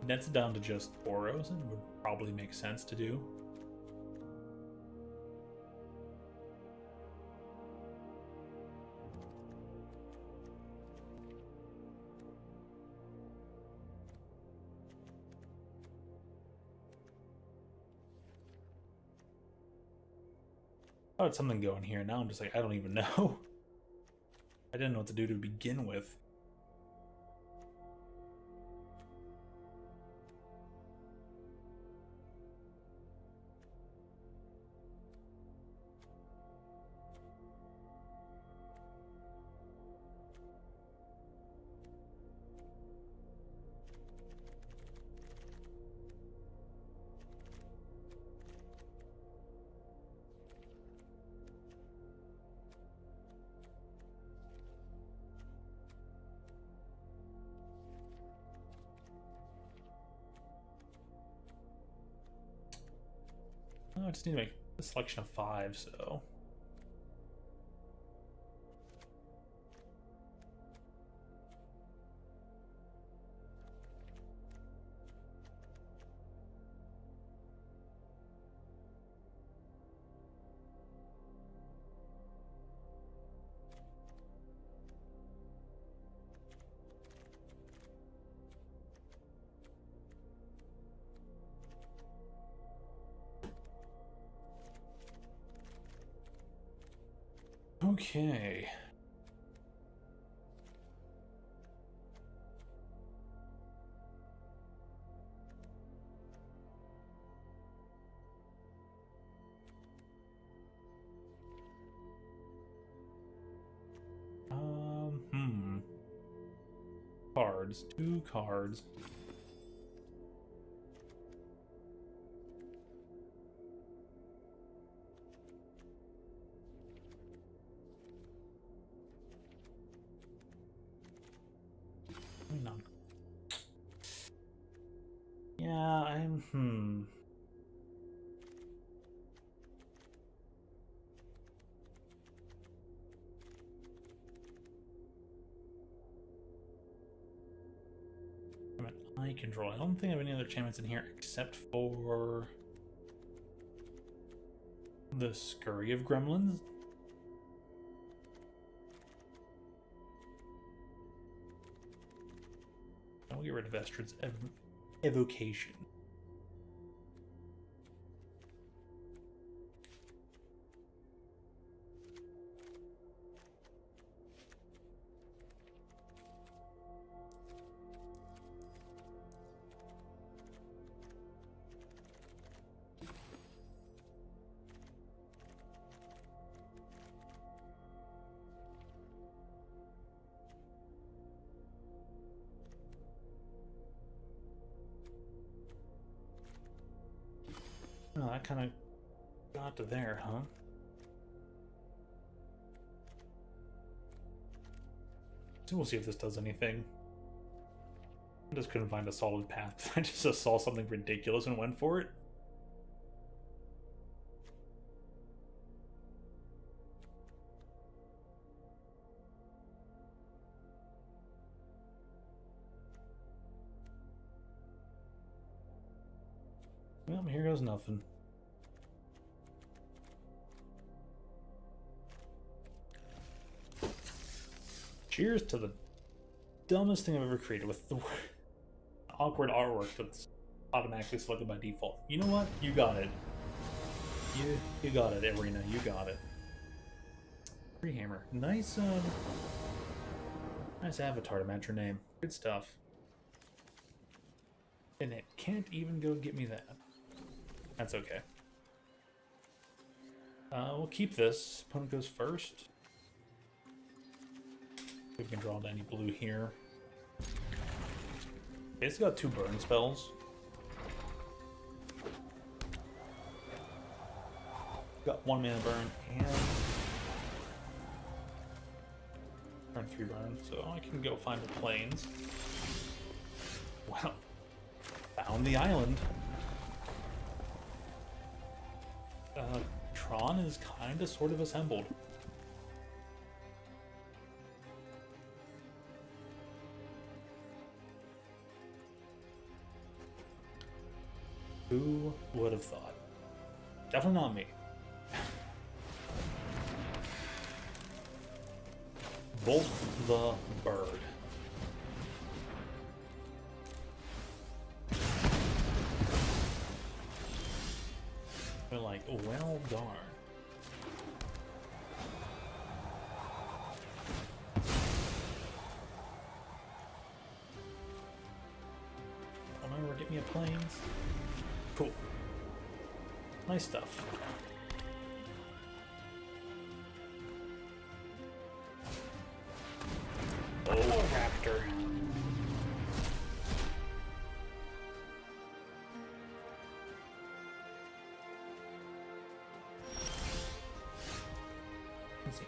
nets it down to just Boros, and it would probably make sense to do. I had something going here. Now I'm just like, I don't even know. I didn't know what to do to begin with. Oh, I just need to make a selection of 5, so... Okay. Cards. 2 cards. No. Yeah, I'm I'm an eye control. I don't think I have any other enchantments in here except for the Scurry of Gremlins. I'll get rid of Estrid's evocation. Oh, that kind of got to there, huh? So we'll see if this does anything. I just couldn't find a solid path. I just saw something ridiculous and went for it. Well, here goes nothing. Cheers to the dumbest thing I've ever created with the awkward artwork that's automatically selected by default. You know what? You got it. You got it, Arena. You got it. Free hammer. Nice, nice avatar to match your name. Good stuff. And it can't even go get me that. That's okay. We'll keep this. Opponent goes first. We can draw any blue here. It's got 2 burn spells. Got 1 mana burn and turn 3 burn, so I can go find the plains. Well, found the island. Tron is kinda sort of assembled. Who would have thought? Definitely not me. Bolt the bird. They're like, well, darn. planes. Cool. Nice stuff. Oh, a raptor. Let's see.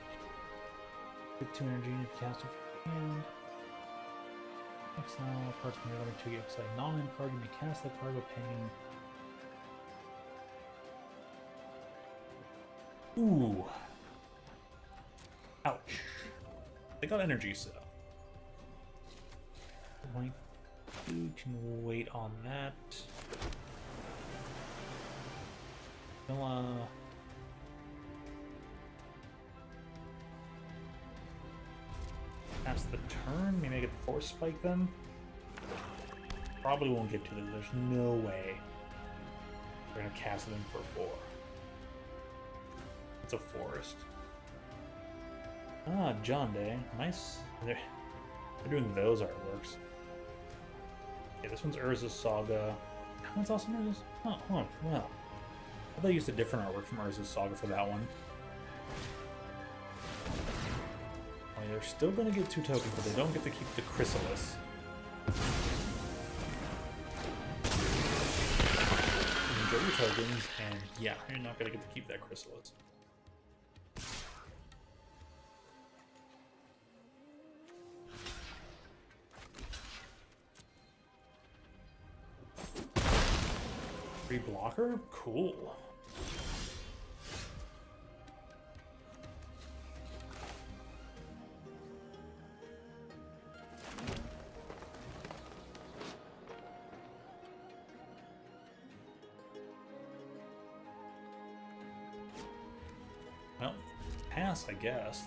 Get 2 energy if you cast it from your hand. Exile parts from your other 2 exile non-land card. You may cast that card by paying. Ooh. Ouch. They got energy, so. You can wait on that. We'll, pass the turn. Maybe I get the force spike then. Probably won't get to it. There's no way we're gonna cast it in for 4. It's a forest. Ah, John Day. Nice. They're doing those artworks. Yeah, this one's Urza's Saga. How much awesome Urza's? Oh, well. I thought I used a different artwork from Urza's Saga for that one. Well, they're still going to get 2 tokens, but they don't get to keep the Chrysalis. Enjoy your tokens, and yeah, you're not going to get to keep that Chrysalis. Free blocker? Cool. Well, pass, I guess.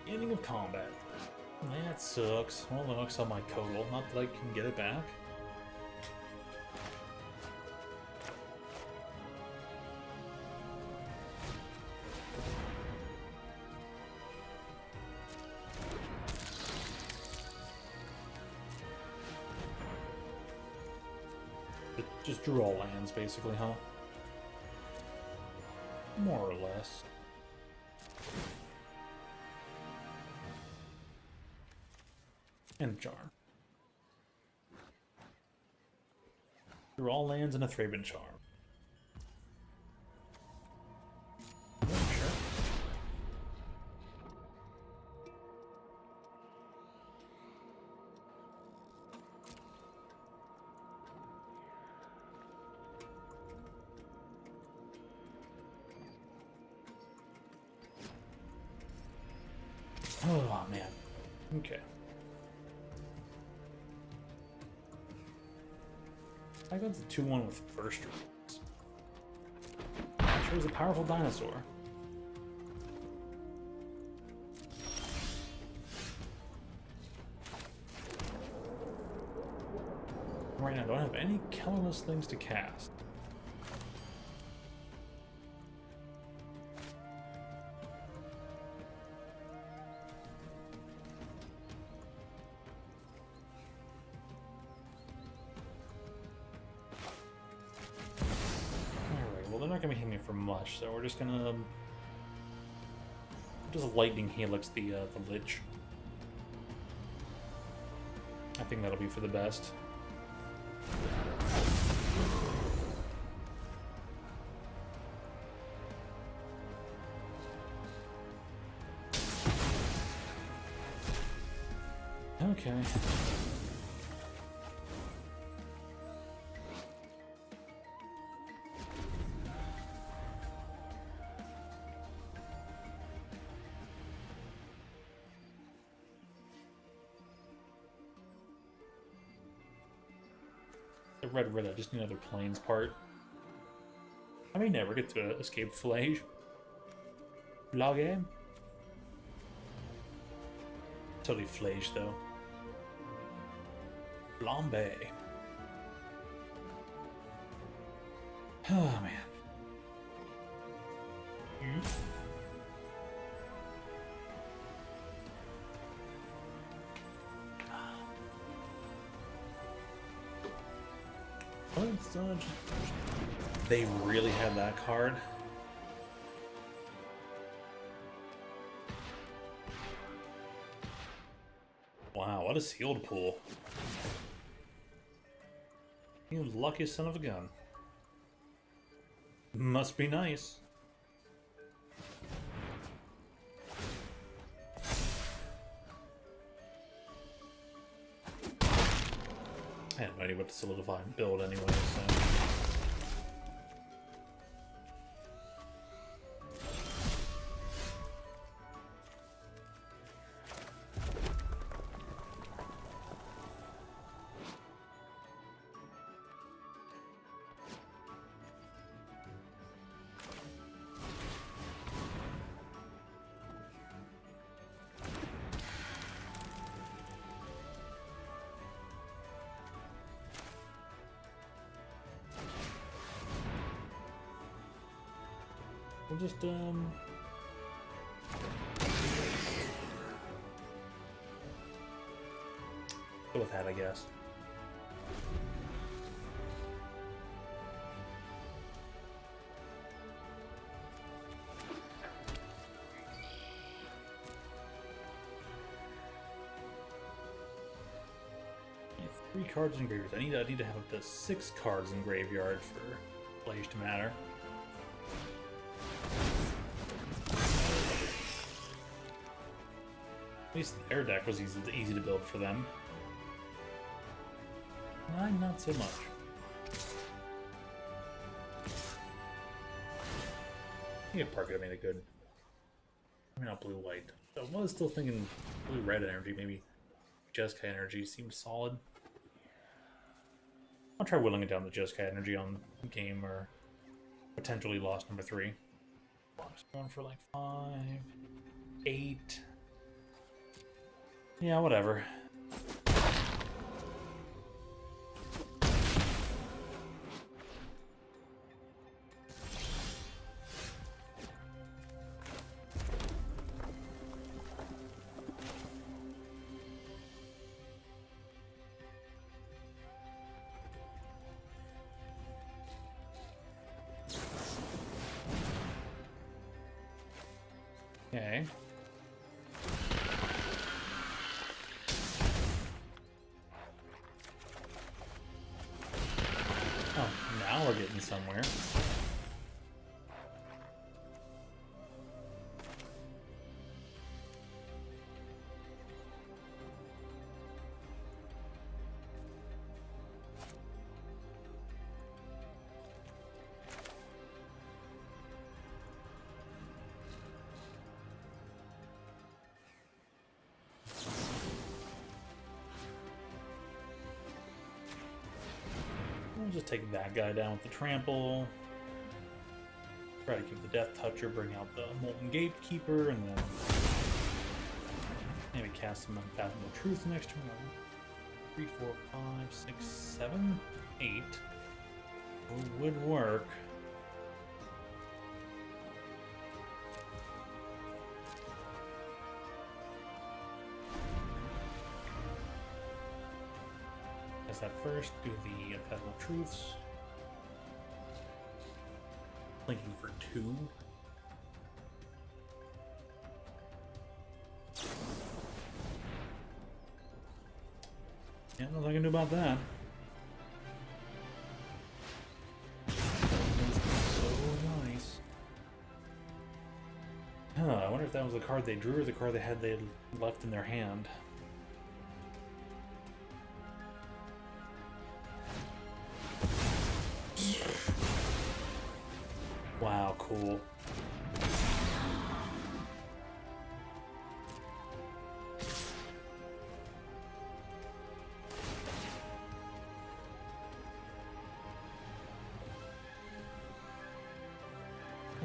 Ending of combat. That sucks. Well, it looks on my total. Not that I can get it back. Just draw lands, basically, huh? More or less. And a charm. Draw all lands and a Thraben charm. Yeah, sure. Oh man. Okay. I got the 2-1 with first rules. Sure is a powerful dinosaur. Right now, I don't have any colorless things to cast. They're not going to be hitting me for much, so we're just going to just lightning helix the Lich. I think that'll be for the best. Okay. Red, I just need another planes part. I may never get to escape Flage. Log. Totally flage though. Flambe. Oh man. They really had that card. Wow, what a sealed pool. You lucky son of a gun. Must be nice. I had no idea what to solidify and build anyway, so... We'll just, go with that, I guess. Yeah, 3 cards in graveyard. I need to have up to 6 cards in graveyard for Flage to matter. At least their deck was easy to build for them. Mine, not so much. I think Parker made a good... Maybe not blue-white. I was still thinking blue-red energy, maybe Jeskai energy seemed solid. I'll try whittling it down to Jeskai energy on game or potentially lost number 3. Just going for like 5, 8... Yeah, whatever. Okay. Oh, now we're getting somewhere. We'll just take that guy down with the trample. Try to keep the Death Toucher, bring out the Molten Gatekeeper, and then maybe cast some Unfathomable Truth next turn. 3, 4, 5, 6, 7, 8. Would work. That first, do the Unfathomable Truths. Linking for 2. Yeah, nothing I can do about that. So nice. Huh, I wonder if that was the card they drew or the card they had left in their hand. Wow, cool.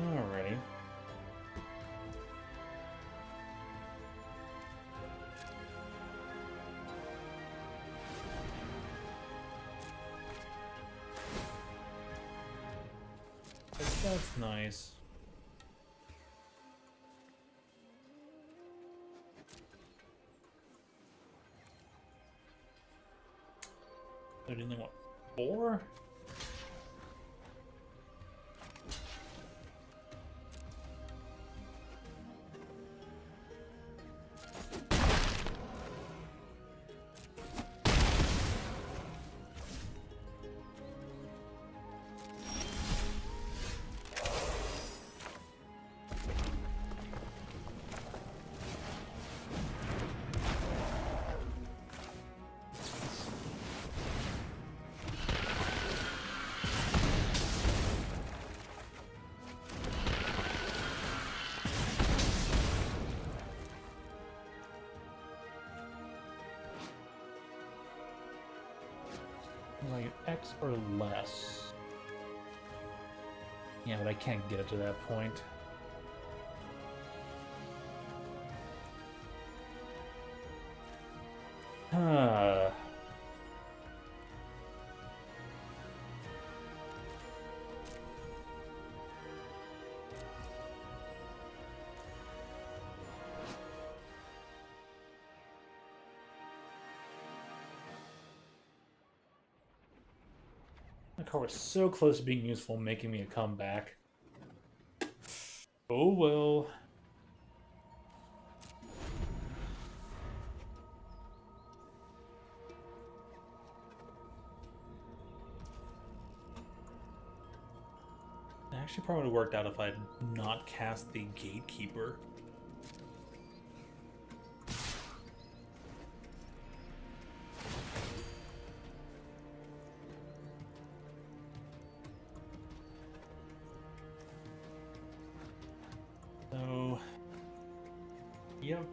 Alrighty. That's nice. I didn't want 4? Like X or less. Yeah, but I can't get it to that point. My car was so close to being useful, making me a comeback. Oh well. It actually probably would have worked out if I had not cast the Gatekeeper. So, yep.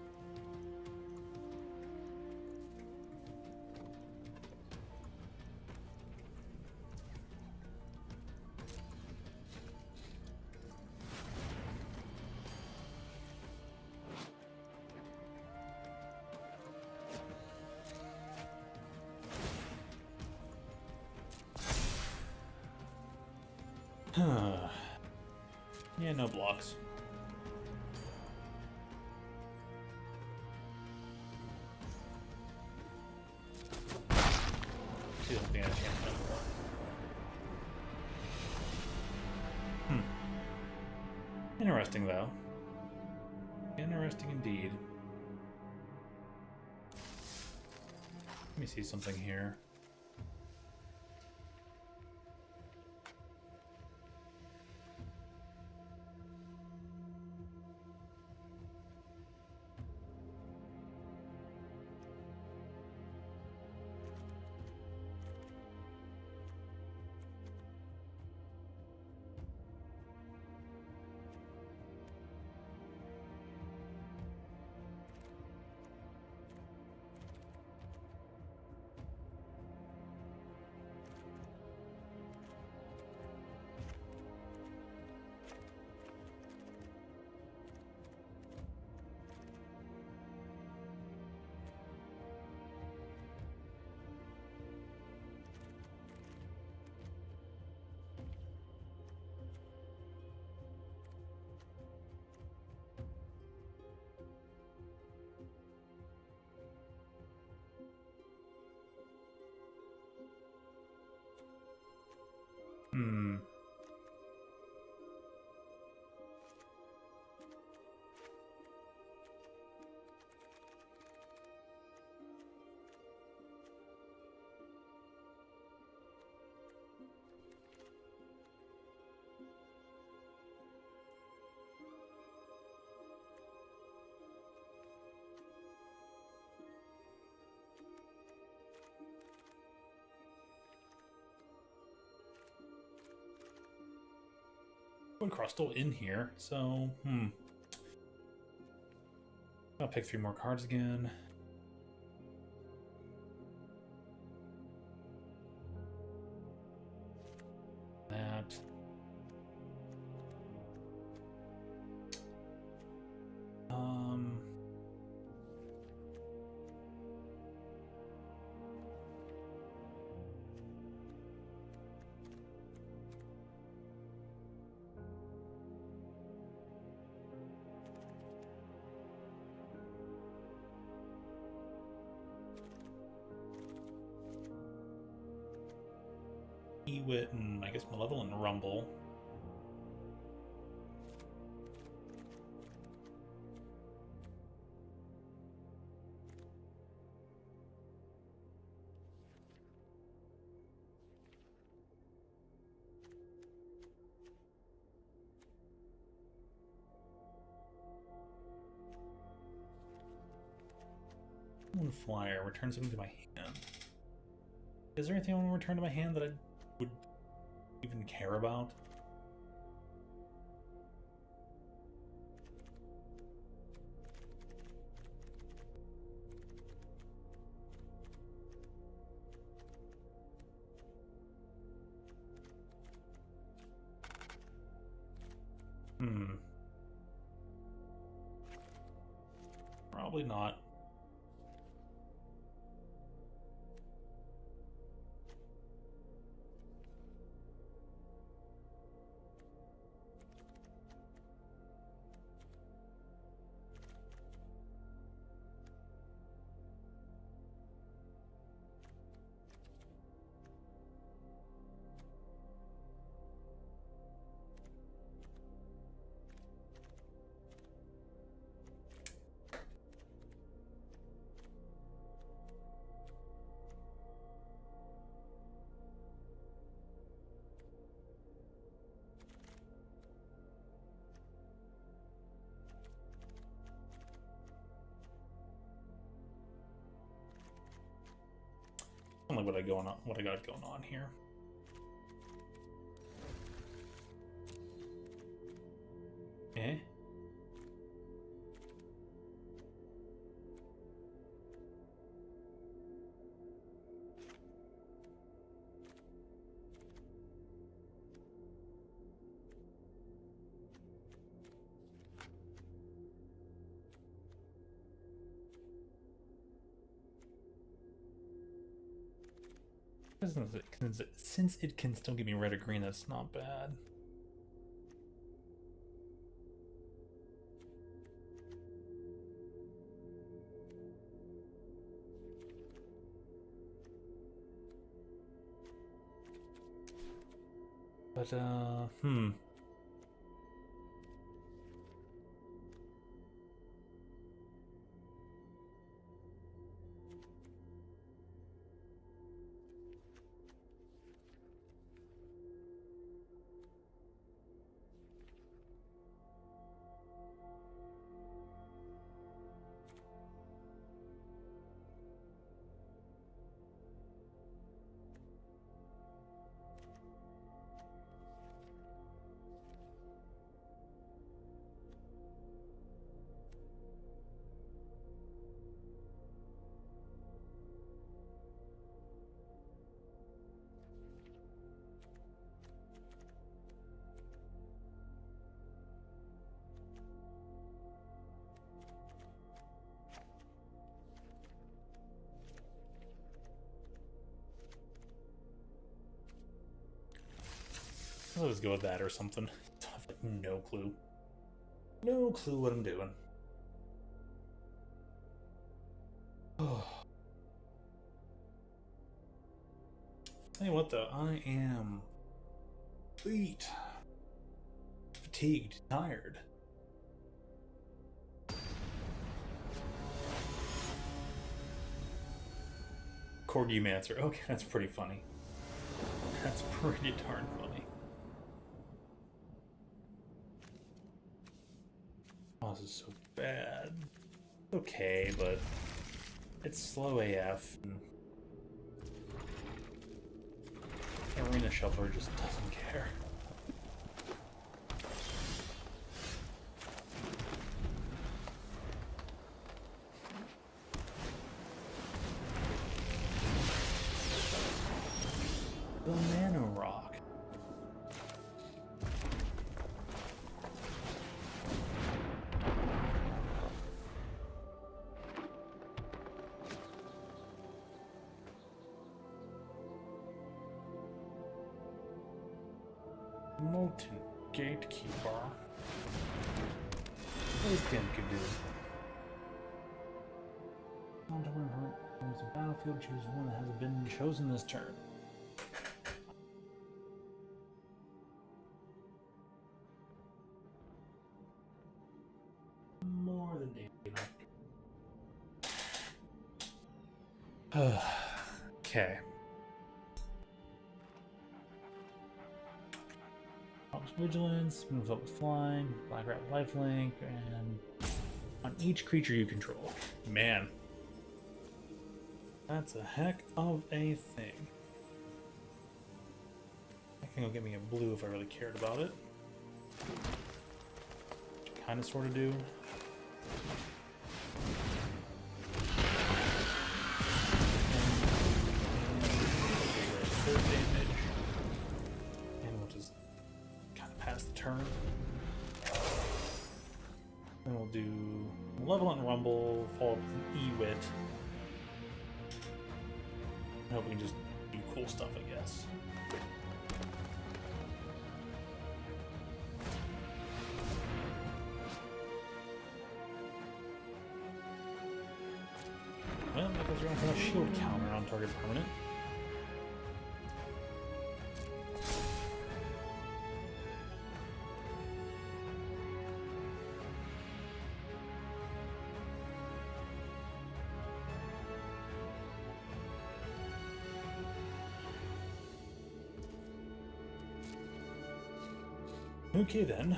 Yeah, no blocks. See something I can't do. Interesting, though. Interesting indeed. Let me see something here. Woodcross still in here, so I'll pick 3 more cards again. That. Ewit and I guess Malevolent and Rumble. One flyer, return something to my hand. Is there anything I want to return to my hand that I would even care about? Probably not. Only what I got going on here. Eh? Since it can still give me red or green, that's not bad. But, I'll just go with that or something. I have like no clue. No clue what I'm doing. Tell you what though, I am beat, fatigued, tired. Corgi Mancer. Okay, that's pretty funny. That's pretty darn funny. Oh, this is so bad. Okay, but it's slow AF. And Arena Shuffler just doesn't care. The Mana Rock. Molten Gatekeeper. What is Dim could do? On to win her. Use the battlefield, choose one that has been chosen this turn. Okay. Vigilance, moves up with flying, black rat lifelink, and on each creature you control. Man. That's a heck of a thing. I think it'll get me a blue if I really cared about it. Which I kind of sort of do. Third damage. And we'll just kind of pass the turn. Then we'll do Level and Rumble, follow up with an E-Wit. I hope we can just do cool stuff, I guess. Well, because you're going to have a shield counter on target permanent. Okay then.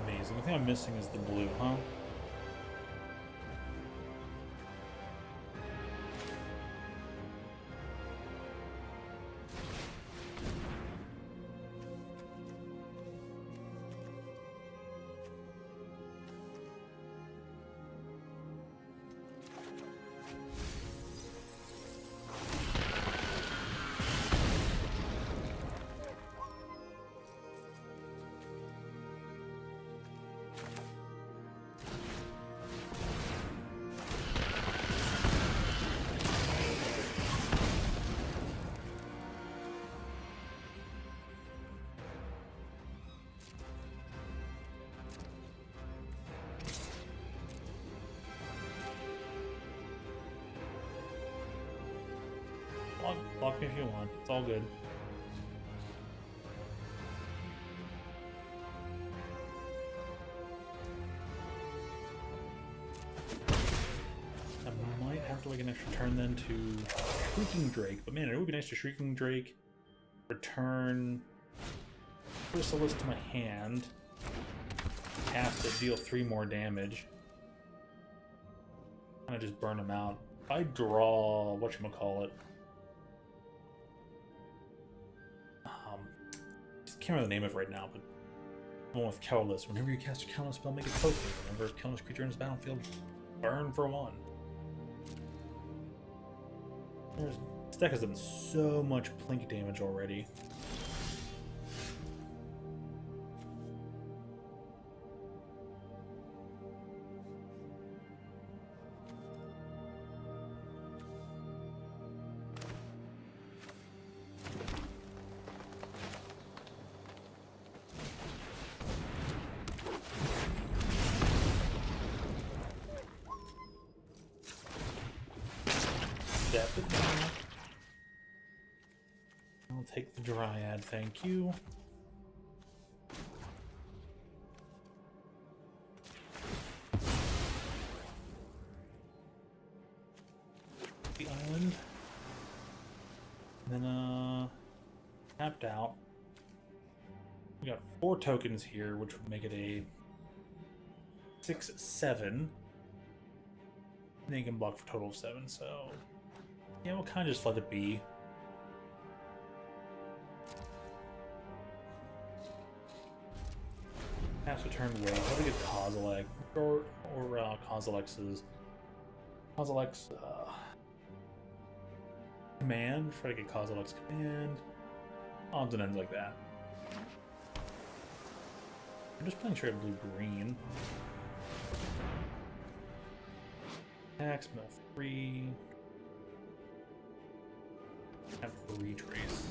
Amazing. The thing I'm missing is the blue, huh? Block me if you want. It's all good. I might have to like an extra turn then to Shrieking Drake, but man, it would be nice to Shrieking Drake, return Chrysalis to my hand, cast it, deal 3 more damage, kind of just burn them out. If I draw whatchamacallit, I can't remember the name of it right now, but the one with Colorless. Whenever you cast a colorless spell, make a token. Whenever a colorless creature in this battlefield, burn for 1. This deck has done so much plink damage already. I'll take the Dryad, thank you. The island. And then, tapped out. We got 4 tokens here, which would make it a 6/7. And then you can block for a total of 7, so yeah, we'll kind of just let it be. Pass a turn away. Probably get Kozilek or Kozilek's command. Try to get Kozilek's command. Odds and ends like that. I'm just playing straight blue-green. Attacks, mill 3. Have a retrace.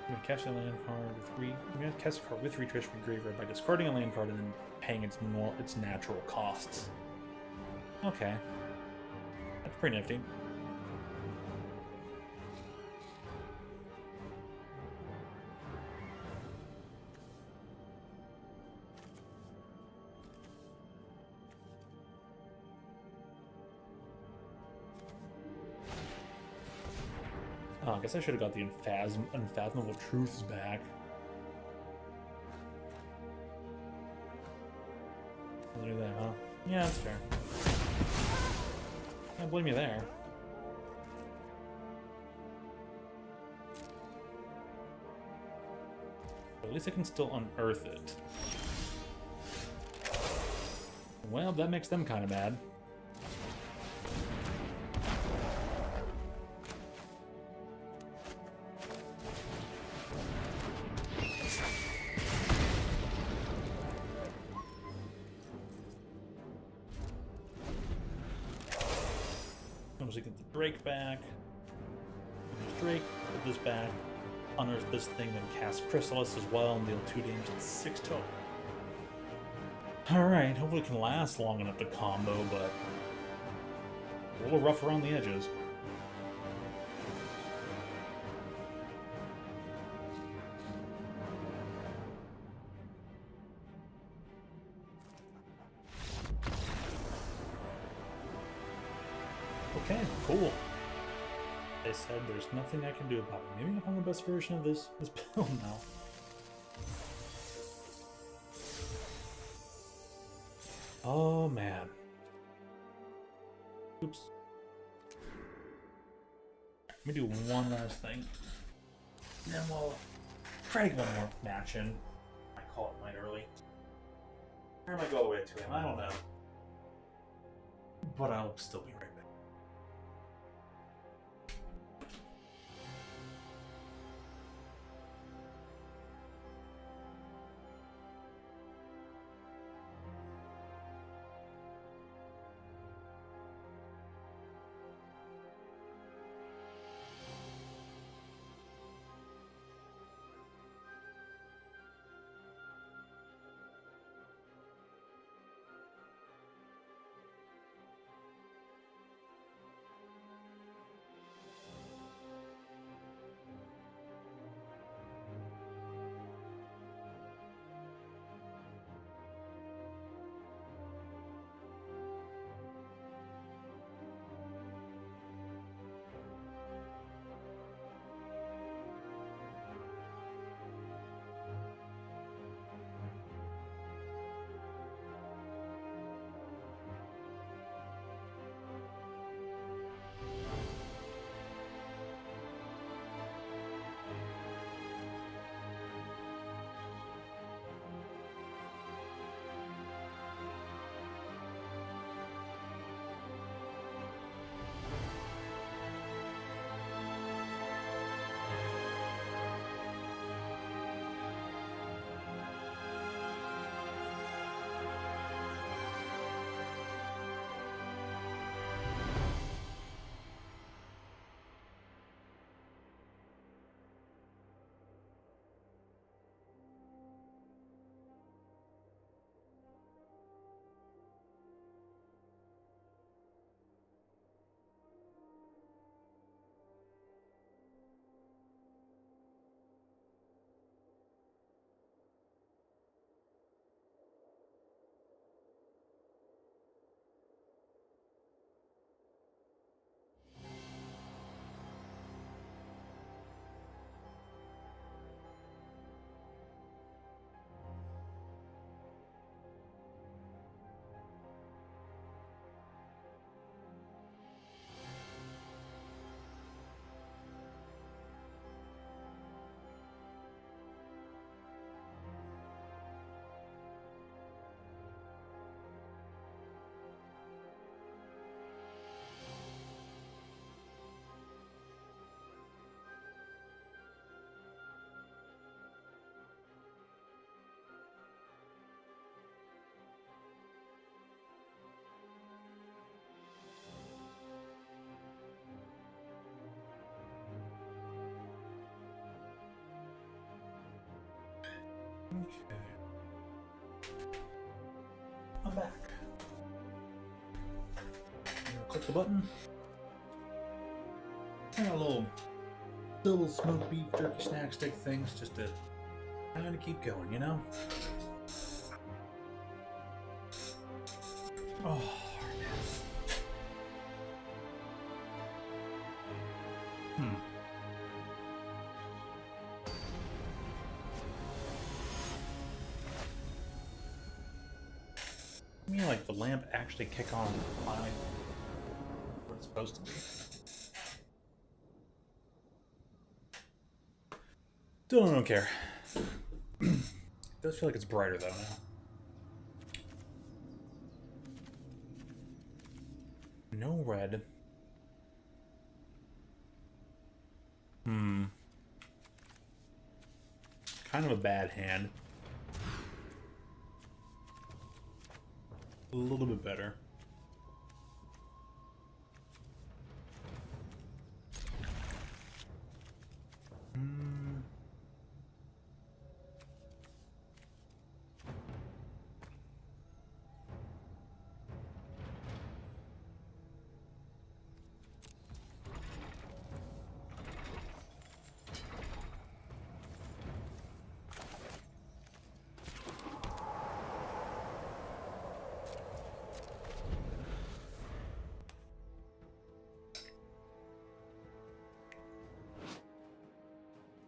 I'm gonna cast a land card with I'm gonna cast a card with retrace from graveyard by discarding a land card and then paying its natural costs. Okay. pretty nifty. Oh, I guess I should have got the Unfathomable Truths back. I'll do that, huh? Yeah, that's fair. Can't blame you there. But at least I can still unearth it. Well, that makes them kind of mad. Once we get the Drake back, Drake, put this back, unearth this thing, then cast Chrysalis as well, and deal 2 damage at 6 total. Alright, hopefully it can last long enough to combo, but a little rough around the edges. Okay, cool. They said there's nothing I can do about it. Maybe I'll find the best version of this build now. Oh man. Oops. Let me do one last thing. Then we'll try to get one more match in. I call it night early. Or I might go all the way to him, I don't know. But I'll still be right back. Okay. I'm back. Click the button. I got little smoked beef jerky snack stick things just to kind of keep going, you know? Oh. I mean, like, the lamp actually kick on what it's supposed to be. Still don't care. It does feel like it's brighter, though, now. No red. Kind of a bad hand. A little bit better.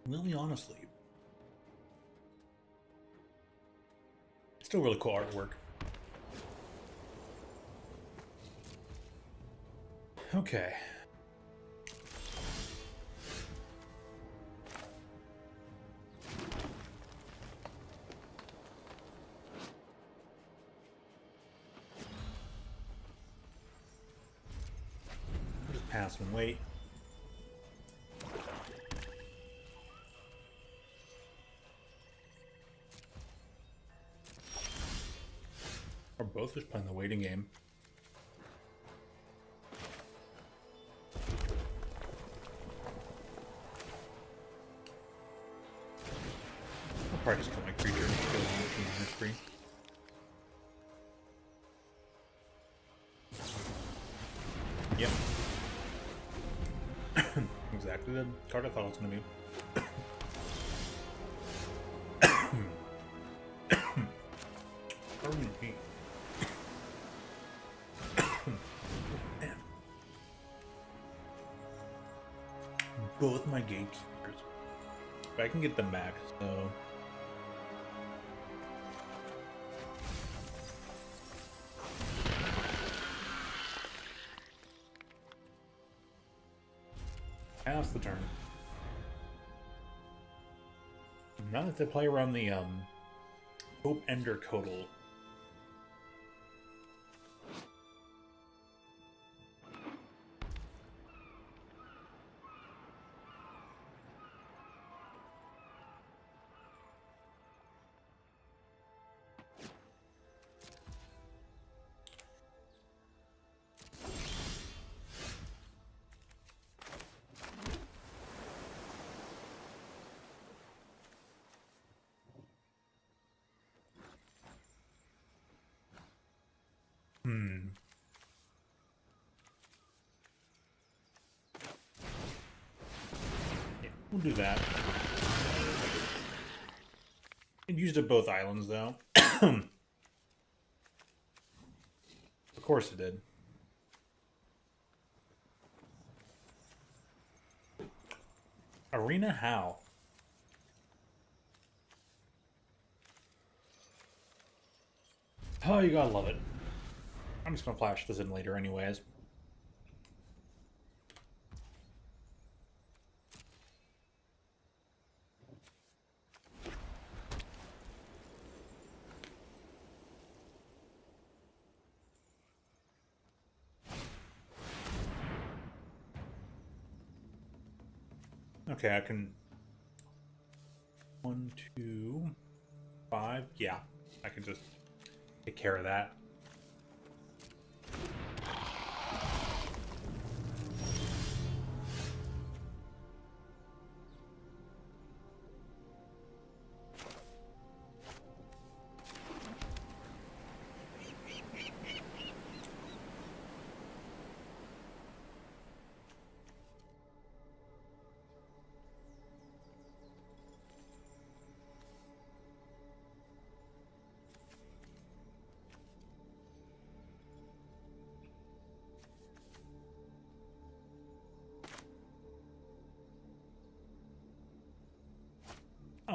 Really, honestly, still really cool artwork. Okay. Just pass and wait. Or both just playing the waiting game. I'll probably just kill my creature and go on the mystery. Yep. Exactly the card I thought it was going to be. Both my gatekeepers. But I can get them back, so... Pass the turn. Now that they play around the, Hope Ender Codal. Yeah, we'll do that. It used up both islands, though. Of course it did. Arena how? Oh, you gotta love it. I'm just gonna flash this in later anyways. Okay, I can... 1, 2, 5. Yeah, I can just take care of that.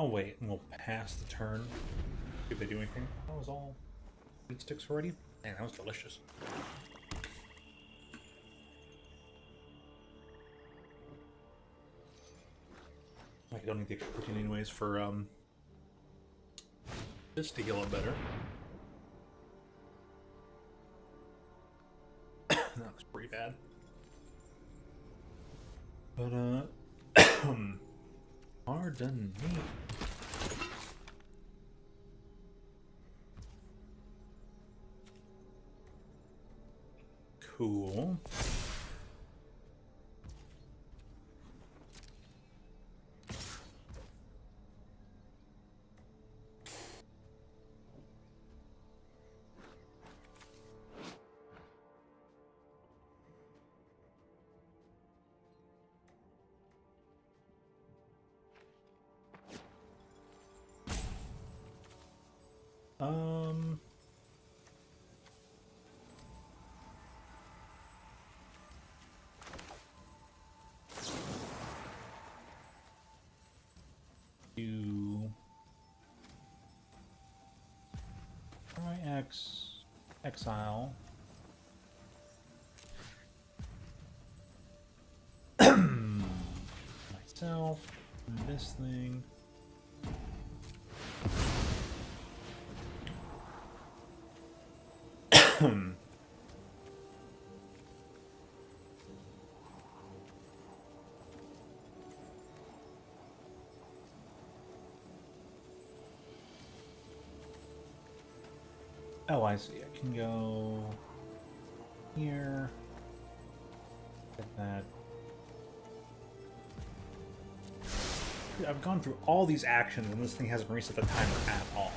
I'll wait and we'll pass the turn. See if they do anything. That was all meat sticks already. Man, that was delicious. I don't need the extra protein anyways for this to heal it better. That looks pretty bad. But pardon me. Cool. Do try exile. Myself, this thing. Oh, I see. I can go here. Get that. I've gone through all these actions and this thing hasn't reset the timer at all.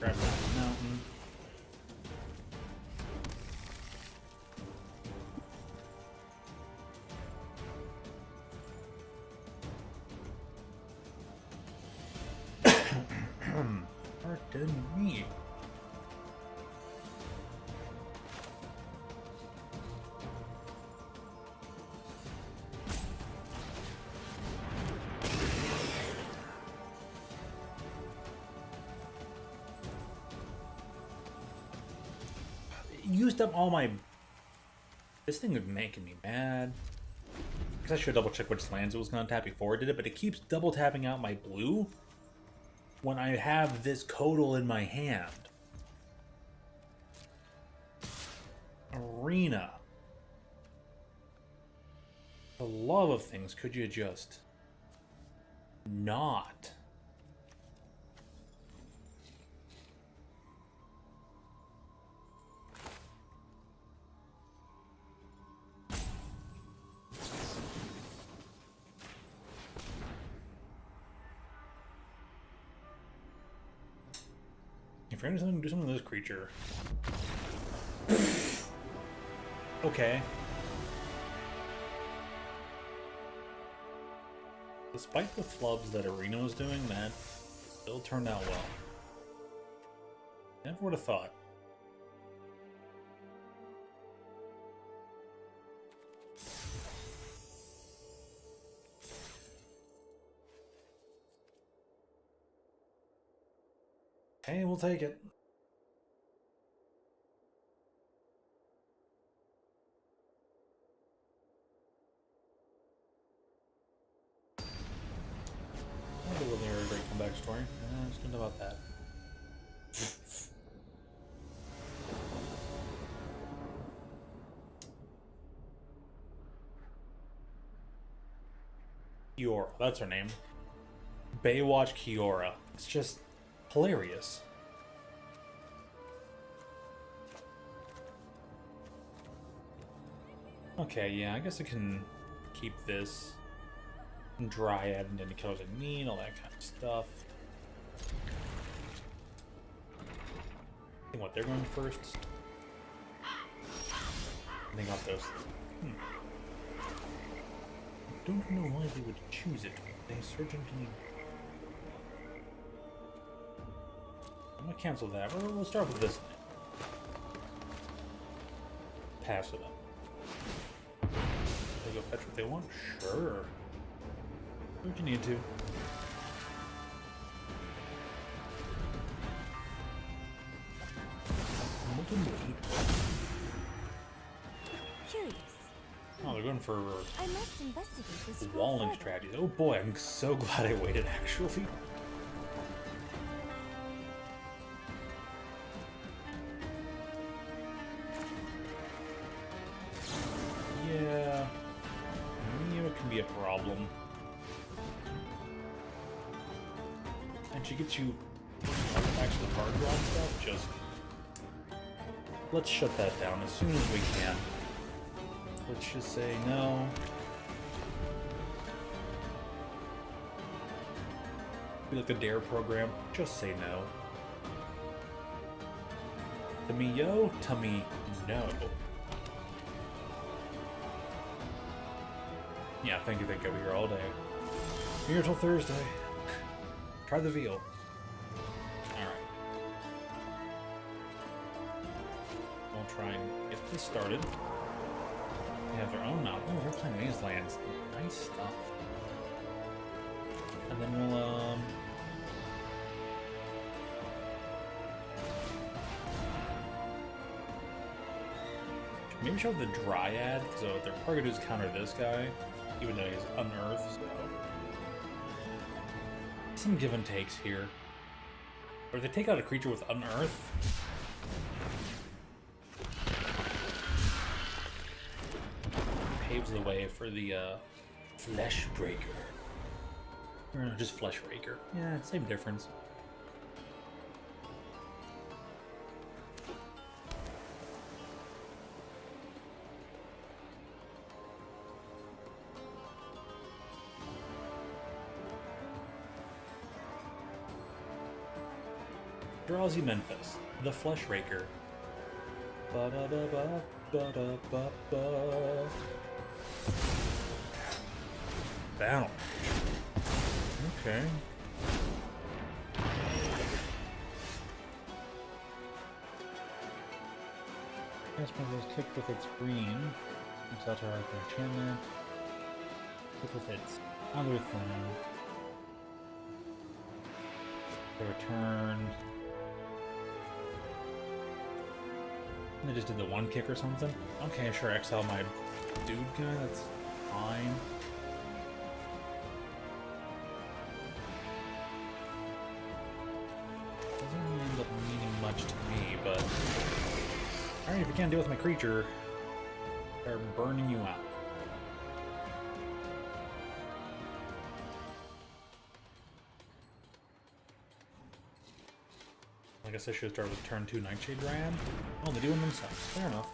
Grab that mountain. Pardon me. Used up all my... This thing is making me mad. I guess I should double check which lands it was going to tap before it did it, but it keeps double tapping out my blue when I have this Codal in my hand. Arena. For the love of things, could you just not? If you're going to do something to this creature... Okay. Despite the flubs that Arena was doing, that still turned out well. Never would have thought. Hey, we'll take it. I'll do a really great comeback story. Just don't know about that. Kiora, that's her name. Baywatch Kiora. It's just hilarious. Okay, yeah, I guess I can keep this. Dryad and any killers I need, all that kind of stuff. I think what they're going first. They got those. I don't know why they would choose it. They certainly. I'm gonna cancel that. We'll start with this. Pass it up. They go fetch what they want? Sure. What you need to. Curious. Oh, they're going for I must investigate this walling further. strategy. Oh boy, I'm so glad I waited actually. Yeah. Neo can be a problem. And she gets you artifacts with hard draw stuff, just let's shut that down as soon as we can. Let's just say no. Be like the DARE program, just say no. To me yo, to me no. Yeah, thank you, I'll be here all day. Be here till Thursday. Try the veal. Alright. We'll try and get this started. They have their own mount. Oh, they're playing these lands. Nice stuff. And then we'll, maybe show the Dryad, so their target is counter this guy, even though he's unearthed, so. Some give and takes here. Or if they take out a creature with unearth, paves the way for the Flesh Breaker. Or no, just Flesh Raker. Yeah, same difference. Eldrazi Memphis, the Flesh Raker. Ba-da-da-ba-ba-da-ba-ba. Bound. Okay. Cast one of those kicked with its green. It's out to our enchantment. Kick with its other thing. They returned. They just did the one kick or something? Okay, sure, exile my dude guy, that's fine. Doesn't really end up meaning much to me, but... Alright, if you can't deal with my creature, they're burning you out. I guess I should start with turn 2 Nightshade Dryad. Oh, they do them themselves. Fair enough.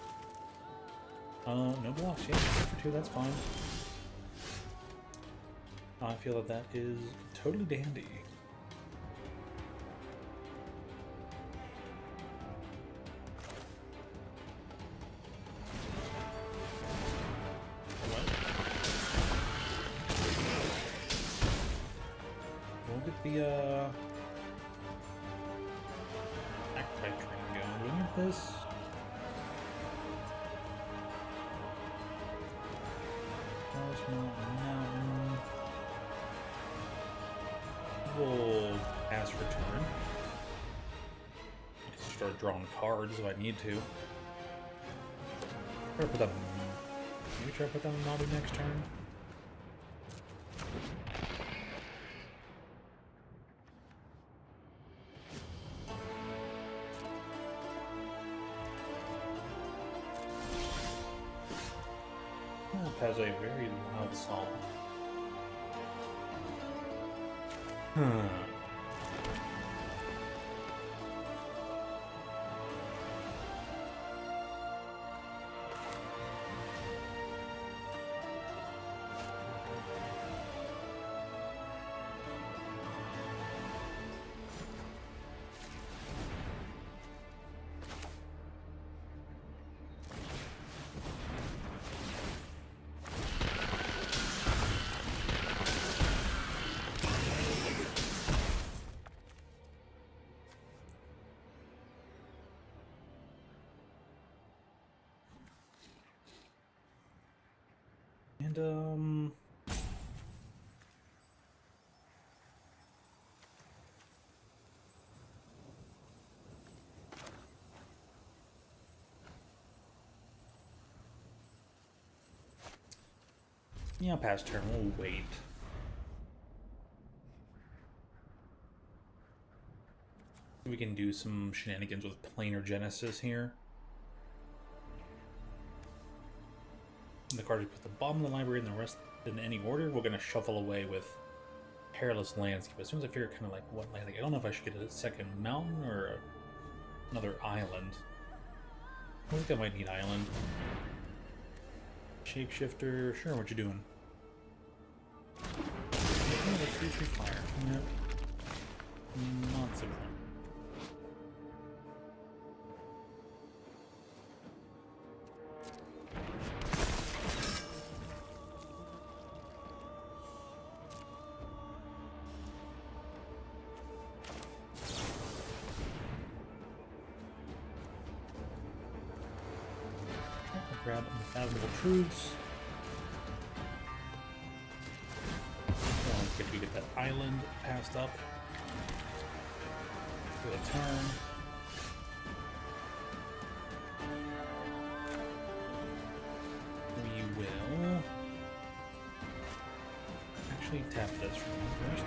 No blocks. Yeah, 2 for 2, that's fine. I feel that that is totally dandy. What? We'll get the, Type train going. Look at this. Mountain. We'll pass for turn. I can start drawing cards if I need to. Try to put them. Maybe try to put them in Naughty next turn. Has a very loud song. And, yeah, past turn, we'll wait. We can do some shenanigans with planar genesis here. The card we put the bottom of the library and the rest in any order, we're going to shuffle away with Perilous Landscape. As soon as I figure kind of like what land, I don't know if I should get a second mountain or another island. I think I might need island. Shapeshifter, sure, what you doing? Oh, 3/3 fire. Yep. Not so fun. Grab Unfathomable Truths. If we get that island passed up for a turn. We will actually tap this for one first.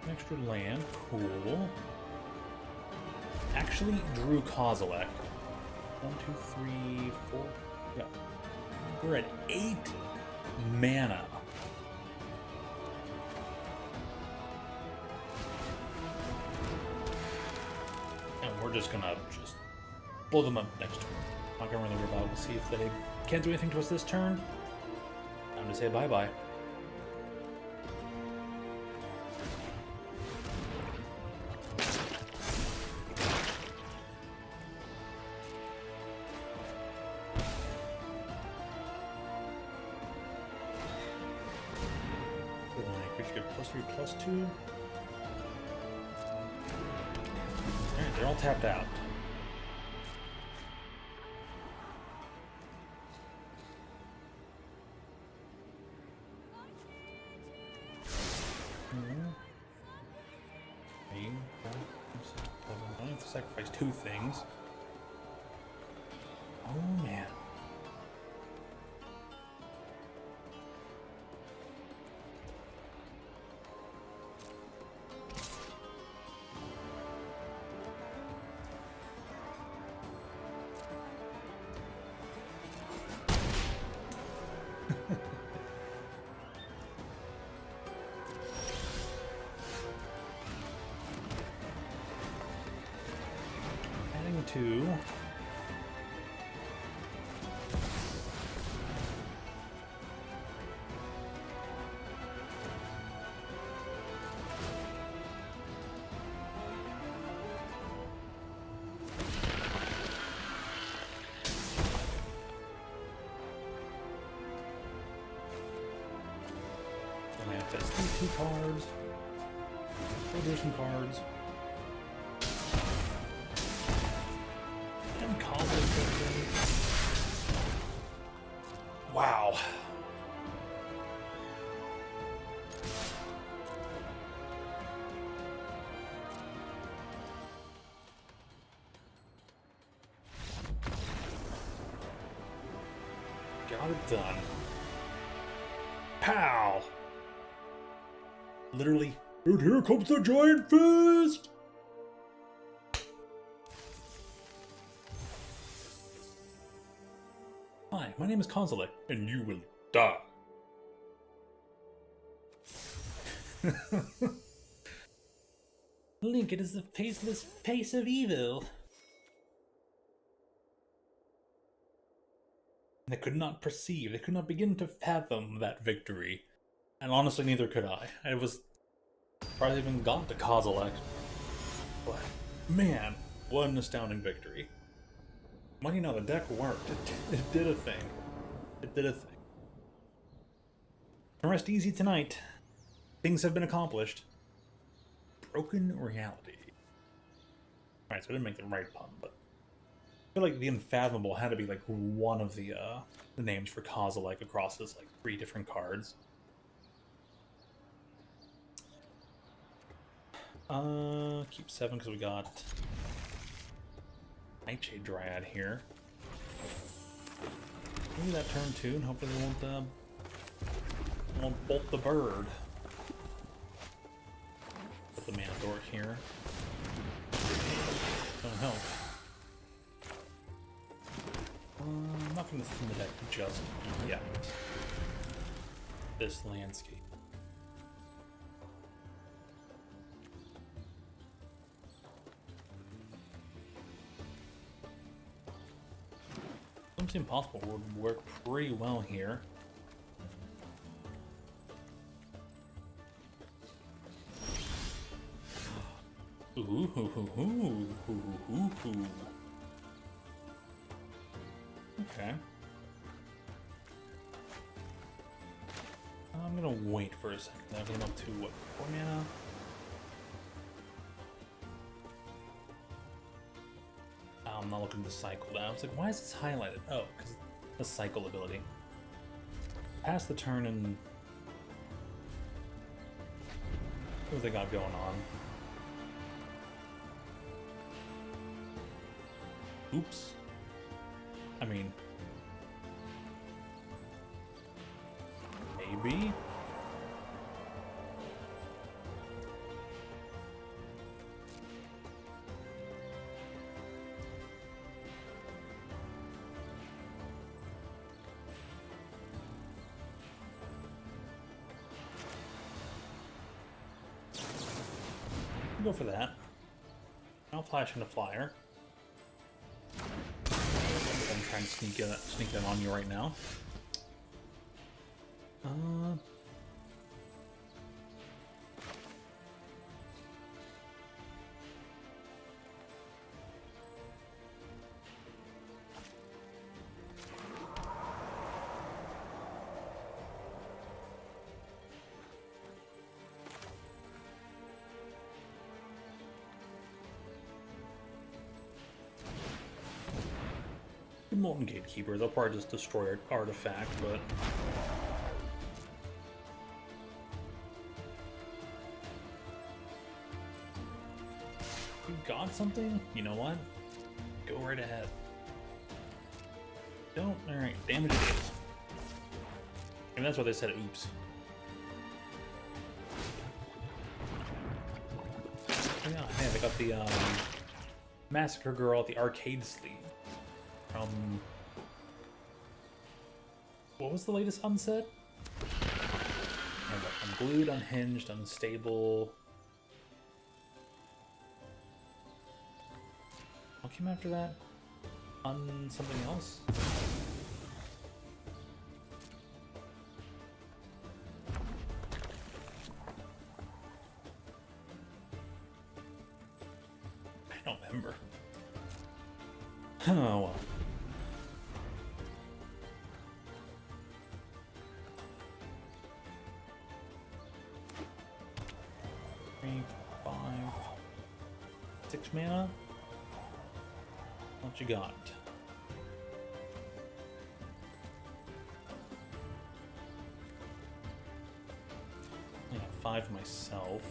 Extra land, cool. Actually drew Kozilek. 1, 2, 3, 4. Yeah. We're at 8 mana. And we're just gonna blow them up next turn. Not gonna really worry about it. We'll see if they can't do anything to us this turn. Time to say bye-bye. +3/+2. Alright, they're all tapped out. I have to sacrifice 2 things. Oh man. Adding 2. Manifest 2 cards. We'll do some cards. And Kozilek. Wow. Got it done. Pow! Literally, and here comes the giant fist! Hi, my name is Kozilek, and you will die. Link, it is the faceless face of evil. They could not perceive, they could not begin to fathom that victory. And honestly, neither could I. I was probably even got to Kozilek. But man, what an astounding victory. Well, you know, the deck worked. It did a thing. It did a thing. Rest easy tonight. Things have been accomplished. Broken reality. Alright, so I didn't make the right pun, but I feel like the Unfathomable had to be like one of the names for Kozilek across his like 3 different cards. Keep 7 because we got Nightshade Dryad here. Maybe that turn 2, and hopefully they won't bolt the bird. Put the mana dork here. Don't help. I'm not going to thin the deck just yet. This landscape. Something Impossible would work pretty well here. Okay. I'm gonna wait for a second. I've been up to what, 4 mana? I'm not looking to cycle that. I was like, why is this highlighted? Oh, because the cycle ability. Pass the turn and what they got going on. Oops. I mean, maybe? Go for that. I'll flash into Flyer. I'm trying to sneak that on you right now. Molten Gatekeeper, they'll probably just destroy an artifact, but you got something? You know what? Go right ahead. Don't? Alright, damage it is. And that's why they said oops. Oh yeah, hey, I got the Massacre Girl at the arcade sleeve. What was the latest unset? Unglued, unhinged, unstable. What came after that? Something else? I don't remember. Oh well. Mana? What you got? I got 5 myself.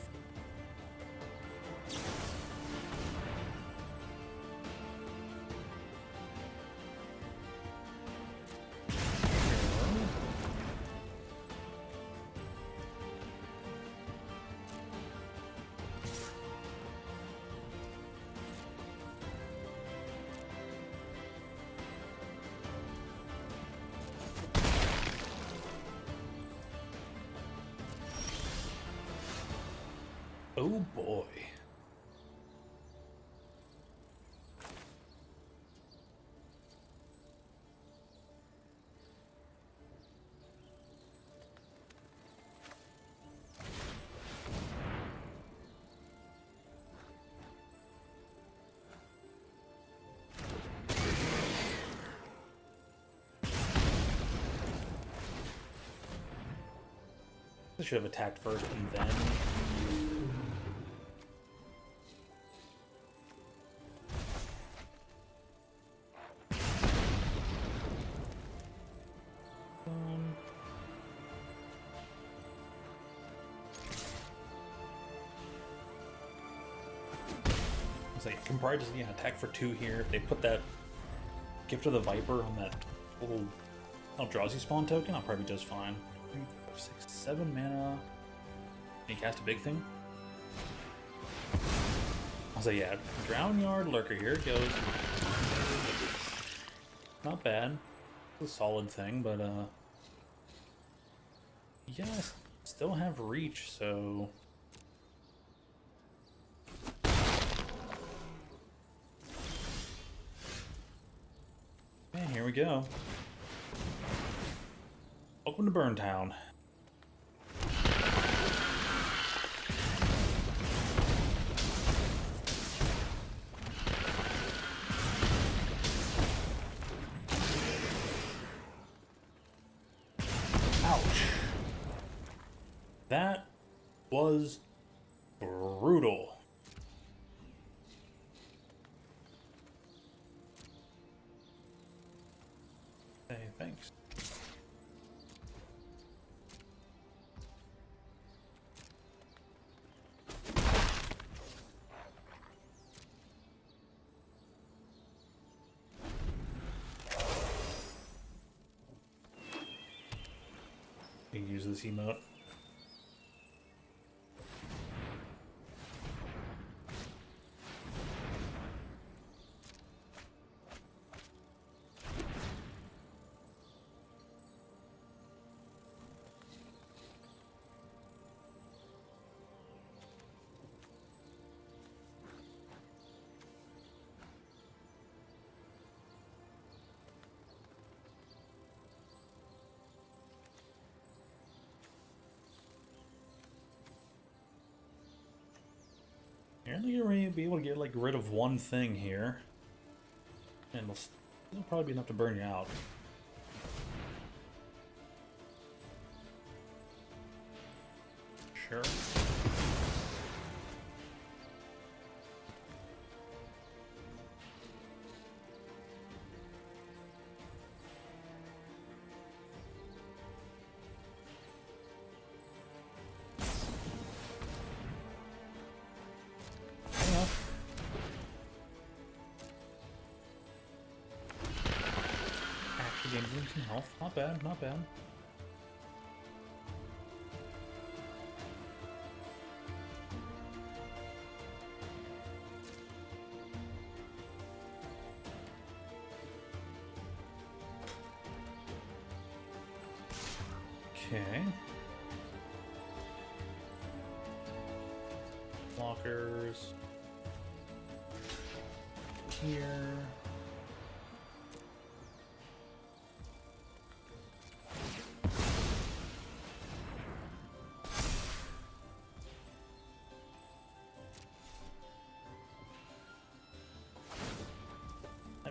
Oh boy. I should have attacked first and then. It's like, can probably just attack for 2 here. If they put that Gift of the Viper on that little Eldrazi spawn token, I'll probably be just fine. 3, 4, 6, 7 mana. Can you cast a big thing? I'll say, yeah, Drown Yard Lurker, here it goes. Not bad. It's a solid thing, but yeah, I still have reach, so man, here we go. Welcome to Burntown. Ouch. That was brutal. Hey, thanks. You can use this emote. You're only going to be able to get like rid of 1 thing here, and it'll probably be enough to burn you out. Sure. Gains some health. Not bad, not bad. Okay. Blockers. Here.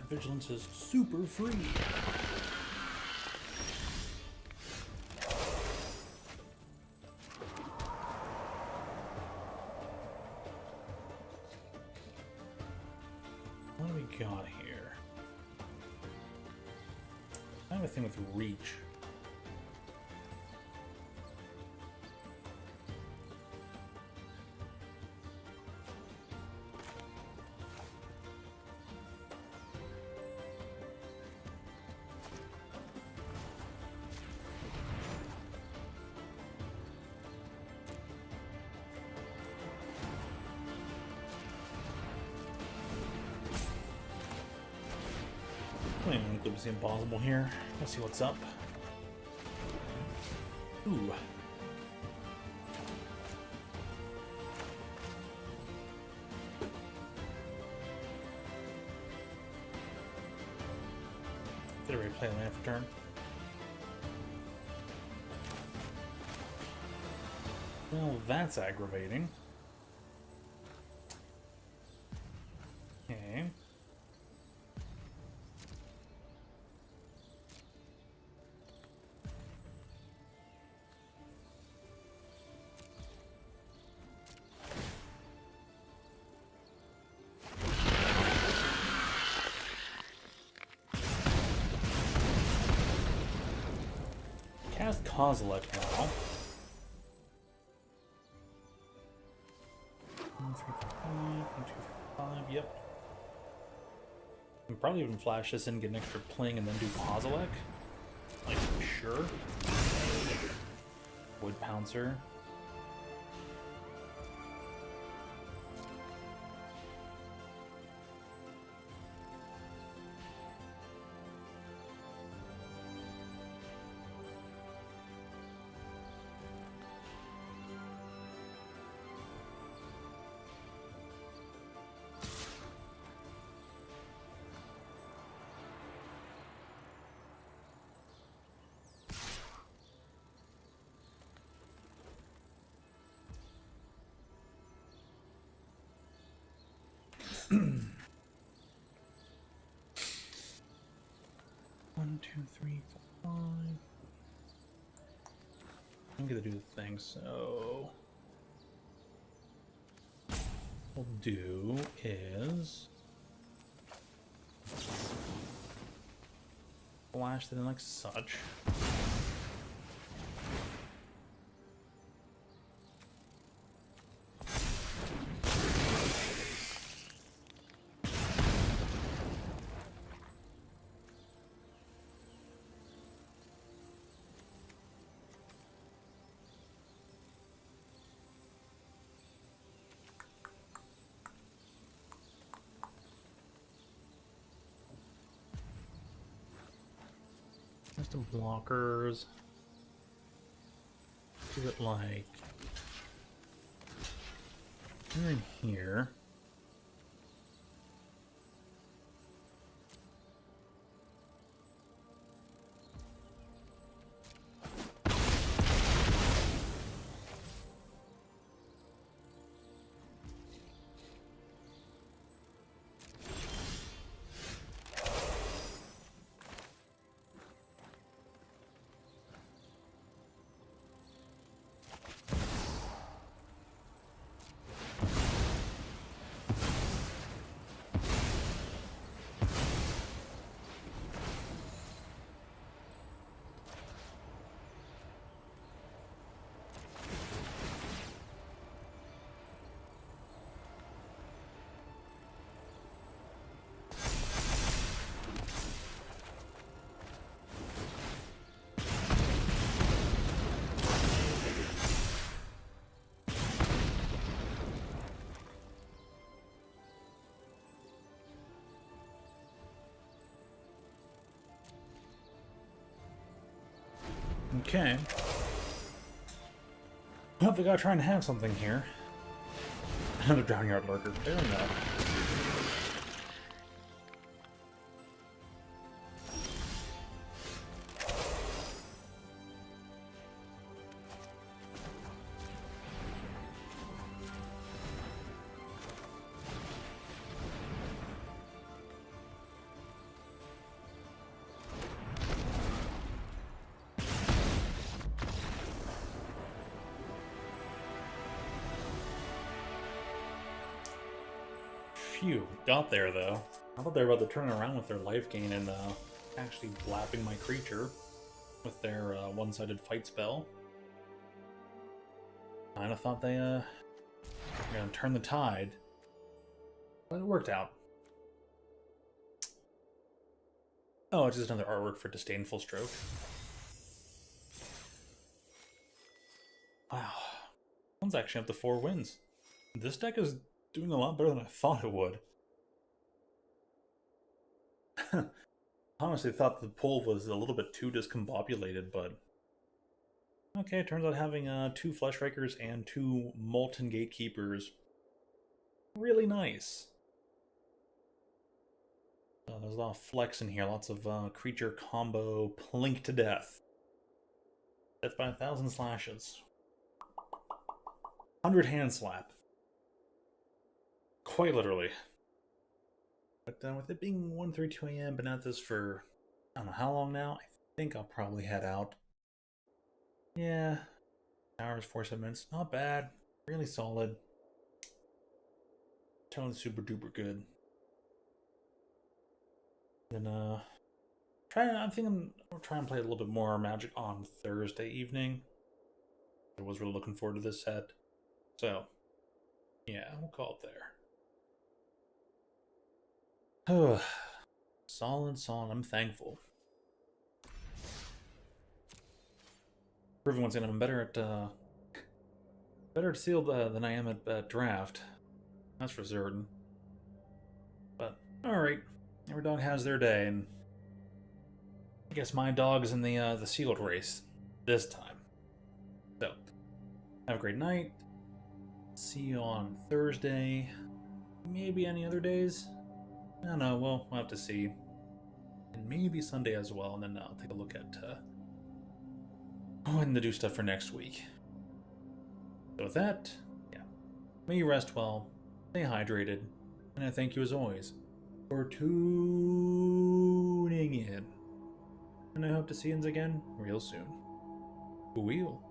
Vigilance is super free. What do we got here? I have a thing with reach. It's impossible here. Let's see what's up. Ooh. Did I already play land for turn? Well, that's aggravating. Okay. cast Kozilek now. 1, 3, 4, 5, 1, 2, 3, 5, yep. I can probably even flash this in, get an extra pling, and then do Kozilek. Like, sure. Wood Pouncer. One, two, three, four, 5. I'm gonna do the thing, so what we'll do is flash that in like such. Custom blockers. Do it like here and here. Okay. Well, the guy trying to have something here. Another Drownyard Lurker. Fair enough. Phew, got there though. I thought they were about to turn around with their life gain and actually blapping my creature with their one-sided fight spell. I kinda thought they were gonna turn the tide, but it worked out. Oh, it's just another artwork for Disdainful Stroke. Wow, one's actually up to 4 wins. This deck is doing a lot better than I thought it would. Honestly, thought the pool was a little bit too discombobulated, but okay, it turns out having 2 Fleshrakers and 2 Molten Gatekeepers really nice. There's a lot of flex in here, lots of creature combo plink to death. Death by 1,000 slashes. 100 hand slap. Quite literally. But with it being 1:32 a.m., been at this for I don't know how long now. I think I'll probably head out. Yeah, hours, 47 minutes, not bad, really solid. Tone's super duper good. Then I'm thinking I'll try and play a little bit more Magic on Thursday evening. I was really looking forward to this set. So, yeah, we'll call it there. Solid. I'm thankful. Proving once again I'm better at sealed than I am at draft. That's for certain. But alright, every dog has their day, and I guess my dog's in the sealed race this time. So, have a great night. See you on Thursday. Maybe any other days. I don't know. We'll have to see. And maybe Sunday as well. And then I'll take a look at when to do stuff for next week. So with that, yeah. May you rest well. Stay hydrated. And I thank you as always for tuning in. And I hope to see you again real soon. Wheel.